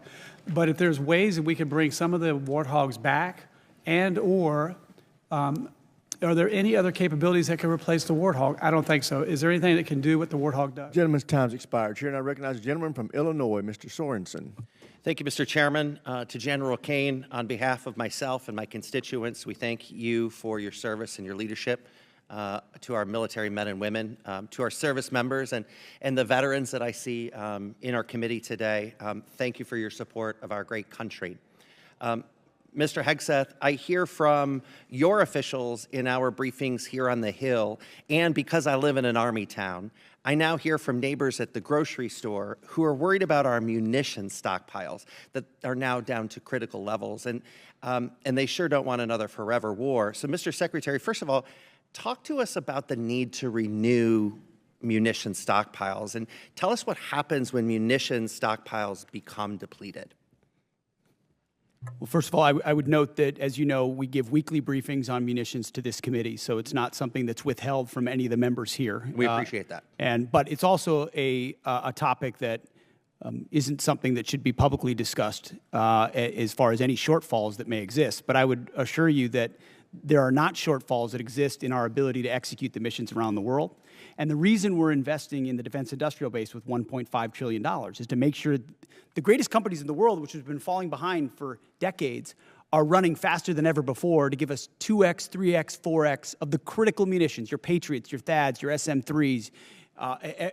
But if there's ways that we could bring some of the Warthogs back, and or are there any other capabilities that can replace the Warthog? I don't think so. Is there anything that can do what the Warthog does? Gentleman's time's expired. Chair, and I recognize the gentleman from Illinois, Mr. Sorensen. Thank you, Mr. Chairman. To General Kane, on behalf of myself and my constituents, we thank you for your service and your leadership to our military men and women, to our service members and the veterans that I see in our committee today. Thank you for your support of our great country. Mr. Hegseth, I hear from your officials in our briefings here on the Hill, and because I live in an Army town, I now hear from neighbors at the grocery store who are worried about our munition stockpiles that are now down to critical levels, and they sure don't want another forever war. So, Mr. Secretary, first of all, talk to us about the need to renew munition stockpiles, and tell us what happens when munition stockpiles become depleted. Well, first of all, I would note that, as you know, we give weekly briefings on munitions to this committee, so it's not something that's withheld from any of the members here. We appreciate that. But it's also a topic that isn't something that should be publicly discussed as far as any shortfalls that may exist. But I would assure you that there are not shortfalls that exist in our ability to execute the missions around the world. And the reason we're investing in the defense industrial base with $1.5 trillion is to make sure the greatest companies in the world, which have been falling behind for decades, are running faster than ever before to give us 2x, 3x, 4x of the critical munitions, your Patriots, your THAADs, your SM-3s,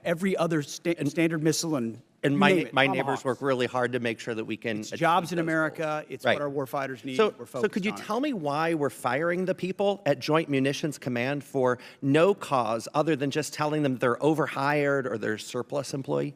every other standard missile and my neighbors work really hard to make sure that we can. It's jobs in America. It's what our warfighters need. So could you tell me why we're firing the people at Joint Munitions Command for no cause other than just telling them they're overhired or they're surplus employee?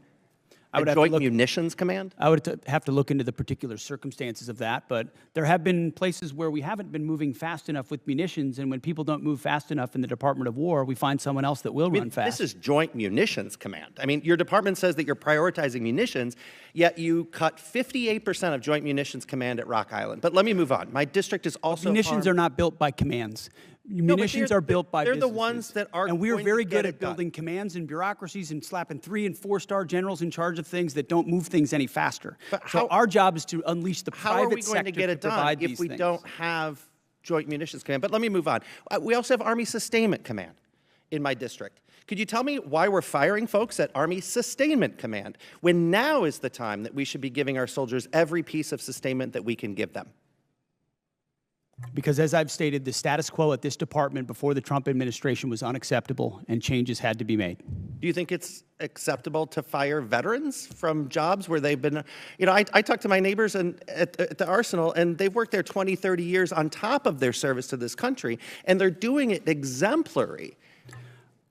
Joint Munitions Command? I would have to look into the particular circumstances of that, but there have been places where we haven't been moving fast enough with munitions, and when people don't move fast enough in the Department of War, we find someone else that will run fast. This is Joint Munitions Command. I mean, your department says that you're prioritizing munitions, yet you cut 58% of Joint Munitions Command at Rock Island. But let me move on. My district is also munitions are not built by commands. Munitions are built by businesses. They're the ones that are and we're going very to good get at building commands and bureaucracies and slapping 3- and 4-star generals in charge of things that don't move things any faster. So our job is to unleash the private sector to provide these things. How are we going to get it done if we don't have Joint Munitions Command? But let me move on. We also have Army Sustainment Command in my district. Could you tell me why we're firing folks at Army Sustainment Command when now is the time that we should be giving our soldiers every piece of sustainment that we can give them? Because as I've stated, the status quo at this department before the Trump administration was unacceptable and changes had to be made. Do you think it's acceptable to fire veterans from jobs where they've been, I talk to my neighbors at the Arsenal, and they've worked there 20, 30 years on top of their service to this country, and they're doing it exemplary.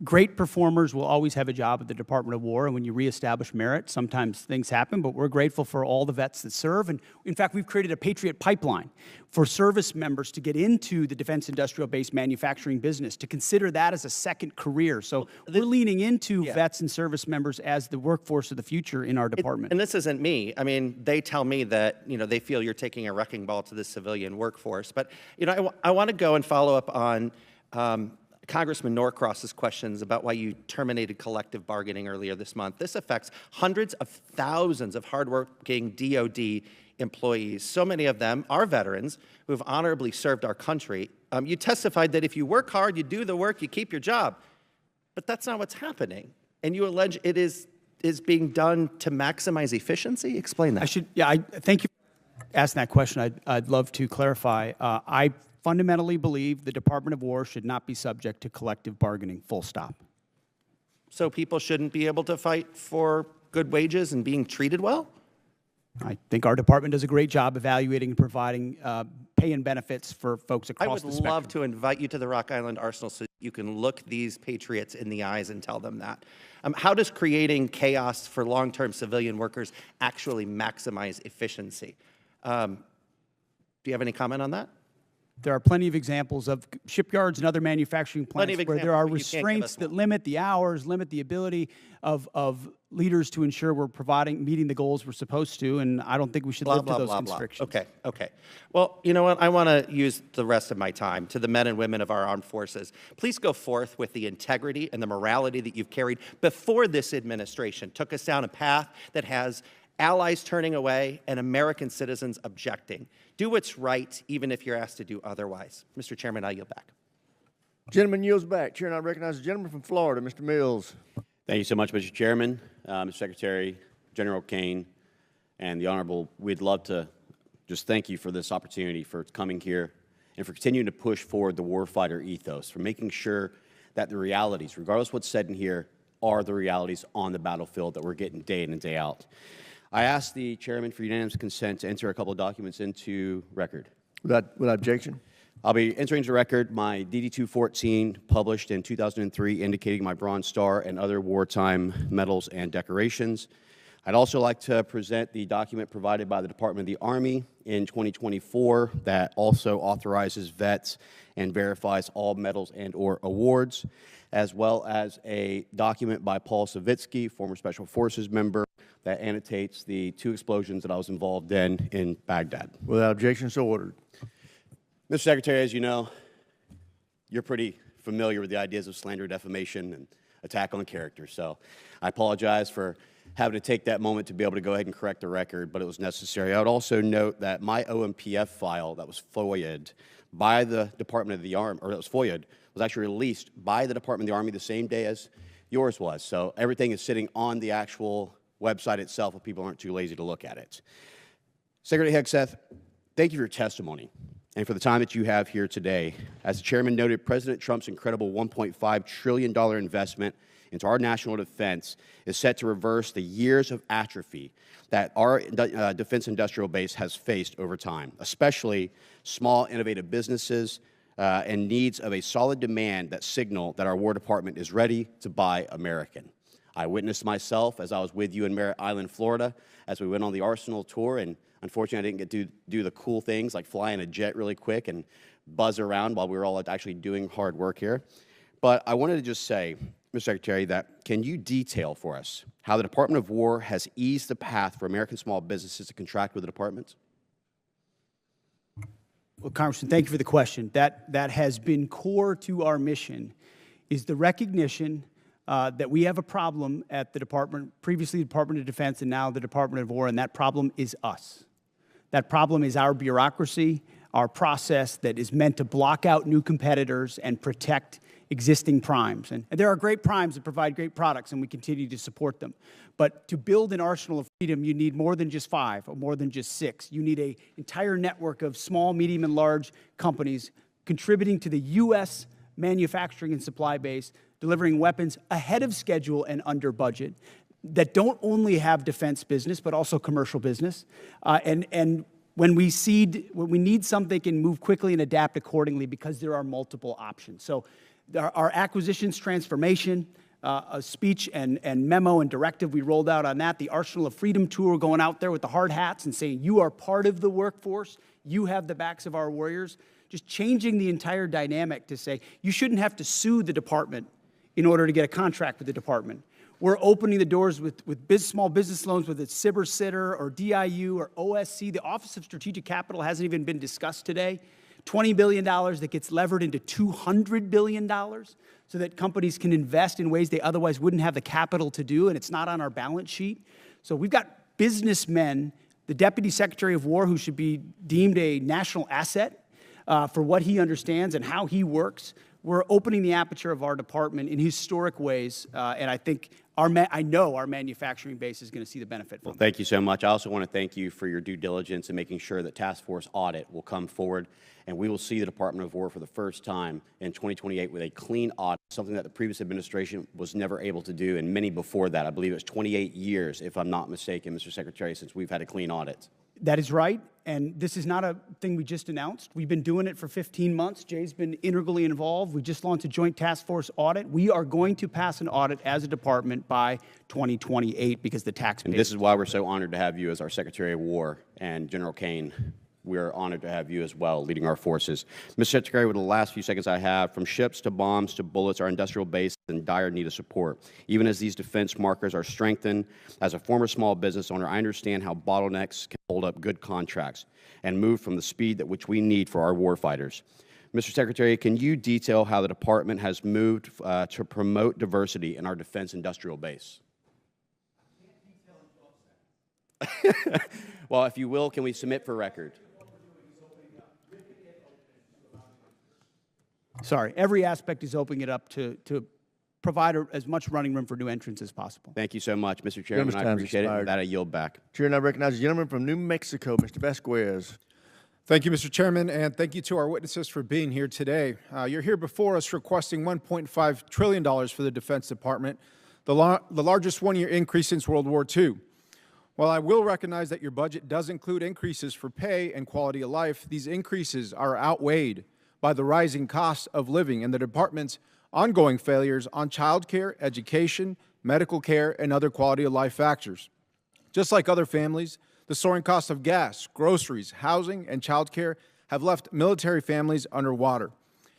Great performers will always have a job at the Department of War, and when you reestablish merit, sometimes things happen, but we're grateful for all the vets that serve. And in fact, we've created a Patriot pipeline for service members to get into the defense industrial base manufacturing business, to consider that as a second career. So we're leaning into vets and service members as the workforce of the future in our department. And this isn't me. I mean, they tell me that, they feel you're taking a wrecking ball to the civilian workforce. But, I want to go and follow up on Congressman Norcross's questions about why you terminated collective bargaining earlier this month. This affects hundreds of thousands of hardworking DOD employees. So many of them are veterans who have honorably served our country. You testified that if you work hard, you do the work, you keep your job. But that's not what's happening. And you allege it is being done to maximize efficiency? Explain that. I thank you for asking that question. I'd love to clarify. I fundamentally believe the Department of War should not be subject to collective bargaining, full stop. So people shouldn't be able to fight for good wages and being treated well? I think our department does a great job evaluating and providing pay and benefits for folks across the spectrum. I would love to invite you to the Rock Island Arsenal so you can look these patriots in the eyes and tell them that. How does creating chaos for long-term civilian workers actually maximize efficiency? Do you have any comment on that? There are plenty of examples of shipyards and other manufacturing plants where there are restraints that limit the hours, limit the ability of leaders to ensure we're meeting the goals we're supposed to, and I don't think we should live to those constrictions. Okay. Well, you know what? I want to use the rest of my time to the men and women of our armed forces. Please go forth with the integrity and the morality that you've carried before this administration took us down a path that has allies turning away and American citizens objecting. Do what's right, even if you're asked to do otherwise. Mr. Chairman, I yield back. Gentleman yields back. Chair, and I recognize the gentleman from Florida, Mr. Mills. Thank you so much, Mr. Chairman, Mr. Secretary, General Kane, and the Honorable. We'd love to just thank you for this opportunity, for coming here, and for continuing to push forward the warfighter ethos, for making sure that the realities, regardless of what's said in here, are the realities on the battlefield that we're getting day in and day out. I asked the chairman for unanimous consent to enter a couple of documents into record. Without objection? I'll be entering into record my DD-214 published in 2003 indicating my Bronze Star and other wartime medals and decorations. I'd also like to present the document provided by the Department of the Army in 2024 that also authorizes vets and verifies all medals and or awards, as well as a document by Paul Savitsky, former Special Forces member, that annotates the 2 explosions that I was involved in Baghdad. Without objection, so ordered. Mr. Secretary, as you know, you're pretty familiar with the ideas of slander, defamation, and attack on character. So I apologize for having to take that moment to be able to go ahead and correct the record, but it was necessary. I would also note that my OMPF file that was FOIA'd by the Department of the Army, or that was FOIA'd, was actually released by the Department of the Army the same day as yours was. So everything is sitting on the actual website itself if people aren't too lazy to look at it. Secretary Hegseth, thank you for your testimony and for the time that you have here today. As the chairman noted, President Trump's incredible $1.5 trillion investment into our national defense is set to reverse the years of atrophy that our defense industrial base has faced over time, especially small, innovative businesses and needs of a solid demand that signal that our War Department is ready to buy American. I witnessed myself as I was with you in Merritt Island, Florida, as we went on the Arsenal tour, and unfortunately I didn't get to do the cool things like fly in a jet really quick and buzz around while we were all actually doing hard work here. But I wanted to just say, Mr. Secretary, that can you detail for us how the Department of War has eased the path for American small businesses to contract with the department? Well, Congressman, thank you for the question. That has been core to our mission, is the recognition that we have a problem at the department, previously the Department of Defense and now the Department of War, and that problem is us. That problem is our bureaucracy, our process that is meant to block out new competitors and protect existing primes. And there are great primes that provide great products, and we continue to support them. But to build an arsenal of freedom, you need more than just 5 or more than just 6. You need an entire network of small, medium, and large companies contributing to the U.S. manufacturing and supply base, delivering weapons ahead of schedule and under budget that don't only have defense business, but also commercial business. And when we need something, can move quickly and adapt accordingly because there are multiple options. So our acquisitions transformation, a speech and memo and directive we rolled out on that, the Arsenal of Freedom tour, going out there with the hard hats and saying, you are part of the workforce, you have the backs of our warriors, just changing the entire dynamic to say, you shouldn't have to sue the department in order to get a contract with the department. We're opening the doors with small business loans, whether it's SIBR Sitter or DIU or OSC. The Office of Strategic Capital hasn't even been discussed today. $20 billion that gets levered into $200 billion so that companies can invest in ways they otherwise wouldn't have the capital to do, and it's not on our balance sheet. So we've got businessmen, the Deputy Secretary of War, who should be deemed a national asset for what he understands and how he works. We're opening the aperture of our department in historic ways, and I think I know our manufacturing base is going to see the benefit from it. Thank you so much. I also want to thank you for your due diligence in making sure that Task Force Audit will come forward, and we will see the Department of War for the first time in 2028 with a clean audit, something that the previous administration was never able to do, and many before that. I believe it was 28 years, if I'm not mistaken, Mr. Secretary, since we've had a clean audit. That is right, and this is not a thing we just announced. We've been doing it for 15 months. Jay's been integrally involved. We just launched a joint task force audit. We are going to pass an audit as a department by 2028 because the tax base. And this is why we're so honored to have you as our Secretary of War, and General Kane. We are honored to have you as well, leading our forces. Mr. Secretary, with the last few seconds I have, from ships to bombs to bullets, our industrial base is in dire need of support. Even as these defense markers are strengthened, as a former small business owner, I understand how bottlenecks can hold up good contracts and move from the speed at which we need for our warfighters. Mr. Secretary, can you detail how the department has moved to promote diversity in our defense industrial base? Well, if you will, can we submit for record? Sorry, every aspect is opening it up to provide as much running room for new entrants as possible. Thank you so much, Mr. Chairman. I appreciate it. With that, I yield back. Chair now recognizes the gentleman from New Mexico, Mr. Vasquez. Thank you, Mr. Chairman, and thank you to our witnesses for being here today. You're here before us requesting $1.5 trillion for the Defense Department, the largest one-year increase since World War II. While I will recognize that your budget does include increases for pay and quality of life, these increases are outweighed by the rising cost of living and the department's ongoing failures on child care, education, medical care, and other quality of life factors. Just like other families, the soaring cost of gas, groceries, housing, and child care have left military families underwater.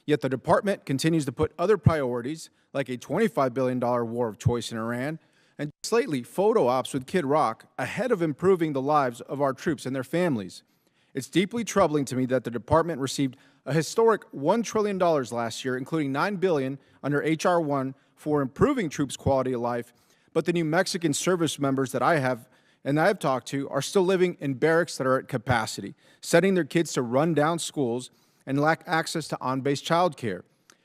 Yet the department continues to put other priorities, like a $25 billion war of choice in Iran, and just lately, photo ops with Kid Rock, ahead of improving the lives of our troops and their families. It's deeply troubling to me that the department received a historic $1 trillion last year, including $9 billion under H.R. 1 for improving troops' quality of life, but the New Mexican service members that I have talked to are still living in barracks that are at capacity, sending their kids to run-down schools and lack access to on-base childcare.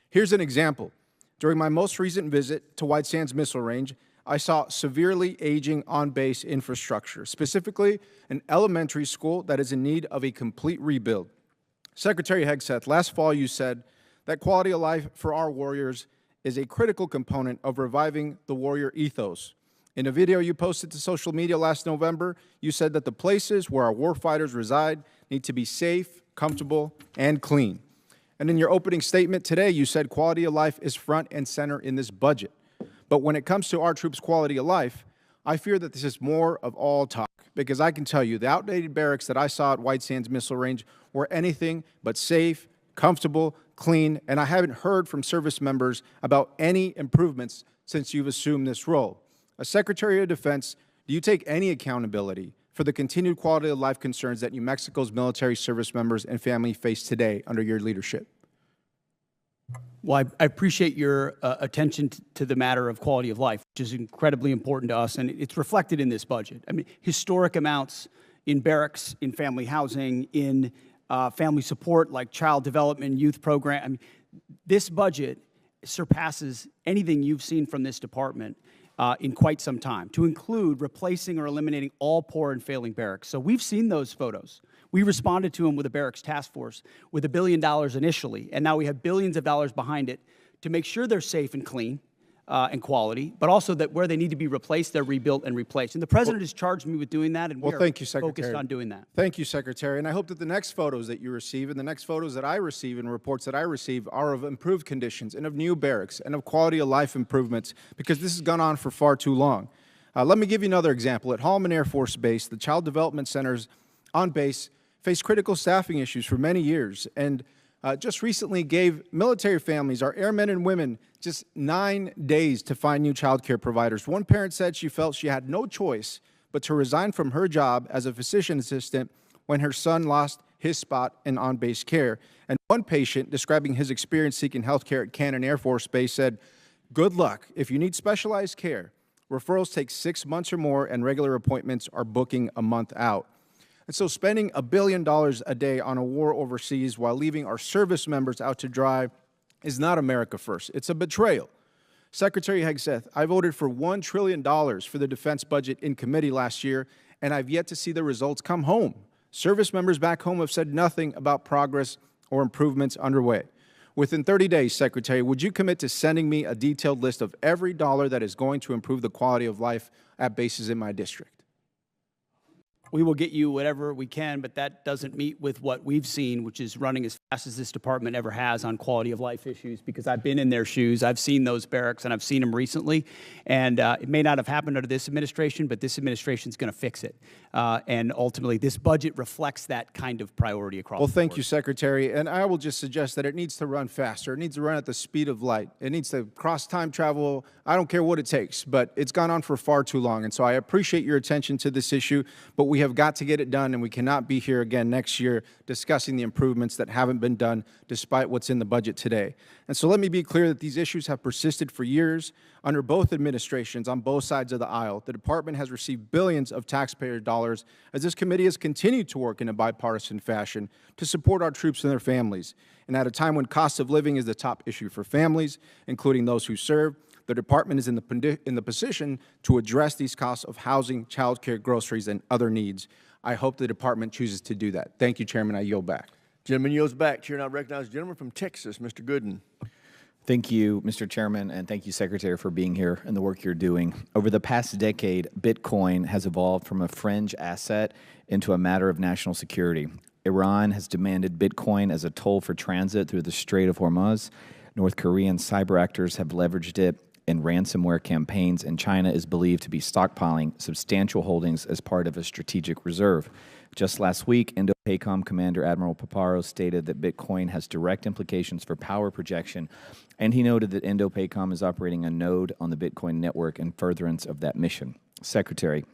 Here's an example. During my most recent visit to White Sands Missile Range, I saw severely aging on-base infrastructure, specifically an elementary school that is in need of a complete rebuild. Secretary Hegseth, last fall you said that quality of life for our warriors is a critical component of reviving the warrior ethos. In a video you posted to social media last November, you said that the places where our warfighters reside need to be safe, comfortable, and clean. And in your opening statement today, you said quality of life is front and center in this budget. But when it comes to our troops' quality of life, I fear that this is more of all talk, because I can tell you the outdated barracks that I saw at White Sands Missile Range were anything but safe, comfortable, clean, and I haven't heard from service members about any improvements since you've assumed this role. As Secretary of Defense, do you take any accountability for the continued quality of life concerns that New Mexico's military service members and family face today under your leadership? Well, I appreciate your attention to the matter of quality of life, which is incredibly important to us, and it's reflected in this budget. I mean, historic amounts in barracks, in family housing, in family support like child development, youth program. I mean, this budget surpasses anything you've seen from this department in quite some time, to include replacing or eliminating all poor and failing barracks. So we've seen those photos. We responded to them with a barracks task force with $1 billion initially, and now we have billions of dollars behind it to make sure they're safe and clean and quality, but also that where they need to be replaced, they're rebuilt and replaced. And the President has charged me with doing that, and we're focused on doing that. Thank you, Secretary. And I hope that the next photos that you receive and the next photos that I receive and reports that I receive are of improved conditions and of new barracks and of quality of life improvements, because this has gone on for far too long. Let me give you another example. At Holloman Air Force Base, the Child Development Centers on base faced critical staffing issues for many years, and just recently gave military families, our airmen and women, just 9 days to find new child care providers. One parent said she felt she had no choice but to resign from her job as a physician assistant when her son lost his spot in on-base care. And one patient, describing his experience seeking health care at Cannon Air Force Base, said, "Good luck. If you need specialized care, referrals take 6 months or more, and regular appointments are booking a month out." And so spending $1 billion a day on a war overseas while leaving our service members out to dry is not America first. It's a betrayal. Secretary Hegseth, I voted for $1 trillion for the defense budget in committee last year, and I've yet to see the results come home. Service members back home have said nothing about progress or improvements underway. Within 30 days, Secretary, would you commit to sending me a detailed list of every dollar that is going to improve the quality of life at bases in my district? We will get you whatever we can, but that doesn't meet with what we've seen, which is running as fast as this department ever has on quality of life issues, because I've been in their shoes. I've seen those barracks, and I've seen them recently. And it may not have happened under this administration, but this administration is going to fix it. And ultimately, this budget reflects that kind of priority across the board. Well, thank you, Secretary. And I will just suggest that it needs to run faster. It needs to run at the speed of light. It needs to cross time travel. I don't care what it takes, but it's gone on for far too long. And so I appreciate your attention to this issue, but we have got to get it done, and we cannot be here again next year discussing the improvements that haven't been done despite what's in the budget today. And so let me be clear that these issues have persisted for years under both administrations on both sides of the aisle. The department has received billions of taxpayer dollars as this committee has continued to work in a bipartisan fashion to support our troops and their families. And at a time when cost of living is the top issue for families, including those who serve, the department is in the position to address these costs of housing, child care, groceries, and other needs. I hope the department chooses to do that. Thank you, Chairman. I yield back. Gentleman yields back. Chair now recognizes the gentleman from Texas, Mr. Gooden. Thank you, Mr. Chairman, and thank you, Secretary, for being here and the work you're doing. Over the past decade, Bitcoin has evolved from a fringe asset into a matter of national security. Iran has demanded Bitcoin as a toll for transit through the Strait of Hormuz. North Korean cyber actors have leveraged it in ransomware campaigns, and China is believed to be stockpiling substantial holdings as part of a strategic reserve. Just last week, Indo-PACOM Commander Admiral Paparo stated that Bitcoin has direct implications for power projection, and he noted that Indo-PACOM is operating a node on the Bitcoin network in furtherance of that mission. Secretary,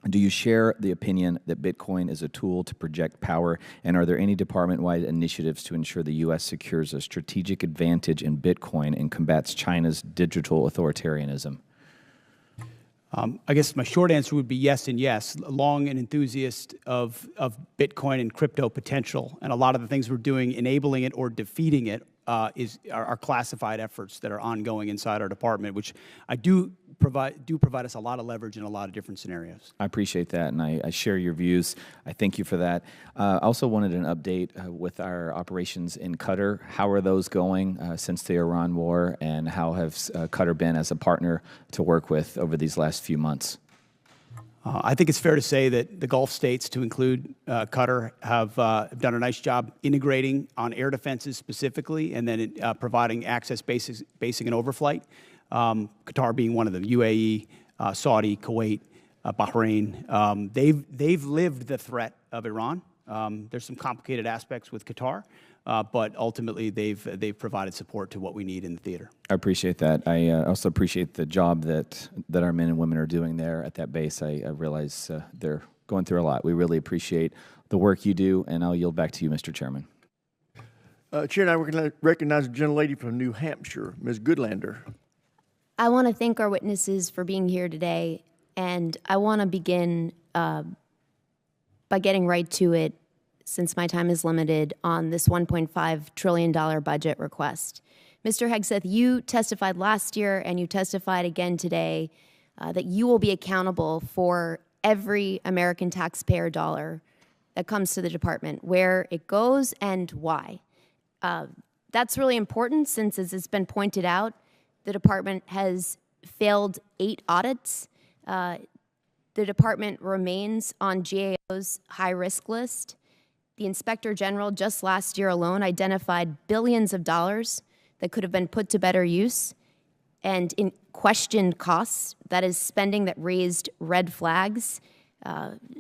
do you share the opinion that Bitcoin is a tool to project power, and are there any department-wide initiatives to ensure the U.S. secures a strategic advantage in Bitcoin and combats China's digital authoritarianism? I guess my short answer would be yes and yes. Long an enthusiast of Bitcoin and crypto potential, and a lot of the things we're doing, enabling it or defeating it, are classified efforts that are ongoing inside our department, which do provide us a lot of leverage in a lot of different scenarios. I appreciate that, and I share your views. I thank you for that. I also wanted an update with our operations in Qatar. How are those going since the Iran war, and how has Qatar been as a partner to work with over these last few months? I think it's fair to say that the Gulf states, to include Qatar, have done a nice job integrating on air defenses specifically, and then providing access basing and overflight. Qatar being one of them, UAE, Saudi, Kuwait, Bahrain. They've lived the threat of Iran. There's some complicated aspects with Qatar, but ultimately they've provided support to what we need in the theater. I appreciate that. I also appreciate the job that our men and women are doing there at that base. I realize they're going through a lot. We really appreciate the work you do, and I'll yield back to you, Mr. Chairman. Chair, now we're going to recognize a gentlelady from New Hampshire, Ms. Goodlander. I want to thank our witnesses for being here today, and I want to begin by getting right to it, since my time is limited, on this $1.5 trillion budget request. Mr. Hegseth, you testified last year and you testified again today that you will be accountable for every American taxpayer dollar that comes to the department, where it goes and why. That's really important since, as it's been pointed out, the department has failed 8 audits. The department remains on GAO's high-risk list. The Inspector General just last year alone identified billions of dollars that could have been put to better use, and in questioned costs, that is spending that raised red flags.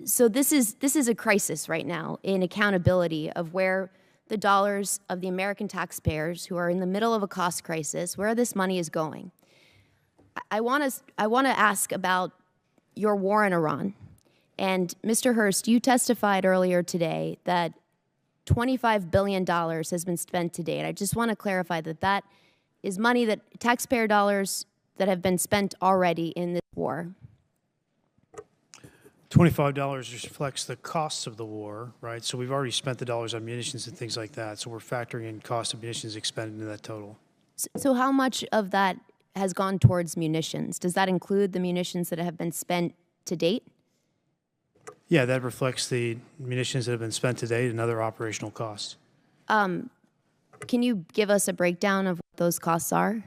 So this is a crisis right now in accountability of where the dollars of the American taxpayers who are in the middle of a cost crisis, where this money is going. I want to ask about your war in Iran. And Mr. Hurst, you testified earlier today that $25 billion has been spent to date. I just want to clarify that that is money, that taxpayer dollars that have been spent already in this war. $25 reflects the costs of the war, right? So we've already spent the dollars on munitions and things like that. So we're factoring in cost of munitions expended into that total. So how much of that has gone towards munitions? Does that include the munitions that have been spent to date? Yeah, that reflects the munitions that have been spent to date and other operational costs. Can you give us a breakdown of what those costs are?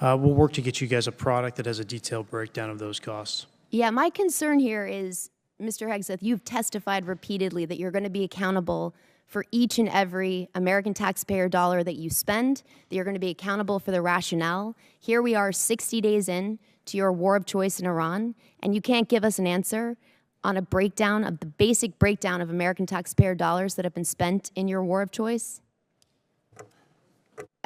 We'll work to get you guys a product that has a detailed breakdown of those costs. Yeah, my concern here is, Mr. Hegseth, you've testified repeatedly that you're going to be accountable for each and every American taxpayer dollar that you spend, that you're going to be accountable for the rationale. Here we are 60 days in to your war of choice in Iran, and you can't give us an answer on a breakdown of the basic breakdown of American taxpayer dollars that have been spent in your war of choice?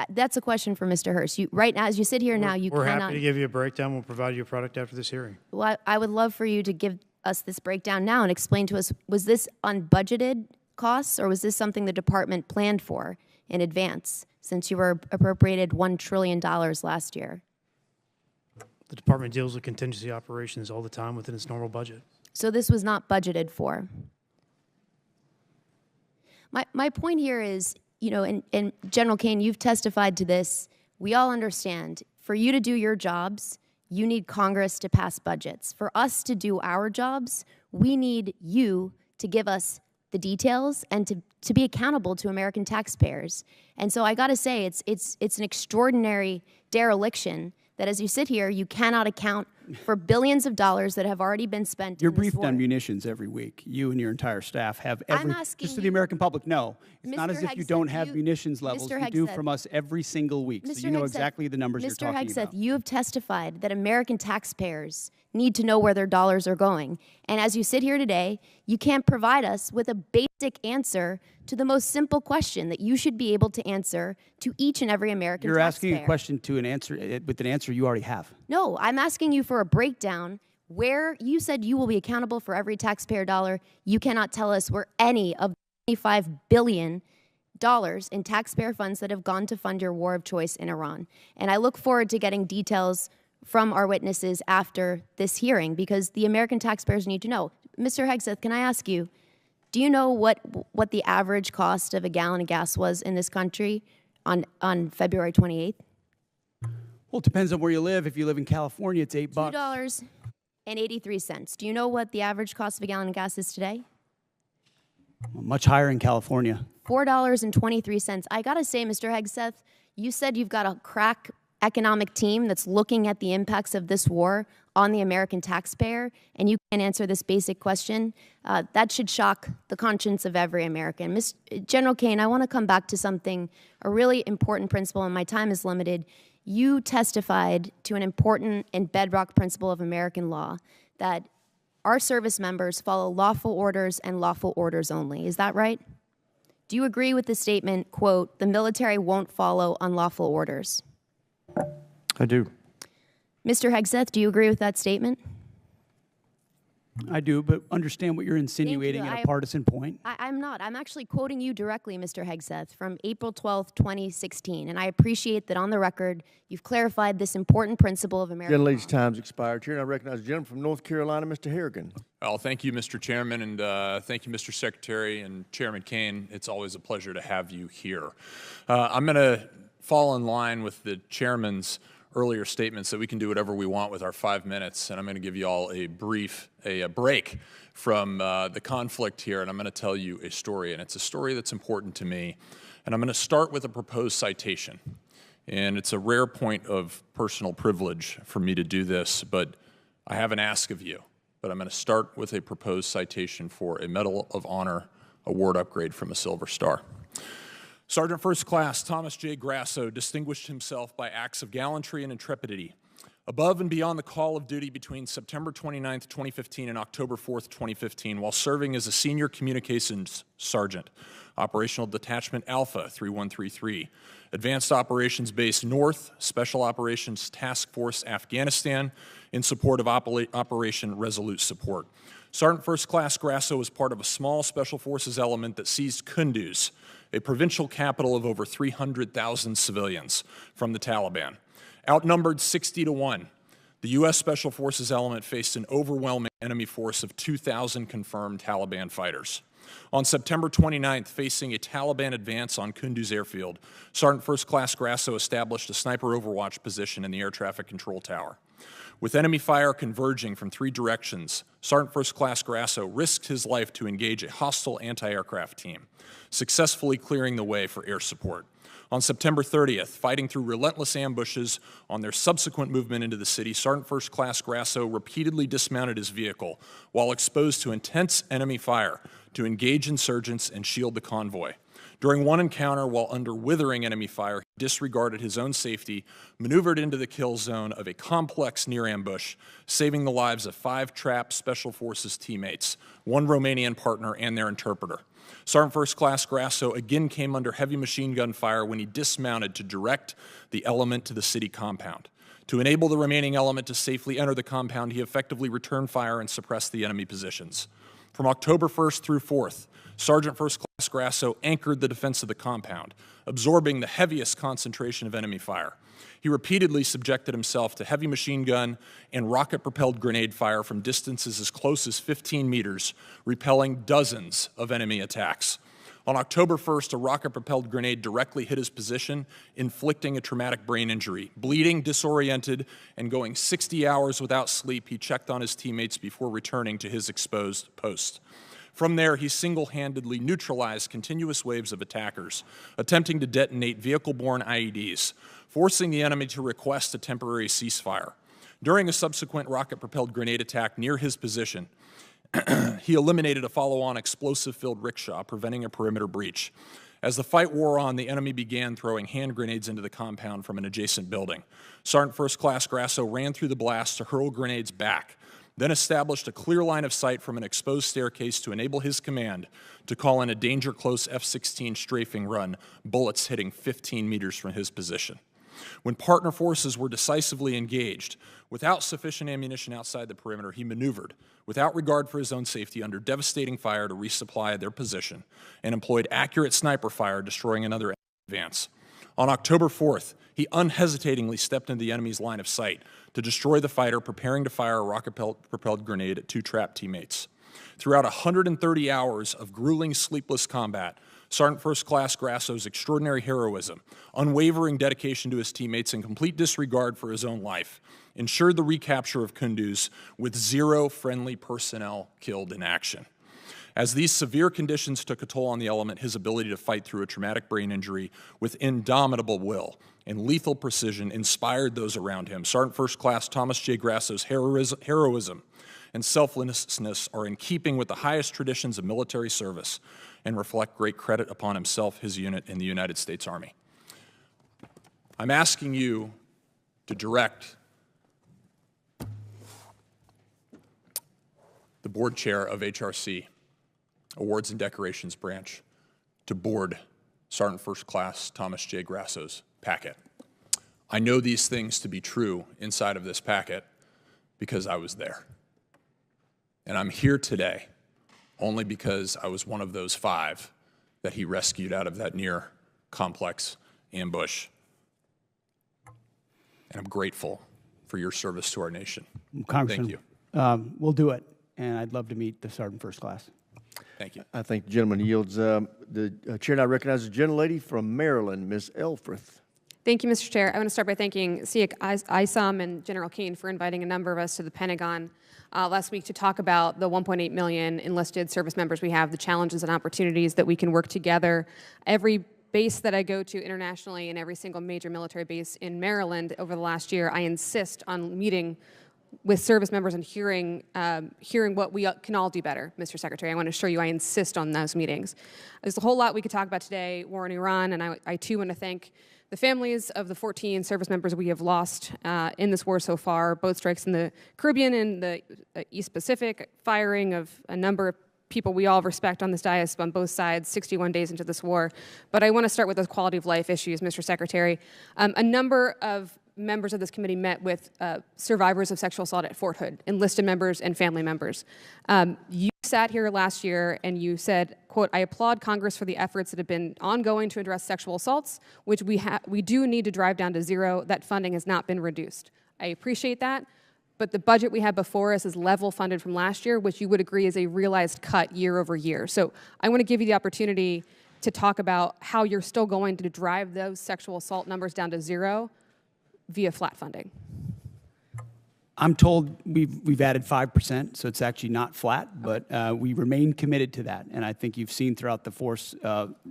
That's a question for Mr. Hurst. Right now, as you sit here now, you We're cannot... happy to give you a breakdown. We'll provide you a product after this hearing. Well, I would love for you to give us this breakdown now and explain to us, was this unbudgeted costs, or was this something the department planned for in advance, since you were appropriated $1 trillion last year? The department deals with contingency operations all the time within its normal budget. So this was not budgeted for. My point here is, you know, and General Kane, you've testified to this. We all understand, for you to do your jobs, you need Congress to pass budgets. For us to do our jobs, we need you to give us the details and to be accountable to American taxpayers. And so I got to say, it's an extraordinary dereliction that as you sit here, you cannot account for billions of dollars that have already been spent. You're briefed on munitions every week. You and your entire staff have every, just so the American public know, it's not as if you don't have munitions levels. You do from us every single week. So you know exactly the numbers you're talking about. Mr. Hegseth, you have testified that American taxpayers need to know where their dollars are going. And as you sit here today, you can't provide us with a basic answer to the most simple question that you should be able to answer to each and every American taxpayer. You're asking a question to an answer with an answer you already have. No, I'm asking you for a breakdown where you said you will be accountable for every taxpayer dollar. You cannot tell us where any of the $25 billion in taxpayer funds that have gone to fund your war of choice in Iran. And I look forward to getting details from our witnesses after this hearing, because the American taxpayers need to know. Mr. Hegseth, can I ask you, do you know what the average cost of a gallon of gas was in this country on February 28th? Well, it depends on where you live. If you live in California, it's $8. $2.83. Do you know what the average cost of a gallon of gas is today? Much higher in California. $4.23. I gotta say, Mr. Hegseth, you said you've got a crack economic team that's looking at the impacts of this war on the American taxpayer, and you can't answer this basic question. That should shock the conscience of every American. General Kane, I want to come back to something, a really important principle, and my time is limited. You testified to an important and bedrock principle of American law, that our service members follow lawful orders and lawful orders only. Is that right? Do you agree with the statement, quote, the military won't follow unlawful orders? I do. Mr. Hegseth, do you agree with that statement? I do, but understand what you're insinuating at a partisan point. I'm not. I'm actually quoting you directly, Mr. Hegseth, from April 12th, 2016. And I appreciate that on the record, you've clarified this important principle of American Gentlelady's time's expired. Chair, and I recognize the gentleman from North Carolina, Mr. Harrigan. Well, thank you, Mr. Chairman, and thank you, Mr. Secretary and Chairman Kane. It's always a pleasure to have you here. I'm going to fall in line with the chairman's earlier statements that we can do whatever we want with our 5 minutes, and I'm going to give you all a break from the conflict here, and I'm going to tell you a story, and it's a story that's important to me. And I'm going to start with a proposed citation. And it's a rare point of personal privilege for me to do this, but I have an ask of you. But I'm going to start with a proposed citation for a Medal of Honor award upgrade from a Silver Star. Sergeant First Class Thomas J. Grasso distinguished himself by acts of gallantry and intrepidity above and beyond the call of duty between September 29, 2015 and October 4, 2015, while serving as a senior communications sergeant, Operational Detachment Alpha 3133, Advanced Operations Base North, Special Operations Task Force Afghanistan, in support of Operation Resolute Support. Sergeant First Class Grasso was part of a small Special Forces element that seized Kunduz, a provincial capital of over 300,000 civilians, from the Taliban. Outnumbered 60-1, the U.S. Special Forces element faced an overwhelming enemy force of 2,000 confirmed Taliban fighters. On September 29th, facing a Taliban advance on Kunduz airfield, Sergeant First Class Grasso established a sniper overwatch position in the air traffic control tower. With enemy fire converging from 3 directions, Sergeant First Class Grasso risked his life to engage a hostile anti-aircraft team, successfully clearing the way for air support. On September 30th, fighting through relentless ambushes on their subsequent movement into the city, Sergeant First Class Grasso repeatedly dismounted his vehicle while exposed to intense enemy fire to engage insurgents and shield the convoy. During one encounter, while under withering enemy fire, he disregarded his own safety, maneuvered into the kill zone of a complex near ambush, saving the lives of 5 trapped Special Forces teammates, 1 Romanian partner, and their interpreter. Sergeant First Class Grasso again came under heavy machine gun fire when he dismounted to direct the element to the city compound. To enable the remaining element to safely enter the compound, he effectively returned fire and suppressed the enemy positions. From October 1st through 4th, Sergeant First Class Grasso anchored the defense of the compound, absorbing the heaviest concentration of enemy fire. He repeatedly subjected himself to heavy machine gun and rocket-propelled grenade fire from distances as close as 15 meters, repelling dozens of enemy attacks. On October 1st, a rocket-propelled grenade directly hit his position, inflicting a traumatic brain injury. Bleeding, disoriented, and going 60 hours without sleep, he checked on his teammates before returning to his exposed post. From there, he single-handedly neutralized continuous waves of attackers, attempting to detonate vehicle-borne IEDs, forcing the enemy to request a temporary ceasefire. During a subsequent rocket-propelled grenade attack near his position, he eliminated a follow-on explosive-filled rickshaw, preventing a perimeter breach. As the fight wore on, the enemy began throwing hand grenades into the compound from an adjacent building. Sergeant First Class Grasso ran through the blast to hurl grenades back, then established a clear line of sight from an exposed staircase to enable his command to call in a danger-close F-16 strafing run, bullets hitting 15 meters from his position. When partner forces were decisively engaged, without sufficient ammunition outside the perimeter, he maneuvered, without regard for his own safety, under devastating fire to resupply their position, and employed accurate sniper fire, destroying another advance. On October 4th, he unhesitatingly stepped into the enemy's line of sight to destroy the fighter preparing to fire a rocket-propelled grenade at 2 trapped teammates. Throughout 130 hours of grueling, sleepless combat, Sergeant First Class Grasso's extraordinary heroism, unwavering dedication to his teammates, and complete disregard for his own life ensured the recapture of Kunduz with 0 friendly personnel killed in action. As these severe conditions took a toll on the element, his ability to fight through a traumatic brain injury with indomitable will and lethal precision inspired those around him. Sergeant First Class Thomas J. Grasso's heroism and selflessness are in keeping with the highest traditions of military service and reflect great credit upon himself, his unit, and the United States Army. I'm asking you to direct the board chair of HRC, Awards and Decorations Branch, to board Sergeant First Class Thomas J. Grasso's packet. I know these things to be true inside of this packet because I was there. And I'm here today only because I was one of those 5 that he rescued out of that near complex ambush. And I'm grateful for your service to our nation. Congressman, thank you. We'll do it, and I'd love to meet the Sergeant First Class. Thank you. I think the gentleman yields. The chair now recognizes the gentlelady from Maryland, Ms. Elfreth. Thank you, Mr. Chair. I want to start by thanking Siak Isam and General Keane for inviting a number of us to the Pentagon last week to talk about the 1.8 million enlisted service members we have, the challenges and opportunities that we can work together. Every base that I go to internationally and every single major military base in Maryland over the last year, I insist on meeting with service members and hearing what we can all do better, Mr. Secretary. I want to assure you I insist on those meetings. There's a whole lot we could talk about today, war in Iran, and I too want to thank the families of the 14 service members we have lost in this war so far, both strikes in the Caribbean and the East Pacific, firing of a number of people we all respect on this dais on both sides 61 days into this war. But I want to start with those quality of life issues, Mr. Secretary. A number of members of this committee met with survivors of sexual assault at Fort Hood, enlisted members and family members. You sat here last year and you said, quote, "I applaud Congress for the efforts that have been ongoing to address sexual assaults, which we do need to drive down to 0. That funding has not been reduced." I appreciate that, but the budget we have before us is level funded from last year, which you would agree is a realized cut year over year. So I want to give you the opportunity to talk about how you're still going to drive those sexual assault numbers down to 0 via flat funding. I'm told we've added 5%, so it's actually not flat, but we remain committed to that. And I think you've seen throughout the force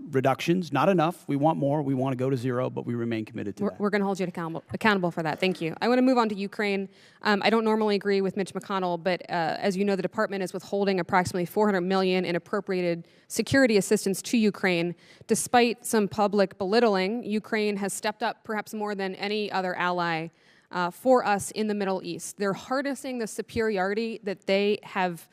reductions, not enough. We want more. We want to go to 0, but we remain committed to that. We're going to hold you accountable for that. Thank you. I want to move on to Ukraine. I don't normally agree with Mitch McConnell, but as you know, the department is withholding approximately $400 million in appropriated security assistance to Ukraine. Despite some public belittling, Ukraine has stepped up perhaps more than any other ally for us in the Middle East. They're harnessing the superiority that they have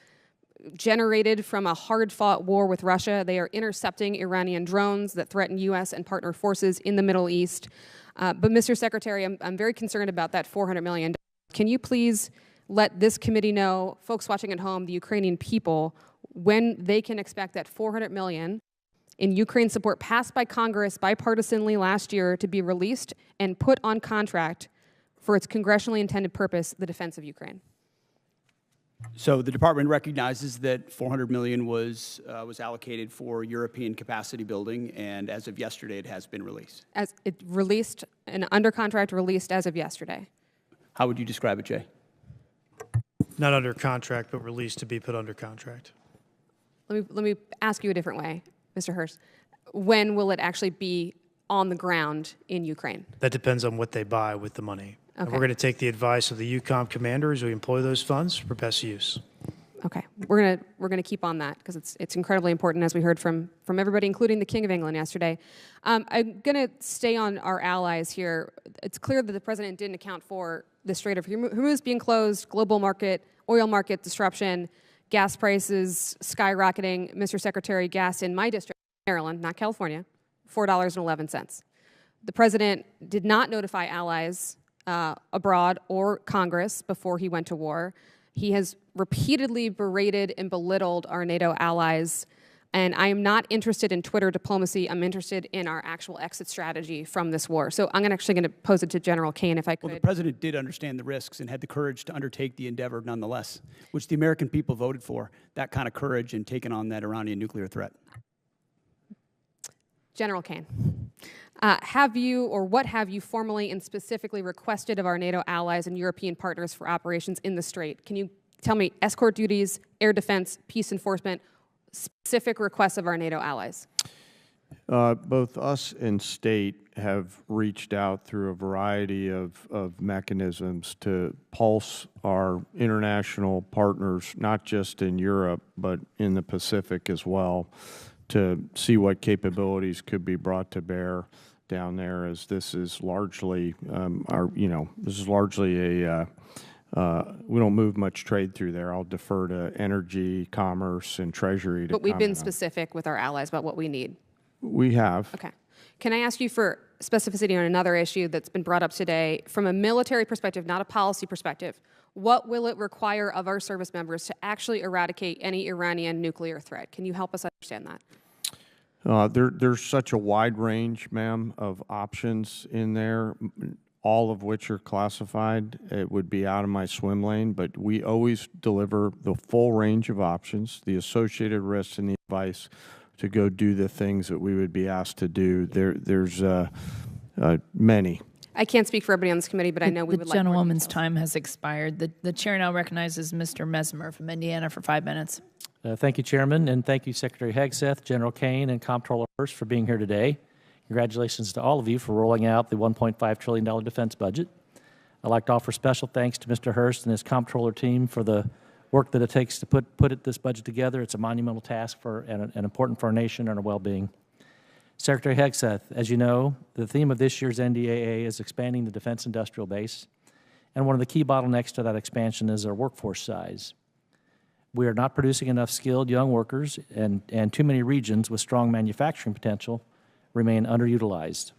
generated from a hard-fought war with Russia. They are intercepting Iranian drones that threaten U.S. and partner forces in the Middle East. But Mr. Secretary, I'm very concerned about that $400 million. Can you please let this committee know, folks watching at home, the Ukrainian people, when they can expect that $400 million in Ukraine support passed by Congress bipartisanly last year to be released and put on contract for its congressionally intended purpose, the defense of Ukraine? So the department recognizes that $400 million was allocated for European capacity building, and as of yesterday, it has been released. As it released, and under contract released as of yesterday. How would you describe it, Jay? Not under contract, but released to be put under contract. Let me ask you a different way, Mr. Hurst. When will it actually be on the ground in Ukraine? That depends on what they buy with the money. Okay. And we're going to take the advice of the EUCOM commander as we employ those funds for best use. Okay, we're gonna keep on that because it's incredibly important, as we heard from everybody, including the King of England yesterday. I'm gonna stay on our allies here. It's clear that the president didn't account for the Strait of Hormuz being closed, global oil market disruption, gas prices skyrocketing. Mr. Secretary, gas in my district, Maryland, not California, $4.11. The president did not notify allies abroad or Congress before he went to war. He has repeatedly berated and belittled our NATO allies And I am not interested in Twitter diplomacy. I'm interested in our actual exit strategy from this war. So I'm actually going to pose it to General Kane, if I could. Well, the president did understand the risks and had the courage to undertake the endeavor nonetheless, which the American people voted for, that kind of courage in taking on that Iranian nuclear threat. General Kane, have you or what have you formally and specifically requested of our NATO allies and European partners for operations in the Strait? Can you tell me escort duties, air defense, peace enforcement, specific requests of our NATO allies? Both us and state have reached out through a variety of mechanisms to pulse our international partners, not just in Europe, but in the Pacific as well, to see what capabilities could be brought to bear down there, as this is largely this is largely a we don't move much trade through there. I'll defer to energy, commerce, and treasury to But we've been comment on. specific with our allies about what we need. We have. Okay. Can I ask you for specificity on another issue that's been brought up today? From a military perspective, not a policy perspective, what will it require of our service members to actually eradicate any Iranian nuclear threat? Can you help us understand that? There's such a wide range, ma'am, of options in there, all of which are classified. It would be out of my swim lane, but we always deliver the full range of options, the associated risks, and the advice to go do the things that we would be asked to do. There's many. I can't speak for everybody on this committee, but I know we would like The more gentlewoman's details. time has expired. The chair now recognizes Mr. Mesmer from Indiana for 5 minutes. Thank you, Chairman, and thank you, Secretary Hegseth, General Kane, and Comptroller Hurst for being here today. Congratulations to all of you for rolling out the $1.5 trillion defense budget. I'd like to offer special thanks to Mr. Hurst and his Comptroller team for the work that it takes to put this budget together. It's a monumental task and important for our nation and our well-being. Secretary Hegseth, as you know, the theme of this year's NDAA is expanding the defense industrial base, and one of the key bottlenecks to that expansion is our workforce size. We are not producing enough skilled young workers, and too many regions with strong manufacturing potential remain underutilized.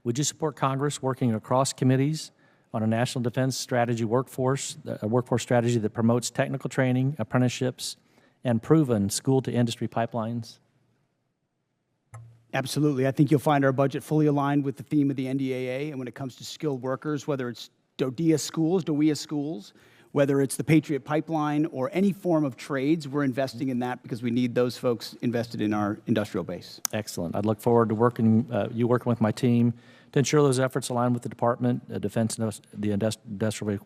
Would you support Congress working across committees on a national defense strategy workforce strategy that promotes technical training, apprenticeships, and proven school-to-industry pipelines? Absolutely. I think you'll find our budget fully aligned with the theme of the NDAA. And when it comes to skilled workers, whether it's DODEA schools, whether it's the Patriot Pipeline or any form of trades, we're investing in that because we need those folks invested in our industrial base. Excellent. I'd look forward to working with my team to ensure those efforts align with the Department, Defense, and the industrial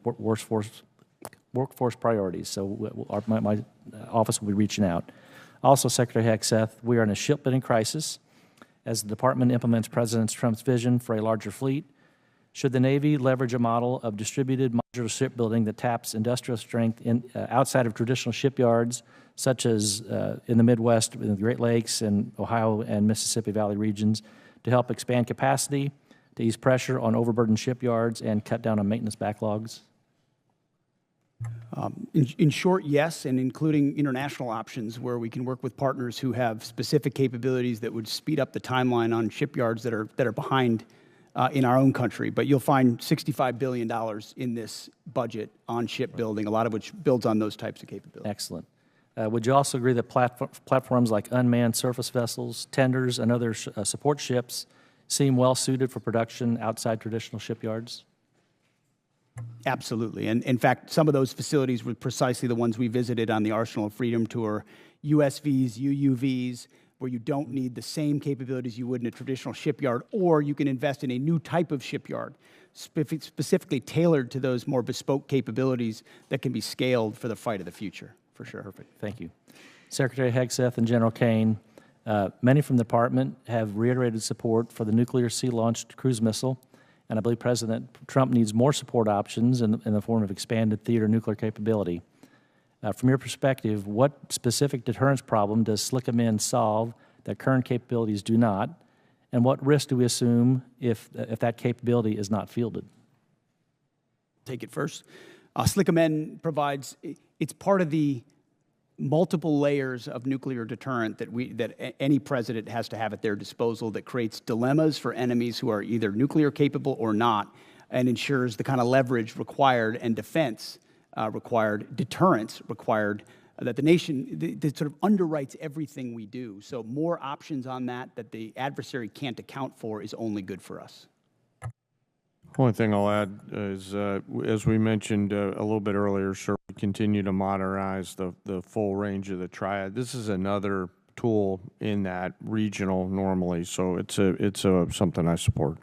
workforce priorities. So my office will be reaching out. Also, Secretary Hegseth, we are in a shipbuilding crisis as the Department implements President Trump's vision for a larger fleet. Should the Navy leverage a model of distributed modular shipbuilding that taps industrial strength outside of traditional shipyards, such as in the Midwest, in the Great Lakes, and Ohio and Mississippi Valley regions, to help expand capacity, to ease pressure on overburdened shipyards, and cut down on maintenance backlogs? In short, yes, and including international options where we can work with partners who have specific capabilities that would speed up the timeline on shipyards that are behind in our own country. But you'll find $65 billion in this budget on shipbuilding, a lot of which builds on those types of capabilities. Excellent. Would you also agree that platforms like unmanned surface vessels, tenders, and other support ships seem well suited for production outside traditional shipyards? Absolutely. And in fact, some of those facilities were precisely the ones we visited on the Arsenal of Freedom tour, USVs, UUVs, where you don't need the same capabilities you would in a traditional shipyard, or you can invest in a new type of shipyard, specifically tailored to those more bespoke capabilities that can be scaled for the fight of the future, for sure. Perfect. Thank you. Secretary Hegseth and General Kane, many from the Department have reiterated support for the nuclear sea-launched cruise missile, and I believe President Trump needs more support options in the form of expanded theater nuclear capability. From your perspective, what specific deterrence problem does SLCM solve that current capabilities do not, and what risk do we assume if that capability is not fielded? Take it first. SLCM provides, it's part of the multiple layers of nuclear deterrent that any president has to have at their disposal that creates dilemmas for enemies who are either nuclear capable or not, and ensures the kind of leverage required and defense required, deterrence required that the nation that sort of underwrites everything we do. So more options on that the adversary can't account for is only good for us. Only thing I'll add is, as we mentioned a little bit earlier, sir, we continue to modernize the full range of the triad. This is another tool in that regional normally, so it's something I support.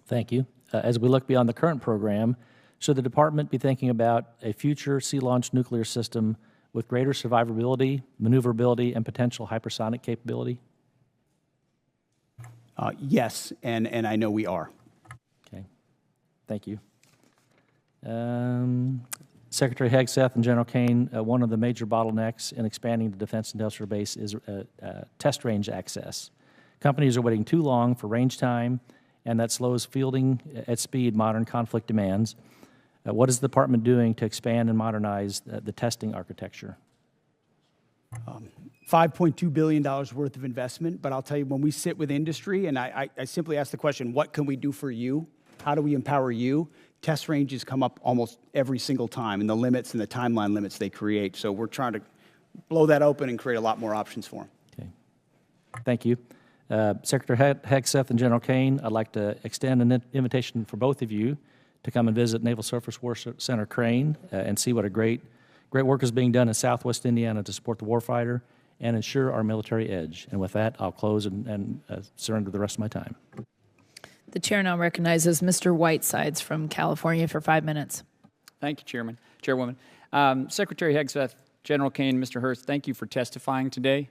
Thank you. As we look beyond the current program, should the department be thinking about a future sea-launched nuclear system with greater survivability, maneuverability, and potential hypersonic capability? Yes, and I know we are. Okay. Thank you. Secretary Hegseth and General Kane, one of the major bottlenecks in expanding the defense industrial base is test range access. Companies are waiting too long for range time, and that slows fielding at speed modern conflict demands. What is the department doing to expand and modernize the testing architecture? $5.2 billion worth of investment, but I'll tell you, when we sit with industry, and I simply ask the question, what can we do for you? How do we empower you? Test ranges come up almost every single time, and the limits and the timeline limits they create. So we're trying to blow that open and create a lot more options for them. Okay. Thank you. Secretary Hegseth and General Kane, I'd like to extend an invitation for both of you to come and visit Naval Surface Warfare Center Crane and see what a great work is being done in Southwest Indiana to support the warfighter and ensure our military edge. And with that, I'll close and surrender the rest of my time. The chair now recognizes Mr. Whitesides from California for 5 minutes. Thank you, Chairwoman. Secretary Hegseth, General Kane, Mr. Hurst, thank you for testifying today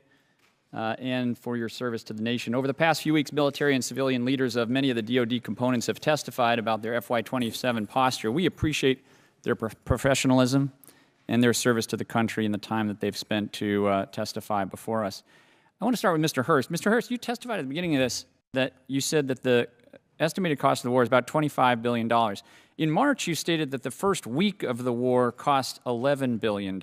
and for your service to the nation. Over the past few weeks, military and civilian leaders of many of the DoD components have testified about their FY27 posture. We appreciate their professionalism and their service to the country and the time that they've spent to testify before us. I want to start with Mr. Hurst. Mr. Hurst, you testified at the beginning of this that you said that the estimated cost of the war is about $25 billion. In March, you stated that the first week of the war cost $11 billion.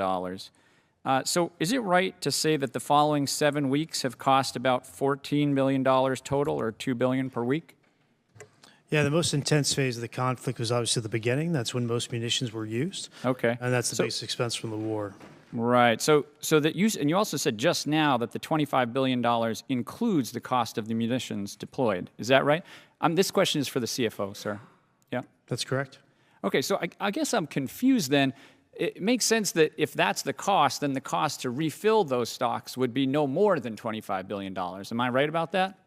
So is it right to say that the following 7 weeks have cost about $14 billion total, or $2 billion per week? Yeah, the most intense phase of the conflict was obviously the beginning. That's when most munitions were used. Okay. And that's the basic expense from the war. Right. So that you also said just now that the $25 billion includes the cost of the munitions deployed. Is that right? This question is for the CFO, sir. Yeah. That's correct. Okay, so I guess I'm confused then. It makes sense that if that's the cost, then the cost to refill those stocks would be no more than $25 billion. Am I right about that?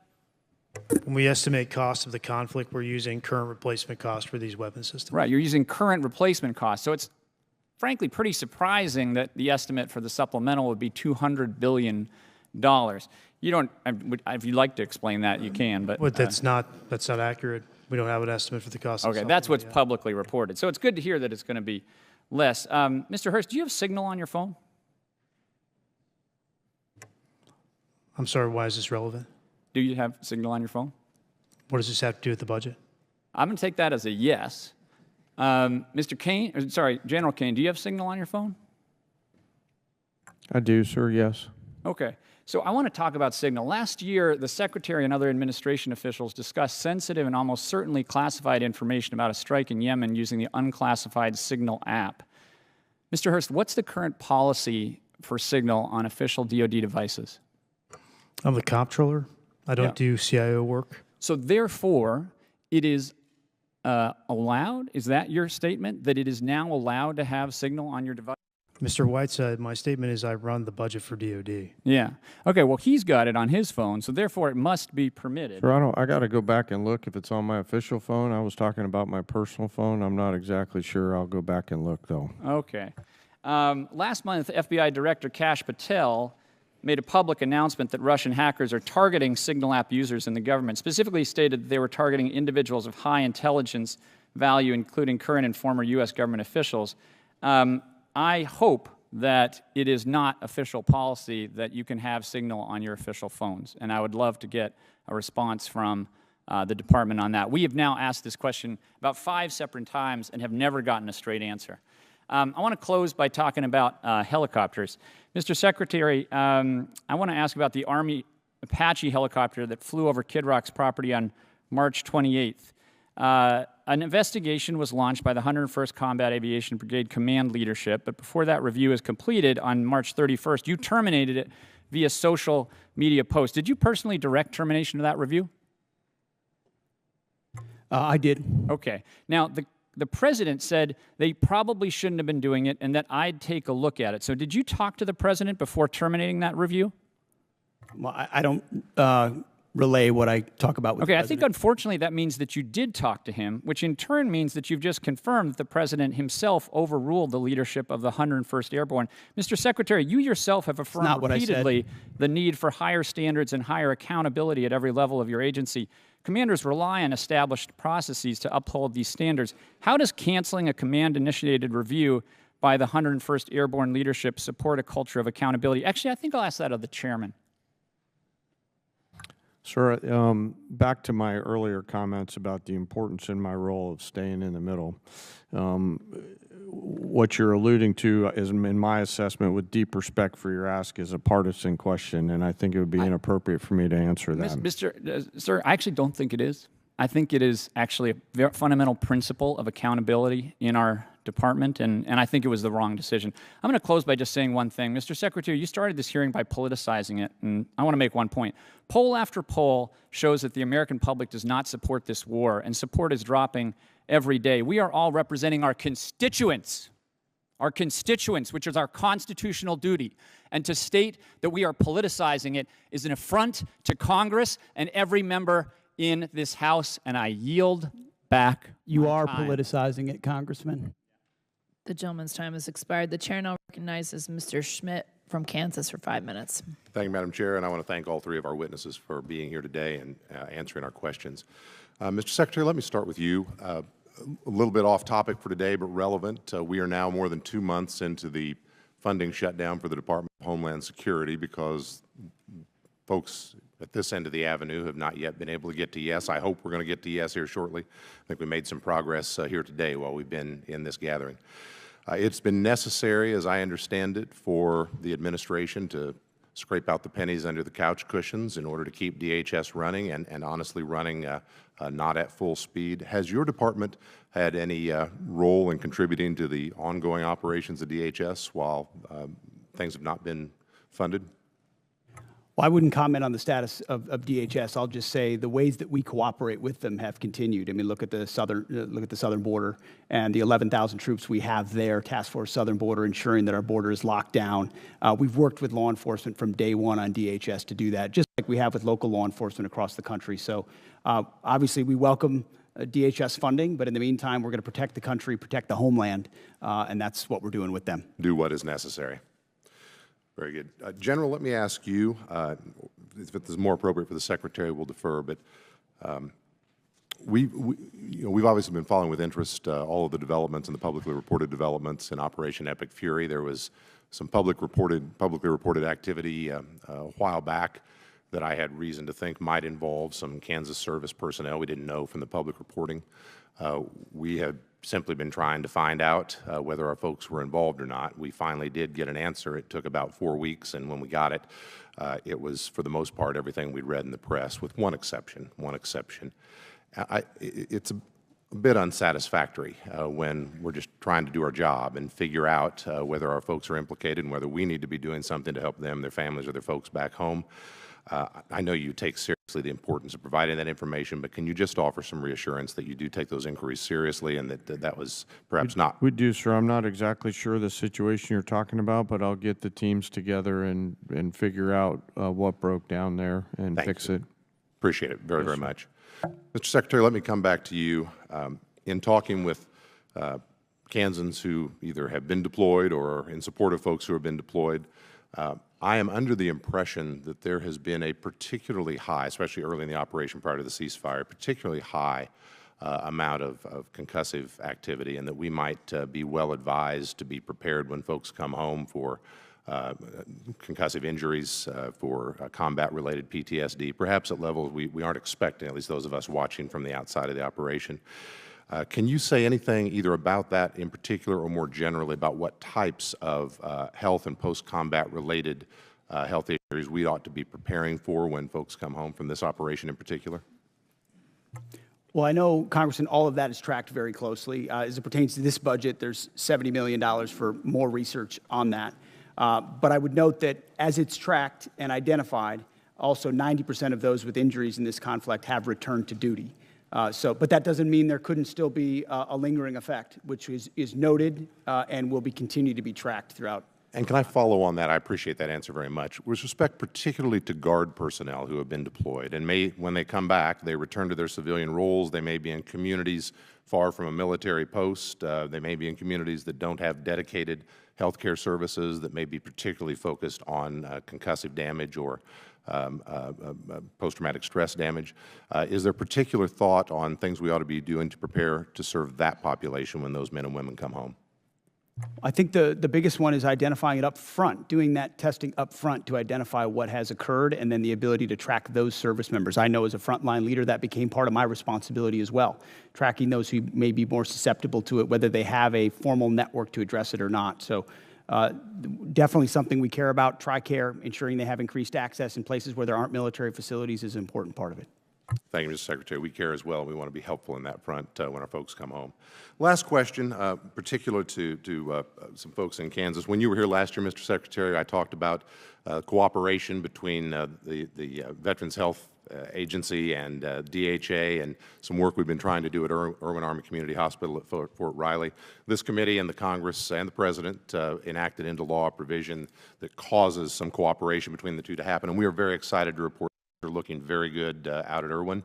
When we estimate cost of the conflict, we're using current replacement cost for these weapon systems. Right, you're using current replacement cost. So it's frankly pretty surprising that the estimate for the supplemental would be $200 billion. You don't, if you'd like to explain that, you can, but... But that's not accurate. We don't have an estimate for the cost of the Okay, that's what's publicly reported. So it's good to hear that it's going to be less. Mr. Hurst, do you have Signal on your phone? I'm sorry, why is this relevant? Do you have Signal on your phone? What does this have to do with the budget? I'm going to take that as a yes. Mr. Kane, sorry, General Kane, do you have Signal on your phone? I do, sir, yes. Okay. So I want to talk about Signal. Last year, the Secretary and other administration officials discussed sensitive and almost certainly classified information about a strike in Yemen using the unclassified Signal app. Mr. Hurst, what's the current policy for Signal on official DoD devices? I'm the comptroller. I don't do CIO work. So therefore, it is allowed? Is that your statement, that it is now allowed to have Signal on your device? Mr. Whiteside, my statement is I run the budget for DoD. Yeah. Okay, well, he's got it on his phone, so therefore it must be permitted. Sir, I got to go back and look if it's on my official phone. I was talking about my personal phone. I'm not exactly sure. I'll go back and look, though. Okay. Last month, FBI Director Kash Patel made a public announcement that Russian hackers are targeting Signal app users in the government, specifically stated that they were targeting individuals of high intelligence value, including current and former U.S. government officials. I hope that it is not official policy that you can have Signal on your official phones, and I would love to get a response from the department on that. We have now asked this question about 5 separate times and have never gotten a straight answer. I want to close by talking about helicopters. Mr. Secretary, I want to ask about the Army Apache helicopter that flew over Kid Rock's property on March 28th. An investigation was launched by the 101st Combat Aviation Brigade Command Leadership, but before that review is completed on March 31st, you terminated it via social media post. Did you personally direct termination of that review? I did. Okay. Now, the president said they probably shouldn't have been doing it and that I'd take a look at it. So did you talk to the president before terminating that review? Well, I don't relay what I talk about with the Okay, I president. think unfortunately that means that you did talk to him, which in turn means that you've just confirmed that the president himself overruled the leadership of the 101st Airborne. Mr. Secretary, you yourself have affirmed not what I said. repeatedly the need for higher standards and higher accountability at every level of your agency. Commanders rely on established processes to uphold these standards. How does canceling a command-initiated review by the 101st Airborne leadership support a culture of accountability? Actually, I think I'll ask that of the chairman. Sir, back to my earlier comments about the importance in my role of staying in the middle. What you're alluding to is, in my assessment, with deep respect for your ask, is a partisan question, and I think it would be inappropriate for me to answer that. Sir, I actually don't think it is. I think it is actually a very fundamental principle of accountability in our department, and I think it was the wrong decision. I'm going to close by just saying one thing. Mr. Secretary, you started this hearing by politicizing it, and I want to make one point. Poll after poll shows that the American public does not support this war, and support is dropping every day. We are all representing our constituents, which is our constitutional duty. And to state that we are politicizing it is an affront to Congress and every member in this House, and I yield back. You are politicizing it, Congressman. The gentleman's time has expired. The chair now recognizes Mr. Schmidt from Kansas for 5 minutes. Thank you, Madam Chair, and I want to thank all three of our witnesses for being here today and answering our questions. Mr. Secretary, let me start with you. A little bit off topic for today, but relevant. We are now more than 2 months into the funding shutdown for the Department of Homeland Security because folks at this end of the avenue have not yet been able to get to yes. I hope we're going to get to yes here shortly. I think we made some progress here today while we've been in this gathering. It's been necessary, as I understand it, for the administration to scrape out the pennies under the couch cushions in order to keep DHS running and honestly running not at full speed. Has your department had any role in contributing to the ongoing operations of DHS while things have not been funded? Well, I wouldn't comment on the status of DHS. I'll just say the ways that we cooperate with them have continued. I mean, look at the southern border and the 11,000 troops we have there, Task Force Southern Border, ensuring that our border is locked down. We've worked with law enforcement from day one on DHS to do that, just like we have with local law enforcement across the country. So obviously we welcome DHS funding, but in the meantime, we're going to protect the country, protect the homeland, and that's what we're doing with them. Do what is necessary. Very good. General, let me ask you, if it is more appropriate for the Secretary, we'll defer, but we've obviously been following with interest all of the developments and the publicly reported developments in Operation Epic Fury. There was some publicly reported activity a while back that I had reason to think might involve some Kansas service personnel we didn't know from the public reporting. We have simply been trying to find out whether our folks were involved or not. We finally did get an answer. It took about 4 weeks, and when we got it, it was, for the most part, everything we'd read in the press, with one exception. It's a bit unsatisfactory when we're just trying to do our job and figure out whether our folks are implicated and whether we need to be doing something to help them, their families, or their folks back home. I know you take seriously the importance of providing that information, but can you just offer some reassurance that you do take those inquiries seriously and that was perhaps not? We do, sir. I'm not exactly sure the situation you're talking about, but I'll get the teams together and figure out what broke down there and fix it. Appreciate it very, very much. Mr. Secretary, let me come back to you. In talking with Kansans who either have been deployed or in support of folks who have been deployed, I am under the impression that there has been a particularly high, especially early in the operation prior to the ceasefire, particularly high amount of concussive activity, and that we might be well advised to be prepared when folks come home for concussive injuries, for combat-related PTSD, perhaps at levels we aren't expecting, at least those of us watching from the outside of the operation. Can you say anything either about that in particular or more generally about what types of health and post-combat related health issues we ought to be preparing for when folks come home from this operation in particular? Well, I know, Congressman, all of that is tracked very closely. As it pertains to this budget, there's $70 million for more research on that. But I would note that as it's tracked and identified, also 90% of those with injuries in this conflict have returned to duty. But that doesn't mean there couldn't still be a lingering effect, which is noted and will be continued to be tracked throughout. And can I follow on that? I appreciate that answer very much. With respect particularly to Guard personnel who have been deployed, and when they come back, they return to their civilian roles. They may be in communities far from a military post. They may be in communities that don't have dedicated healthcare services, that may be particularly focused on concussive damage or post-traumatic stress damage. Is there particular thought on things we ought to be doing to prepare to serve that population when those men and women come home? I think the biggest one is identifying it up front, doing that testing up front to identify what has occurred, and then the ability to track those service members. I know as a frontline leader that became part of my responsibility as well, tracking those who may be more susceptible to it, whether they have a formal network to address it or not. So definitely something we care about. TRICARE, ensuring they have increased access in places where there aren't military facilities is an important part of it. Thank you, Mr. Secretary. We care as well. We want to be helpful in that front when our folks come home. Last question, particular to some folks in Kansas. When you were here last year, Mr. Secretary, I talked about cooperation between the Veterans Health Agency and DHA and some work we've been trying to do at Irwin Army Community Hospital at Fort Riley. This committee and the Congress and the President enacted into law a provision that causes some cooperation between the two to happen, and we are very excited to report they're looking very good out at Irwin.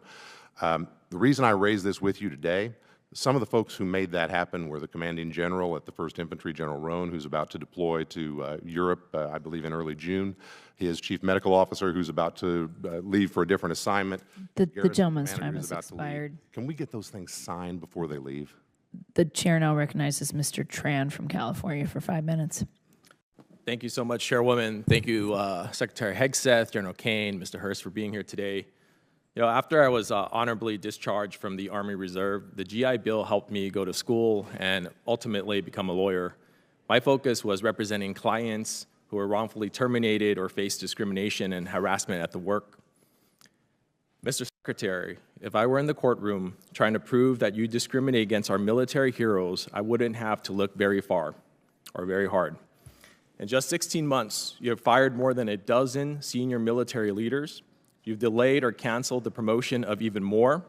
The reason I raise this with you today, some of the folks who made that happen were the Commanding General at the 1st Infantry, General Roan, who's about to deploy to Europe, I believe in early June. His Chief Medical Officer, who's about to leave for a different assignment. The gentleman's time has expired. Can we get those things signed before they leave? The chair now recognizes Mr. Tran from California for 5 minutes. Thank you so much, Chairwoman. Thank you, Secretary Hegseth, General Kane, Mr. Hurst, for being here today. You know, after I was honorably discharged from the Army Reserve, the GI Bill helped me go to school and ultimately become a lawyer. My focus was representing clients who were wrongfully terminated or faced discrimination and harassment at the work. Mr. Secretary, if I were in the courtroom trying to prove that you discriminate against our military heroes, I wouldn't have to look very far or very hard. In just 16 months, you have fired more than a dozen senior military leaders. You've delayed or canceled the promotion of even more.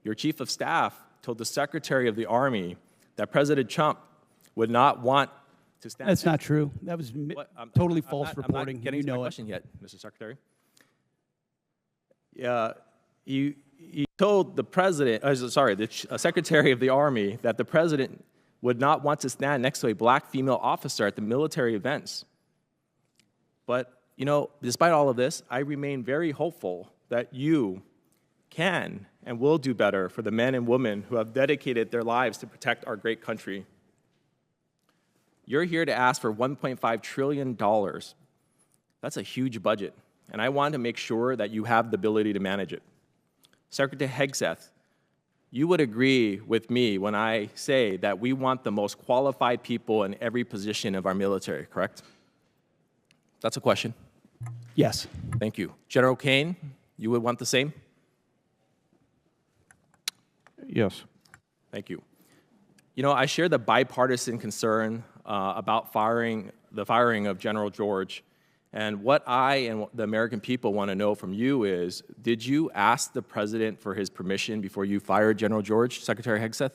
Your chief of staff told the Secretary of the Army that President Trump would not want to stand. That's not true. That was totally false reporting. I'm not getting to my question yet, Mr. Secretary. You told the President, the Secretary of the Army that the President would not want to stand next to a black female officer at the military events. But, you know, despite all of this, I remain very hopeful that you can and will do better for the men and women who have dedicated their lives to protect our great country. You're here to ask for $1.5 trillion. That's a huge budget, and I want to make sure that you have the ability to manage it. Secretary Hegseth, you would agree with me when I say that we want the most qualified people in every position of our military, correct? That's a question. Yes. Thank you. General Kane, you would want the same? Yes. Thank you. You know, I share the bipartisan concern about the firing of General George. And what I and the American people want to know from you is, did you ask the President for his permission before you fired General George, Secretary Hegseth?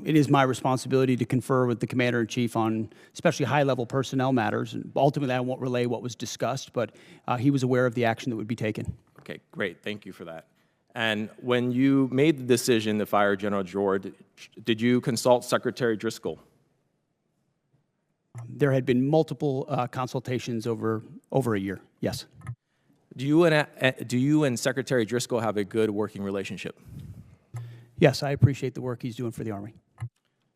It is my responsibility to confer with the Commander-in-Chief on especially high-level personnel matters. And ultimately, I won't relay what was discussed, but he was aware of the action that would be taken. Okay, great. Thank you for that. And when you made the decision to fire General George, did you consult Secretary Driscoll? There had been multiple consultations over a year, yes. Do you and Secretary Driscoll have a good working relationship? Yes, I appreciate the work he's doing for the Army.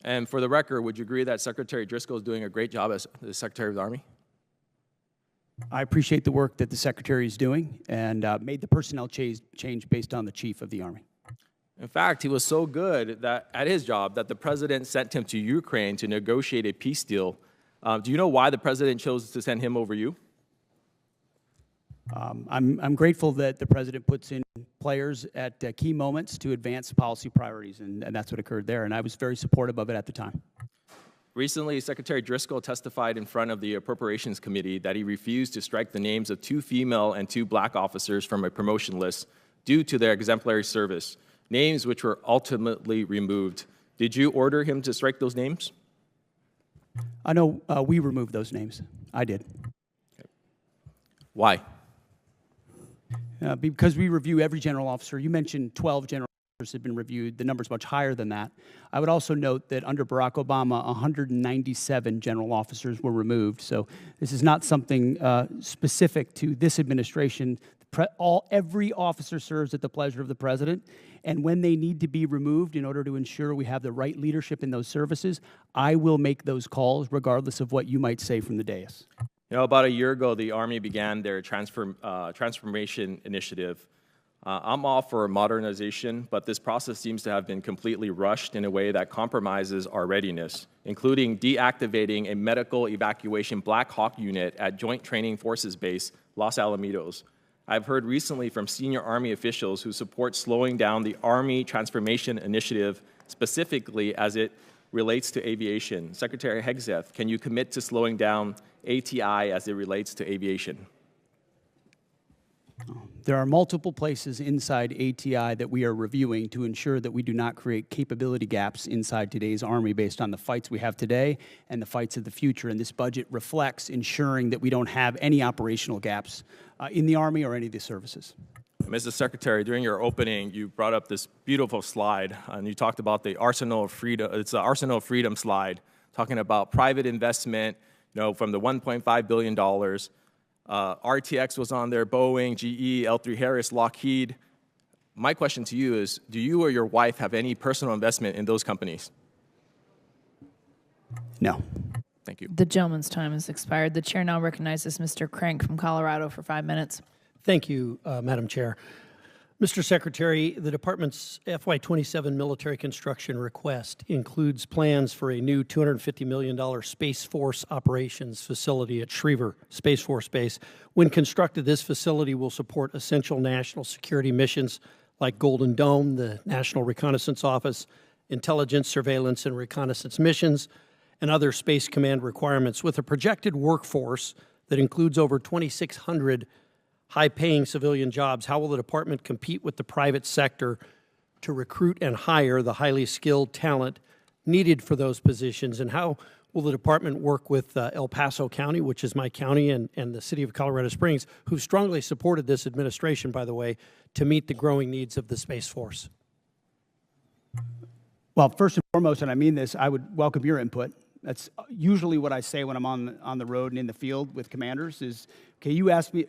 And for the record, would you agree that Secretary Driscoll is doing a great job as the Secretary of the Army? I appreciate the work that the Secretary is doing and made the personnel change based on the Chief of the Army. In fact, he was so good that at his job that the President sent him to Ukraine to negotiate a peace deal. Do you know why the President chose to send him over you? I'm grateful that the president puts in players at key moments to advance policy priorities, and that's what occurred there, and I was very supportive of it at the time. Recently, Secretary Driscoll testified in front of the Appropriations Committee that he refused to strike the names of 2 female and 2 black officers from a promotion list due to their exemplary service, names which were ultimately removed. Did you order him to strike those names? I know we removed those names. I did. Okay. Why? Because we review every general officer. You mentioned 12 general officers have been reviewed. The number's much higher than that. I would also note that under Barack Obama, 197 general officers were removed. So this is not something specific to this administration. Every officer serves at the pleasure of the president, and when they need to be removed in order to ensure we have the right leadership in those services, I will make those calls regardless of what you might say from the dais. You know, about a year ago, the Army began their transformation initiative. I'm all for modernization, but this process seems to have been completely rushed in a way that compromises our readiness, including deactivating a medical evacuation Black Hawk unit at Joint Training Forces Base, Los Alamitos. I've heard recently from senior Army officials who support slowing down the Army Transformation Initiative, specifically as it relates to aviation. Secretary Hegseth, can you commit to slowing down ATI as it relates to aviation? There are multiple places inside ATI that we are reviewing to ensure that we do not create capability gaps inside today's Army based on the fights we have today and the fights of the future. And this budget reflects ensuring that we don't have any operational gaps in the Army or any of the services. Mr. Secretary, during your opening, you brought up this beautiful slide, and you talked about the Arsenal of Freedom. It's the Arsenal of Freedom slide, talking about private investment, from the $1.5 billion. RTX was on there, Boeing, GE, L3 Harris, Lockheed. My question to you is, do you or your wife have any personal investment in those companies? No. Thank you. The gentleman's time has expired. The chair now recognizes Mr. Crank from Colorado for 5 minutes. Thank you, Madam Chair. Mr. Secretary, the Department's FY27 military construction request includes plans for a new $250 million Space Force operations facility at Schriever Space Force Base. When constructed, this facility will support essential national security missions like Golden Dome, the National Reconnaissance Office, intelligence, surveillance, and reconnaissance missions, and other Space Command requirements. With a projected workforce that includes over 2,600 high-paying civilian jobs, how will the department compete with the private sector to recruit and hire the highly skilled talent needed for those positions? And how will the department work with El Paso County, which is my county, and the city of Colorado Springs, who strongly supported this administration, by the way, to meet the growing needs of the Space Force? Well, first and foremost, and I mean this, I would welcome your input. That's usually what I say when I'm on the road and in the field with commanders is, okay, you ask me,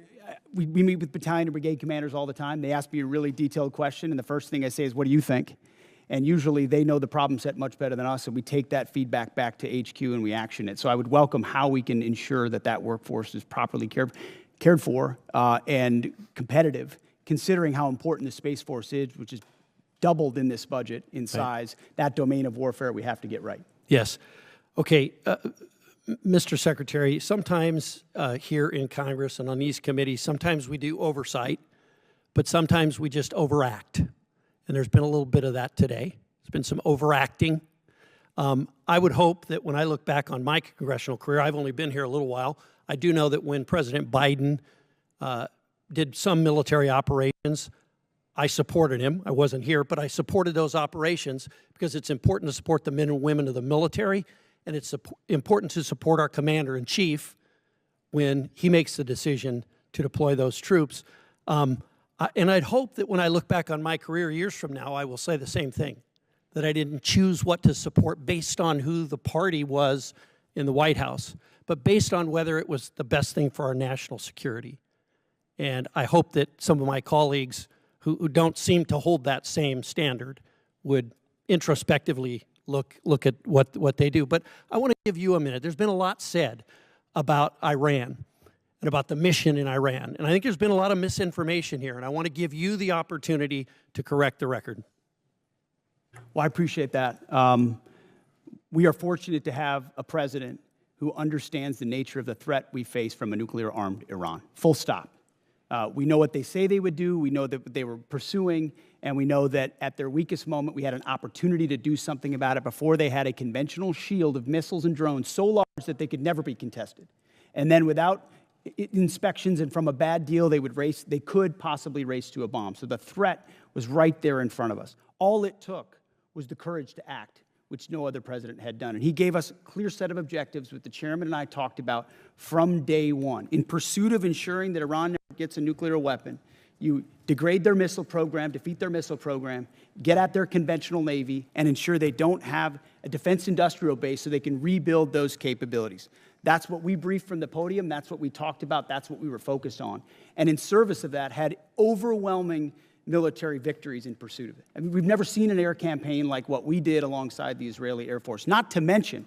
we meet with battalion and brigade commanders all the time. They ask me a really detailed question, and the first thing I say is, what do you think? And usually they know the problem set much better than us, and we take that feedback back to HQ and we action it. So I would welcome how we can ensure that that workforce is properly cared for and competitive, considering how important the Space Force is, which is doubled in this budget in size. Right. That domain of warfare we have to get right. Yes. Okay. Mr. Secretary, sometimes here in Congress and on these committees, sometimes we do oversight, but sometimes we just overact. And there's been a little bit of that today. There's been some overacting. I would hope that when I look back on my congressional career, I've only been here a little while, I do know that when President Biden did some military operations, I supported him. I wasn't here, but I supported those operations because it's important to support the men and women of the military, and it's important to support our commander-in-chief when he makes the decision to deploy those troops. And I'd hope that when I look back on my career years from now, I will say the same thing, that I didn't choose what to support based on who the party was in the White House, but based on whether it was the best thing for our national security. And I hope that some of my colleagues who don't seem to hold that same standard would introspectively look at what they do. But I want to give you a minute. There's been a lot said about Iran and about the mission in Iran. And I think there's been a lot of misinformation here, and I want to give you the opportunity to correct the record. Well, I appreciate that. We are fortunate to have a president who understands the nature of the threat we face from a nuclear-armed Iran. Full stop. We know what they say they would do. We know that they were pursuing, and we know that at their weakest moment, we had an opportunity to do something about it before they had a conventional shield of missiles and drones so large that they could never be contested. And then without inspections and from a bad deal, they could possibly race to a bomb. So the threat was right there in front of us. All it took was the courage to act, which no other president had done. And he gave us a clear set of objectives, which the chairman and I talked about from day one. In pursuit of ensuring that Iran never gets a nuclear weapon, you degrade their missile program, defeat their missile program, get at their conventional navy, and ensure they don't have a defense industrial base so they can rebuild those capabilities. That's what we briefed from the podium. That's what we talked about. That's what we were focused on. And in service of that, had overwhelming military victories in pursuit of it. I mean, we've never seen an air campaign like what we did alongside the Israeli Air Force, not to mention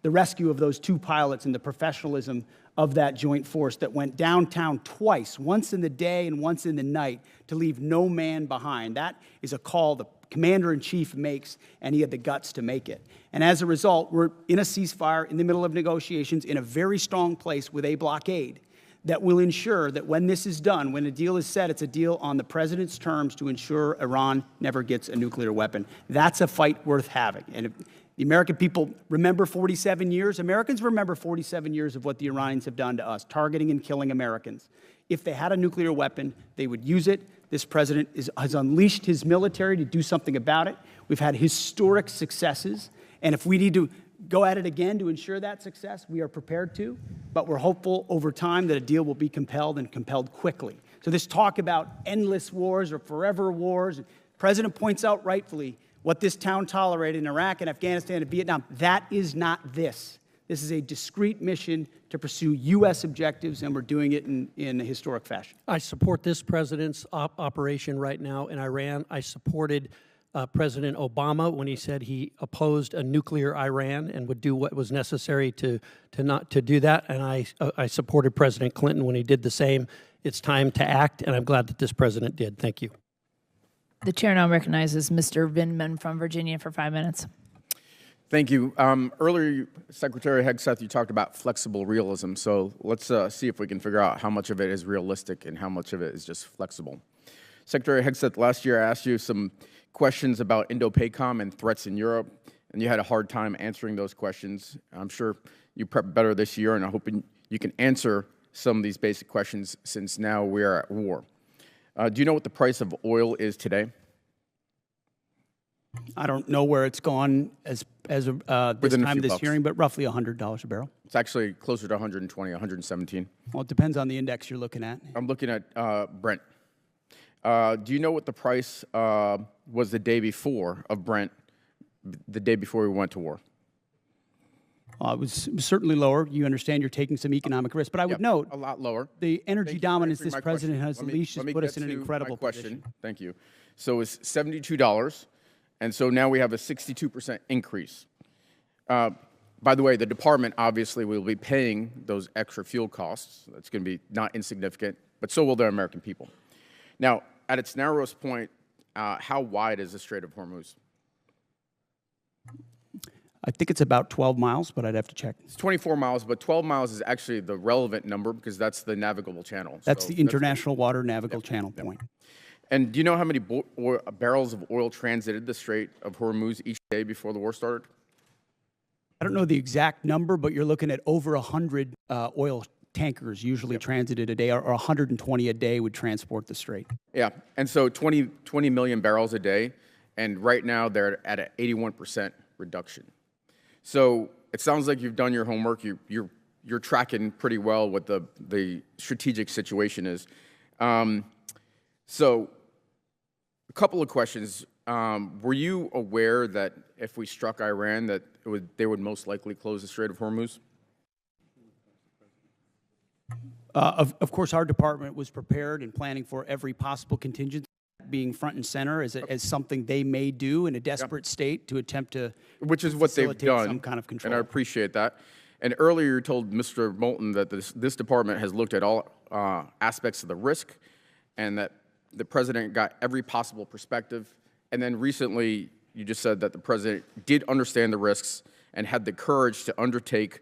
the rescue of those 2 pilots and the professionalism of that joint force that went downtown twice, once in the day and once in the night, to leave no man behind. That is a call the commander-in-chief makes, and he had the guts to make it. And as a result, we're in a ceasefire, in the middle of negotiations, in a very strong place with a blockade that will ensure that when this is done, when a deal is set, it's a deal on the president's terms to ensure Iran never gets a nuclear weapon. That's a fight worth having. And if the American people remember 47 years, Americans remember 47 years of what the Iranians have done to us, targeting and killing Americans. If they had a nuclear weapon, they would use it. This president has unleashed his military to do something about it. We've had historic successes. And if we need to go at it again to ensure that success, we are prepared to, but we're hopeful over time that a deal will be compelled and compelled quickly. So this talk about endless wars or forever wars, the president points out rightfully what this town tolerated in Iraq and Afghanistan and Vietnam. That is not this. This is a discrete mission to pursue U.S. objectives, and we're doing it in a historic fashion. I support this president's operation right now in Iran. I supported President Obama when he said he opposed a nuclear Iran and would do what was necessary to do that. And I supported President Clinton when he did the same. It's time to act, and I'm glad that this president did. Thank you. The chair now recognizes Mr. Vindman from Virginia for 5 minutes. Thank you. Earlier, Secretary Hegseth, you talked about flexible realism. So let's see if we can figure out how much of it is realistic and how much of it is just flexible. Secretary Hegseth, last year I asked you some questions about Indo-PACOM and threats in Europe, and you had a hard time answering those questions. I'm sure you prepped better this year, and I'm hoping you can answer some of these basic questions since now we are at war. Do you know what the price of oil is today? I don't know where it's gone as this time of this hearing, but roughly $100 a barrel. It's actually closer to 120, 117. Well, it depends on the index you're looking at. I'm looking at Brent. Do you know what the price was the day before of Brent, the day before we went to war? It was certainly lower. You understand you're taking some economic risk, but I would note a lot lower. The energy dominance this president has unleashed has put us in an incredible question. position. Thank you. So it's $72, and so now we have a 62% increase. By the way, the department obviously will be paying those extra fuel costs. That's going to be not insignificant, but so will the American people. Now, at its narrowest point, how wide is the Strait of Hormuz? I think it's about 12 miles, but I'd have to check. It's 24 miles, but 12 miles is actually the relevant number because that's the navigable channel. That's the international water navigable channel point. And do you know how many barrels of oil transited the Strait of Hormuz each day before the war started? I don't know the exact number, but you're looking at over 100 oil tankers usually transited a day, or 120 a day would transport the strait. Yeah, and so 20 million barrels a day, and right now they're at an 81% reduction. So it sounds like you've done your homework. You're tracking pretty well what the strategic situation is. So a couple of questions. Were you aware that if we struck Iran, that they would most likely close the Strait of Hormuz? Of course, our department was prepared and planning for every possible contingency, being front and center as something they may do in a desperate state to attempt to which is what they've done, some kind of control. And I appreciate that. And earlier you told Mr. Moulton that this department has looked at all aspects of the risk and that the president got every possible perspective. And then recently you just said that the president did understand the risks and had the courage to undertake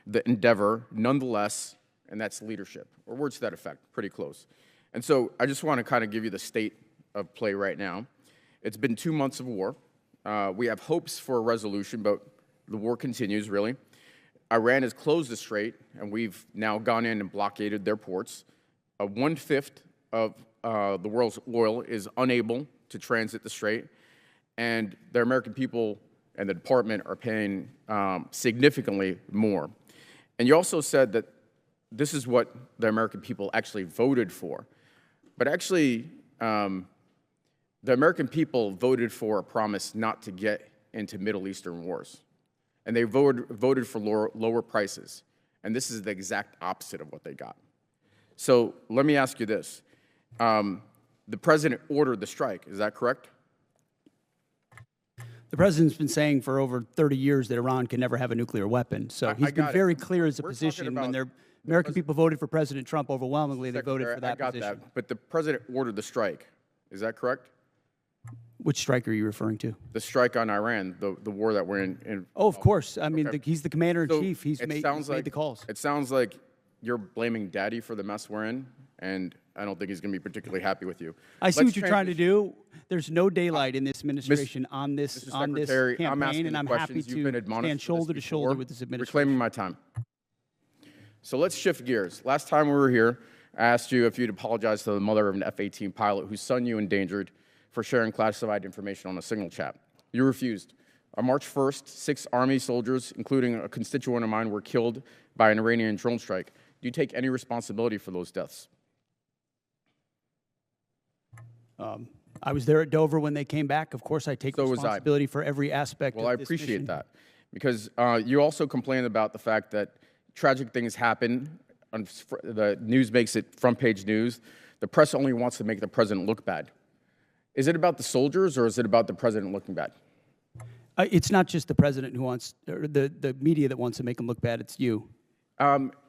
the endeavor nonetheless, and that's leadership, or words to that effect, pretty close. And so I just want to kind of give you the state of play right now. It's been 2 months of war. We have hopes for a resolution, but the war continues, really. Iran has closed the strait, and we've now gone in and blockaded their ports. 1/5 of the world's oil is unable to transit the strait, and the American people and the department are paying significantly more. And you also said that this is what the American people actually voted for. But actually, the American people voted for a promise not to get into Middle Eastern wars. And they voted for lower prices. And this is the exact opposite of what they got. So let me ask you this. The president ordered the strike, is that correct? The president's been saying for over 30 years that Iran can never have a nuclear weapon. So he's been very clear as a position. When the American people voted for President Trump overwhelmingly, they voted for that position. I got that, but the president ordered the strike. Is that correct? Which strike are you referring to? The strike on Iran, the war that we're in. Oh, of course. I mean, he's the commander-in-chief. He's made the calls. It sounds like you're blaming Daddy for the mess we're in, and I don't think he's going to be particularly happy with you. I see what you're trying to do. There's no daylight in this administration on this campaign, and I'm happy to stand shoulder to shoulder with this administration. Reclaiming my time. So let's shift gears. Last time we were here, I asked you if you'd apologize to the mother of an F-18 pilot whose son you endangered for sharing classified information on a signal chat. You refused. On March 1st, 6 Army soldiers, including a constituent of mine, were killed by an Iranian drone strike. Do you take any responsibility for those deaths? I was there at Dover when they came back. Of course, I take responsibility for every aspect of this Well, I appreciate that, because you also complained about the fact that tragic things happen. The news makes it front-page news. The press only wants to make the president look bad. Is it about the soldiers, or is it about the president looking bad? It's not just the president who wants, or the media that wants to make him look bad. It's you.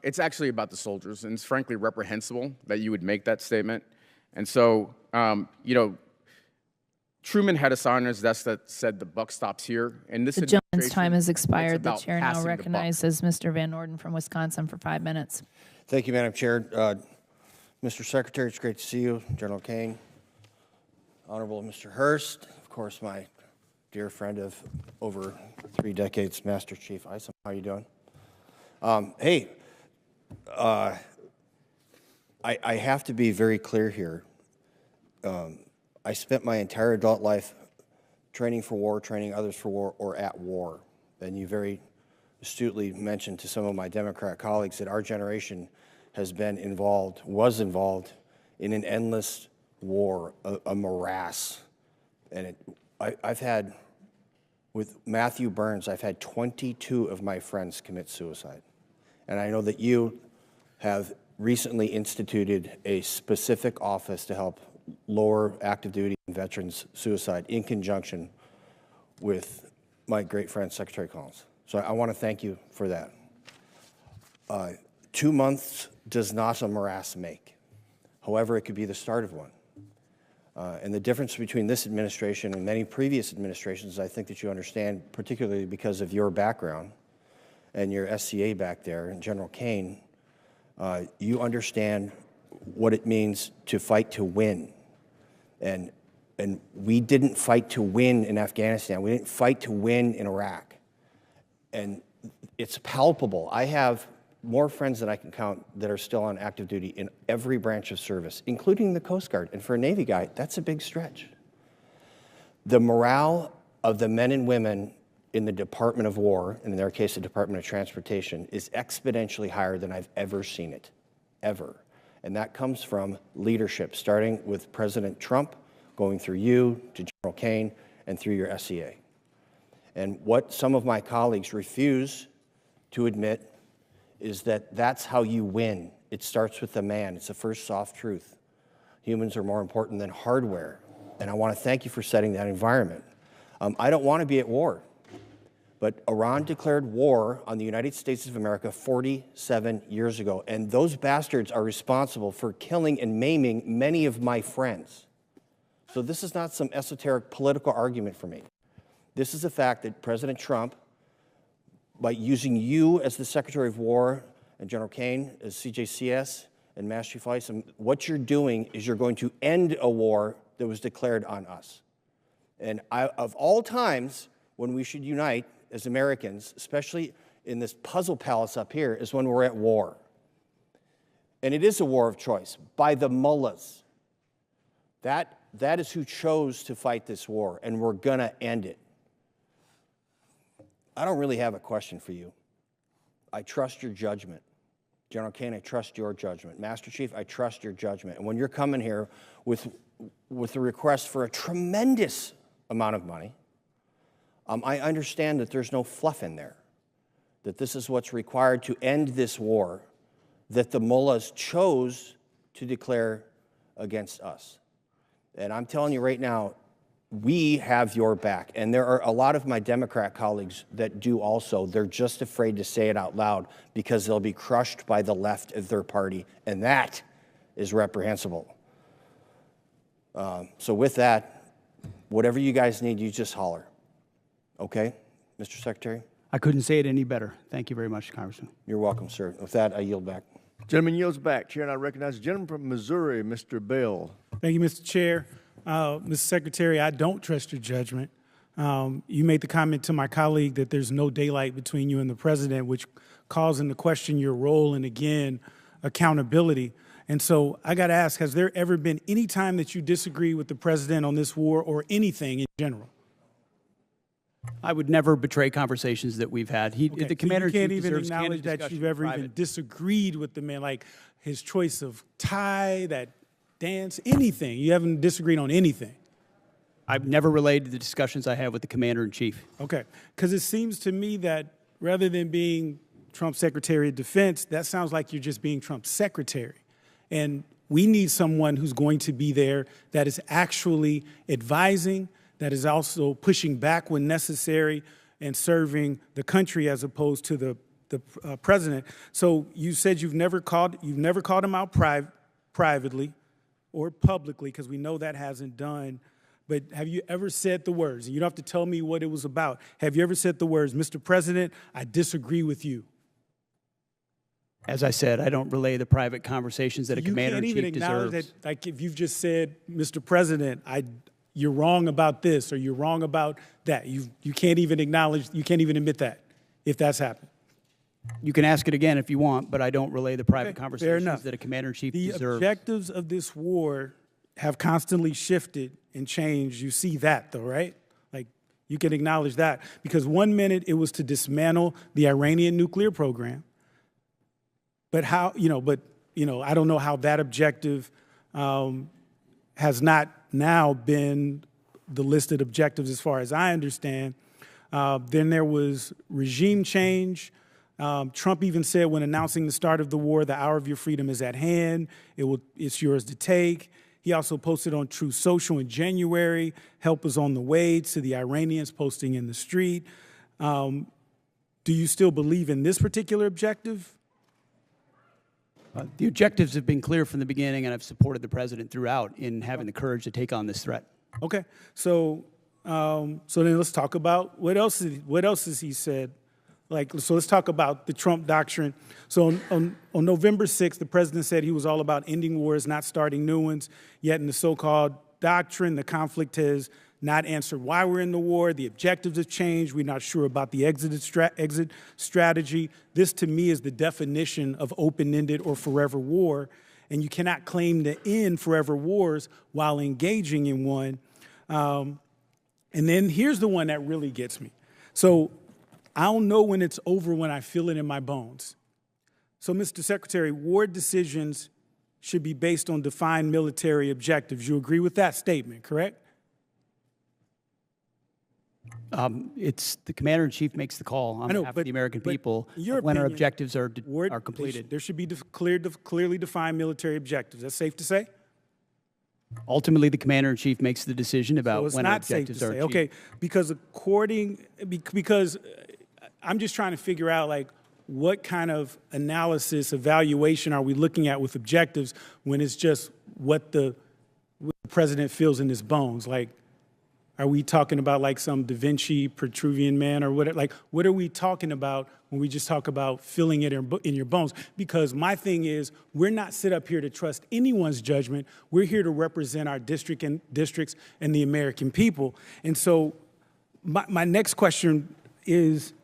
It's actually about the soldiers, and it's frankly reprehensible that you would make that statement. And so, you know, Truman had a sign on his desk that said the buck stops here. And this the gentleman's time has expired. The chair now recognizes Mr. Van Orden from Wisconsin for 5 minutes. Thank you, Madam Chair. Mr. Secretary, it's great to see you. General Kane, Honorable Mr. Hurst, of course, my dear friend of over 3 decades, Master Chief Isom. How are you doing? Hey, I have to be very clear here. I spent my entire adult life training for war, training others for war, or at war. And you very astutely mentioned to some of my Democrat colleagues that our generation has been involved, was involved in an endless war, a morass. And I've had, with Matthew Burns, I've had 22 of my friends commit suicide. And I know that you have recently instituted a specific office to help lower active duty and veterans suicide in conjunction with my great friend, Secretary Collins. So I want to thank you for that. 2 months does not a morass make. However, it could be the start of one. And the difference between this administration and many previous administrations, I think that you understand, particularly because of your background and your SCA back there, and General Kane, you understand what it means to fight to win. And we didn't fight to win in Afghanistan. We didn't fight to win in Iraq. And it's palpable. I have more friends than I can count that are still on active duty in every branch of service, including the Coast Guard. And for a Navy guy, that's a big stretch. The morale of the men and women in the Department of War, and in their case, the Department of Transportation, is exponentially higher than I've ever seen it, ever. And that comes from leadership, starting with President Trump, going through you, to General Kane, and through your SCA. And what some of my colleagues refuse to admit is that that's how you win. It starts with the man. It's the first soft truth. Humans are more important than hardware. And I want to thank you for setting that environment. I don't want to be at war. But Iran declared war on the United States of America 47 years ago, and those bastards are responsible for killing and maiming many of my friends. So this is not some esoteric political argument for me. This is the fact that President Trump, by using you as the Secretary of War and General Kane as CJCS, and Master Chief Isom, what you're doing is you're going to end a war that was declared on us. And of all times when we should unite as Americans, especially in this puzzle palace up here, is when we're at war. And it is a war of choice by the mullahs. That is who chose to fight this war, and we're going to end it. I don't really have a question for you. I trust your judgment. General Kane, I trust your judgment. Master Chief, I trust your judgment. And when you're coming here with a request for a tremendous amount of money, I understand that there's no fluff in there, that this is what's required to end this war that the mullahs chose to declare against us. And I'm telling you right now, we have your back. And there are a lot of my Democrat colleagues that do also. They're just afraid to say it out loud because they'll be crushed by the left of their party, and that is reprehensible. So with that, whatever you guys need, you just holler. Okay, Mr. Secretary? I couldn't say it any better. Thank you very much, Congressman. You're welcome, sir. With that, I yield back. Gentleman yields back. Chair, and I recognize the gentleman from Missouri, Mr. Bell. Thank you, Mr. Chair. Mr. Secretary, I don't trust your judgment. You made the comment to my colleague that there's no daylight between you and the president, which calls into question your role and, again, accountability. And so I got to ask, has there ever been any time that you disagree with the president on this war or anything in general? I would never betray conversations that we've had. Okay, The commander-in-chief can't even deserves acknowledge candid that you've discussion ever in even private. disagreed with the man, like his choice of tie, that dance, anything. You haven't disagreed on anything. I've never relayed the discussions I have with the commander-in-chief. Okay, because it seems to me that rather than being Trump's Secretary of Defense, that sounds like you're just being Trump's secretary. And we need someone who's going to be there that is actually advising, that is also pushing back when necessary and serving the country as opposed to the president. So you said you've never called him out privately or publicly, because we know that hasn't done. But have you ever said the words, and you don't have to tell me what it was about, have you ever said the words, Mr. President, I disagree with you? As I said, I don't relay the private conversations that a commander-in-chief You can't even acknowledge deserves. that, like if you've just said, Mr. President, you're wrong about this or you're wrong about that. You can't even acknowledge, you can't even admit that if that's happened. You can ask it again if you want, but I don't relay the private Fair conversations enough. that a commander-in-chief The deserves. objectives of this war have constantly shifted and changed. You see that though, right? Like you can acknowledge that because 1 minute it was to dismantle the Iranian nuclear program. But I don't know how that objective has not now been the listed objectives as far as I understand. Then there was regime change. Trump even said when announcing the start of the war, the hour of your freedom is at hand. It's yours to take. He also posted on Truth Social in January, help is on the way, to the Iranians posting in the street. Do you still believe in this particular objective? The objectives have been clear from the beginning, and I've supported the president throughout in having the courage to take on this threat. Okay, so then let's talk about what else has he said. So let's talk about the Trump doctrine. So on November 6th, the president said he was all about ending wars, not starting new ones. Yet in the so-called doctrine, the conflict has not answered why we're in the war. The objectives have changed. We're not sure about the exit strategy. This, to me, is the definition of open-ended or forever war. And you cannot claim to end forever wars while engaging in one. And then here's the one that really gets me. So I don't know when it's over when I feel it in my bones. So, Mr. Secretary, war decisions should be based on defined military objectives. You agree with that statement, correct? It's the commander-in-chief makes the call on behalf of the American people when our objectives are completed. There should be clearly defined military objectives. That's safe to say? Ultimately, the commander-in-chief makes the decision about when our objectives are achieved. Okay, because because I'm just trying to figure out like what kind of analysis, evaluation are we looking at with objectives when it's just what the president feels in his bones? Like, Are we talking about like some Da Vinci Petruvian man or what? Like, what are we talking about when we just talk about feeling it in your bones? Because my thing is, we're not sit up here to trust anyone's judgment. We're here to represent our districts and the American people. And so my next question is,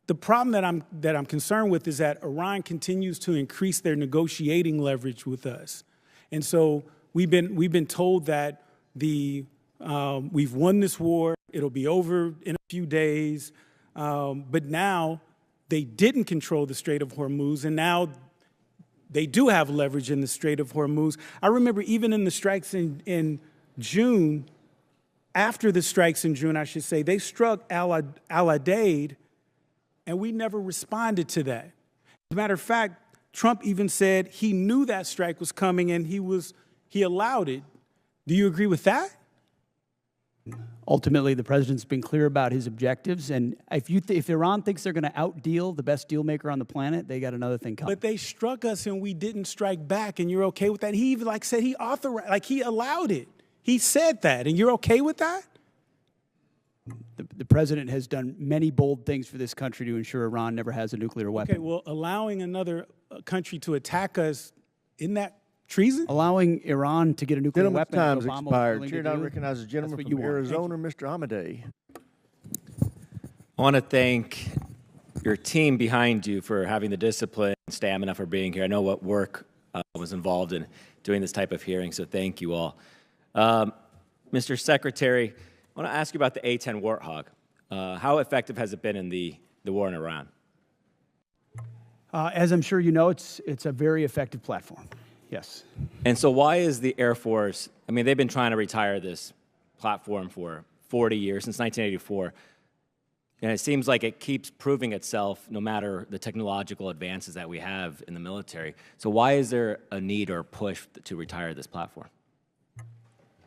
the problem that I'm concerned with is that Iran continues to increase their negotiating leverage with us. And so we've been told that we've won this war, it'll be over in a few days, but now they didn't control the Strait of Hormuz, and now they do have leverage in the Strait of Hormuz. I remember even in the strikes in June, after the strikes in June, I should say, they struck Al-Udeid, and we never responded to that. As a matter of fact, Trump even said he knew that strike was coming and he allowed it. Do you agree with that? Ultimately, the president's been clear about his objectives, and if Iran thinks they're going to outdeal the best deal maker on the planet, they got another thing coming. But they struck us and we didn't strike back, and you're okay with that? He even said he authorized, he allowed it. He said that, and you're okay with that? The president has done many bold things for this country to ensure Iran never has a nuclear weapon. Okay, well, allowing another country to attack us, isn't that treason? Allowing Iran to get a nuclear Gentleman's weapon. time's Obama expired. Chair now recognizes the gentleman from Arizona, Mr. Amadei. I want to thank your team behind you for having the discipline and stamina for being here. I know what work was involved in doing this type of hearing, so thank you all. Mr. Secretary, I want to ask you about the A-10 Warthog. How effective has it been in the war in Iran? As I'm sure you know, it's a very effective platform. Yes. And so why is the Air Force, I mean, they've been trying to retire this platform for 40 years, since 1984, and it seems like it keeps proving itself no matter the technological advances that we have in the military. So why is there a need or push to retire this platform?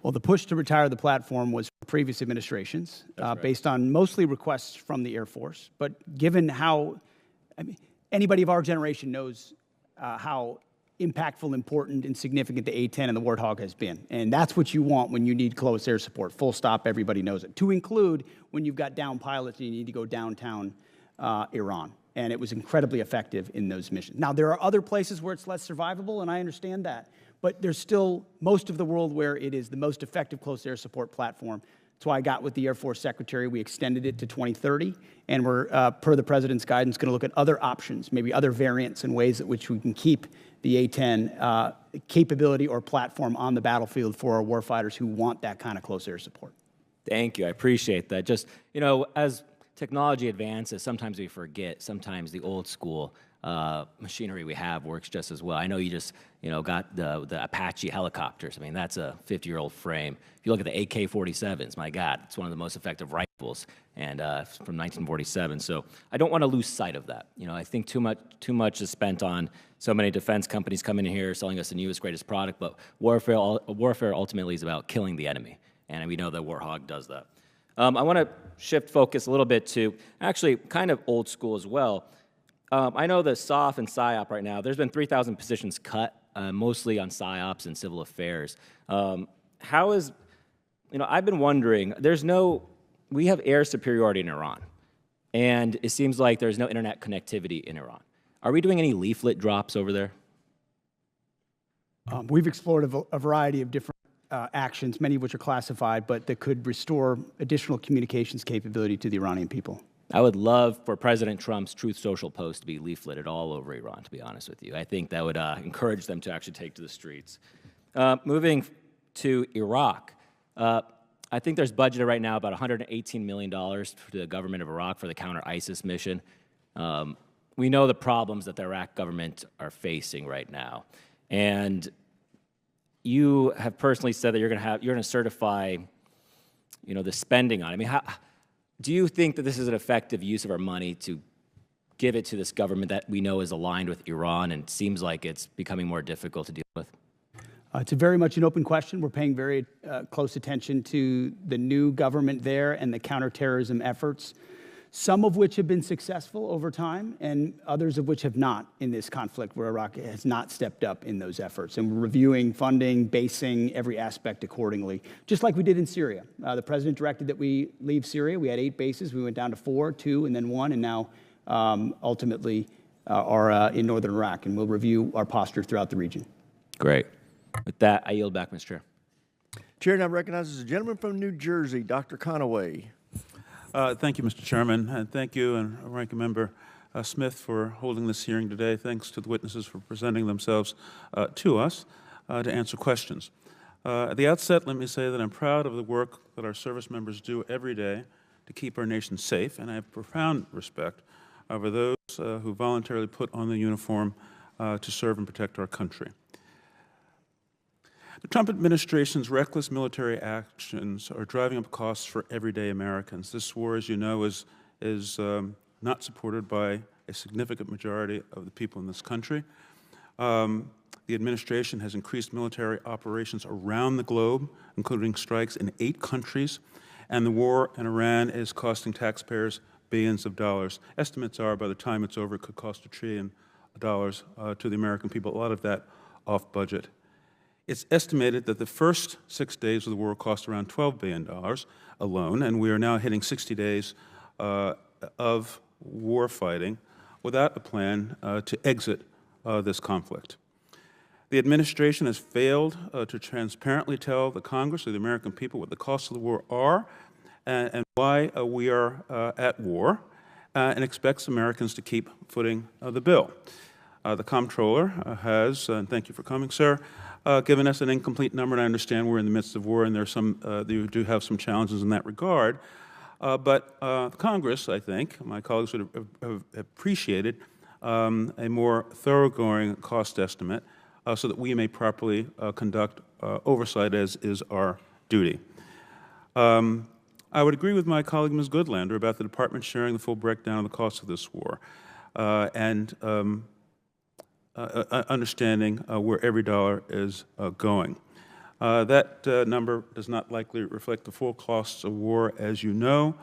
Well, the push to retire the platform was from previous administrations, based on mostly requests from the Air Force. But given how, anybody of our generation knows how impactful, important, and significant the A-10 and the Warthog has been. And that's what you want when you need close air support. Full stop, everybody knows it. To include when you've got down pilots and you need to go downtown Iran. And it was incredibly effective in those missions. Now, there are other places where it's less survivable, and I understand that. But there's still most of the world where it is the most effective close air support platform. That's why I got with the Air Force Secretary. We extended it to 2030, and we're, per the President's guidance, going to look at other options, maybe other variants and ways at which we can keep the A-10 capability or platform on the battlefield for our warfighters who want that kind of close air support. Thank you. I appreciate that. Just, you know, as technology advances, sometimes we forget, sometimes the old school machinery we have works just as well. I know you just, you know, got the Apache helicopters. I mean, that's a 50-year-old frame. If you look at the AK-47s, my God, it's one of the most effective rifles, and from 1947. So I don't want to lose sight of that. You know, I think too much is spent on so many defense companies coming in here selling us the newest, greatest product, but warfare ultimately is about killing the enemy, and we know that Warthog does that. I want to shift focus a little bit to actually kind of old school as well. I know the SOF and PSYOP right now, there's been 3,000 positions cut, mostly on PSYOPs and civil affairs. How is, you know, I've been wondering, we have air superiority in Iran, and it seems like there's no internet connectivity in Iran. Are we doing any leaflet drops over there? We've explored a variety of different actions, many of which are classified, but that could restore additional communications capability to the Iranian people. I would love for President Trump's Truth Social post to be leafleted all over Iran, to be honest with you. I think that would encourage them to actually take to the streets. Moving to Iraq, I think there's budgeted right now about $118 million to the government of Iraq for the counter-ISIS mission. We know the problems that the Iraq government are facing right now. And you have personally said that you're going to certify, you know, the spending on it. I mean, do you think that this is an effective use of our money to give it to this government that we know is aligned with Iran and seems like it's becoming more difficult to deal with? It's a very much an open question. We're paying very close attention to the new government there and the counterterrorism efforts. some of which have been successful over time and others of which have not in this conflict where Iraq has not stepped up in those efforts. And we're reviewing funding, basing every aspect accordingly, just like we did in Syria. The president directed that we leave Syria. We had 8 bases. We went down to 4, 2, and then 1, and now ultimately are in northern Iraq. And we'll review our posture throughout the region. Great. With that, I yield back, Mr. Chair. Chair now recognizes a gentleman from New Jersey, Dr. Conaway. Thank you, Mr. Chairman, and thank you and Ranking Member Smith for holding this hearing today. Thanks to the witnesses for presenting themselves to us to answer questions. At the outset, let me say that I'm proud of the work that our service members do every day to keep our nation safe, and I have profound respect for those who voluntarily put on the uniform to serve and protect our country. The Trump administration's reckless military actions are driving up costs for everyday Americans. This war, as you know, is not supported by a significant majority of the people in this country. The administration has increased military operations around the globe, including strikes in 8 countries, and the war in Iran is costing taxpayers billions of dollars. Estimates are by the time it's over, it could cost $1 trillion to the American people, a lot of that off budget. It's estimated that the first 6 days of the war cost around $12 billion alone, and we are now hitting 60 days of war fighting without a plan to exit this conflict. The administration has failed to transparently tell the Congress or the American people what the costs of the war are and why we are at war, and expects Americans to keep footing the bill. The comptroller has, and thank you for coming, sir, given us an incomplete number, and I understand we're in the midst of war and there's you do have some challenges in that regard. But Congress, I think, my colleagues would have appreciated a more thoroughgoing cost estimate so that we may properly conduct oversight as is our duty. I would agree with my colleague, Ms. Goodlander, about the Department sharing the full breakdown of the cost of this war and understanding where every dollar is going. That number does not likely reflect the full costs of war, as you know.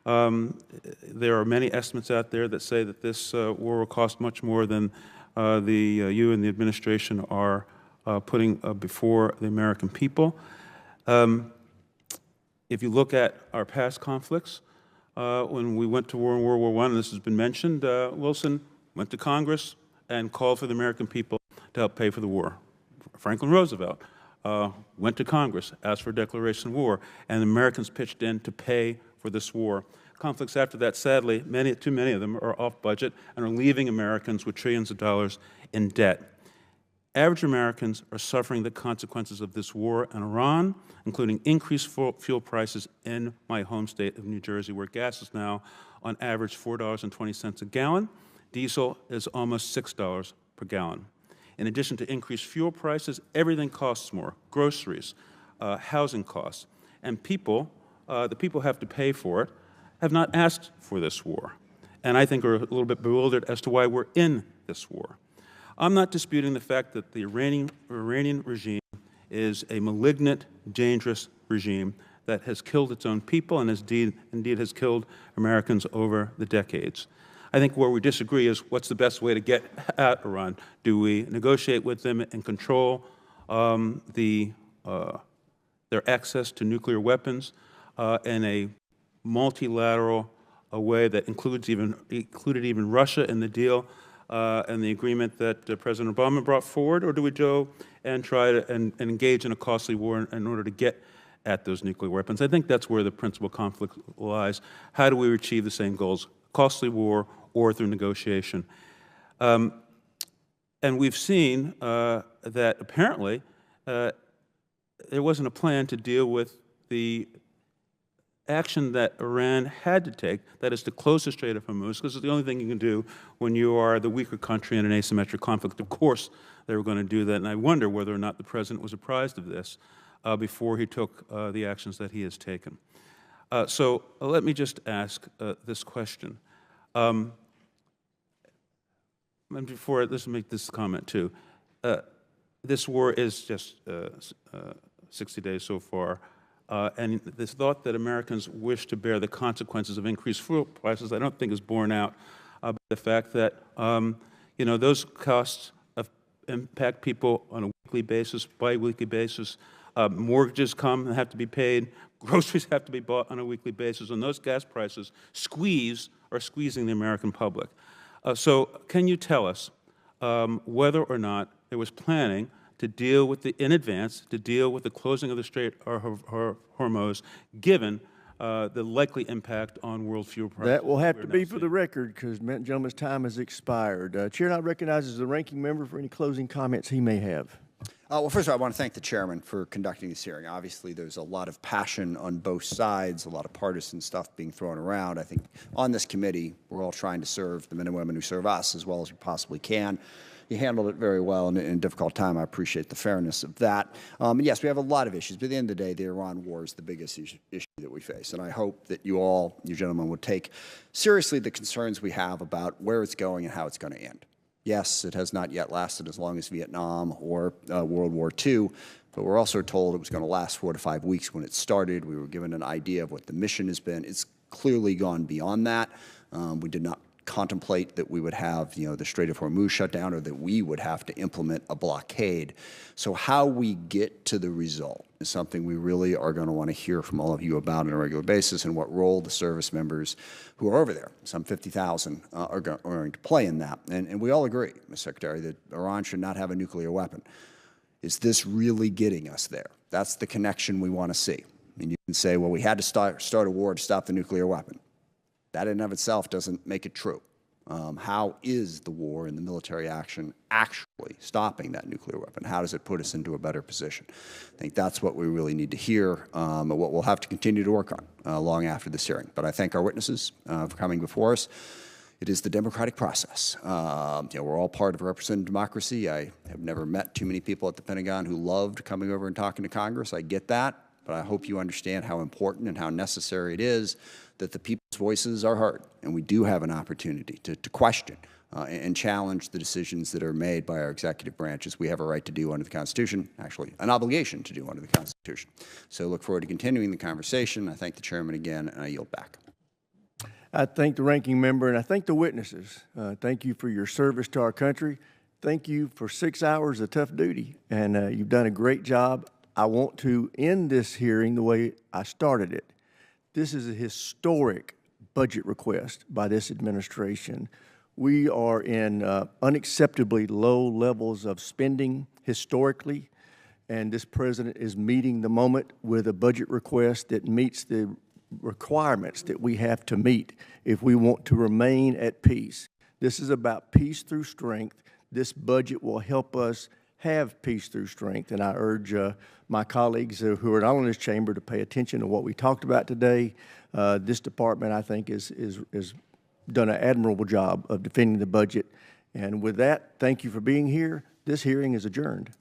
There are many estimates out there that say that this war will cost much more than you and the administration are putting before the American people. If you look at our past conflicts, when we went to war in World War I, and this has been mentioned, Wilson went to Congress and called for the American people to help pay for the war. Franklin Roosevelt went to Congress, asked for a declaration of war, and the Americans pitched in to pay for this war. Conflicts after that, sadly, too many of them are off budget and are leaving Americans with trillions of dollars in debt. Average Americans are suffering the consequences of this war in Iran, including increased fuel prices in my home state of New Jersey, where gas is now on average $4.20 a gallon. Diesel is almost $6 per gallon. In addition to increased fuel prices, everything costs more: groceries, housing costs. And the people have to pay for it, have not asked for this war, and I think are a little bit bewildered as to why we're in this war. I'm not disputing the fact that the Iranian regime is a malignant, dangerous regime that has killed its own people and indeed has killed Americans over the decades. I think where we disagree is what's the best way to get at Iran. Do we negotiate with them and control their access to nuclear weapons in a multilateral way that included even Russia in the deal and the agreement that President Obama brought forward, or do we go and try to and engage in a costly war in order to get at those nuclear weapons? I think that's where the principal conflict lies. How do we achieve the same goals? Costly war or through negotiation? And we've seen that apparently there wasn't a plan to deal with the action that Iran had to take, that is to close the Strait of Hormuz, because it's the only thing you can do when you are the weaker country in an asymmetric conflict. Of course they were going to do that, and I wonder whether or not the President was apprised of this before he took the actions that he has taken. So let me just ask this question. And before, let's make this comment too. This war is just 60 days so far. And this thought that Americans wish to bear the consequences of increased fuel prices, I don't think is borne out by the fact that, those costs impact people on a weekly basis, bi-weekly basis. Mortgages come and have to be paid. Groceries have to be bought on a weekly basis. And those gas prices are squeezing the American public. So can you tell us whether or not there was planning to deal with in advance, to deal with the closing of the Strait of Hormuz, given the likely impact on world fuel prices? That will have to be for the record, because the gentleman's time has expired. Chair now recognizes the ranking member for any closing comments he may have. Well, first of all, I want to thank the chairman for conducting this hearing. Obviously, there's a lot of passion on both sides, a lot of partisan stuff being thrown around. I think on this committee, we're all trying to serve the men and women who serve us as well as we possibly can. You handled it very well in a difficult time. I appreciate the fairness of that. And yes, we have a lot of issues, but at the end of the day, the Iran war is the biggest issue that we face. And I hope that you gentlemen, would take seriously the concerns we have about where it's going and how it's going to end. Yes, it has not yet lasted as long as Vietnam or World War II, but we're also told it was going to last 4 to 5 weeks when it started. We were given an idea of what the mission has been. It's clearly gone beyond that. We did not contemplate that we would have, the Strait of Hormuz shut down, or that we would have to implement a blockade. So how we get to the result is something we really are going to want to hear from all of you about on a regular basis, and what role the service members who are over there, some 50,000, are going to play in that. And we all agree, Mr. Secretary, that Iran should not have a nuclear weapon. Is this really getting us there? That's the connection we want to see. I mean, you can say, well, we had to start a war to stop the nuclear weapon. That in and of itself doesn't make it true. How is the war and the military action actually stopping that nuclear weapon? How does it put us into a better position? I think that's what we really need to hear, and what we'll have to continue to work on long after this hearing. But I thank our witnesses for coming before us. It is the democratic process. We're all part of a representative democracy. I have never met too many people at the Pentagon who loved coming over and talking to Congress. I get that, but I hope you understand how important and how necessary it is that the people's voices are heard, and we do have an opportunity to question and challenge the decisions that are made by our executive branches. We have a right to do under the Constitution, actually an obligation to do under the Constitution. So I look forward to continuing the conversation. I thank the chairman again, and I yield back. I thank the ranking member, and I thank the witnesses. Thank you for your service to our country. Thank you for 6 hours of tough duty, and you've done a great job. I want to end this hearing the way I started it. This is a historic budget request by this administration. We are in unacceptably low levels of spending historically, and this president is meeting the moment with a budget request that meets the requirements that we have to meet if we want to remain at peace. This is about peace through strength. This budget will help us have peace through strength, and I urge my colleagues who are not in this chamber to pay attention to what we talked about today. This department, I think, is done an admirable job of defending the budget. And with that, thank you for being here. This hearing is adjourned.